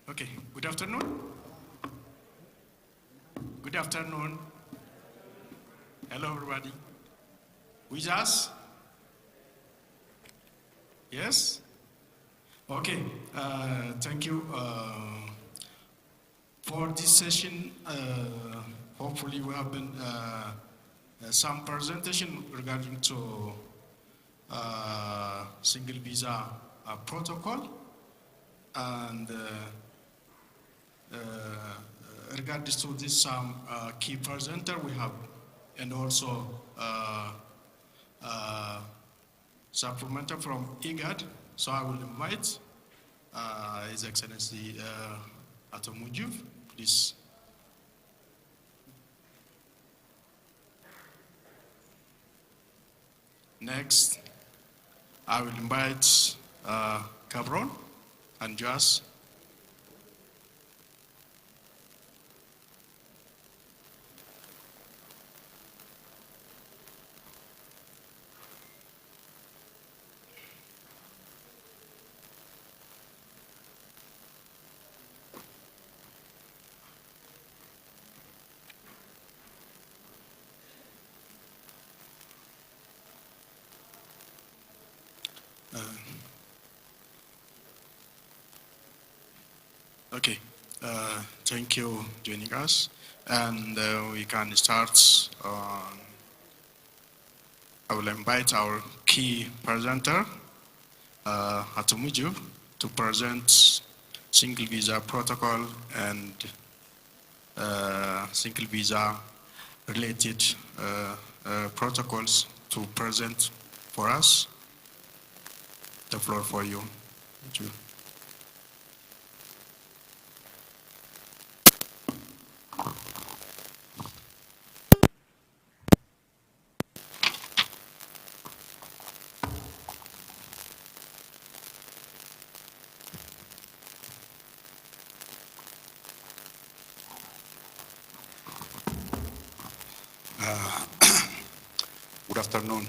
Okay, good afternoon. Good afternoon. Hello, everybody. With us? Yes? Okay, thank you for this session. Hopefully we have been some presentation regarding to single visa protocol, and regarding to this some key presenter we have, and also supplementer from IGAD. So I will invite His Excellency Ato Mujib, please. Next, I will invite Cabron and Jas. Okay, thank you for joining us, and we can start. I will invite our key presenter, Ato Mujib, to present single visa protocol and single visa related protocols to present for us. The floor for you. Thank you. Good afternoon.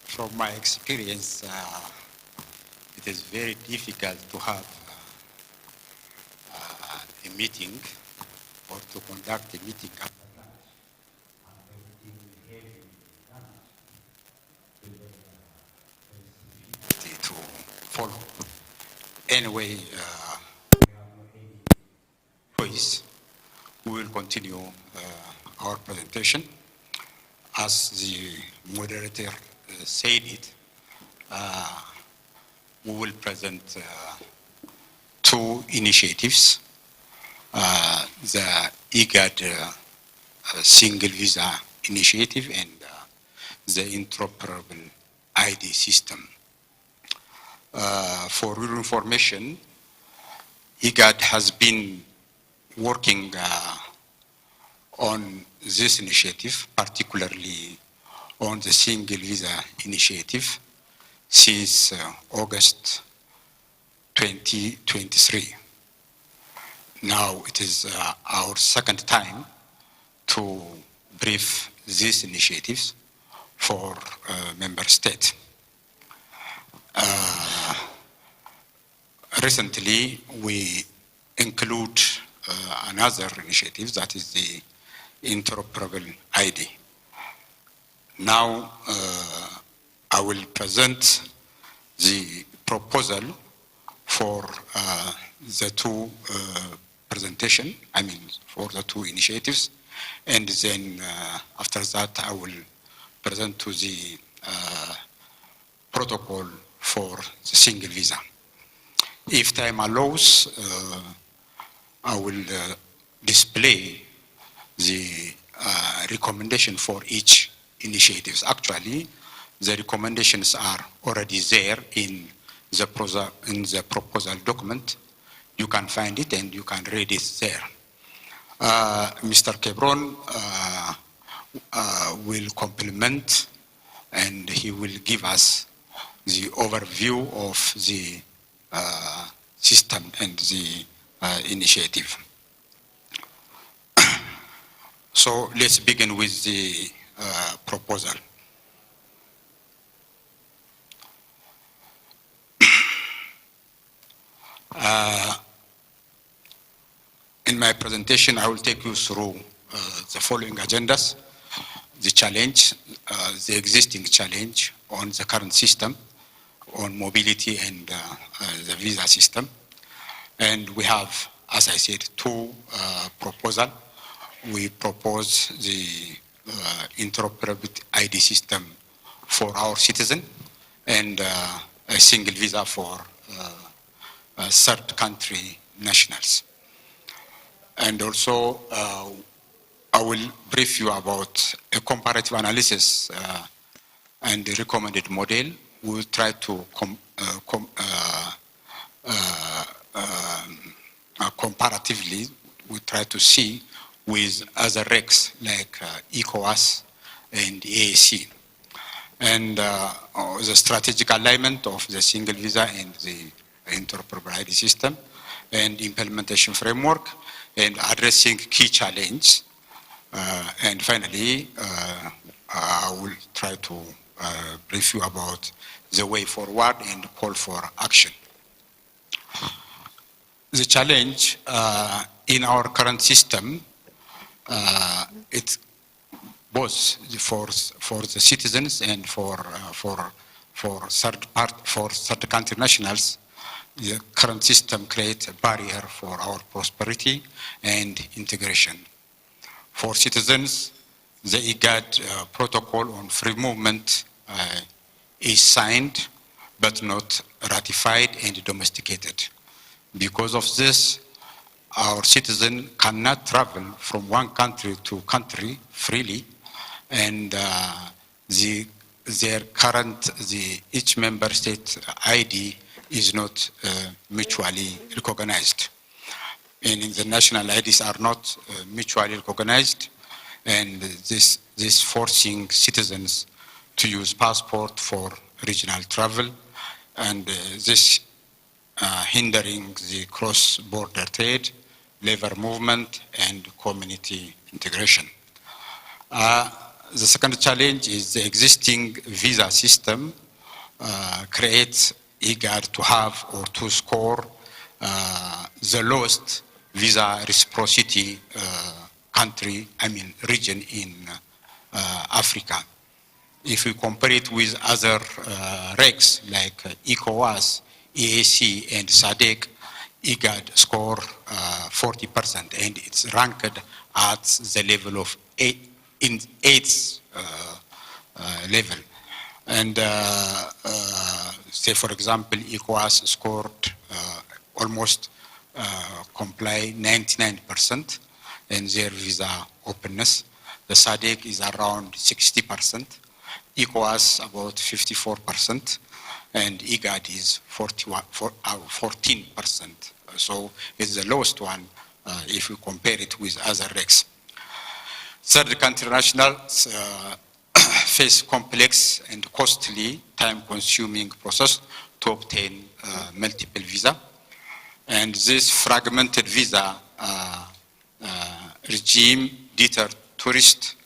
From my experience, it is very difficult to have a meeting or to conduct a meeting to follow. Anyway, choice, we will continue our presentation. As the moderator said it, we will present two initiatives, the IGAD single visa initiative and the interoperable ID system. For your information, IGAD has been working on this initiative, particularly on the single visa initiative, since August 2023. Now it is our second time to brief these initiatives for member states. Recently, we include another initiative, that is the interoperable ID. Now, I will present the proposal for the two presentation, for the two initiatives, and then after that I will present to the protocol for the single visa. If time allows, I will display the recommendation for each initiative. Actually, the recommendations are already there in the proposal document. You can find it and you can read it there. Mr. Kebron will complement and he will give us the overview of the system and the initiative. So let's begin with the proposal. In my presentation, I will take you through the following agendas: the challenge, the existing challenge on the current system, on mobility and the visa system. And we have, as I said, two proposals. We propose the interoperable ID system for our citizen and a single visa for third country nationals. And also, I will brief you about a comparative analysis and the recommended model. We will try to comparatively, we try to see with other regs like ECOWAS and EAC. And the strategic alignment of the single visa and the interoperable ID system and implementation framework and addressing key challenges. And finally, I will try to brief you about the way forward and call for action. The challenge in our current system, it's both for the citizens and for third country nationals. The current system creates a barrier for our prosperity and integration. For citizens, the IGAD protocol on free movement is signed but not ratified and domesticated. Because of this, our citizens cannot travel from one country to country freely, and each member state ID is not mutually recognized. And the national IDs are not mutually recognized, and this forcing citizens to use passport for regional travel, and this hindering the cross-border trade, labor movement, and community integration. The second challenge is the existing visa system creates IGAD to have or to score the lowest visa reciprocity region in Africa. If we compare it with other regs like ECOWAS, EAC, and SADC, IGAD score 40%, and it's ranked at the level of eighth level. And say, for example, ECOWAS scored almost comply 99% in their visa openness. The SADC is around 60%, ECOWAS about 54%, and IGAD is 14%. So it's the lowest one if we compare it with other regs. Third country nationals face complex and costly, time-consuming process to obtain multiple visa. And this fragmented visa regime deter tourists,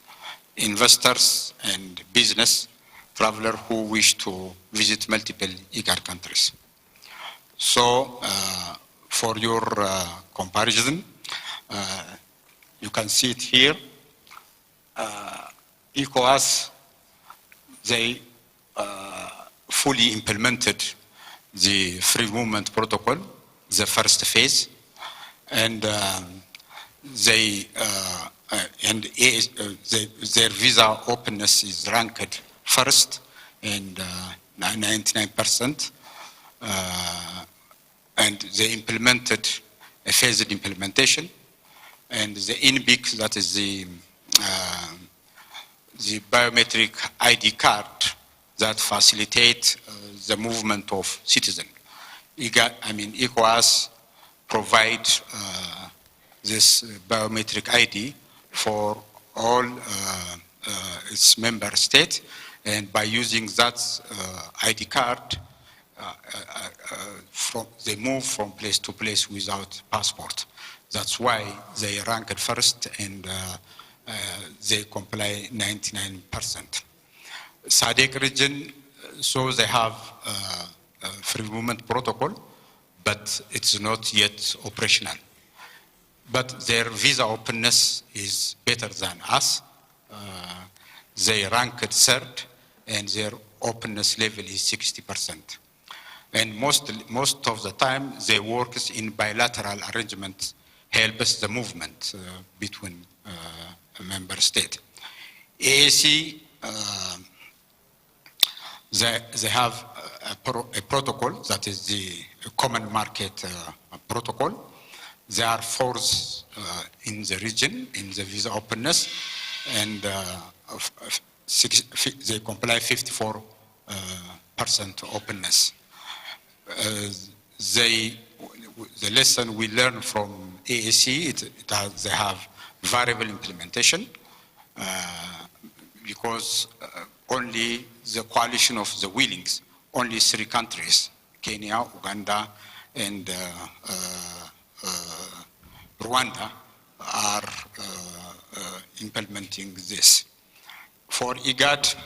investors, and business travelers who wish to visit multiple IGAD countries. So, for your comparison, you can see it here. ECOWAS, they fully implemented the free movement protocol, the first phase, and their visa openness is ranked first and 99%, and they implemented a phased implementation, and the INBIC, that is the biometric ID card that facilitate the movement of citizens. ECOWAS provide this biometric ID for all its member states, and by using that ID card, they move from place to place without passport. That's why they ranked first, and they comply 99%. SADC region, so they have a free movement protocol, but it's not yet operational. But their visa openness is better than us. They ranked third, and their openness level is 60%. And most of the time, they work in bilateral arrangements, helps the movement between member states. AAC, they have a protocol that is the common market protocol. They are fourth in the region in the visa openness, and they comply 54% openness. The lesson we learn from AAC, they have variable implementation because only the coalition of the willings, only 3 countries, Kenya, Uganda, and Rwanda, are implementing this. For IGAD,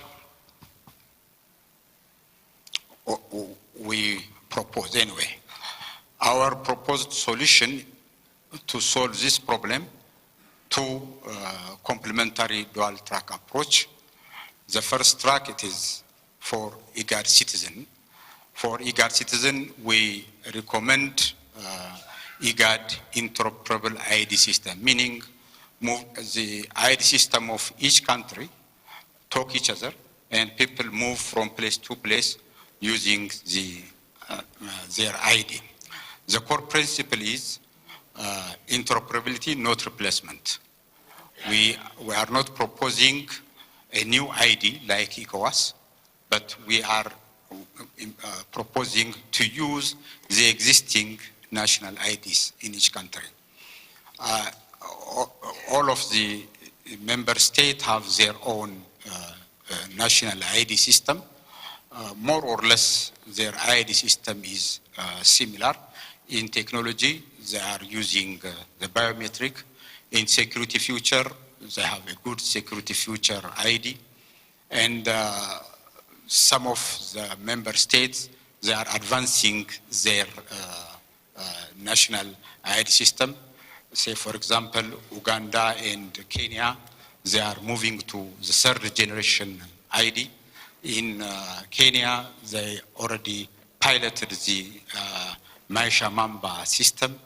we propose anyway. Our proposed solution to solve this problem, 2 complementary dual track approach. The first track, it is for IGAD citizen. For IGAD citizen, we recommend IGAD interoperable ID system, meaning the ID system of each country talk each other, and people move from place to place using their ID. The core principle is interoperability, not replacement. We are not proposing a new ID like ECOWAS, but we are proposing to use the existing national IDs in each country. All of the member states have their own national ID system. More or less, their ID system is similar. In technology, they are using the biometric. In security feature, they have a good security feature ID. And some of the member states, they are advancing their national ID system. say for example, Uganda and Kenya, they are moving to the third generation ID. In Kenya, they already piloted the Maisha Mamba system.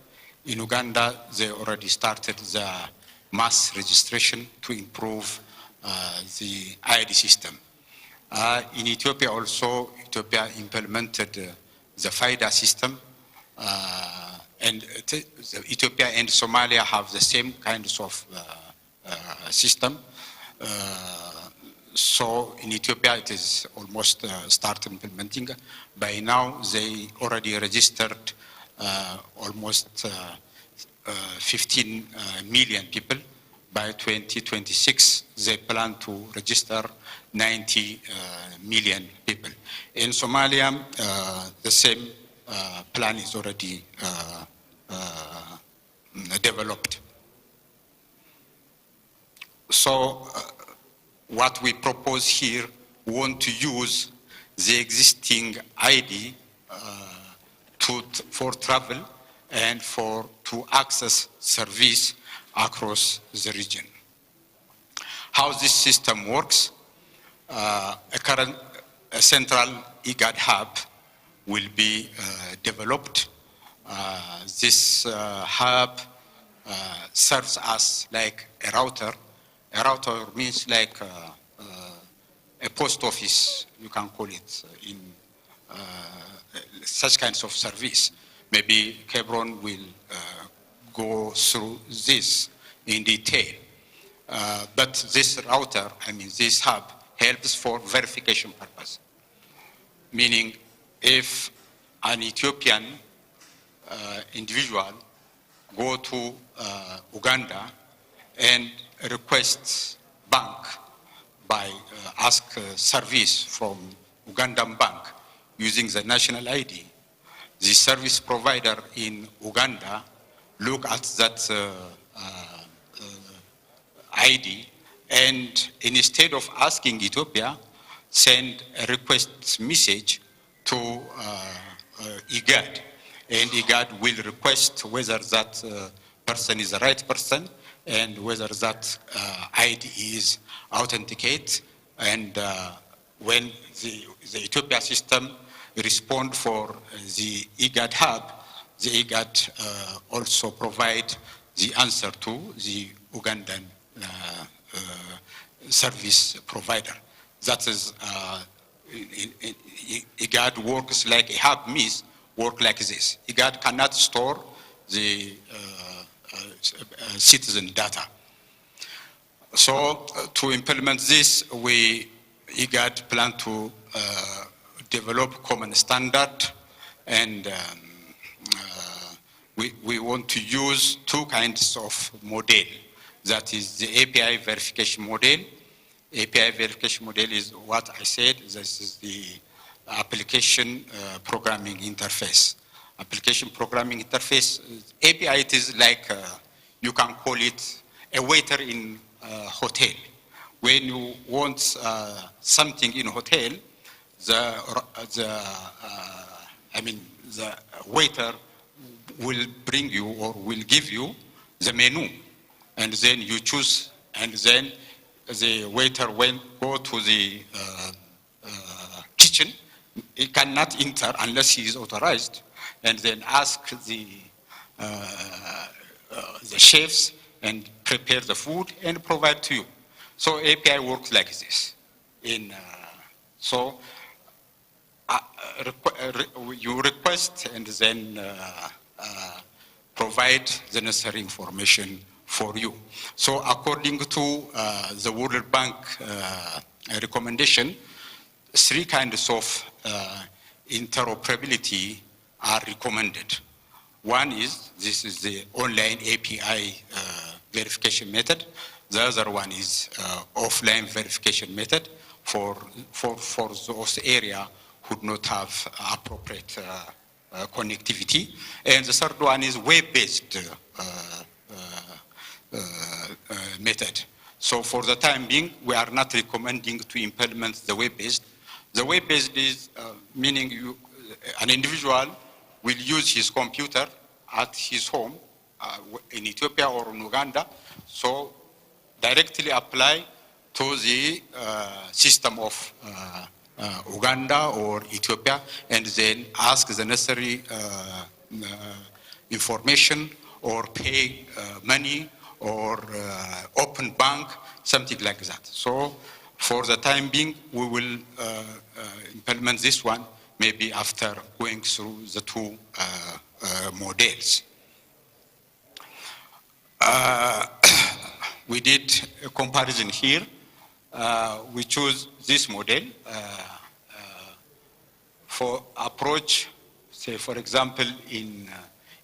In Uganda, they already started the mass registration to improve the ID system. In Ethiopia also, Ethiopia implemented the FIDA system, and Ethiopia and Somalia have the same kinds of system. So in Ethiopia, it is almost started implementing. By now, they already registered almost 15 million people. By 2026, they plan to register 90 million people. In Somalia, the same plan is already developed. So what we propose here, we want to use the existing ID for travel and to access service across the region. How this system works, a central IGAD hub will be developed. This hub serves as like a router. A router means like a post office, you can call it, in such kinds of service. Maybe Hebron will go through this in detail. But this router, this hub, helps for verification purpose. Meaning, if an Ethiopian individual go to Uganda and requests bank by ask service from Ugandan bank using the national ID, the service provider in Uganda look at that ID, and instead of asking Ethiopia, send a request message to IGAD, and IGAD will request whether that person is the right person and whether that ID is authenticated. And when the Ethiopia system respond for the IGAD hub, the IGAD also provide the answer to the Ugandan service provider. That is, IGAD works like a hub means work like this. IGAD cannot store the citizen data. So to implement this, IGAD plan to develop common standard, and we want to use two kinds of model. That is the API verification model. API verification model is what I said. This is the application programming interface. Application programming interface. API, it is like, you can call it a waiter in a hotel. When you want something in a hotel, the waiter will bring you or will give you the menu, and then you choose, and then the waiter will go to the kitchen. He cannot enter unless he is authorized, and then ask the chefs and prepare the food and provide to you. So API works like this. You request and then provide the necessary information for you. So according to the World Bank recommendation, three kinds of interoperability are recommended. One is, this is the online API verification method. The other one is offline verification method for those areas who do not have appropriate connectivity. And the third one is web-based method. So for the time being, we are not recommending to implement the web-based. The web-based is meaning an individual will use his computer at his home in Ethiopia or in Uganda, so directly apply to the system of Uganda or Ethiopia, and then ask the necessary information or pay money or open bank, something like that. So for the time being, we will implement this one maybe after going through the two models. We did a comparison here. We choose this model for approach. Say, for example, in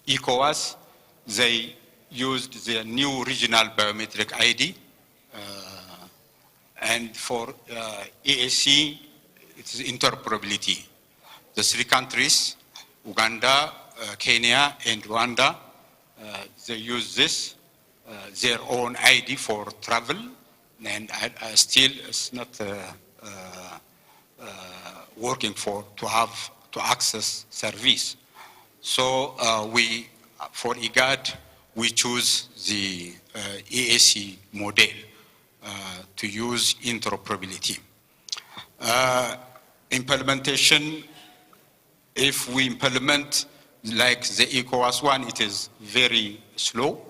ECOWAS, they used the new regional biometric ID. And for EAC, it's interoperability. The three countries, Uganda, Kenya, and Rwanda, they use this, their own ID for travel, and still it's not working to access service. So for IGAD, we choose the EAC model to use interoperability. Implementation, if we implement like the ECOWAS one, it is very slow,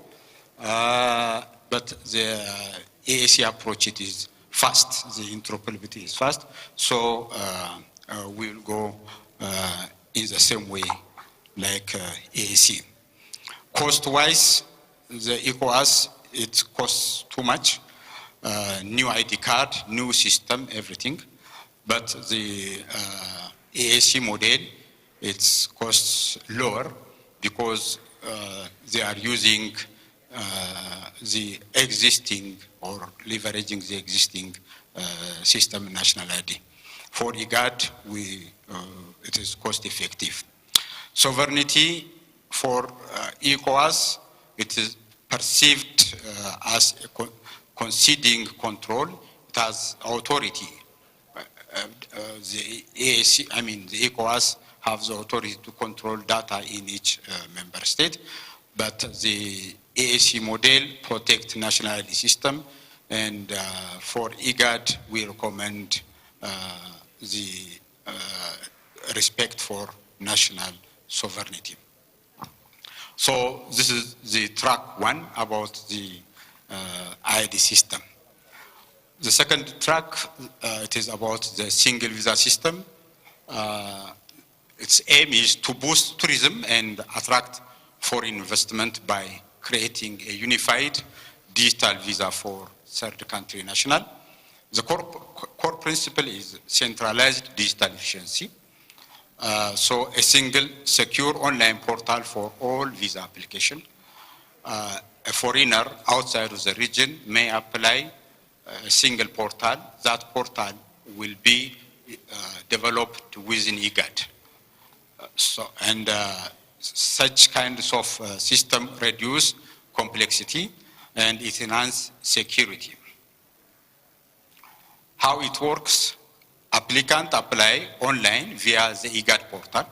but the EAC approach, it is fast. The interoperability is fast, so we'll go in the same way like EAC. Cost-wise, the ECOWAS, it costs too much. New ID card, new system, everything. But the EAC model, its costs lower because they are using the existing or leveraging the existing system national ID. For IGAD, it is cost effective. Sovereignty for ECOWAS, it is perceived as conceding control. It has authority. The EAC, the ECOWAS have the authority to control data in each member state, but the EAC model protects national ID system, and for IGAD, we recommend the respect for national sovereignty. So this is the track one about the ID system. The second track, it is about the single visa system. Its aim is to boost tourism and attract foreign investment by creating a unified digital visa for third country national. The core principle is centralized digital efficiency. So a single secure online portal for all visa application. A foreigner outside of the region may apply a single portal. That portal will be developed within IGAD. Such kinds of system reduce complexity and it enhance security. How it works? Applicant apply online via the IGAD portal.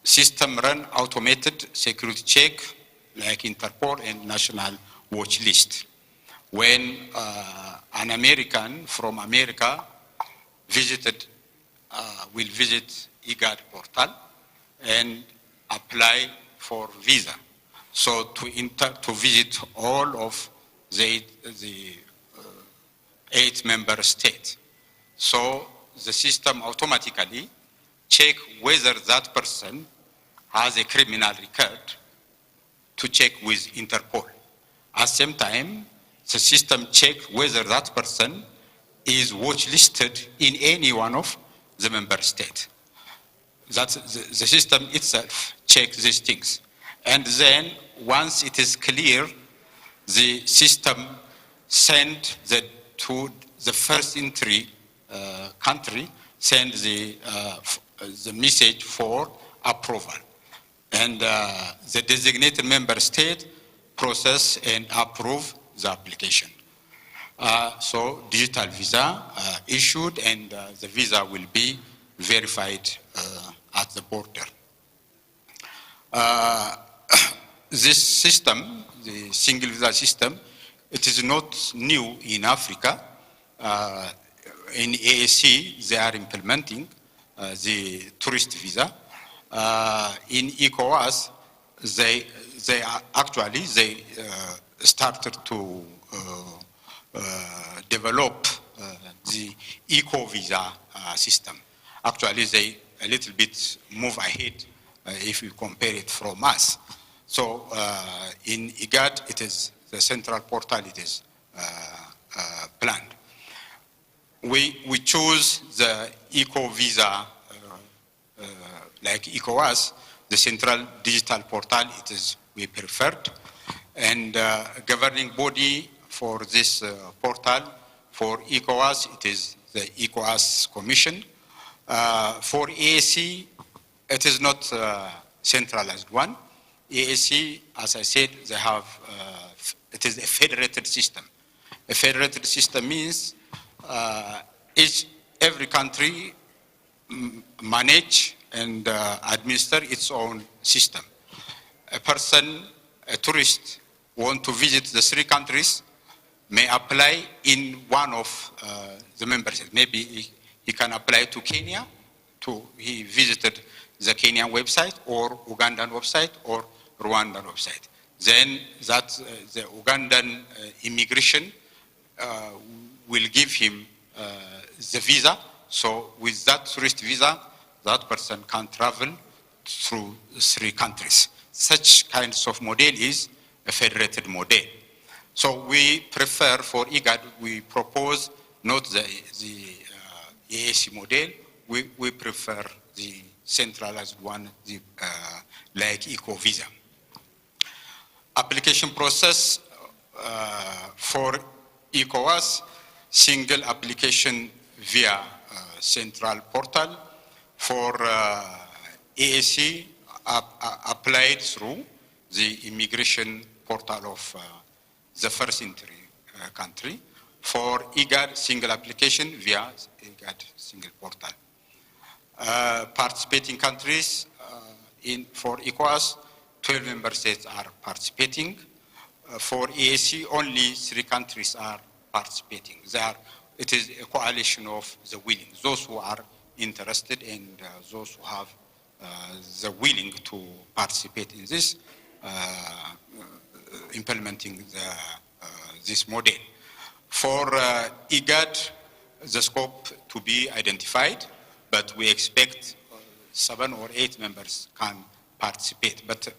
System run automated security check like Interpol and national watch list. When an American from America will visit IGAD portal and apply for visa. So to visit all of the 8 member states. So the system automatically check whether that person has a criminal record to check with Interpol. At the same time, the system check whether that person is watch listed in any one of the member states. That's the system itself checks these things. And then once it is clear, the system send to the first entry country, send the message for approval. And the designated member state process and approve the application. So digital visa issued and the visa will be verified at the border. this system, the single visa system, it is not new in Africa. In AAC, they are implementing the tourist visa. In ECOWAS, they started to develop the eco visa system. Actually, they a little bit move ahead if you compare it from us. So in IGAD, it is the central portal. It is planned. We choose the eco visa like ECOWAS, the central digital portal. It is we preferred, and governing body for this portal for ECOWAS, it is the ECOWAS Commission. For AAC, it is not centralized one. AAC, as I said, they have, it is a federated system. A federated system means every country manage and administer its own system. A person, a tourist, want to visit the 3 countries, may apply in one of the member states. Maybe he can apply to Kenya, he visited the Kenyan website or Ugandan website or Rwandan website. Then the Ugandan immigration will give him the visa. So with that tourist visa, that person can travel through 3 countries. Such kinds of model is a federated model. So we prefer for IGAD, we propose not the AAC model, we prefer the centralized one, like eco visa. Application process for ECOWAS, single application via central portal. For AAC, applied through the immigration portal of the first entry country. For IGAD, single application via IGAD single portal. Participating countries for ECOWAS, 12 member states are participating. For AAC, only 3 countries are participating. It is a coalition of the willing, those who are interested and those who have the willing to participate in this, implementing this model. For IGAD, the scope to be identified, but we expect 7 or 8 members can participate. But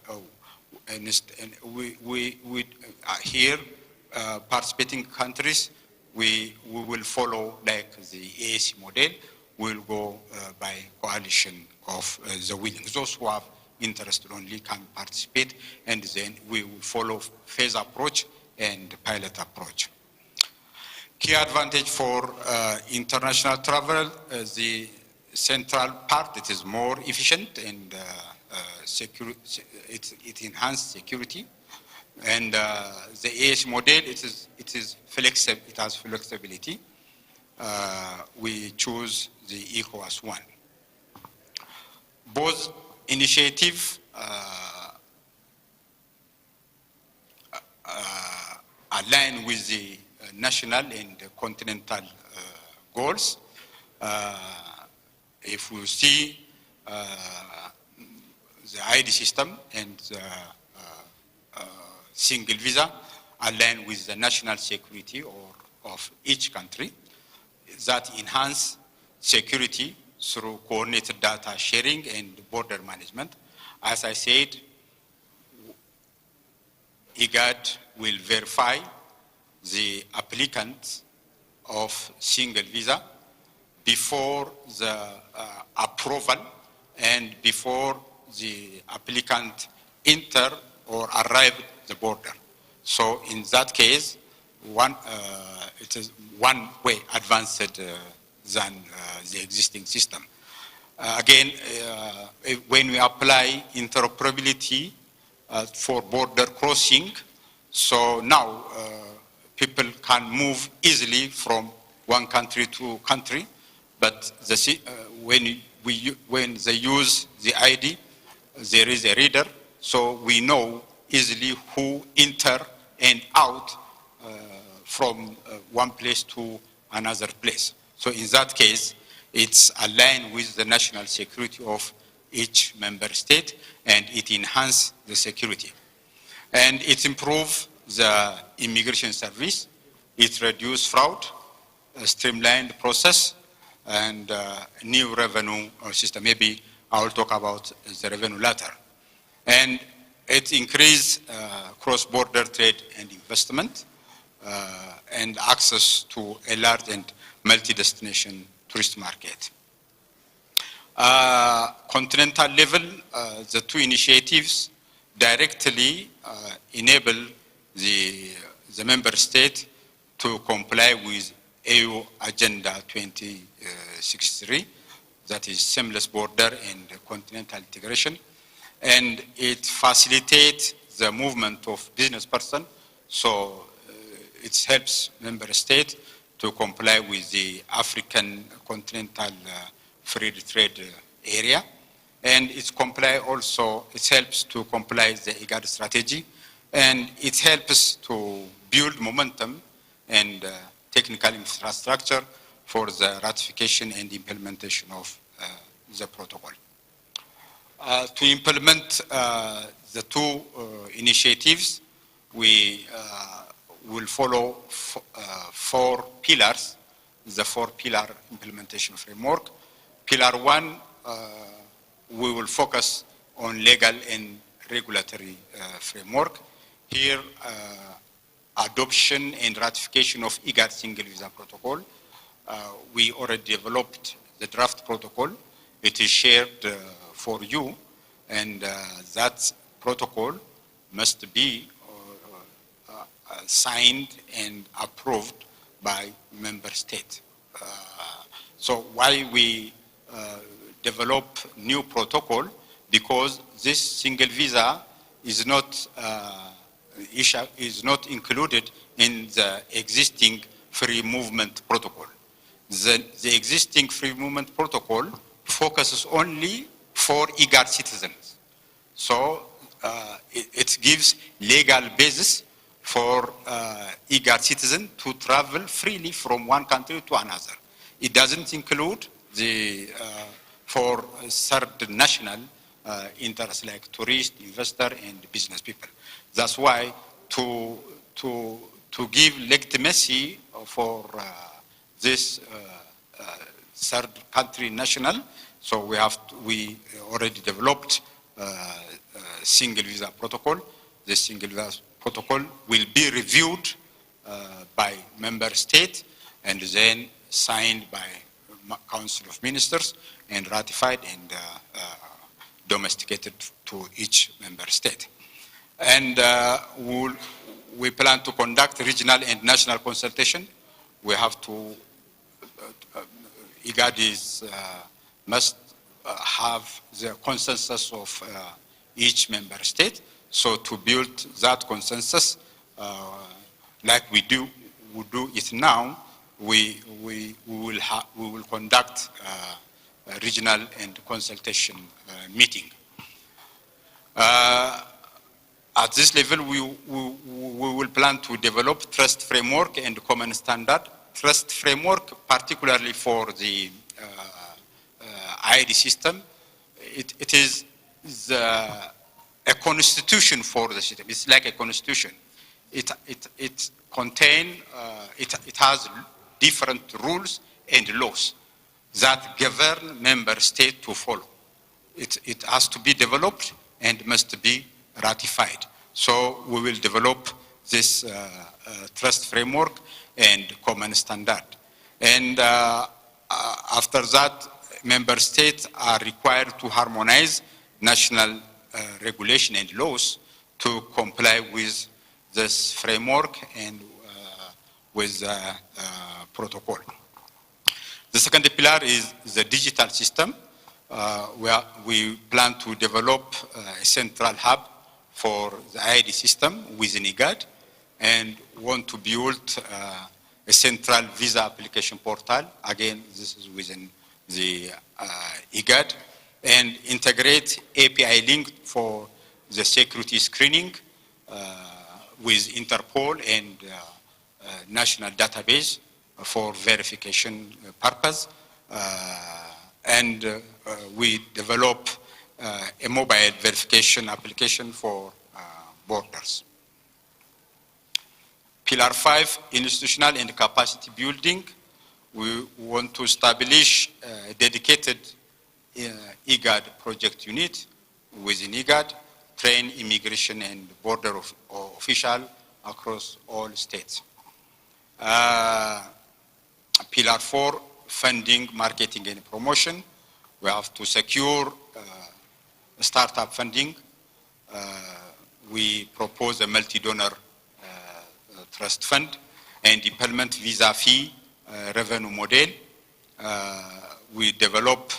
here, participating countries, we will follow like the AAC model. We'll go by coalition of the willing. Those who have interest only can participate, and then we will follow phase approach and pilot approach. Key advantage for international travel, the central part, it is more efficient and it enhances security. And the AAC model, it is flexible, it has flexibility. We choose the ECOWAS one. Both initiatives align with the national and continental goals. If we see the ID system and the single visa align with the national security of each country, that enhance security through coordinated data sharing and border management. As I said, IGAD will verify the applicant of single visa before the approval and before the applicant enter or arrive at the border. So in that case, it is one way advanced than the existing system. Again, when we apply interoperability for border crossing, so now people can move easily from one country to country, but when they use the ID, there is a reader, so we know easily who enter and out from one place to another place. So in that case, it's aligned with the national security of each member state, and it enhances the security. And it improves the immigration service, it reduces fraud, a streamlined process, and new revenue system. Maybe I will talk about the revenue later. And it increases cross-border trade and investment, and access to a large and multi-destination tourist market. Continental level, the two initiatives directly enable the member state to comply with EU Agenda 2063, that is seamless border and continental integration, and it facilitates the movement of business person, so it helps member state to comply with the African continental free trade area, and it helps to comply with the IGAD strategy, and it helps to build momentum and technical infrastructure for the ratification and implementation of the protocol. To implement the two initiatives, we will follow four pillars, the four-pillar implementation framework. Pillar one, we will focus on legal and regulatory framework. Here, adoption and ratification of IGAD single visa protocol. We already developed the draft protocol. It is shared for you, and that protocol must be signed and approved by member state. So why we develop new protocol? Because this single visa is not included in the existing free movement protocol. The existing free movement protocol focuses only for IGAD citizens. So it gives legal basis for IGAD citizens to travel freely from one country to another. It doesn't include the for third national interests like tourists, investor, and business people. That's why to give legitimacy for this third country national, so we already developed single visa protocol. The single visa protocol will be reviewed by member state and then signed by Council of Ministers and ratified and domesticated to each member state. And we plan to conduct regional and national consultation. We have to, IGAD must have the consensus of each member state. So to build that consensus, like we do it now, we will conduct a regional and consultation meeting. At this level, we will plan to develop trust framework and common standard. Trust framework, particularly for the IID system, it is a constitution for the system. It's like a constitution. It has different rules and laws that govern member state to follow. It has to be developed and must be ratified. So we will develop this trust framework and common standard. And after that, member states are required to harmonize national regulation and laws to comply with this framework and with the protocol. The second pillar is the digital system, where we plan to develop a central hub for the IID system within IGAD, and want to build a central visa application portal. Again, this is within the IGAD, and integrate API link for the security screening with Interpol and national database for verification purpose. And we develop a mobile verification application for borders. Pillar 5, institutional and capacity building. We want to establish a dedicated IGAD project unit within IGAD, train immigration and border officials across all states. Pillar 4, funding, marketing and promotion. We have to secure startup funding. We propose a multi-donor trust fund and implement visa fee revenue model. We develop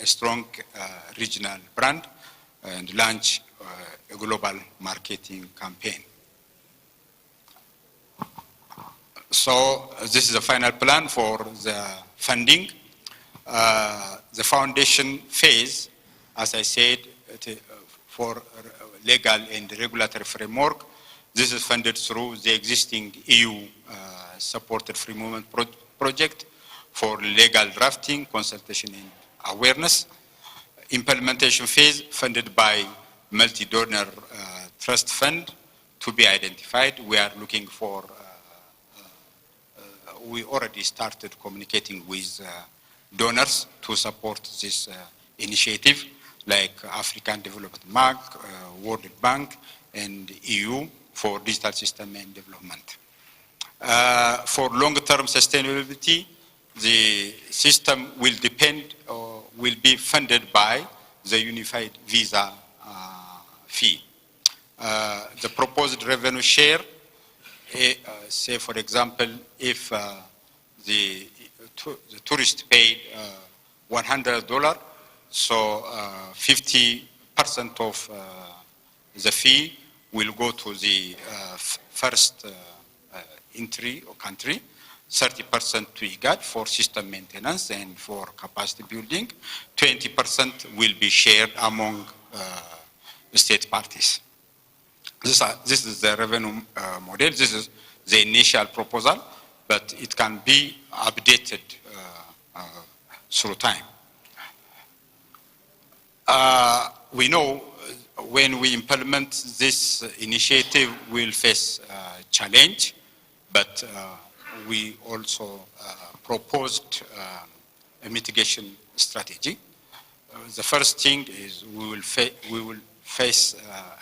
a strong regional brand and launch a global marketing campaign. So this is the final plan for the funding. The foundation phase, as I said, for legal and regulatory framework, this is funded through the existing EU supported free movement project for legal drafting, consultation and awareness. Implementation phase funded by multi-donor trust fund to be identified. We are looking for, we already started communicating with donors to support this initiative, like African Development Bank, World Bank, and EU for digital system and development. For long-term sustainability, the system will depend or will be funded by the unified visa fee. The proposed revenue share, say for example, if the tourist paid $100, so 50% of the fee will go to the first entry or country, 30% to IGAD for system maintenance and for capacity building, 20% will be shared among state parties. This is the revenue model. This is the initial proposal, but it can be updated through time. We know when we implement this initiative, we'll face challenge, but we also proposed a mitigation strategy. The first thing is we will face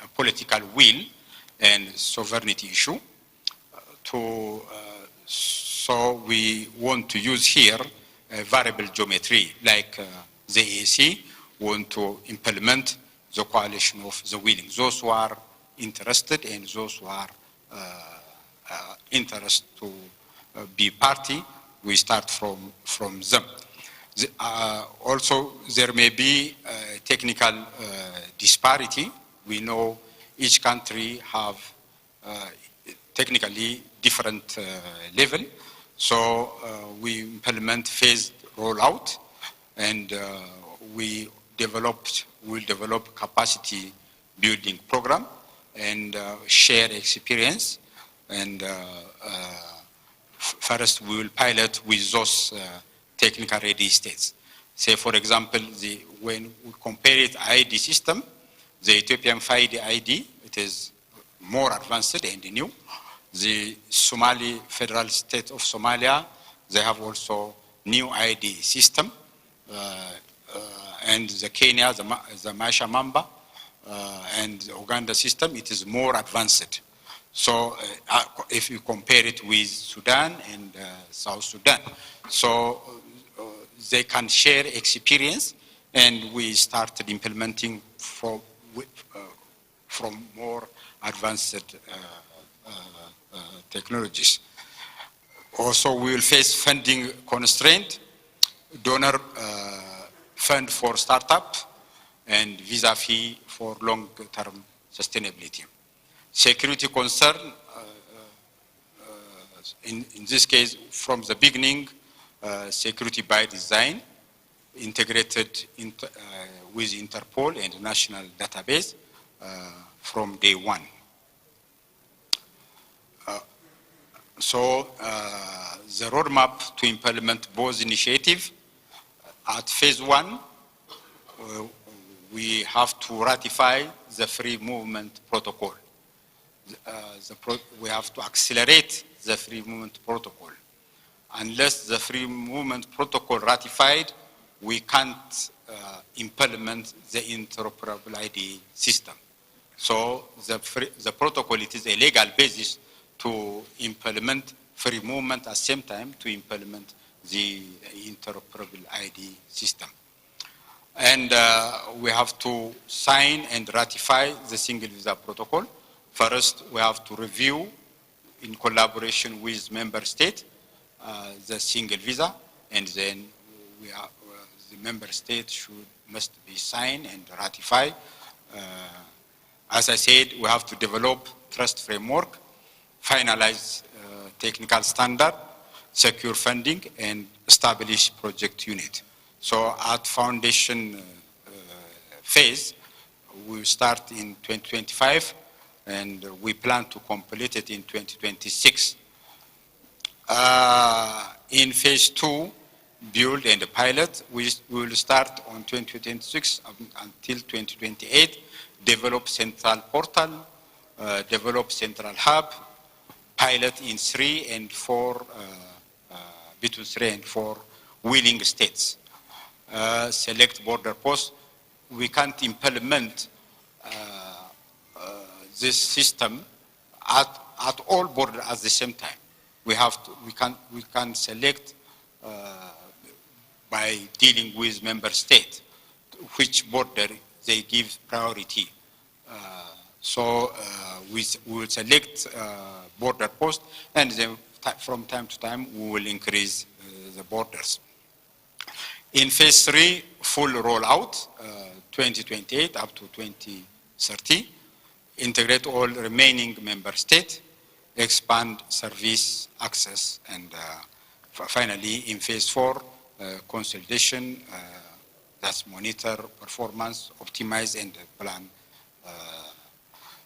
a political will and sovereignty issue. So we want to use here a variable geometry, like the AAC want to implement the coalition of the willing, those who are interested and those who are interested to be party, we start from them. Also, there may be technical disparity. We know each country have technically different level, so we implement phased rollout, and will develop capacity building program and share experience. And first we will pilot with those technical ready states. Say for example, when we compare it ID system, the Ethiopian FIDE ID, it is more advanced and new. The Somali Federal State of Somalia, they have also new ID system. And the Kenya, the Maisha Mamba, and the Uganda system, it is more advanced. So if you compare it with Sudan and South Sudan, so they can share experience, and we started implementing from more advanced technologies. Also, we will face funding constraint, donor fund for startup, and visa fee for long-term sustainability. Security concern, in this case, from the beginning, security by design, integrated with Interpol and national database from day one. So the roadmap to implement both initiatives. At phase 1, we have to ratify the free movement protocol. We have to accelerate the free movement protocol. Unless the free movement protocol ratified, we can't implement the interoperable ID system. So the protocol, it is a legal basis to implement free movement at the same time to implement the interoperable ID system. And we have to sign and ratify the single visa protocol. First, we have to review in collaboration with member state the single visa, and then the member state must be signed and ratify. As I said, we have to develop trust framework, finalize technical standard, secure funding, and establish project unit. So at foundation phase, we start in 2025, and we plan to complete it in 2026. In phase 2, build and pilot, we will start on 2026 until 2028, develop central portal, develop central hub, pilot in 3 and 4, between 3 and 4 willing states. Select border posts. We can't implement this system at all borders at the same time. We can select by dealing with member state which border they give priority. So we will select border post, and then from time to time we will increase the borders. In phase 3, full rollout, 2028 up to 2030, integrate all remaining member states, expand service access, and finally in phase 4, consolidation, that's monitor performance, optimize, and plan.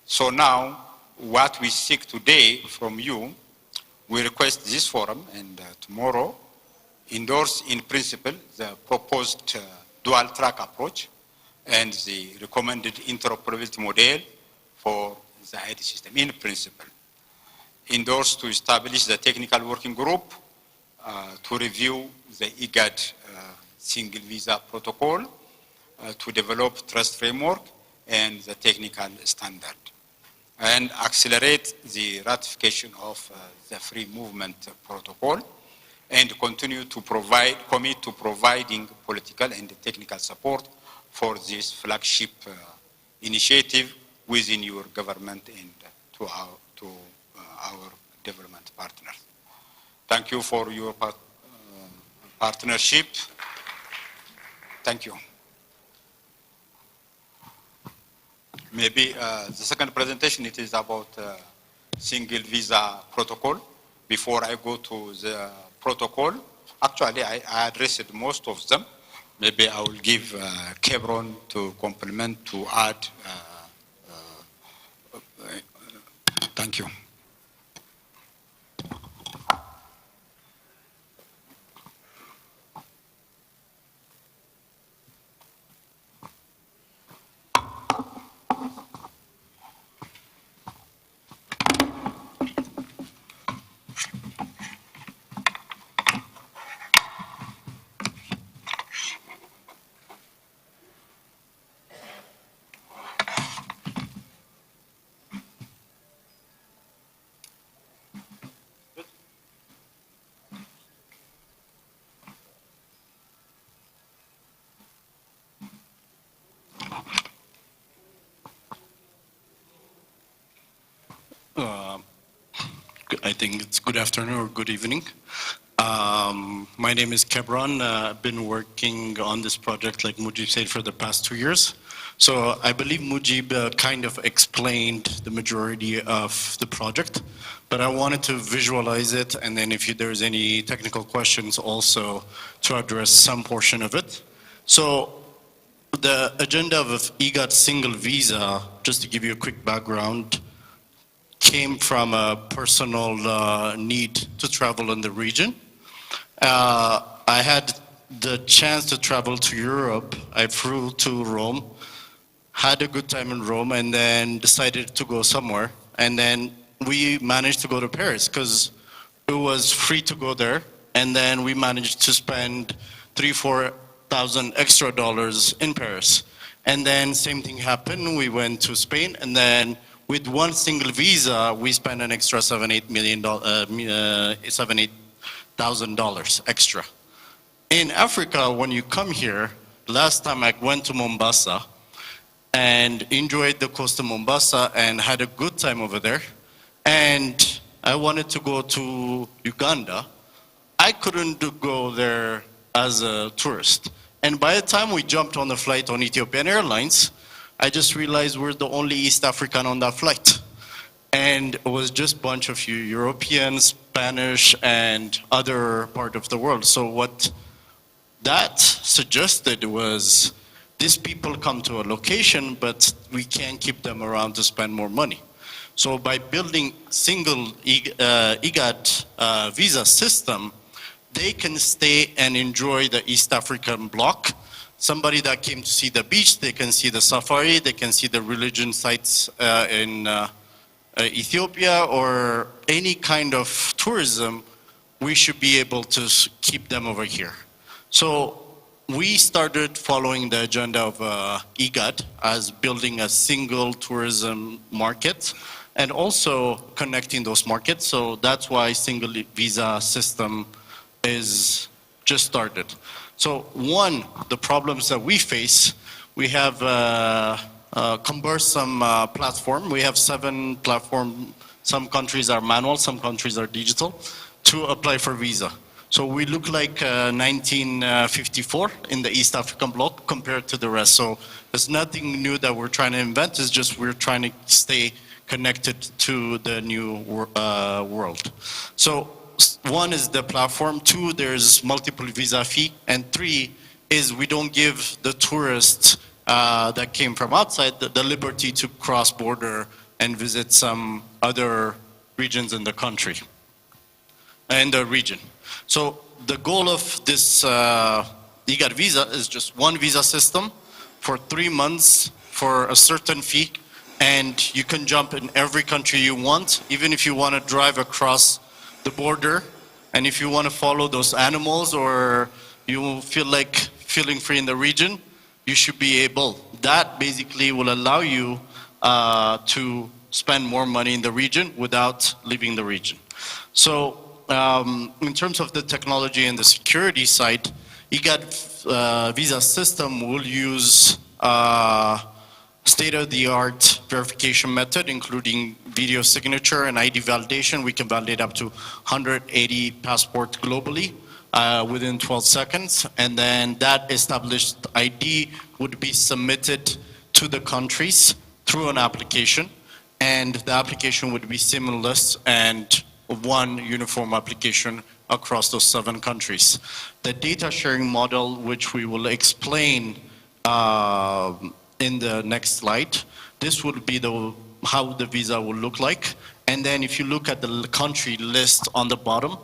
So now, what we seek today from you, we request this forum, and tomorrow, endorse in principle the proposed dual track approach and the recommended interoperability model for the ID system in principle. Endorse to establish the technical working group to review the IGAD single visa protocol, to develop trust framework and the technical standard, and accelerate the ratification of the free movement protocol, and continue to commit to providing political and technical support for this flagship initiative within your government and to our development partners. Thank you for your partnership. Thank you. Maybe the second presentation, it is about single visa protocol. Before I go to the protocol, actually I addressed most of them. Maybe I will give Kebron to complement, to add. Thank you. I think it's good afternoon or good evening. My name is Kebron. I've been working on this project, like Mujib said, for the past 2 years. So I believe Mujib kind of explained the majority of the project, but I wanted to visualize it, and then if there's any technical questions also to address some portion of it. So the agenda of IGAD single visa, just to give you a quick background, came from a personal need to travel in the region. I had the chance to travel to Europe. I flew to Rome, had a good time in Rome, and then decided to go somewhere. And then we managed to go to Paris because it was free to go there. And then we managed to spend $3,000-4,000 extra dollars in Paris. And then same thing happened. We went to Spain, and then with one single visa, we spent an extra $7,000-8,000 extra. In Africa, when you come here, last time I went to Mombasa and enjoyed the coast of Mombasa and had a good time over there. And I wanted to go to Uganda. I couldn't go there as a tourist. And by the time we jumped on the flight on Ethiopian Airlines, I just realized we're the only East African on that flight. And it was just a bunch of Europeans, Spanish, and other part of the world. So what that suggested was these people come to a location, but we can't keep them around to spend more money. So by building single IGAD visa system, they can stay and enjoy the East African bloc. Somebody that came to see the beach, they can see the safari, they can see the religion sites in Ethiopia, or any kind of tourism, we should be able to keep them over here. So we started following the agenda of IGAD as building a single tourism market and also connecting those markets. So that's why single visa system is just started. So one, the problems that we face, we have a cumbersome platform. We have 7 platforms. Some countries are manual, some countries are digital, to apply for visa. So we look like 1954 in the East African bloc compared to the rest. So there's nothing new that we're trying to invent. It's just we're trying to stay connected to the new world. So 1 is the platform, 2, there's multiple visa fee, and 3 is we don't give the tourists that came from outside the liberty to cross border and visit some other regions in the country, in the region. So the goal of this IGAD visa is just one visa system for 3 months for a certain fee, and you can jump in every country you want, even if you want to drive across the border, and if you want to follow those animals or you feel like feeling free in the region, you should be able. That basically will allow you to spend more money in the region without leaving the region. So in terms of the technology and the security side, IGAD visa system will use state-of-the-art verification method, including video signature and ID validation. We can validate up to 180 passports globally within 12 seconds. And then that established ID would be submitted to the countries through an application. And the application would be seamless and one uniform application across those 7 countries. The data sharing model, which we will explain in the next slide, this would be how the visa will look like. And then if you look at the country list on the bottom,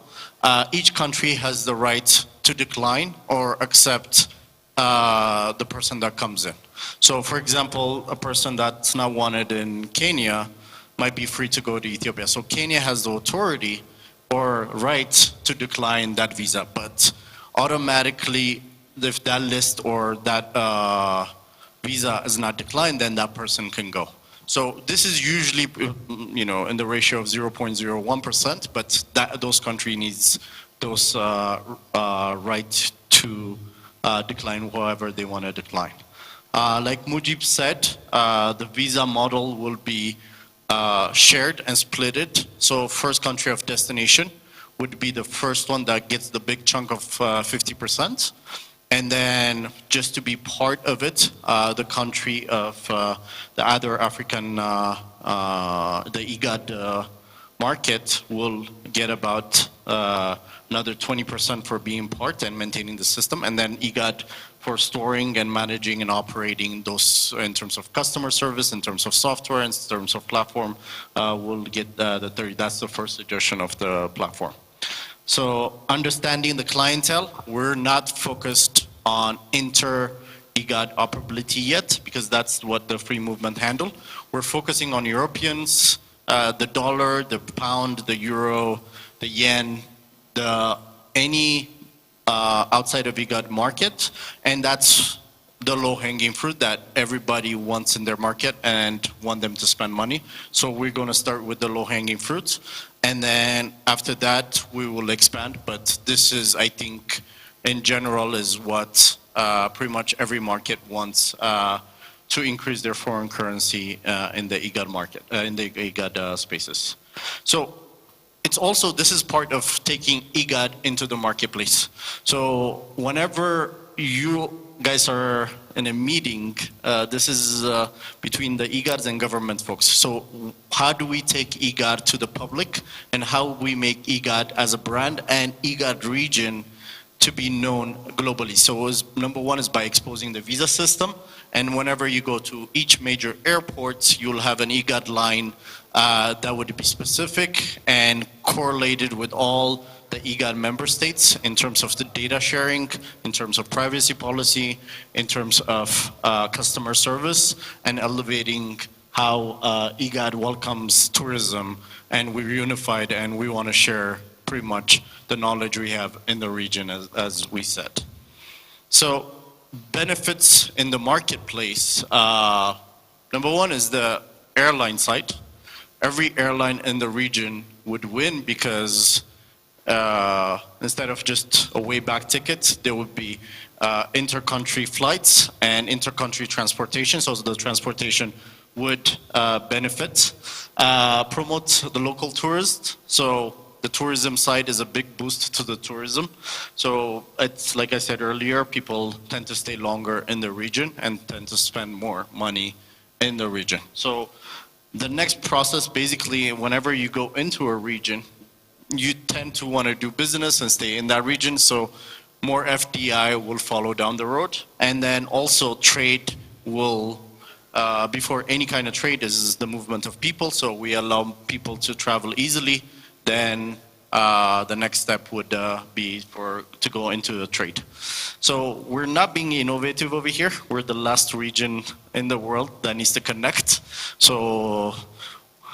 each country has the right to decline or accept the person that comes in. So for example, a person that's not wanted in Kenya might be free to go to Ethiopia. So Kenya has the authority or right to decline that visa, but automatically if that list or that visa is not declined, then that person can go. So this is usually, in the ratio of 0.01%, but those countries needs those right to decline whoever they want to decline. Like Mujib said, the visa model will be shared and splitted. So first country of destination would be the first one that gets the big chunk of 50%. And then just to be part of it, the country of the other African, the IGAD market will get about another 20% for being part and maintaining the system. And then IGAD for storing and managing and operating those in terms of customer service, in terms of software, in terms of platform, we'll get the 30. That's the first suggestion of the platform. So understanding the clientele, we're not focused on inter-IGAD operability yet, because that's what the free movement handle. We're focusing on Europeans, the dollar, the pound, the euro, the yen, any outside of IGAD market, and that's the low-hanging fruit that everybody wants in their market and want them to spend money. So we're going to start with the low-hanging fruits, and then after that we will expand. But this is, I think, in general, is what pretty much every market wants to increase their foreign currency in the IGAD market, in the IGAD spaces. So it's also, this is part of taking IGAD into the marketplace. So whenever you guys are in a meeting, this is between the IGADs and government folks. So how do we take IGAD to the public, and how we make IGAD as a brand and IGAD region to be known globally? So number one is by exposing the visa system, and whenever you go to each major airport, you'll have an IGAD line that would be specific and correlated with all the IGAD member states in terms of the data sharing, in terms of privacy policy, in terms of customer service, and elevating how IGAD welcomes tourism, and we're unified and we want to share pretty much the knowledge we have in the region, as we said. So benefits in the marketplace, number one is the airline side. Every airline in the region would win, because instead of just a way back ticket, there would be inter-country flights and inter-country transportation. So the transportation would benefit, promote the local tourist. So the tourism side is a big boost to the tourism. So it's like I said earlier, people tend to stay longer in the region and tend to spend more money in the region. So the next process, basically, whenever you go into a region, you tend to want to do business and stay in that region. So more FDI will follow down the road. And then also trade will, before any kind of trade, is the movement of people. So we allow people to travel easily. Then the next step would be to go into a trade. So we're not being innovative over here. We're the last region in the world that needs to connect. So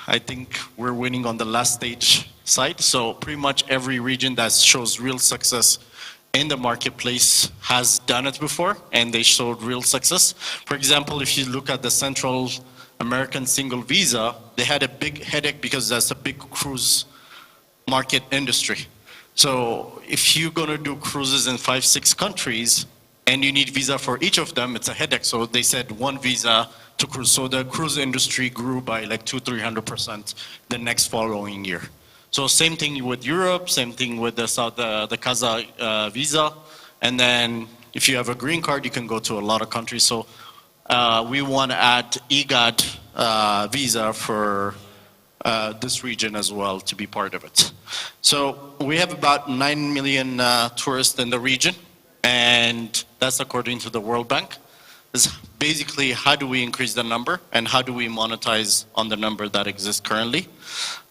I think we're winning on the last stage side. So pretty much every region that shows real success in the marketplace has done it before, and they showed real success. For example, if you look at the Central American single visa, they had a big headache because that's a big cruise market industry. So if you're going to do cruises in 5-6 countries and you need visa for each of them, it's a headache. So they said one visa to cruise. So the cruise industry grew by like 200-300% the next following year. So same thing with Europe, same thing with the Kazakh visa. And then if you have a green card, you can go to a lot of countries. So we want to add IGAD visa for this region as well to be part of it. So we have about 9 million tourists in the region, and that's according to the World Bank. Is basically how do we increase the number and how do we monetize on the number that exists currently.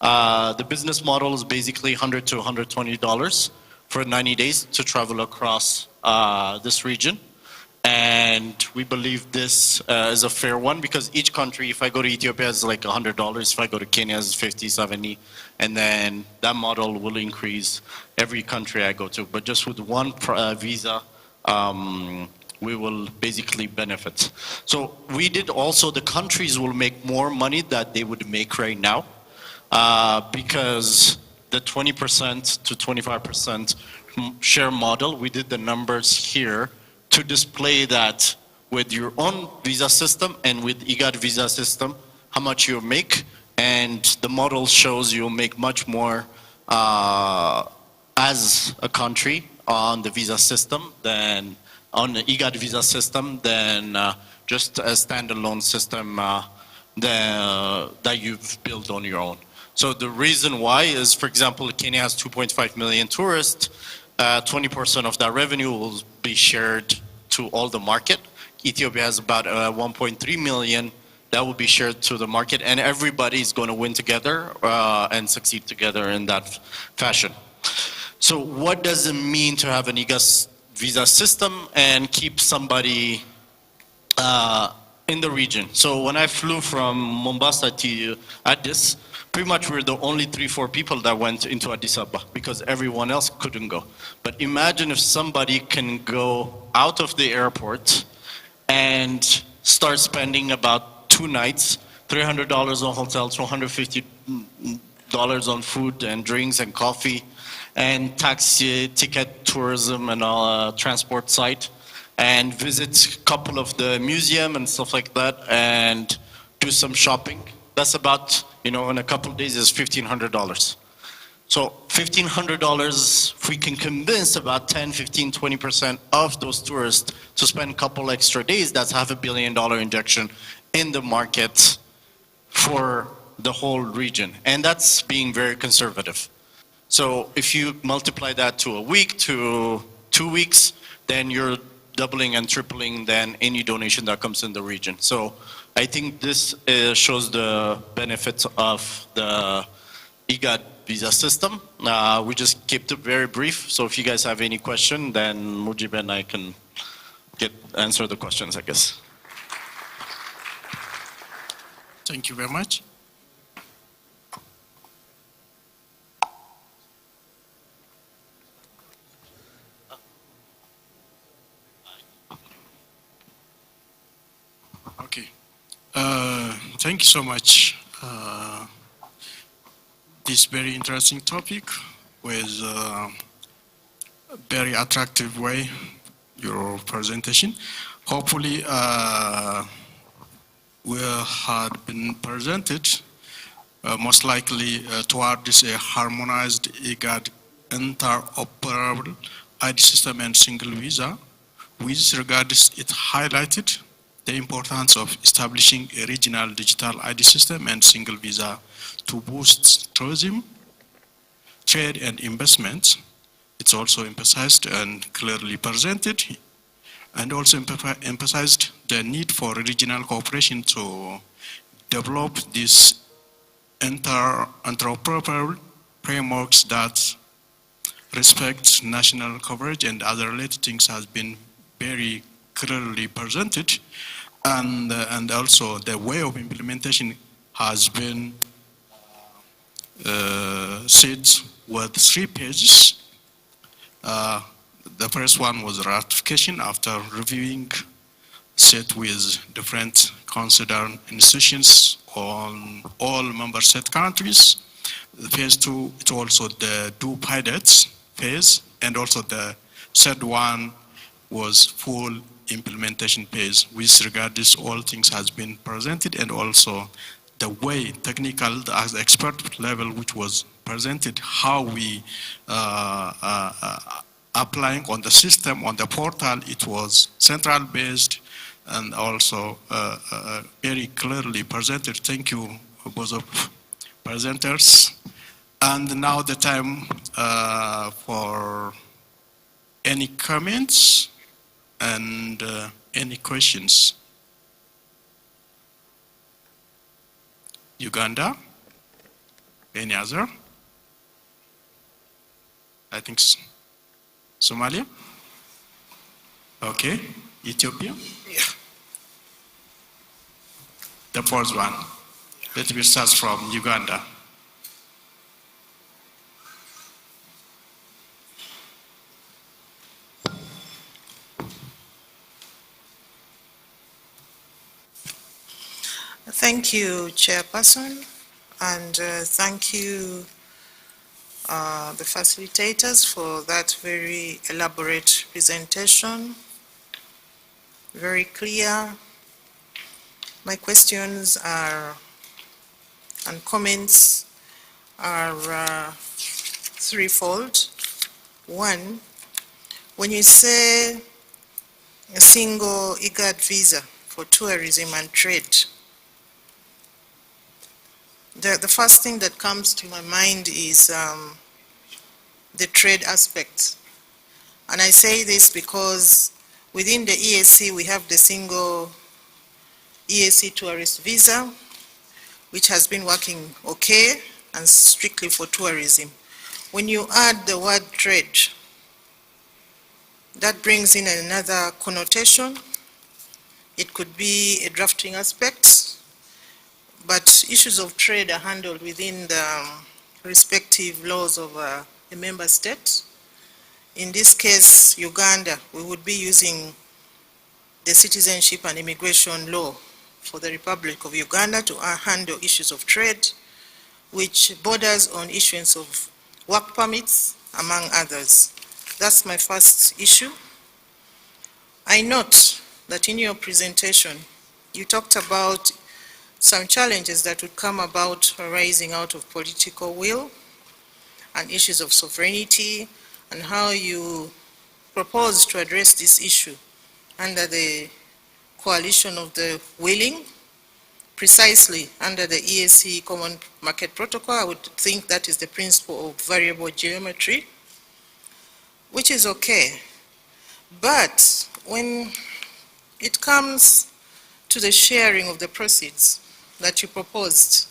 The business model is basically $100 to $120 for 90 days to travel across this region. And we believe this is a fair one, because each country, if I go to Ethiopia, is like $100. If I go to Kenya, it's 50, 70. And then that model will increase every country I go to. But just with one visa, we will basically benefit. So we did also, the countries will make more money that they would make right now, because the 20% to 25% share model, we did the numbers here to display that with your own visa system and with IGAD visa system, how much you make, and the model shows you'll make much more as a country on the visa system than on the IGAD visa system than just a standalone system that you've built on your own. So the reason why is, for example, Kenya has 2.5 million tourists. 20% of that revenue will be shared to all the market. Ethiopia has about 1.3 million that will be shared to the market, and everybody is going to win together and succeed together in that fashion. So what does it mean to have an IGAD visa system and keep somebody in the region? So when I flew from Mombasa to Addis, pretty much we're the only 3-4 people that went into Addis Ababa because everyone else couldn't go. But imagine if somebody can go out of the airport and start spending about 2 nights, $300 on hotels, $250 on food and drinks and coffee, and taxi, ticket, tourism, and transport site, and visit a couple of the museum and stuff like that, and do some shopping. That's about, in a couple of days is $1,500. So $1,500, if we can convince about 10, 15, 20% of those tourists to spend a couple extra days, that's $500 million injection in the market for the whole region. And that's being very conservative. So if you multiply that to a week, to 2 weeks, then you're doubling and tripling then any donation that comes in the region. So I think this shows the benefits of the IGAD visa system. We just kept it very brief. So if you guys have any question, then Mujib and I can answer the questions, I guess. Thank you very much. Okay. Thank you so much. This very interesting topic with a very attractive way, your presentation. Hopefully, we had been presented most likely towards a harmonized IGAD interoperable ID system and single visa. With regards, it highlighted the importance of establishing a regional digital ID system and single visa to boost tourism, trade, and investment. It's also emphasized and clearly presented, and also emphasized the need for regional cooperation to develop these interoperable frameworks that respect national coverage and other related things has been very clearly presented, and also the way of implementation has been said with 3 pages. The first one was ratification after reviewing set with different considered institutions on all member state countries. Phase 2, it's also the do pilots phase, and also the third one was full implementation phase. With regard this, all things has been presented, and also the way technical as the expert level which was presented, how we applying on the system, on the portal, it was central based and also very clearly presented. Thank you both of presenters. And now the time for any comments and any questions. Uganda? Any other? I think Somalia? Okay. Ethiopia? Yeah. The first one. Let me start from Uganda. Thank you, Chairperson, and thank you, the facilitators, for that very elaborate presentation. Very clear. My questions are, and comments are threefold. One, when you say a single IGAD visa for tourism and trade, the first thing that comes to my mind is the trade aspect. And I say this because Within the EAC, we have the single EAC tourist visa, which has been working okay and strictly for tourism. When you add the word trade, that brings in another connotation. It could be a drafting aspect, but issues of trade are handled within the respective laws of a member state. In this case, Uganda, we would be using the citizenship and immigration law for the Republic of Uganda to handle issues of trade, which borders on issuance of work permits, among others. That's my first issue. I note that in your presentation, you talked about some challenges that would come about arising out of political will and issues of sovereignty, and how you propose to address this issue under the coalition of the willing, precisely under the EAC Common Market Protocol. I would think that is the principle of variable geometry, which is okay. But when it comes to the sharing of the proceeds that you proposed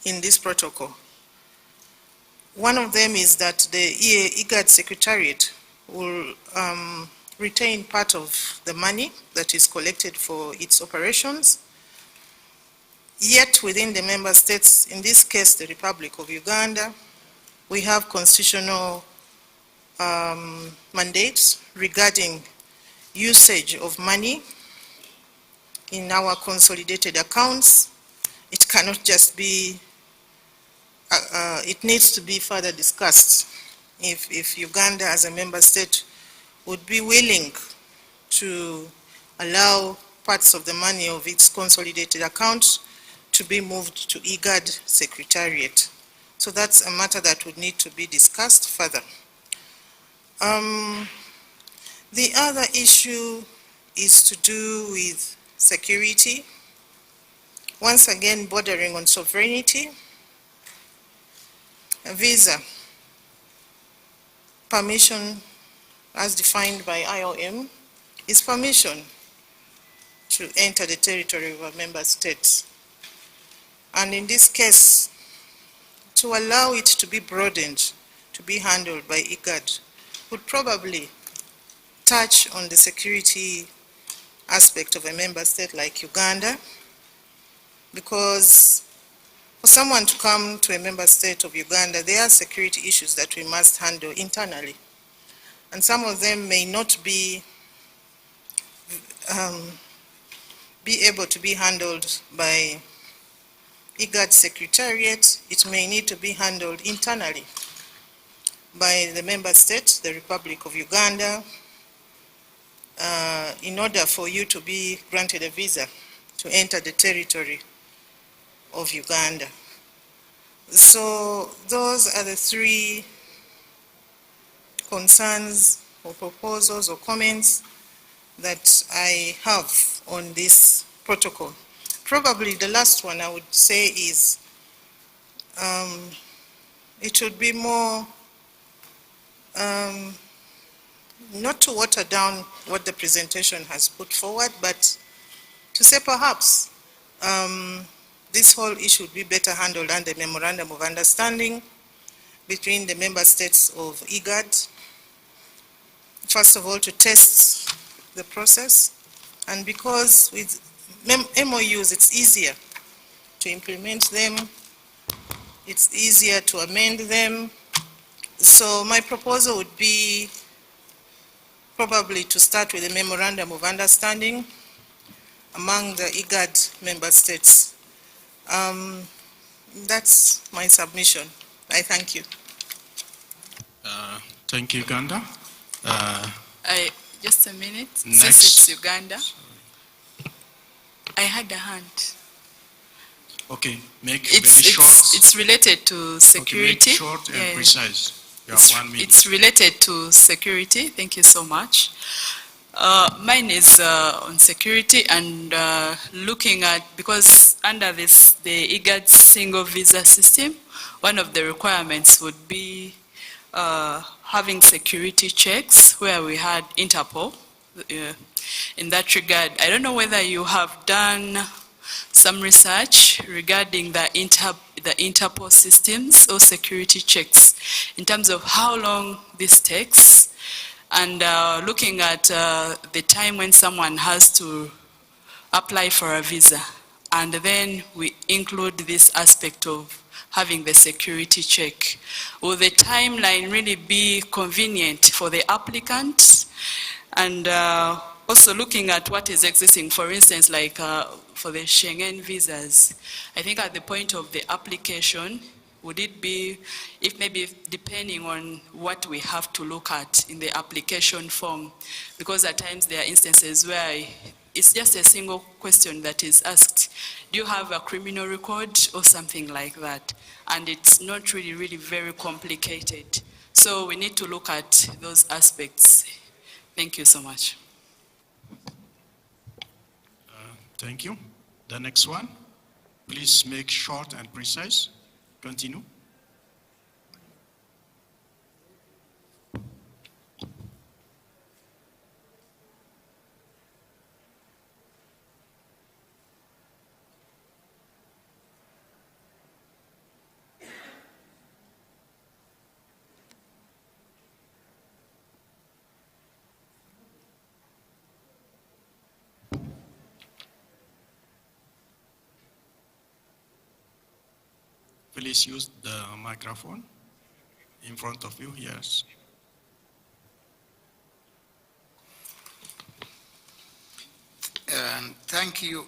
in this protocol, one of them is that the IGAD Secretariat will retain part of the money that is collected for its operations. Yet within the member states, in this case the Republic of Uganda, we have constitutional mandates regarding usage of money in our consolidated accounts. It cannot just be, it needs to be further discussed. If Uganda as a member state would be willing to allow parts of the money of its consolidated accounts to be moved to IGAD Secretariat. So that's a matter that would need to be discussed further. The other issue is to do with security, once again bordering on sovereignty. A visa permission, as defined by IOM, is permission to enter the territory of a member state. And in this case, to allow it to be broadened, to be handled by IGAD, would probably touch on the security aspect of a member state like Uganda, because for someone to come to a member state of Uganda, there are security issues that we must handle internally. And some of them may not be able to be handled by IGAD Secretariat. It may need to be handled internally by the member state, the Republic of Uganda, in order for you to be granted a visa to enter the territory of Uganda. So those are the three concerns or proposals or comments that I have on this protocol. Probably the last one I would say is it should be more, not to water down what the presentation has put forward, but to say perhaps this whole issue would be better handled under Memorandum of Understanding between the member states of IGAD. First of all, to test the process, and because with MOUs it's easier to implement them, it's easier to amend them. So my proposal would be probably to start with a Memorandum of Understanding among the IGAD member states. That's my submission. I thank you. Thank you, Uganda. Just a minute. Next. Since it's Uganda, I had a hand. Okay, make very short. It's related to security. Okay, make short and precise. You have 1 minute. It's related to security. Thank you so much. Mine is on security and looking at, because under this, the IGAD single visa system, one of the requirements would be having security checks where we had Interpol. In that regard, I don't know whether you have done some research regarding the Interpol systems or security checks in terms of how long this takes, and looking at the time when someone has to apply for a visa, and then we include this aspect of having the security check. Will the timeline really be convenient for the applicant? And also looking at what is existing, for instance, like for the Schengen visas, I think at the point of the application, would it be, if maybe depending on what we have to look at in the application form, because at times there are instances where it's just a single question that is asked. Do you have a criminal record or something like that? And it's not really very complicated. So we need to look at those aspects. Thank you so much. Thank you. The next one, please make short and precise. Continue. Please use the microphone in front of you, yes. Thank you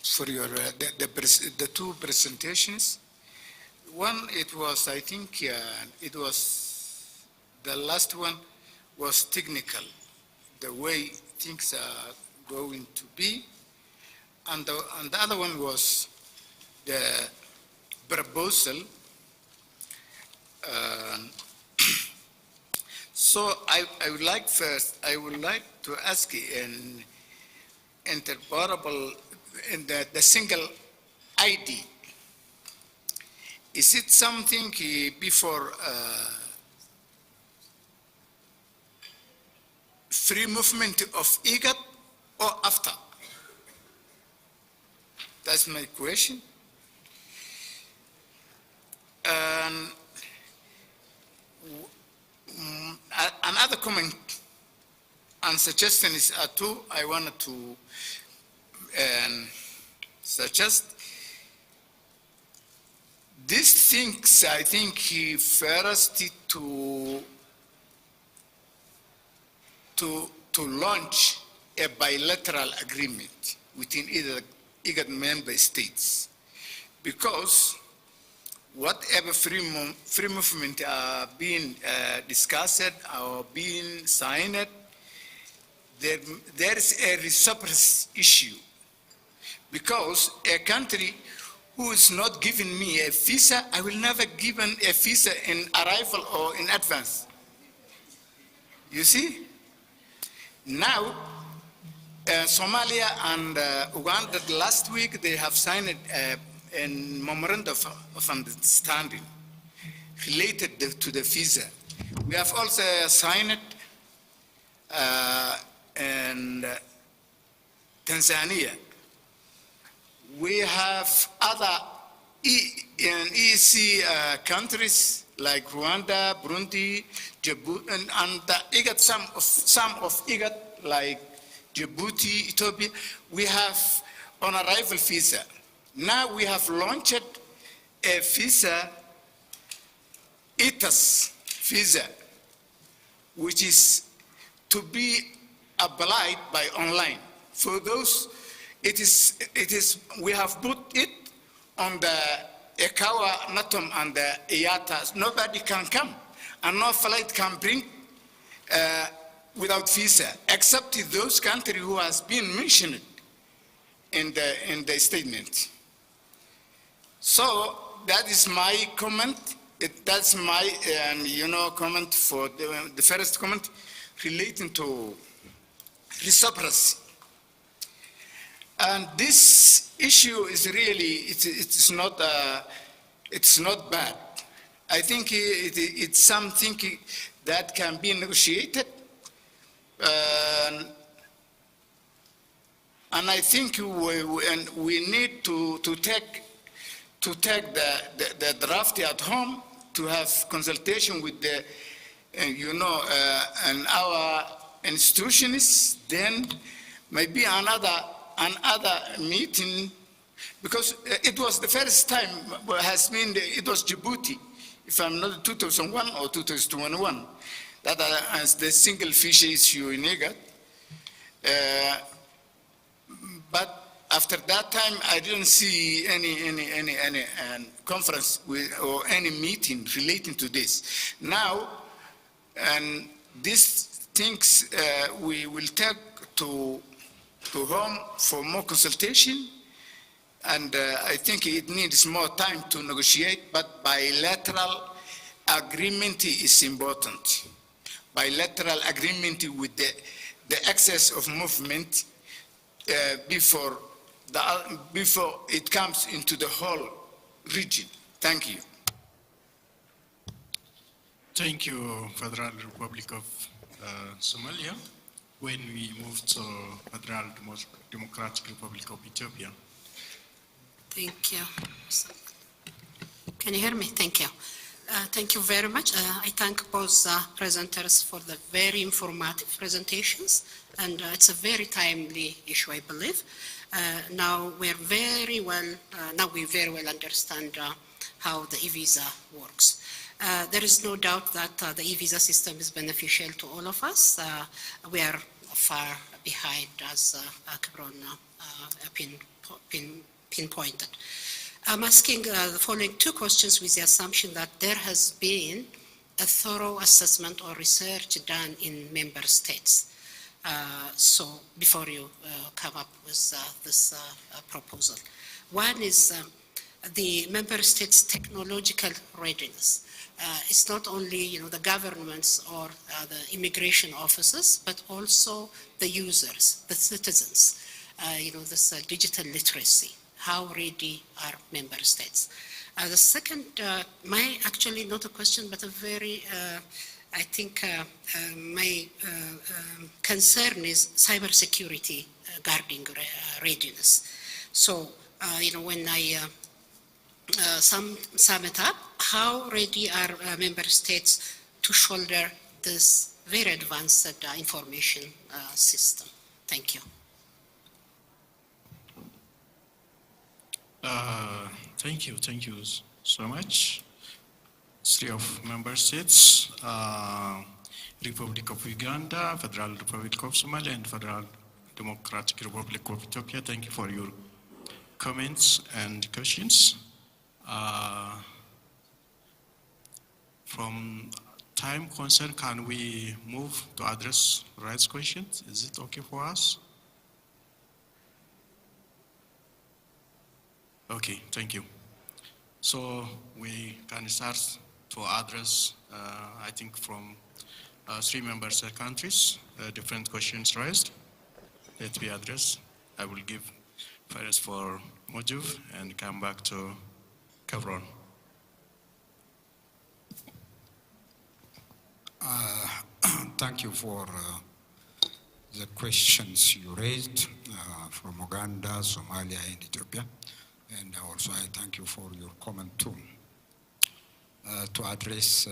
for your the two presentations. One, it was, I think, it was, the last one was technical, the way things are going to be. And the other one was the proposal. So I would like to ask an interoperable in the single ID. Is it something before free movement of IGAD or after? That's my question. Another comment and suggestion is two I wanted to suggest. These things, I think, first to launch a bilateral agreement within either IGAD member states, because whatever free movement are being discussed or being signed, there is a reciprocity issue, because a country who is not giving me a visa, I will never give a visa in arrival or in advance. You see? Now, Somalia and Uganda last week, they have signed a memorandum of understanding related to the visa. We have also signed in Tanzania. We have other EC countries like Rwanda, Burundi, Djibouti, and IGAD, some of IGAD like Djibouti, Ethiopia. We have on arrival visa. Now we have launched a visa, ETAS visa, which is to be applied by online. For those, we have put it on the ECAWA, NATOM, and the IATA. Nobody can come, and no flight can bring without visa, except those countries who has been mentioned in the statement. So that is my comment. That's my comment for the first comment relating to reciprocity. And this issue is really, it's not bad. I think it's something that can be negotiated. And I think we need to take the draft at home, to have consultation with the, and our institutions, then maybe another meeting, because it was the first time it was Djibouti, if I'm not 2001 or 2021, that as the single fish issue in IGAD. But after that time, I didn't see any conference or any meeting relating to this. Now, and these things we will take to home for more consultation, and I think it needs more time to negotiate, but bilateral agreement is important. Bilateral agreement with the access of movement before it comes into the whole region. Thank you. Thank you, Federal Republic of Somalia. When we move to Federal Democratic Republic of Ethiopia. Thank you. Can you hear me? Thank you. Thank you very much. I thank both presenters for the very informative presentations, and it's a very timely issue, I believe. Now we very well understand how the e-visa works. There is no doubt that the e-visa system is beneficial to all of us. We are far behind, as Kebron pinpointed. I'm asking the following two questions with the assumption that there has been a thorough assessment or research done in member states. So before you come up with this proposal. One is the member states' technological readiness. It's not only the governments or the immigration officers, but also the users, the citizens. This digital literacy. How ready are member states? The second, actually not a question, but a very, I think my concern is cybersecurity guarding readiness. So, when I sum it up, how ready are member states to shoulder this very advanced information system? Thank you. Thank you so much. 3 of member states, Republic of Uganda, Federal Republic of Somalia, and Federal Democratic Republic of Ethiopia. Thank you for your comments and questions. From time concern, can we move to address rights questions? Is it okay for us? Okay, thank you. So we can start to address, I think, from 3 member state countries, different questions raised. Let me address. I will give first for Mujib and come back to Kevron. Thank you for the questions you raised from Uganda, Somalia, and Ethiopia. And also I thank you for your comment too. To address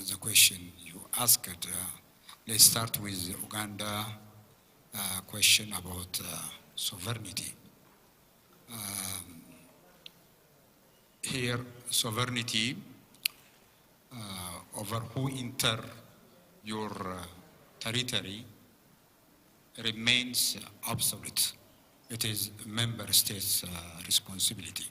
the question you asked, let's start with the Uganda question about sovereignty. Here, sovereignty over who enter your territory remains absolute. It is member states' responsibility.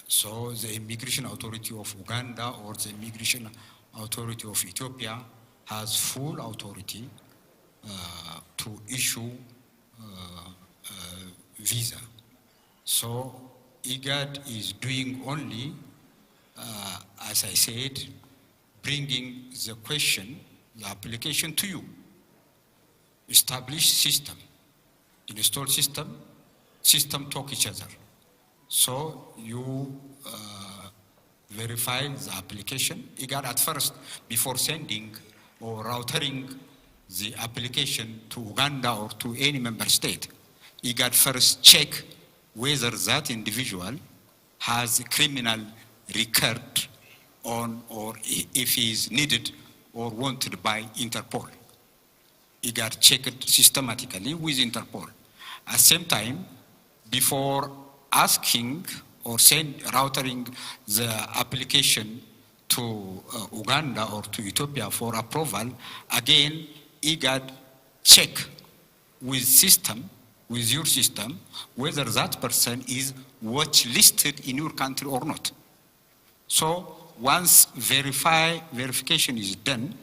So the immigration authority of Uganda or the immigration authority of Ethiopia has full authority to issue visa. So IGAD is doing only, as I said, bringing the question, the application to you. Establish system, install system talk each other. So you verify the application. IGAD at first, before sending or routering the application to Uganda or to any member state, IGAD first check whether that individual has a criminal record on, or if he is needed or wanted by Interpol. IGAD checked systematically with Interpol. At the same time, before asking or routering the application to Uganda or to Ethiopia for approval, again, IGAD check with your system, whether that person is watch listed in your country or not. So once verification is done,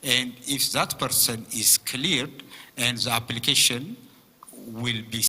and if that person is cleared and the application will be